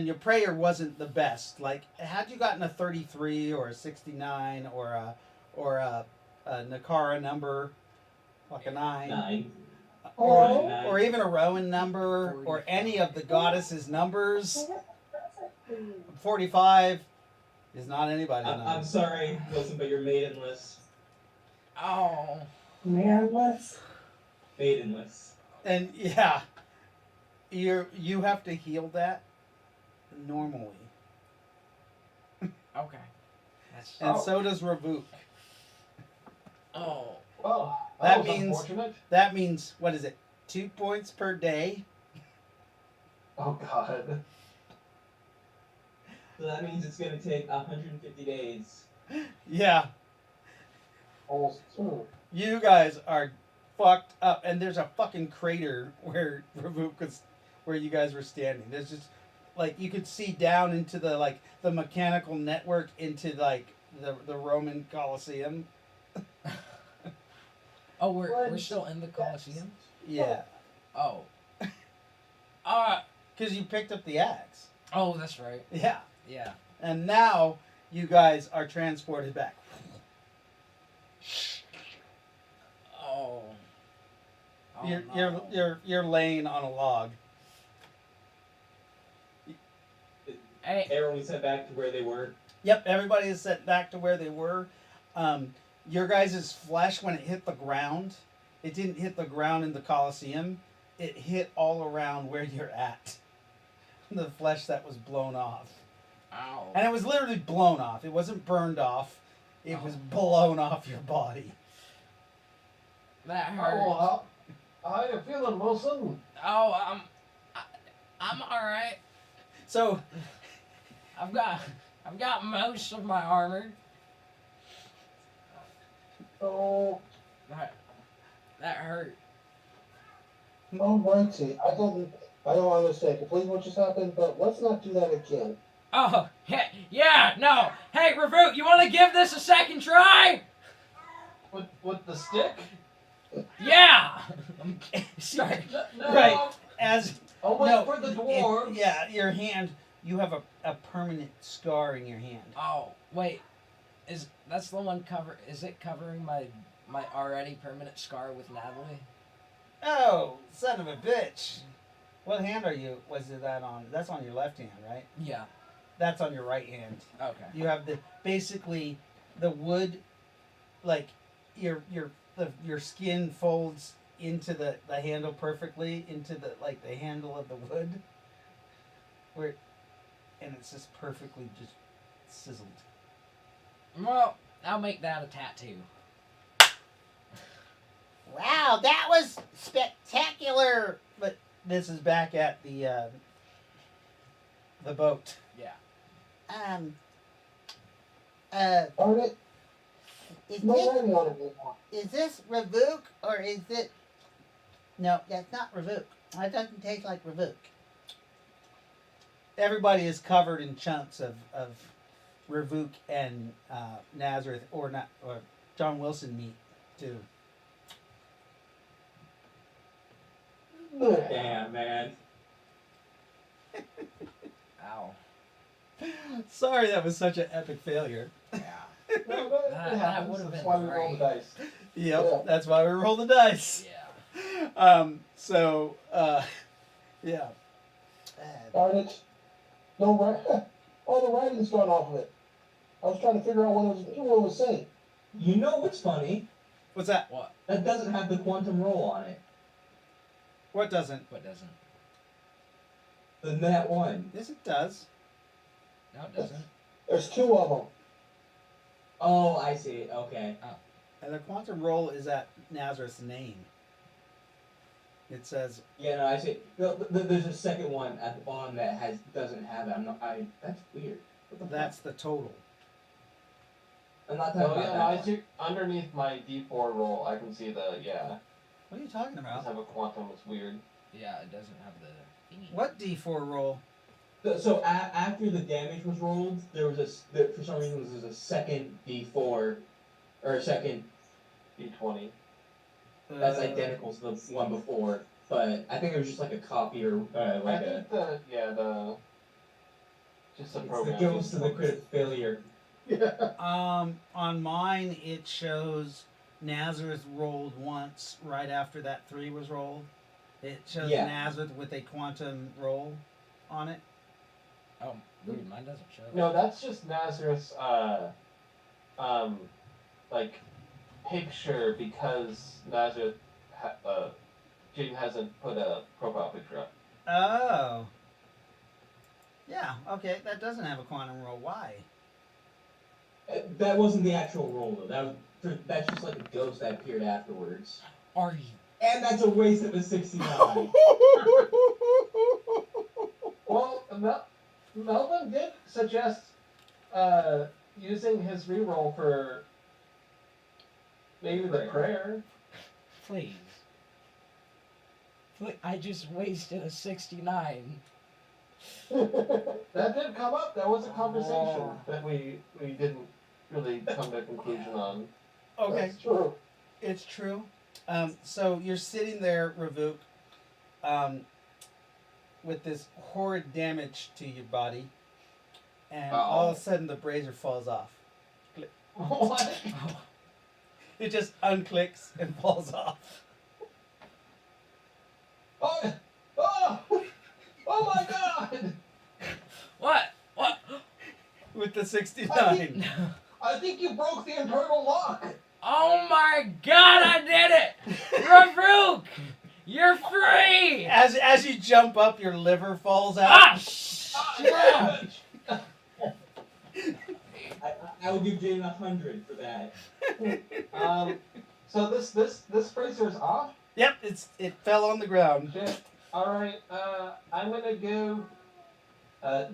your prayer wasn't the best. Like, had you gotten a 33 or a 69 or a Nakara number, like a 9, 9. or, Nine. or even a Rowan number, or any of the goddesses' numbers, 45 is not anybody's I'm number. sorry, Wilson, but you're maidenless. Oh. Manless. Maidenless. And yeah, you have to heal that normally, Okay. That's. and so does Ravuk. Oh. Well, That was means- unfortunate. That means, what is it? 2 points per day. Oh God. So that means it's gonna take 150 days. Yeah, Almost. you guys are fucked up, and there's a fucking crater where Ravuk was, where you guys were standing. There's just like you could see down into the mechanical network into the Roman Colosseum. Oh, we're still in the Colosseum. Yeah, Oh. because you picked up the axe. Oh, that's right. Yeah, Yeah. and now you guys are transported back. Oh. Oh, You're laying on a log. Hey. Everyone sent back to where they were. Yep, everybody is set back to where they were. Your guys' flesh, when it hit the ground, it didn't hit the ground in the Colosseum. It hit all around where you're at. The flesh that was blown off. Ow. And it was literally blown off. It wasn't burned off. It was blown off your body. That hurt. Oh, how you feeling, Wilson? Oh, I'm all right. So, I've got most of my armor. Oh, That hurt. Alrighty. I don't understand completely what just happened, but let's not do that again. Oh, yeah, no. Hey, Ravuk, you want to give this a second try? with the stick? Yeah. Sorry. No. right, as I'll wait no, for the it- dwarves. yeah, your hand, you have a permanent scar in your hand. Oh, wait. That's the one cover? Is it covering my already permanent scar with Natalie? Oh, son of a bitch. What hand was that on? That's on your left hand, right? Yeah. That's on your right hand. Okay. You have basically the wood, like your skin folds into the handle perfectly into the handle of the wood, and it's just perfectly just sizzled. Well, I'll make that a tattoo. Wow, that was spectacular. This is back at the boat. Yeah. Darn it. Is No this, writing on it anymore. is this Ravuk or is it? No, That's not Ravuk. That doesn't taste like Ravuk. everybody is covered in chunks of Ravuk and Nazareth or John Wilson meat too. Damn, man. Ow. Sorry, that was such an epic failure. Yeah. No, but That it happens. would've That's been why we roll the great. dice. Yep, Yeah. that's why we roll the dice. Yeah. Yeah. Darn it. No right. All the writing's gone off of it. I was trying to figure out what it was saying. You know what's funny? What's that? What? That doesn't have the quantum roll on it. What doesn't? What doesn't? The net one. Yes, it does. No, it doesn't. There's two of them. Oh, I see. Okay. And the quantum roll is at Nazareth's name. It says, Yeah, no, I see. No, there's a second one at the bottom that doesn't have it. That's weird. What the that's the total. I'm not talking Oh about yeah, that no, I one. see underneath my D4 roll, I can see the What are you talking does about? have a quantum. It's weird. Yeah, it doesn't have the thingy. What D4 roll? So after the damage was rolled, there was for some reason there was a second D4 or a second D20. that's identical to the one before, but I think it was just like a copy or like I think the just a it's the program. ghost of the crit failure. Yeah. On mine it shows Nazareth rolled once right after that 3 was rolled. It shows Yeah. Nazareth with a quantum roll on it. Oh, weird. Mine doesn't show. No, that's just Nazareth's like picture because Nazareth Jaden hasn't put a profile picture up. Oh. Yeah, okay, that doesn't have a quantum roll. Why? That wasn't the actual roll though. That's just like a ghost that appeared afterwards. Are you? And that's a waste of a 69. Well, Melvin did suggest using his reroll for maybe the prayer. Please. I just wasted a 69. That did come up. That was a conversation that we didn't really come to a conclusion on. Okay, That's true. it's true. So you're sitting there, Ravuk, with this horrid damage to your body, and all of a sudden the brazier falls off. What? It just unclicks and falls off. Oh! Oh! Oh my God! What? What? With the 69. I think you broke the internal lock. Oh my God! I did it, Ravuk! You're free. As you jump up, your liver falls out. Ah! Yeah. I will give Jaden 100 for that. So this bracer's off. Yep, it fell on the ground. Shit. All right. I'm gonna go.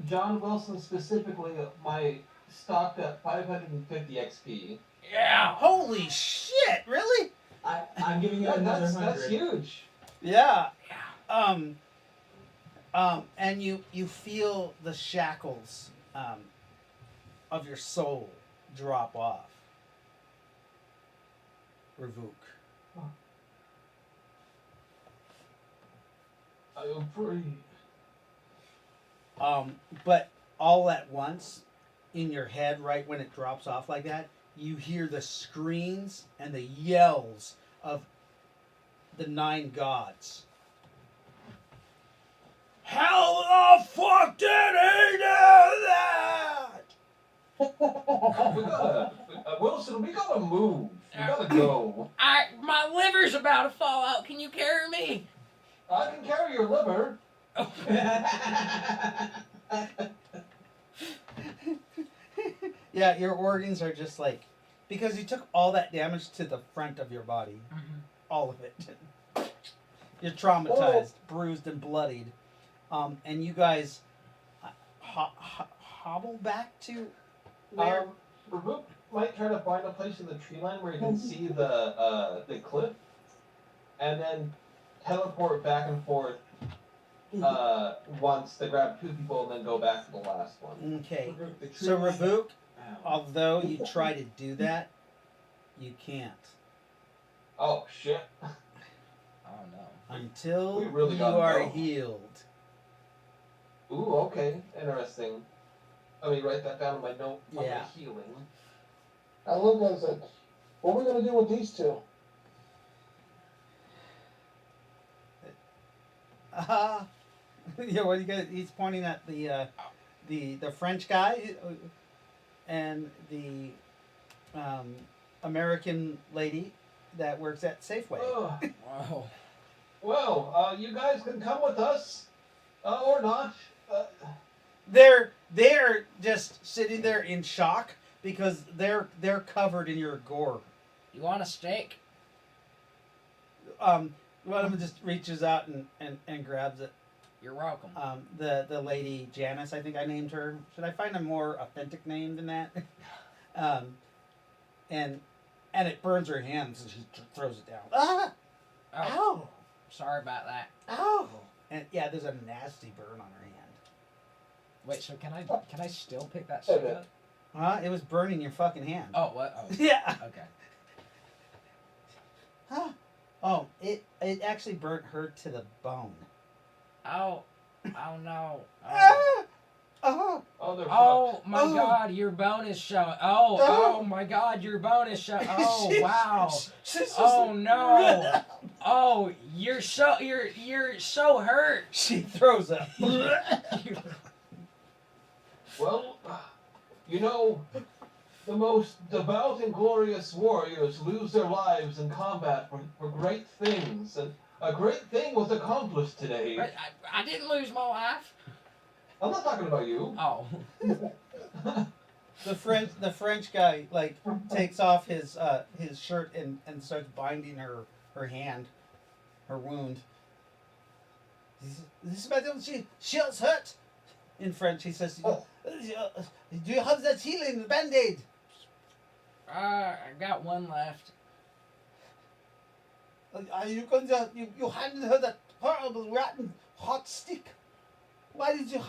John Wilson specifically. My stocked at 550 XP. Yeah. Holy shit! Really? I'm giving you another 100. That's huge. Yeah. And you feel the shackles of your soul drop off. Ravuk. I am free. But all at once, in your head, right when it drops off like that, you hear the screams and the yells of the 9 gods. How the fuck did he do that? We gotta, Wilson. We gotta move. We gotta go. My liver's about to fall out. Can you carry me? I can carry your liver. Yeah, your organs are just like, because you took all that damage to the front of your body. All of it. You're traumatized, bruised, and bloodied. And you guys hobble back to where? Ravuk might try to find a place in the tree line where he can see the cliff, and then teleport back and forth once to grab 2 people and then go back to the last one. Okay. So Ravuk, although you try to do that, you can't. Oh shit. Oh no. Until We really you gotta are go. healed. Ooh, okay, interesting. Let me write that down in my note on Yeah. my healing. I looked at it and said, what are we going to do with these 2? Yeah, what you got? He's pointing at the French guy and the American lady that works at Safeway. Ugh. Wow. Well, you guys can come with us, or not. They're just sitting there in shock because they're covered in your gore. You want a steak? One of them just reaches out and grabs it. You're welcome. The lady Janice, I think I named her. Should I find a more authentic name than that? And it burns her hand, so she throws it down. Ah! Oh, Ow! sorry about that. Ow! And yeah, there's a nasty burn on her hand. Wait, so can I still pick that steak up? It was burning your fucking hand. Oh, what? Oh, Yeah. okay. Oh, it actually burnt her to the bone. Oh, oh no. Ah! Oh. Oh, they're Oh my Oh. God, your bone is showing. Oh, Oh. oh my God, your bone is showing. Oh She- wow. she's Oh no. Oh, you're so hurt. She throws up. Well, you know, the most devout and glorious warriors lose their lives in combat for great things, and a great thing was accomplished today. I didn't lose my life. I'm not talking about you. Oh. The French guy like takes off his shirt and starts binding her hand, her wound. This madam, she's hurt. In French, he says, "Do you have that healing band-aid?" I got one left. Are you going to you handed her that horrible rotten hot stick? Why did you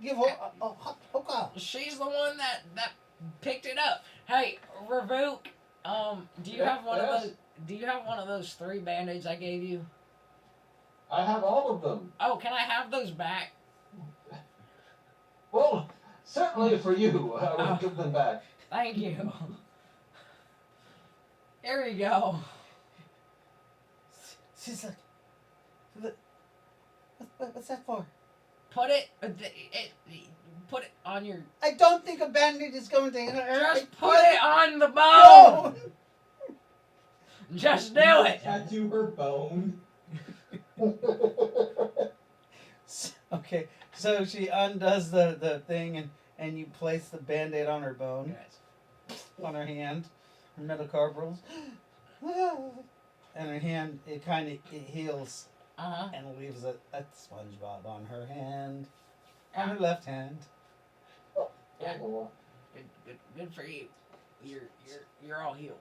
give her a hot hookah? She's the one that picked it up. Hey, Revoke, do you have one of Yes. those? Do you have one of those 3 band-aids I gave you? I have all of them. Oh, can I have those back? Well, certainly for you, I will give them back. Thank you. Here we go. She's like, what's that for? Put it on your. I don't think a band-aid is going to hurt. Just put it on the bone. Just do it. Tattoo her bone. Okay, so she undoes the thing and you place the band-aid on her bone, on her hand, her metacarpals, and her hand it heals and leaves a SpongeBob on her hand, on her left hand. Yeah. Good for you. You're all healed.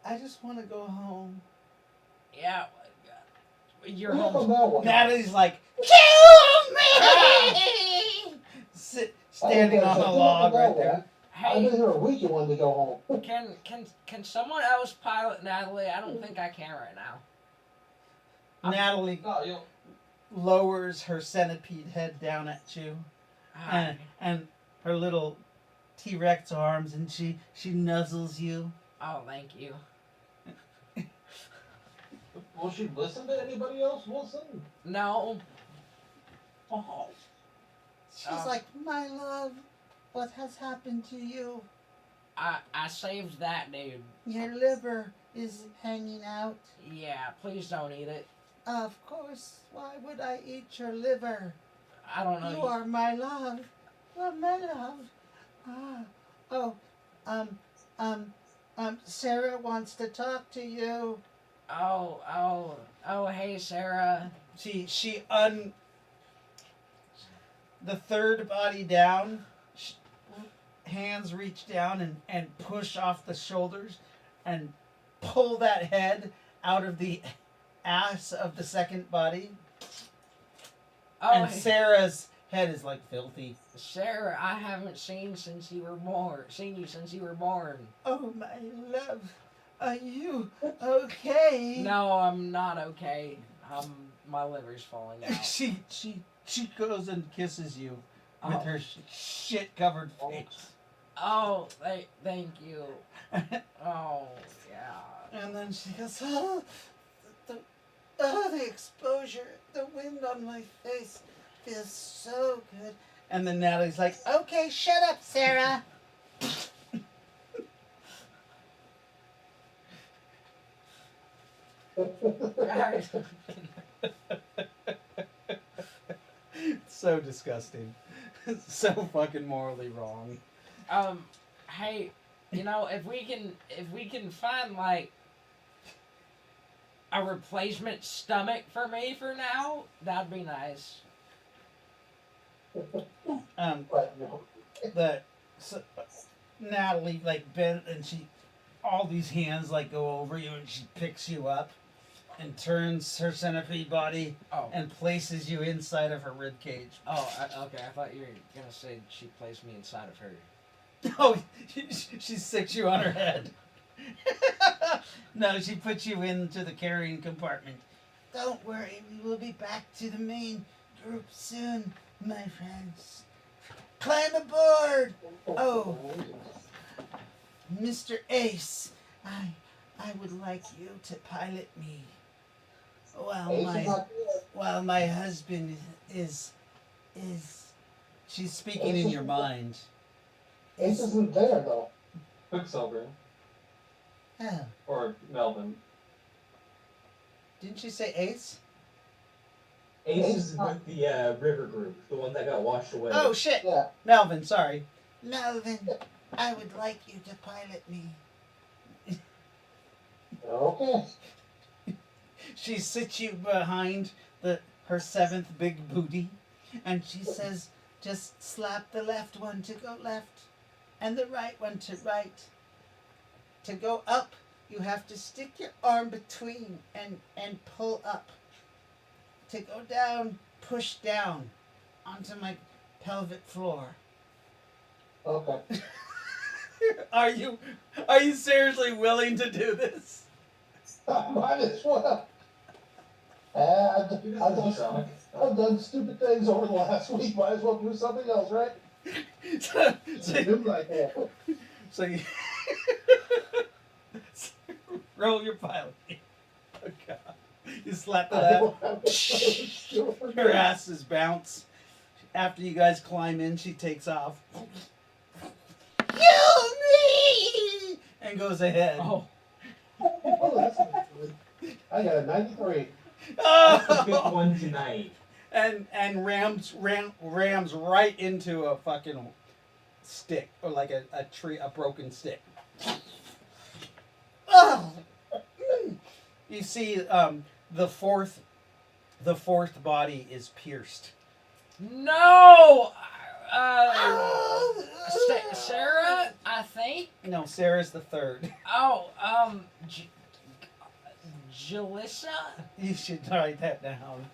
I just want to go home. Yeah. You're Look home. on that one. Natalie's like, kill me! Standing on a log right there. I've been Hey, here a week. You wanted to go home. can someone else pilot Natalie? I don't think I can right now. Natalie No, you. lowers her centipede head down at you, Hi. and her little T-Rex arms, and she nuzzles you. Oh, thank you. Will she listen to anybody else listen? No. Oh, She's like, my love, what has happened to you? I saved that dude. Your liver is hanging out. Yeah, please don't eat it. Of course, why would I eat your liver? I don't know. You are my love. You're my love. Sarah wants to talk to you. Oh, hey, Sarah. The third body down, hands reach down and push off the shoulders and pull that head out of the ass of the second body. Oh, And hey, Sarah's head is like filthy. Sarah, I haven't seen you since you were born. Oh, my love, are you okay? No, I'm not okay. My liver's falling out. She goes and kisses you with her shit-covered face. Oh, thank you. Oh, yeah. And then she goes, oh, the exposure, the wind on my face feels so good. And then Natalie's like, Okay, shut up, Sarah. so disgusting. So fucking morally wrong. Hey, you know, if we can find like a replacement stomach for me for now, that'd be nice. But, you know, Natalie like bent and all these hands like go over you and she picks you up and turns her centipede body Oh. and places you inside of her rib cage. Oh, okay. I thought you were gonna say she placed me inside of her. Oh, she sticks you on her head. No, she puts you into the carrying compartment. Don't worry, we will be back to the main group soon, my friends. Climb aboard! Oh, Mr. Ace, I would like you to pilot me. While my husband is she's speaking in your mind. Ace isn't there though. Quicksilver. Oh, Or Melvin. didn't you say Ace? Ace is with the river group, the one that got washed away. Oh shit! Yeah. Melvin, sorry. Melvin, I would like you to pilot me. Okay. She sits you behind her seventh big booty, and she says, just slap the left one to go left, and the right one to right. To go up, you have to stick your arm between and pull up. To go down, push down onto my pelvic floor. Okay. Are you seriously willing to do this? Might as well. I've done stupid things over the last week. Might as well do something else, right? So you roll your pilot. Oh God! You slap it up. Her asses bounce. After you guys climb in, she takes off. Kill me! And goes ahead. Oh. Oh, that's not good. I got a 93. That's the fifth one tonight. And rams right into a fucking stick, or like a tree, a broken stick. Oh. You see, the fourth body is pierced. No. Sarah, I think. No, Sarah's the third. Oh, Jalissa. You should write that down.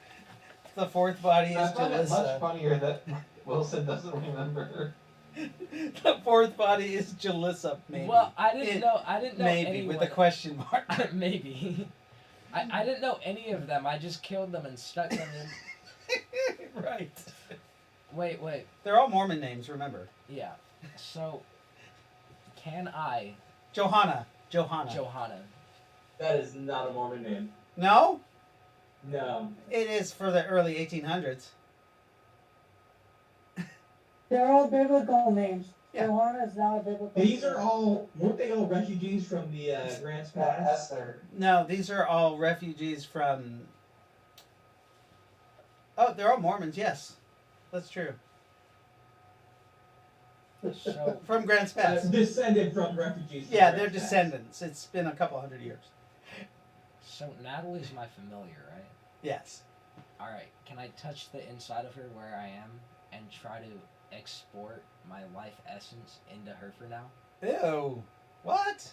The fourth body is I find it much Jalissa. funnier that Wilson doesn't remember. The fourth body is Jalissa, maybe. Well, I didn't know Maybe, anyone. with a question mark. Maybe. I didn't know any of them. I just killed them and stuck them in. Right. Wait. They're all Mormon names, remember. Yeah. So, can I, Johanna. Johanna? That is not a Mormon name. No? No. It is for the early 1800s. They're all biblical names. Yeah. Johanna is not a biblical These name. are all, weren't they all refugees from the Grants Pass? No, these are all refugees from... Oh, they're all Mormons, yes. That's true. So, From Grants Pass. Descended from refugees. From Yeah, they're Grants Pass. descendants. It's been a couple hundred years. so Natalie's my familiar, right? Yes. All right. Can I touch the inside of her where I am and try to export my life essence into her for now? Ew. What?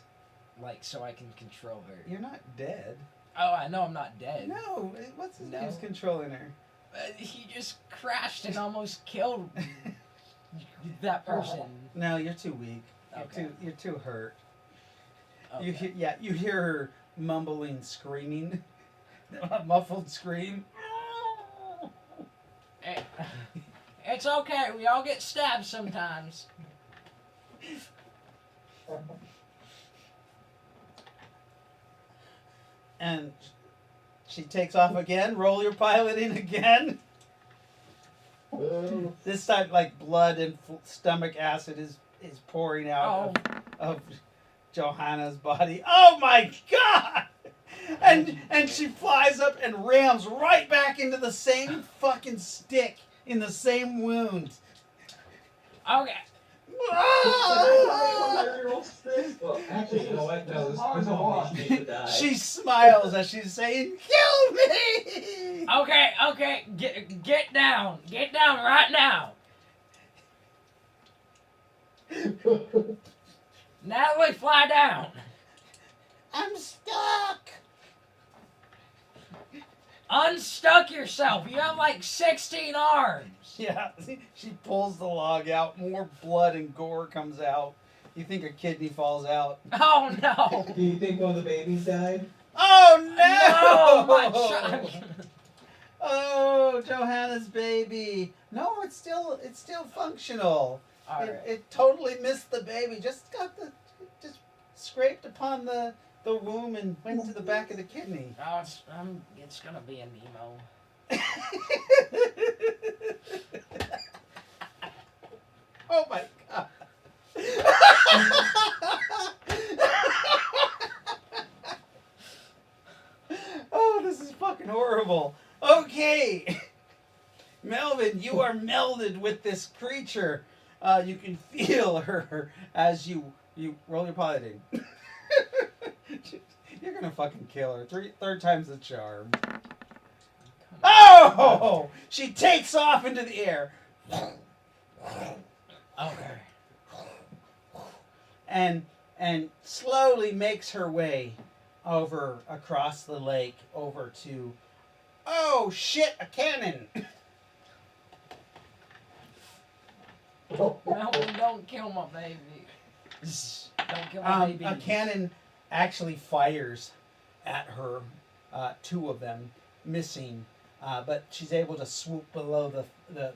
Like, so I can control her. You're not dead. Oh, I know I'm not dead. No. What's his No. name's controlling her? He just crashed and almost killed that person. No, you're too weak. Okay. You're too hurt. Okay. You hear her mumbling, screaming, a muffled scream. It's okay. We all get stabbed sometimes. And she takes off again. Roll your piloting again. This time, like blood and stomach acid is pouring out of Johanna's body. Oh my God! And she flies up and rams right back into the same fucking stick in the same wound. Okay. Well, actually, you know what? No, this woman, she needs to die. She smiles as she's saying, "Kill me!" Okay. Get down. Get down right now. Natalie, fly down. I'm stuck. Unstuck yourself. You have like 16 arms. Yeah, she pulls the log out. More blood and gore comes out. You think a kidney falls out. Oh no. Do you think one of the babies died? Oh No, no! my child. Oh, Johanna's baby. No, it's still functional. All It, right. it totally missed the baby. Just scraped upon the womb and went to the back of the kidney. Oh, it's gonna be a Nemo. Oh my god. Oh, this is fucking horrible. Okay. Melvin, you are melded with this creature. You can feel her as you roll your piloting. You're gonna fucking kill her. Third time's the charm. Oh! She takes off into the air. Okay. And slowly makes her way over across the lake over to, oh shit, a cannon. No, don't kill my baby. Don't kill my baby. A cannon actually fires at her, two of them missing, but she's able to swoop below the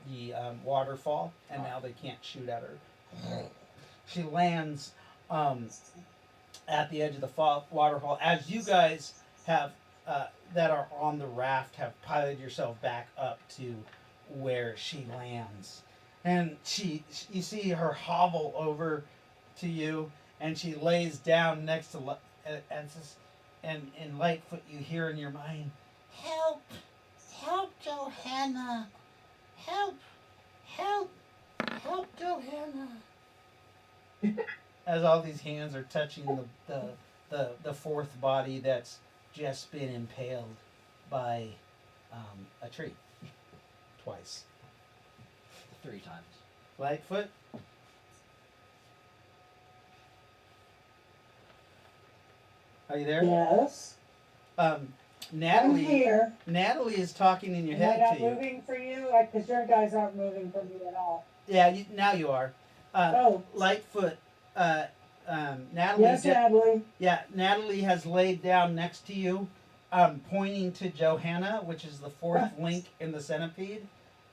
waterfall, and now they can't shoot at her. She lands at the edge of the waterfall. As you guys have that are on the raft have piloted yourself back up to where she lands, and you see her hobble over to you, and she lays down next to and in Lightfoot you hear in your mind, Help! Help, Johanna! Help! Help! Help, Johanna! as all these hands are touching the fourth body that's just been impaled by a tree twice. 3 times. Lightfoot. Are you there? Yes. I'm Natalie. here. Natalie is talking in your Am I head not to you. moving for you? Because your guys aren't moving for me at all. Yeah, now you are. Oh. Lightfoot. Natalie. Yes, Natalie. Yeah, Natalie has laid down next to you, pointing to Johanna, which is the fourth link in the centipede,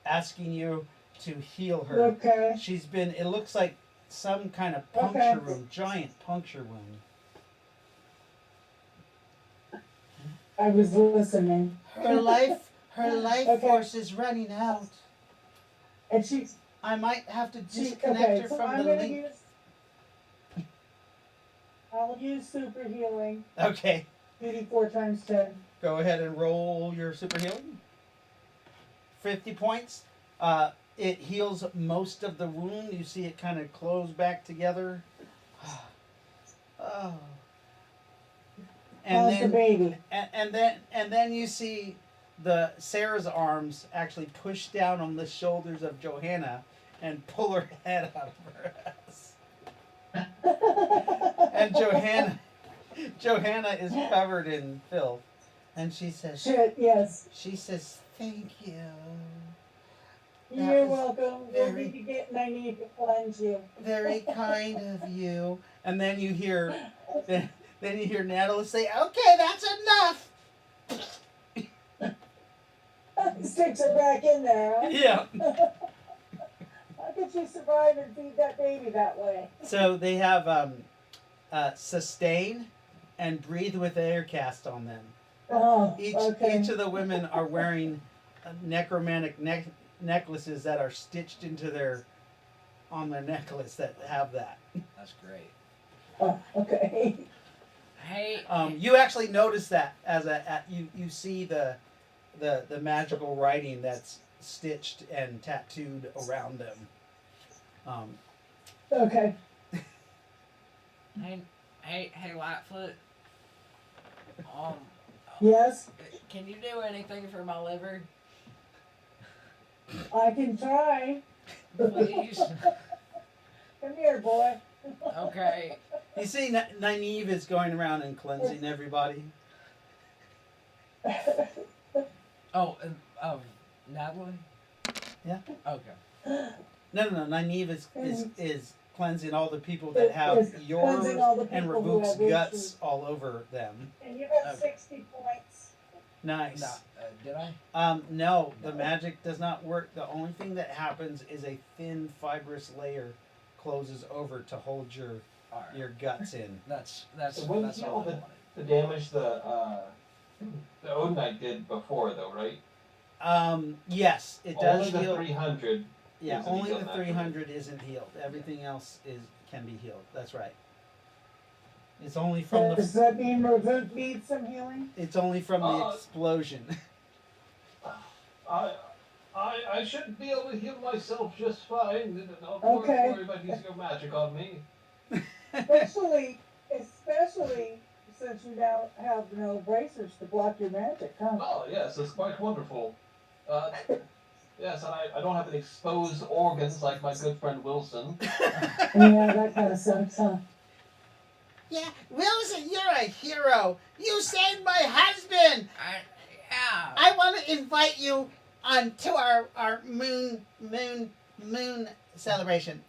asking you to heal her. Okay. She's been. It looks like some kind of puncture wound, giant puncture wound. I was listening. Her life Okay. force is running out. And she's. I might have to She, disconnect okay, her so from I'm the gonna link. I'll use super healing. Okay, 84 times 10. go ahead and roll your super healing. 50 points. It heals most of the wound. You see it kind of close back together. Oh. How's the baby? And then you see Sarah's arms actually push down on the shoulders of Johanna and pull her head out of her ass. And Johanna is covered in filth, and she says, Shit, yes. she says, "Thank you." That You're was welcome. We'll be getting, I need to cleanse you. very kind of you. And then you hear, then you hear Natalie say, "Okay, that's enough." Sticks her back in there, huh? Yeah. How could she survive and feed that baby that way? So they have sustain and breathe with air cast on them. Oh, Each okay. of the women are wearing necromantic necklaces that are stitched into their necklace that have that. That's great. Oh, okay. Hey. You actually notice that you see the magical writing that's stitched and tattooed around them. Okay. Hey, Lightfoot. Um, Yes, can you do anything for my liver, I can try. please? Come here, boy. Okay. You see, Nynaeve is going around and cleansing everybody. Oh, Natalie. Yeah. Okay. No. Nynaeve is cleansing all the people that have Is yours cleansing all the and people who Rebuke's have guts issues. all over them. And you got Okay. 60 points. Nice. Did I? No, the magic does not work. The only thing that happens is a thin, fibrous layer closes over to hold your guts in. That's So when that's you all I know wanted. the damage the Odinite did before, though, right? Yes, it does Only the heal. 300. Yeah, isn't only healed the naturally. 300 isn't healed. Everything else can be healed. That's right. It's only from Does that mean Revoke needs some healing? It's only from the Uh, explosion. I should be able to heal myself just fine. Don't Okay. worry about using your magic on me. Especially since you now have no bracers to block your magic, huh? Oh, yes, it's quite wonderful. Yes, and I don't have any exposed organs like my good friend Wilson. Yeah, that kind of sucks, huh? Yeah, Wilson, you're a hero. You saved my husband. Yeah. I want to invite you on to our moon celebration.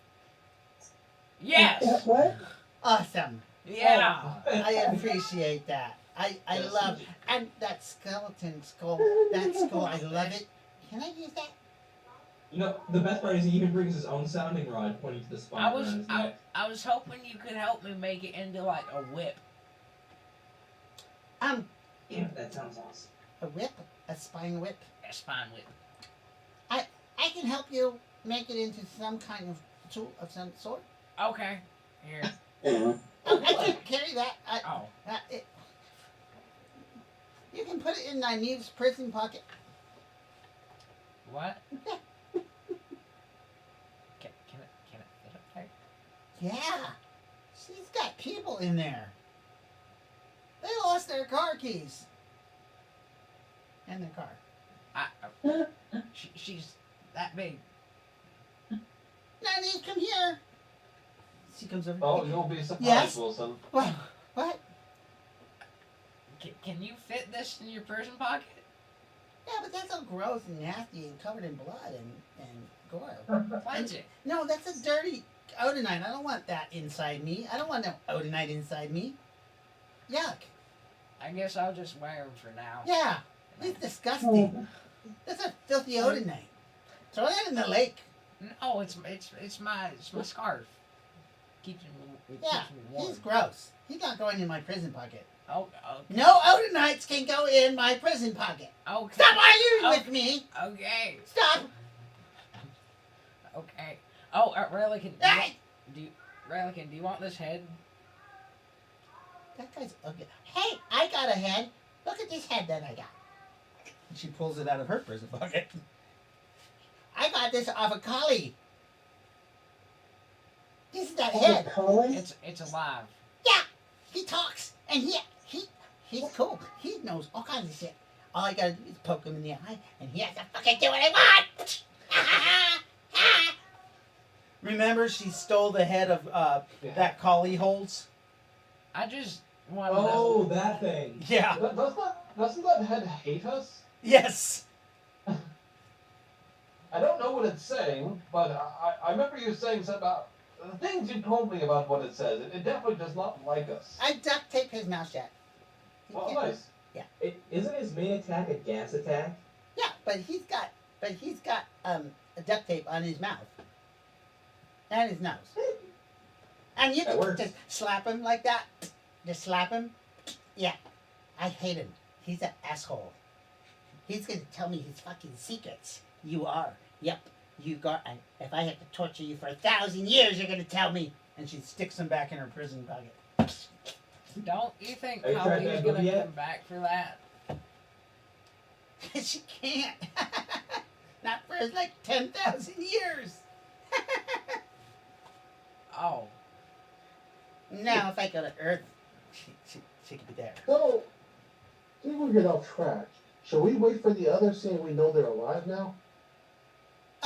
Yes. What? Awesome. Yeah. I appreciate that. I Yes, love and that skeleton skull. That skull, I love it. Can I use that? You know, the best part is he even brings his own sounding rod pointing to the spot around his neck. I was hoping you could help me make it into like a whip. Yeah, that sounds awesome. A whip, a spine whip. A spine whip. I can help you make it into some kind of tool of some sort. Okay. Here. I can't carry that. Oh. You can put it in Nynaeve's prison pocket. What? Can it fit up there? Yeah. She's got people in there. They lost their car keys. And their car. She's that big. Nynaeve, come here. She comes over. Oh, you'll be surprised, Yes? Wilson. What? Can you fit this in your person pocket? Yeah, but that's all gross and nasty and covered in blood and gore. Cleanse it. No, that's a dirty Odinite. I don't want that inside me. I don't want no Odinite inside me. Yuck. I guess I'll just wear them for now. Yeah, it's disgusting. That's a filthy Odinite. Throw that in the lake. No, it's my scarf. Keeps me Yeah, warm. he's gross. He's not going in my prison pocket. Oh, okay. No Odinites can go in my prison pocket. Okay. Stop arguing Oh. with me. Okay. Stop. Okay. Oh, Relican. Hey! Relican, do you want this head? That guy's ugly. Hey, I got a head. Look at this head that I got. She pulls it out of her prison pocket. I got this off a collie. This is that head. Collie? It's alive. Yeah, he talks and he's cool. He knows all kinds of shit. All I gotta do is poke him in the eye, and he has to fucking do what I want. Remember, she stole the head of that collie holds. I just want to Oh, know. that thing. Yeah. Doesn't that head hate us? Yes. I don't know what it's saying, but I remember you saying something about the things you told me about what it says. It definitely does not like us. I duct tape his mouth shut. He Well, can't- nice. Isn't his main attack a gas attack? Yeah, but he's got a duct tape on his mouth and his nose, and you That can works. just slap him like that. Just slap him. Yeah, I hate him. He's an asshole. He's gonna tell me his fucking secrets. You are. Yep. You got. If I have to torture you for 1,000 years, you're gonna tell me. And she sticks him back in her prison pocket. Don't you think Are you trying Colleen's that gonna movie yet? come back for that? She can't. Not for like 10,000 years. Oh, Now, if I go to Earth, she could be there. So, see, we get off track. Shall we wait for the others, seeing we know they're alive now?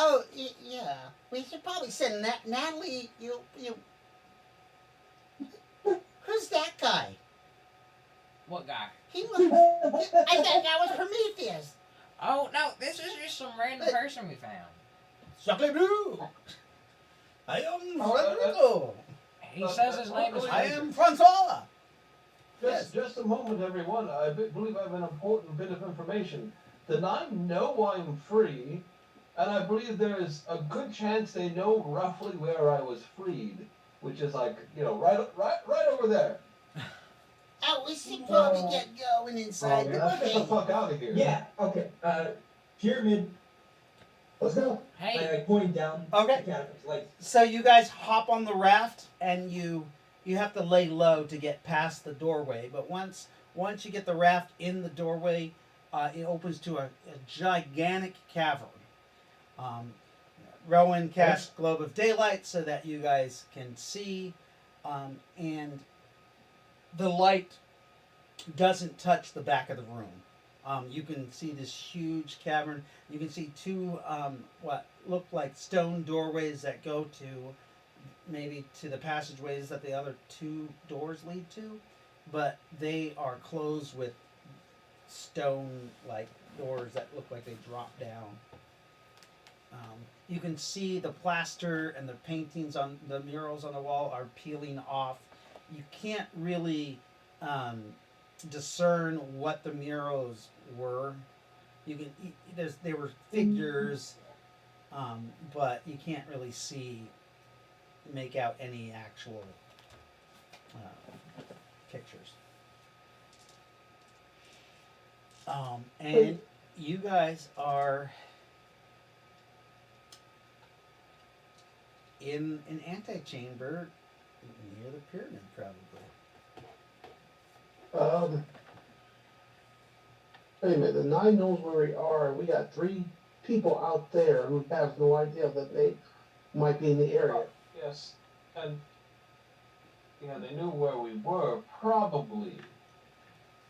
oh yeah, we should probably send Natalie. You. Who's that guy? what guy? He looked. I thought that was Prometheus. Oh no, this is just some random person we found. Chocolate blue. I am Oh, Federico. He says his name is. I Frederick. am Francois. Just a moment, everyone. I believe I have an important bit of information. The Nine know I'm free, and I believe there is a good chance they know roughly where I was freed, which is like, right over there. Oh, we should probably get going inside Let's the get the cave. fuck out of here. Yeah, okay. Pyramid, Let's go. Hey, like pointing down. Okay. The catacombs, like, So you guys hop on the raft, and you have to lay low to get past the doorway. But once you get the raft in the doorway, it opens to a gigantic cavern. Rowan cast Globe of Daylight so that you guys can see, and the light doesn't touch the back of the room. You can see this huge cavern. You can see two what look like stone doorways that go to maybe to the passageways that the other two doors lead to, but they are closed with stone like doors that look like they drop down. You can see the plaster and the paintings on the murals on the wall are peeling off. You can't really discern what the murals were. You can there were figures, but you can't really make out any actual pictures. And you guys are in an antechamber near the pyramid, probably. Wait a minute, the Nine knows where we are. We got 3 people out there who have no idea that they might be in the area. Yes, and they knew where we were, probably.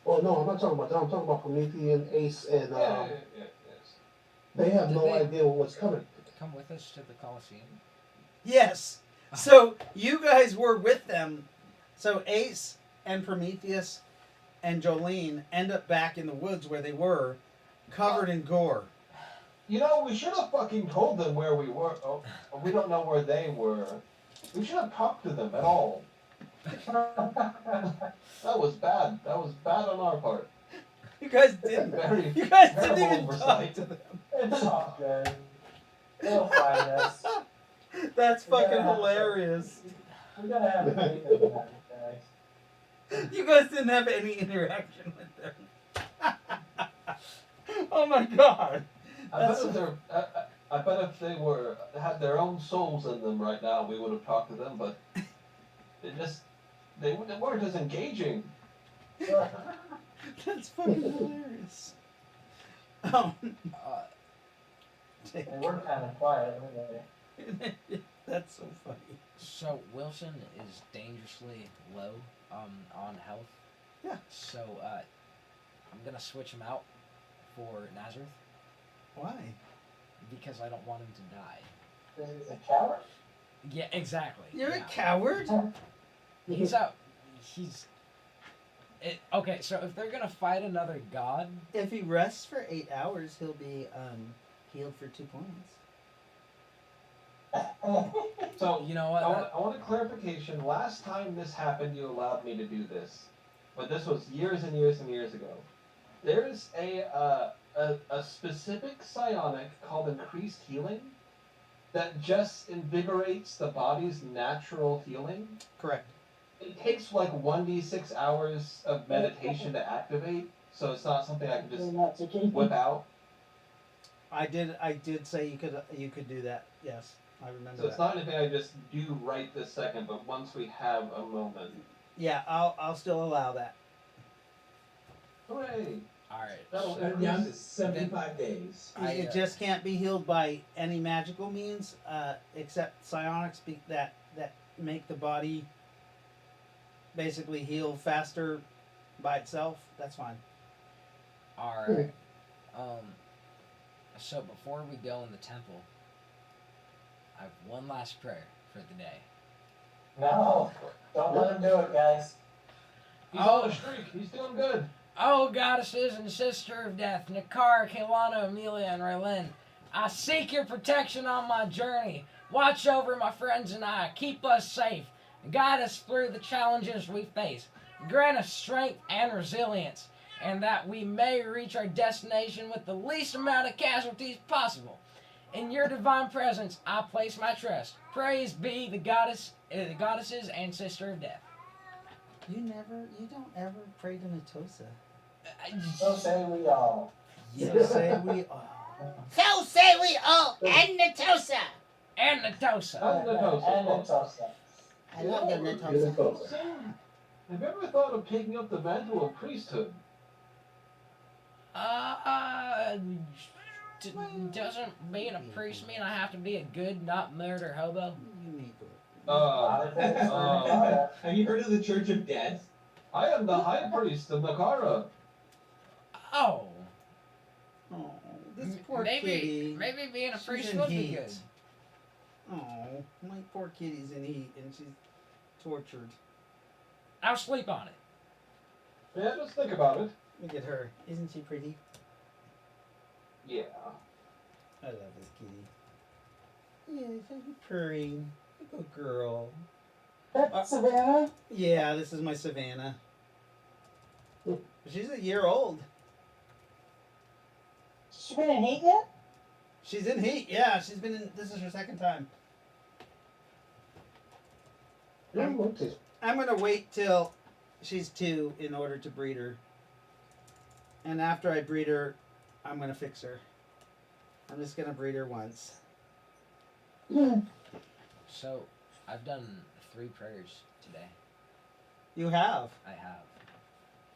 Well, no, I'm not talking about that. I'm talking about Promethean, Ace, and Yes. they have Did no they- idea what's coming. come with us to the Colosseum. Yes. So you guys were with them. So Ace and Prometheus and Jolene end up back in the woods where they were, covered in gore. We should have fucking told them where we were. Oh, we don't know where they were. We should have talked to them at all. That was bad. That was bad on our part. You guys didn't. Very You guys didn't terrible even talk oversight. to them. It's all good. They'll find us. That's fucking Yeah. hilarious. We gotta have faith in that, guys. You guys didn't have any interaction with them. Oh my god. I bet if they had their own souls in them right now, we would have talked to them. But they weren't as engaging. That's fucking hilarious. They were kind of quiet, weren't they? That's so funny. So Wilson is dangerously low on health. Yeah. So I'm gonna switch him out for Nazareth Why? because I don't want him to die. He's a coward? Yeah, exactly. You're yeah. a coward? He's out. Okay, so if they're gonna fight another god, If he rests for 8 hours, he'll be healed for 2 points. So you know what? I want a clarification. Last time this happened, you allowed me to do this, but this was years and years and years ago. There's a specific psionic called increased healing that just invigorates the body's natural healing. Correct. It takes like 1d6 hours of meditation to activate, so it's not something I can just whip out. I did say you could do that. Yes, I remember So it's that. not anything I just do right this second, but once we have a moment. Yeah, I'll still allow that. Hooray! All right. That'll so- Down to 75 days. It just can't be healed by any magical means, except psionics that make the body basically heal faster by itself, that's fine. Alright. So before we go in the temple, I have one last prayer for the day. No, don't let him do it, guys. He's on a streak. He's doing good. Oh, goddesses and sister of death, Nakara, Kelana, Amelia, and Raylin, I seek your protection on my journey. Watch over my friends and I. Keep us safe. Guide us through the challenges we face. Grant us strength and resilience, and that we may reach our destination with the least amount of casualties possible. In your divine presence, I place my trust. Praise be the goddesses and sister of death. You don't ever pray to Natosa. So say we all. So say we all. So say we all, and Natosa. And Natosa. And Natosa. I love your Good Natosa. Natosa. Have you ever thought of taking up the mantle of priesthood? Doesn't being a priest mean I have to be a good, not murder hobo? You need to. Have you heard of the Church of Death? I am the high priest of Nakara. Oh. Oh, this poor maybe kitty. maybe being a She's priest in would be heat. good. Oh, my poor kitty's in heat and she's tortured. I'll sleep on it. Yeah, just think about it. Look at her. Isn't she pretty? Yeah. I love this kitty. Yeah, she's purring. Good girl. That's Savannah. Yeah, this is my Savannah. She's a year old. She been in heat yet? She's in heat. Yeah, she's been in. This is her second time. Yeah, whoopsies. I'm gonna wait till she's 2 in order to breed her. And after I breed her, I'm gonna fix her. I'm just gonna breed her once. So, I've done 3 prayers today. You have I have.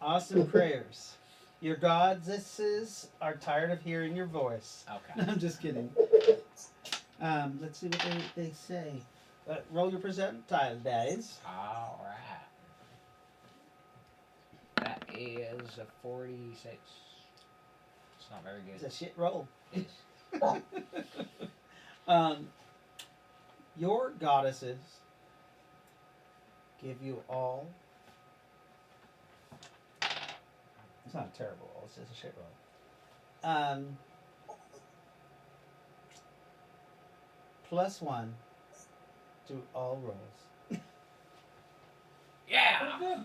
awesome prayers. Your goddesses are tired of hearing your voice. Okay. I'm just kidding. Let's see what they say. Roll your percentile dice. Alright. That is a 46. It's not very It's a good. shit roll. It's Your goddesses give you all. It's not a terrible roll. It's just a shit roll. +1 to all rolls. yeah!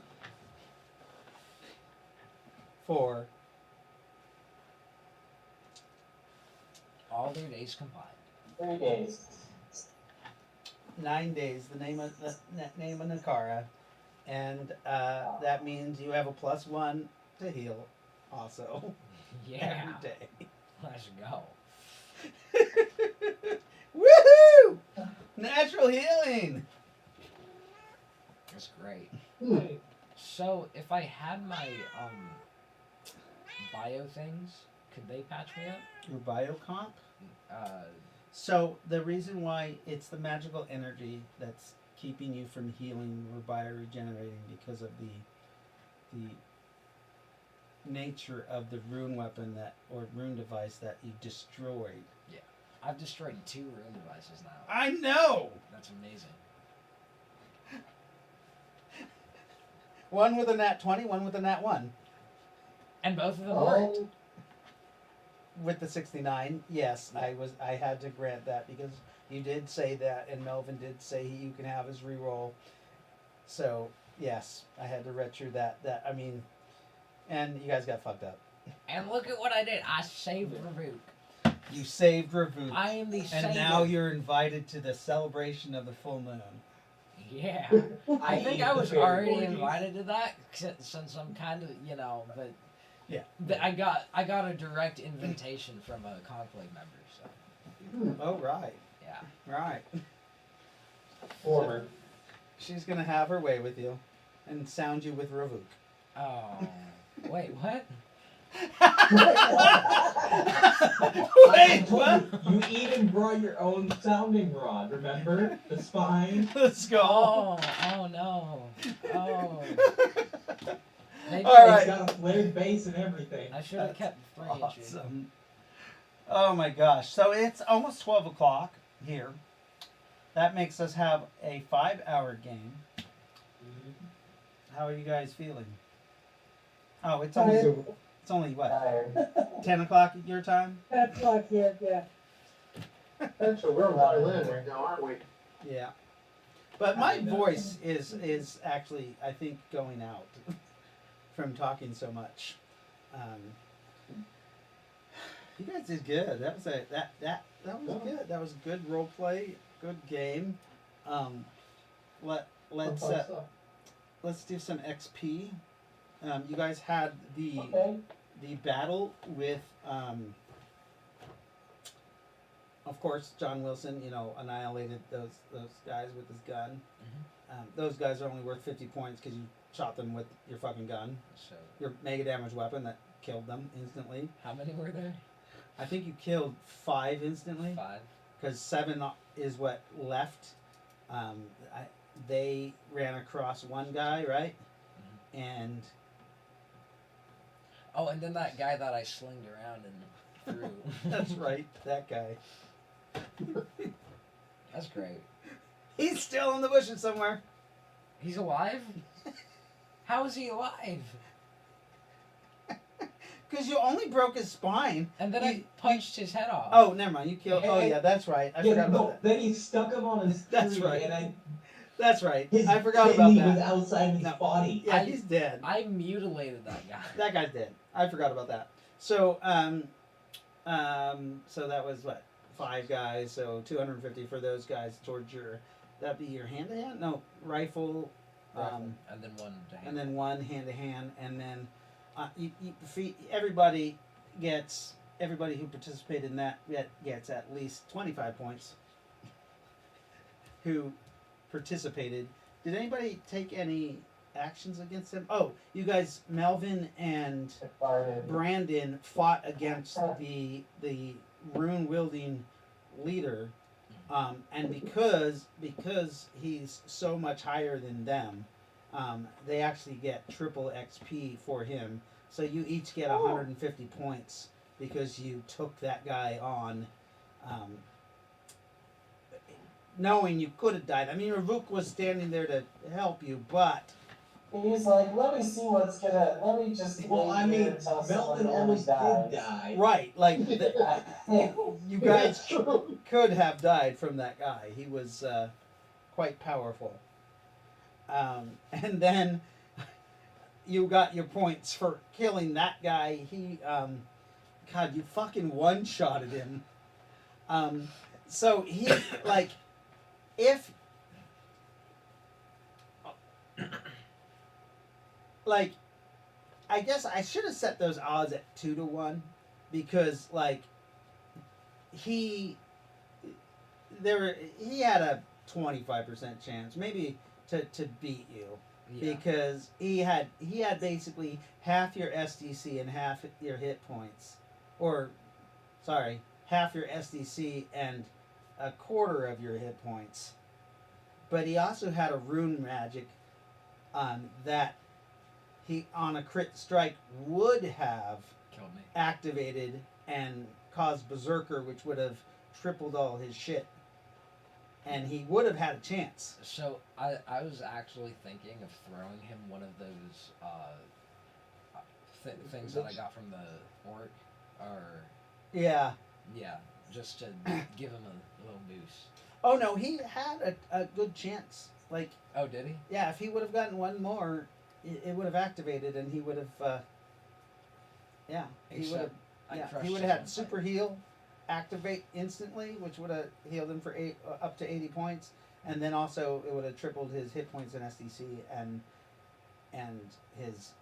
For All their days combined. 3 days. 9 days. The name of Nakara, and that means you have a +1 to heal, also Yeah. every day. Let's go. Woohoo! Natural healing. That's great. Hey, So, if I had my bio things, could they patch me up? Your biocomp. Uh, So the reason why it's the magical energy that's keeping you from healing or bioregenerating because of the nature of the rune weapon or rune device that you destroyed. I've destroyed 2 rune devices now. I know. That's amazing. One with a nat 20, one with a nat 1. And both of them worked. Oh, With the 69, yes, I had to grant that because you did say that, and Melvin did say you can have his reroll. So yes, I had to retro that. I mean, and you guys got fucked up. And look at what I did. I saved Ravuk. You saved Ravuk, I am the and now you're invited to the celebration of the full moon. Yeah. I think I was already invited to that since I'm kind of, but Yeah. I got a direct invitation from a conclave member, so Oh right, yeah. right. Former. She's gonna have her way with you, and sound you with Ravuk. Oh, wait, what? I Wait, told what? you even brought your own sounding rod, remember? The spine? Let's go. Oh no. Oh. Maybe All It's right. got a flared base and everything. I should have kept range. Awesome. Oh my gosh. So it's almost 12 o'clock here. That makes us have a 5-hour game. How are you guys feeling? Oh, it's only what? Tired. 10 o'clock your time? 10 o'clock here, yeah. Actually, we're on violin right now, aren't we? Yeah. But my voice is actually, I think, going out from talking so much. You guys did good. That was that was good. That was a good role play, good game. Let's do some XP. You guys had the battle with of course John Wilson, annihilated those guys with his gun. Those guys are only worth 50 points because you shot them with your fucking gun, So your mega damage weapon that killed them instantly. how many were there? I think you killed 5 instantly 5. because 7 is what left. They ran across one guy, right? And Oh, and then that guy that I slinged around and threw. that's right, that guy. That's great. He's still in the bushes somewhere. He's alive? How is he alive? Because you only broke his spine. And then I punched his head off. Oh, never mind. You killed. Oh, yeah, that's right. I forgot about that. Then he stuck him on his That's tree, right. and That's right. his I forgot about kidney was that. outside his No. body. Yeah, he's dead. I mutilated that guy. That guy's dead. I forgot about that. So, so that was what? 5 guys. So 250 for those guys towards your. That'd be your hand to hand. No, rifle. And then one to hand. And then 1 hand to hand, and then everybody who participated in that gets at least 25 points. Who participated? Did anybody take any actions against him? Oh, you guys, Melvin and Brandon fought against the rune wielding leader, and because he's so much higher than them, they actually get triple XP for him. So you each get 150 points because you took that guy on, knowing you could have died. I mean, Ravuk was standing there to help you, but He's like, let me see what's gonna. Let me just. Well, I mean, Melvin almost did die. die. right, like you guys could have died from that guy. He was quite powerful. And then you got your points for killing that guy. He, God, you fucking one-shotted him. So he, like, if, like, I guess I should have set those odds at 2-1 because, like, he had a 25% chance, maybe to beat you. Yeah. Because he had basically half your SDC and half your hit points, or sorry, half your SDC and a quarter of your hit points. But he also had a rune magic that he on a crit strike would have Killed me. activated and caused Berserker, which would have tripled all his shit. And he would have had a chance. So I was actually thinking of throwing him one of those things that I got from the orc, or Yeah. just to give him a little boost. Oh no, he had a good chance. Like, Oh, did he? yeah, if he would have gotten one more, it would have activated, and he would have. Yeah, he would have. I Yeah, crushed he would his have had one super heal, activate instantly, which would have healed him for up to 80 points, and then also it would have tripled his hit points in SDC and his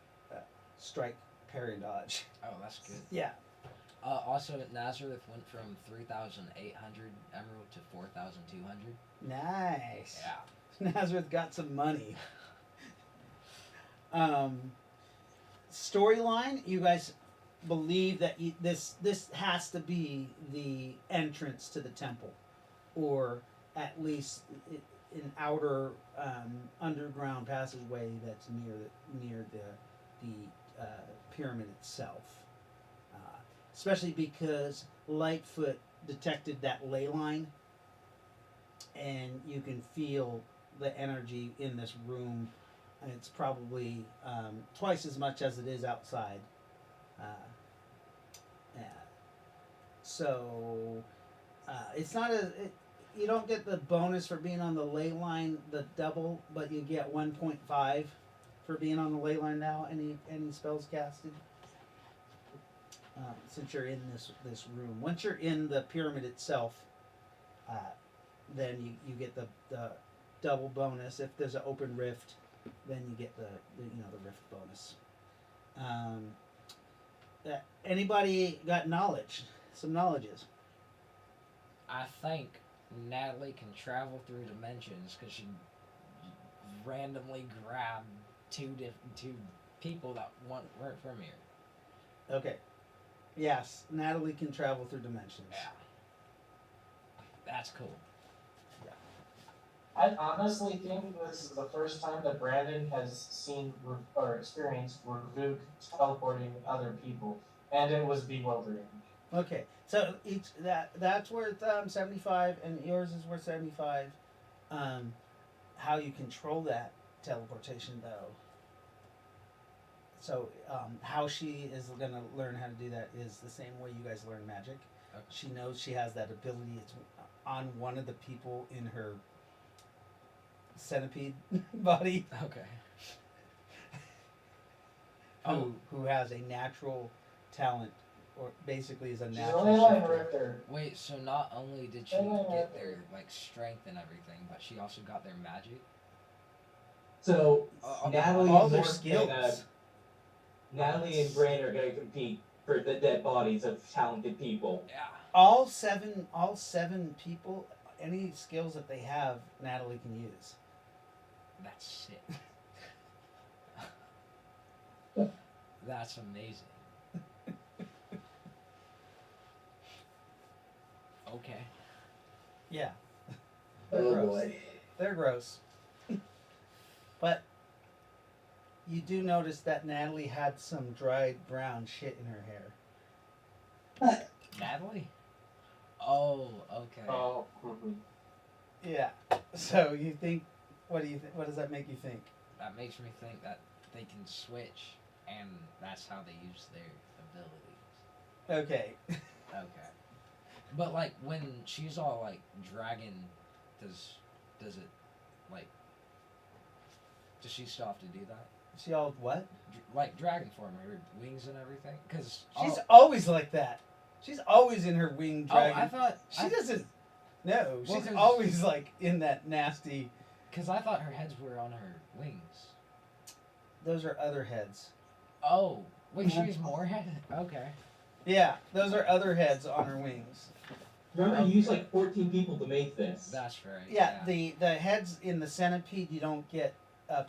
strike parry dodge. Oh, that's good. Yeah. Also, Nazareth went from 3,800 emerald to 4,200. Nice. Yeah. Nazareth got some money. Storyline, you guys believe that this has to be the entrance to the temple, or at least an outer underground passageway that's near the pyramid itself. Especially because Lightfoot detected that ley line, and you can feel the energy in this room, and it's probably twice as much as it is outside. Yeah. So it's not you don't get the bonus for being on the ley line, the double, but you get 1.5 for being on the ley line now. Any spells casted? Since you're in this room, once you're in the pyramid itself, then you get the double bonus. If there's an open rift, then you get the rift bonus. Anybody got knowledge? Some knowledges. I think Natalie can travel through dimensions because she randomly grabbed two people that weren't from here. Okay. Yes, Natalie can travel through dimensions. Yeah. That's cool. I honestly think this is the first time that Brandon has seen or experienced Ruvuk teleporting other people, and it was bewildering. Okay, so that's worth 75, and yours is worth 75. How you control that teleportation, though. So how she is going to learn how to do that is the same way you guys learn magic. Okay. She knows she has that ability. It's on one of the people in her centipede body. Okay. Who has a natural talent, or basically is a She's natural only like shifter. Richter. Wait, so not only did she get their like strength and everything, but she also got their magic? So Natalie all and their Morgan, skills. Natalie and Brain are going to compete for the dead bodies of talented people. Yeah. All seven people, any skills that they have, Natalie can use. That's sick. That's amazing. Okay. Yeah. They're Oh gross. boy. They're gross. But you do notice that Natalie had some dried brown shit in her hair. Natalie? Oh, okay. Oh, mhm. Yeah. So you think, what do you think? What does that make you think? That makes me think that they can switch, and that's how they use their abilities. Okay. Okay. But like when she's all like dragon, does it like does she still have to do that? She all what? Like dragon form, her wings and everything? Because She's always like that. She's always in her winged oh, dragon. I thought She doesn't. No, Well, she's 'cause- always like in that nasty. because I thought her heads were on her wings. Those are other heads. Oh, wait, she has more head. Okay. Yeah, those are other heads on her wings. Remember, you used like 14 people to make this. That's right. Yeah, the heads in the centipede you don't get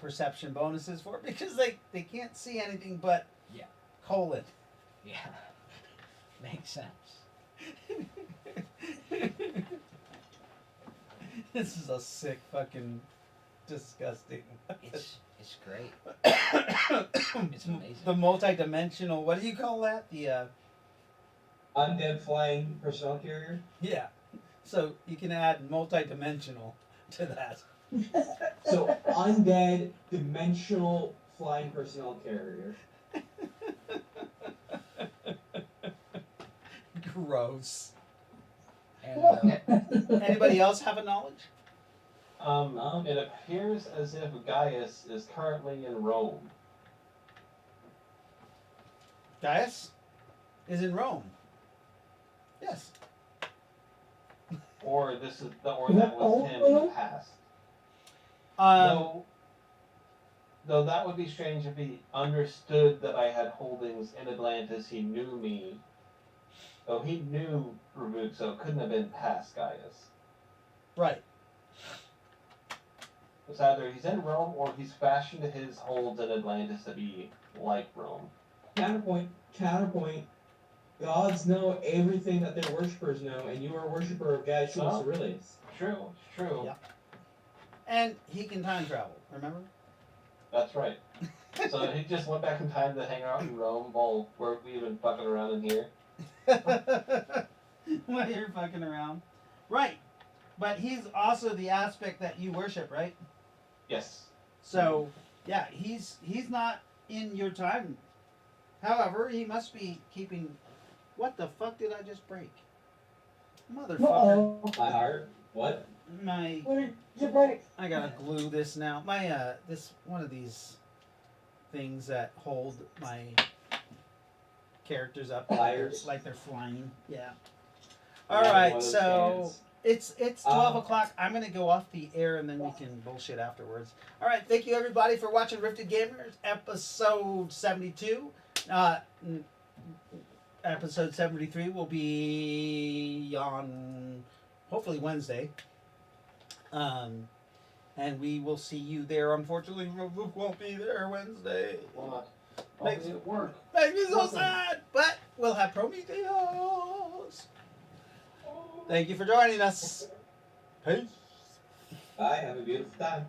perception bonuses for because they can't see anything but Yeah. colon. Yeah. Makes sense. This is a sick fucking disgusting. It's great. It's amazing. The multi-dimensional. What do you call that? The Undead flying personnel carrier. yeah. So you can add multi-dimensional to that. So undead dimensional flying personnel carrier. Gross. And Anybody else have a knowledge? It appears as if Gaius is currently in Rome. Gaius is in Rome. Yes. Or that was him in the past. Though that would be strange if he understood that I had holdings in Atlantis, he knew me. Though he knew Ruvuk, so it couldn't have been past Gaius. Right. It's either he's in Rome or he's fashioned his holds in Atlantis to be like Rome. Counterpoint. Gods know everything that their worshippers know, and you are a worshipper of Gashua Oh. Cerilius. True, true. Yeah. And he can time travel, remember? That's right. So he just went back in time to hang out in Rome while we've been fucking around in here. While you're fucking around. Right. But he's also the aspect that you worship, right? Yes. So, yeah, he's not in your time. However, he must be keeping. What the fuck did I just break? Motherfucker. Uh-oh. My heart. What? My. What did you break? I gotta glue this now. My, this, one of these things that hold my characters up. Pliers? Like they're flying. Yeah. Another one Alright, of those so. cans. It's 12 o'clock. I'm going to go off the air and then we can bullshit afterwards. All right. Thank you, everybody, for watching Rifted Gamers, episode 72. Episode 73 will be on hopefully Wednesday. And we will see you there. Unfortunately, Luke won't be there Wednesday. Why not? Makes- Makes it work. Makes me so sad. But we'll have Prometheus. Thank you for joining us. Peace. Bye. Have a beautiful time.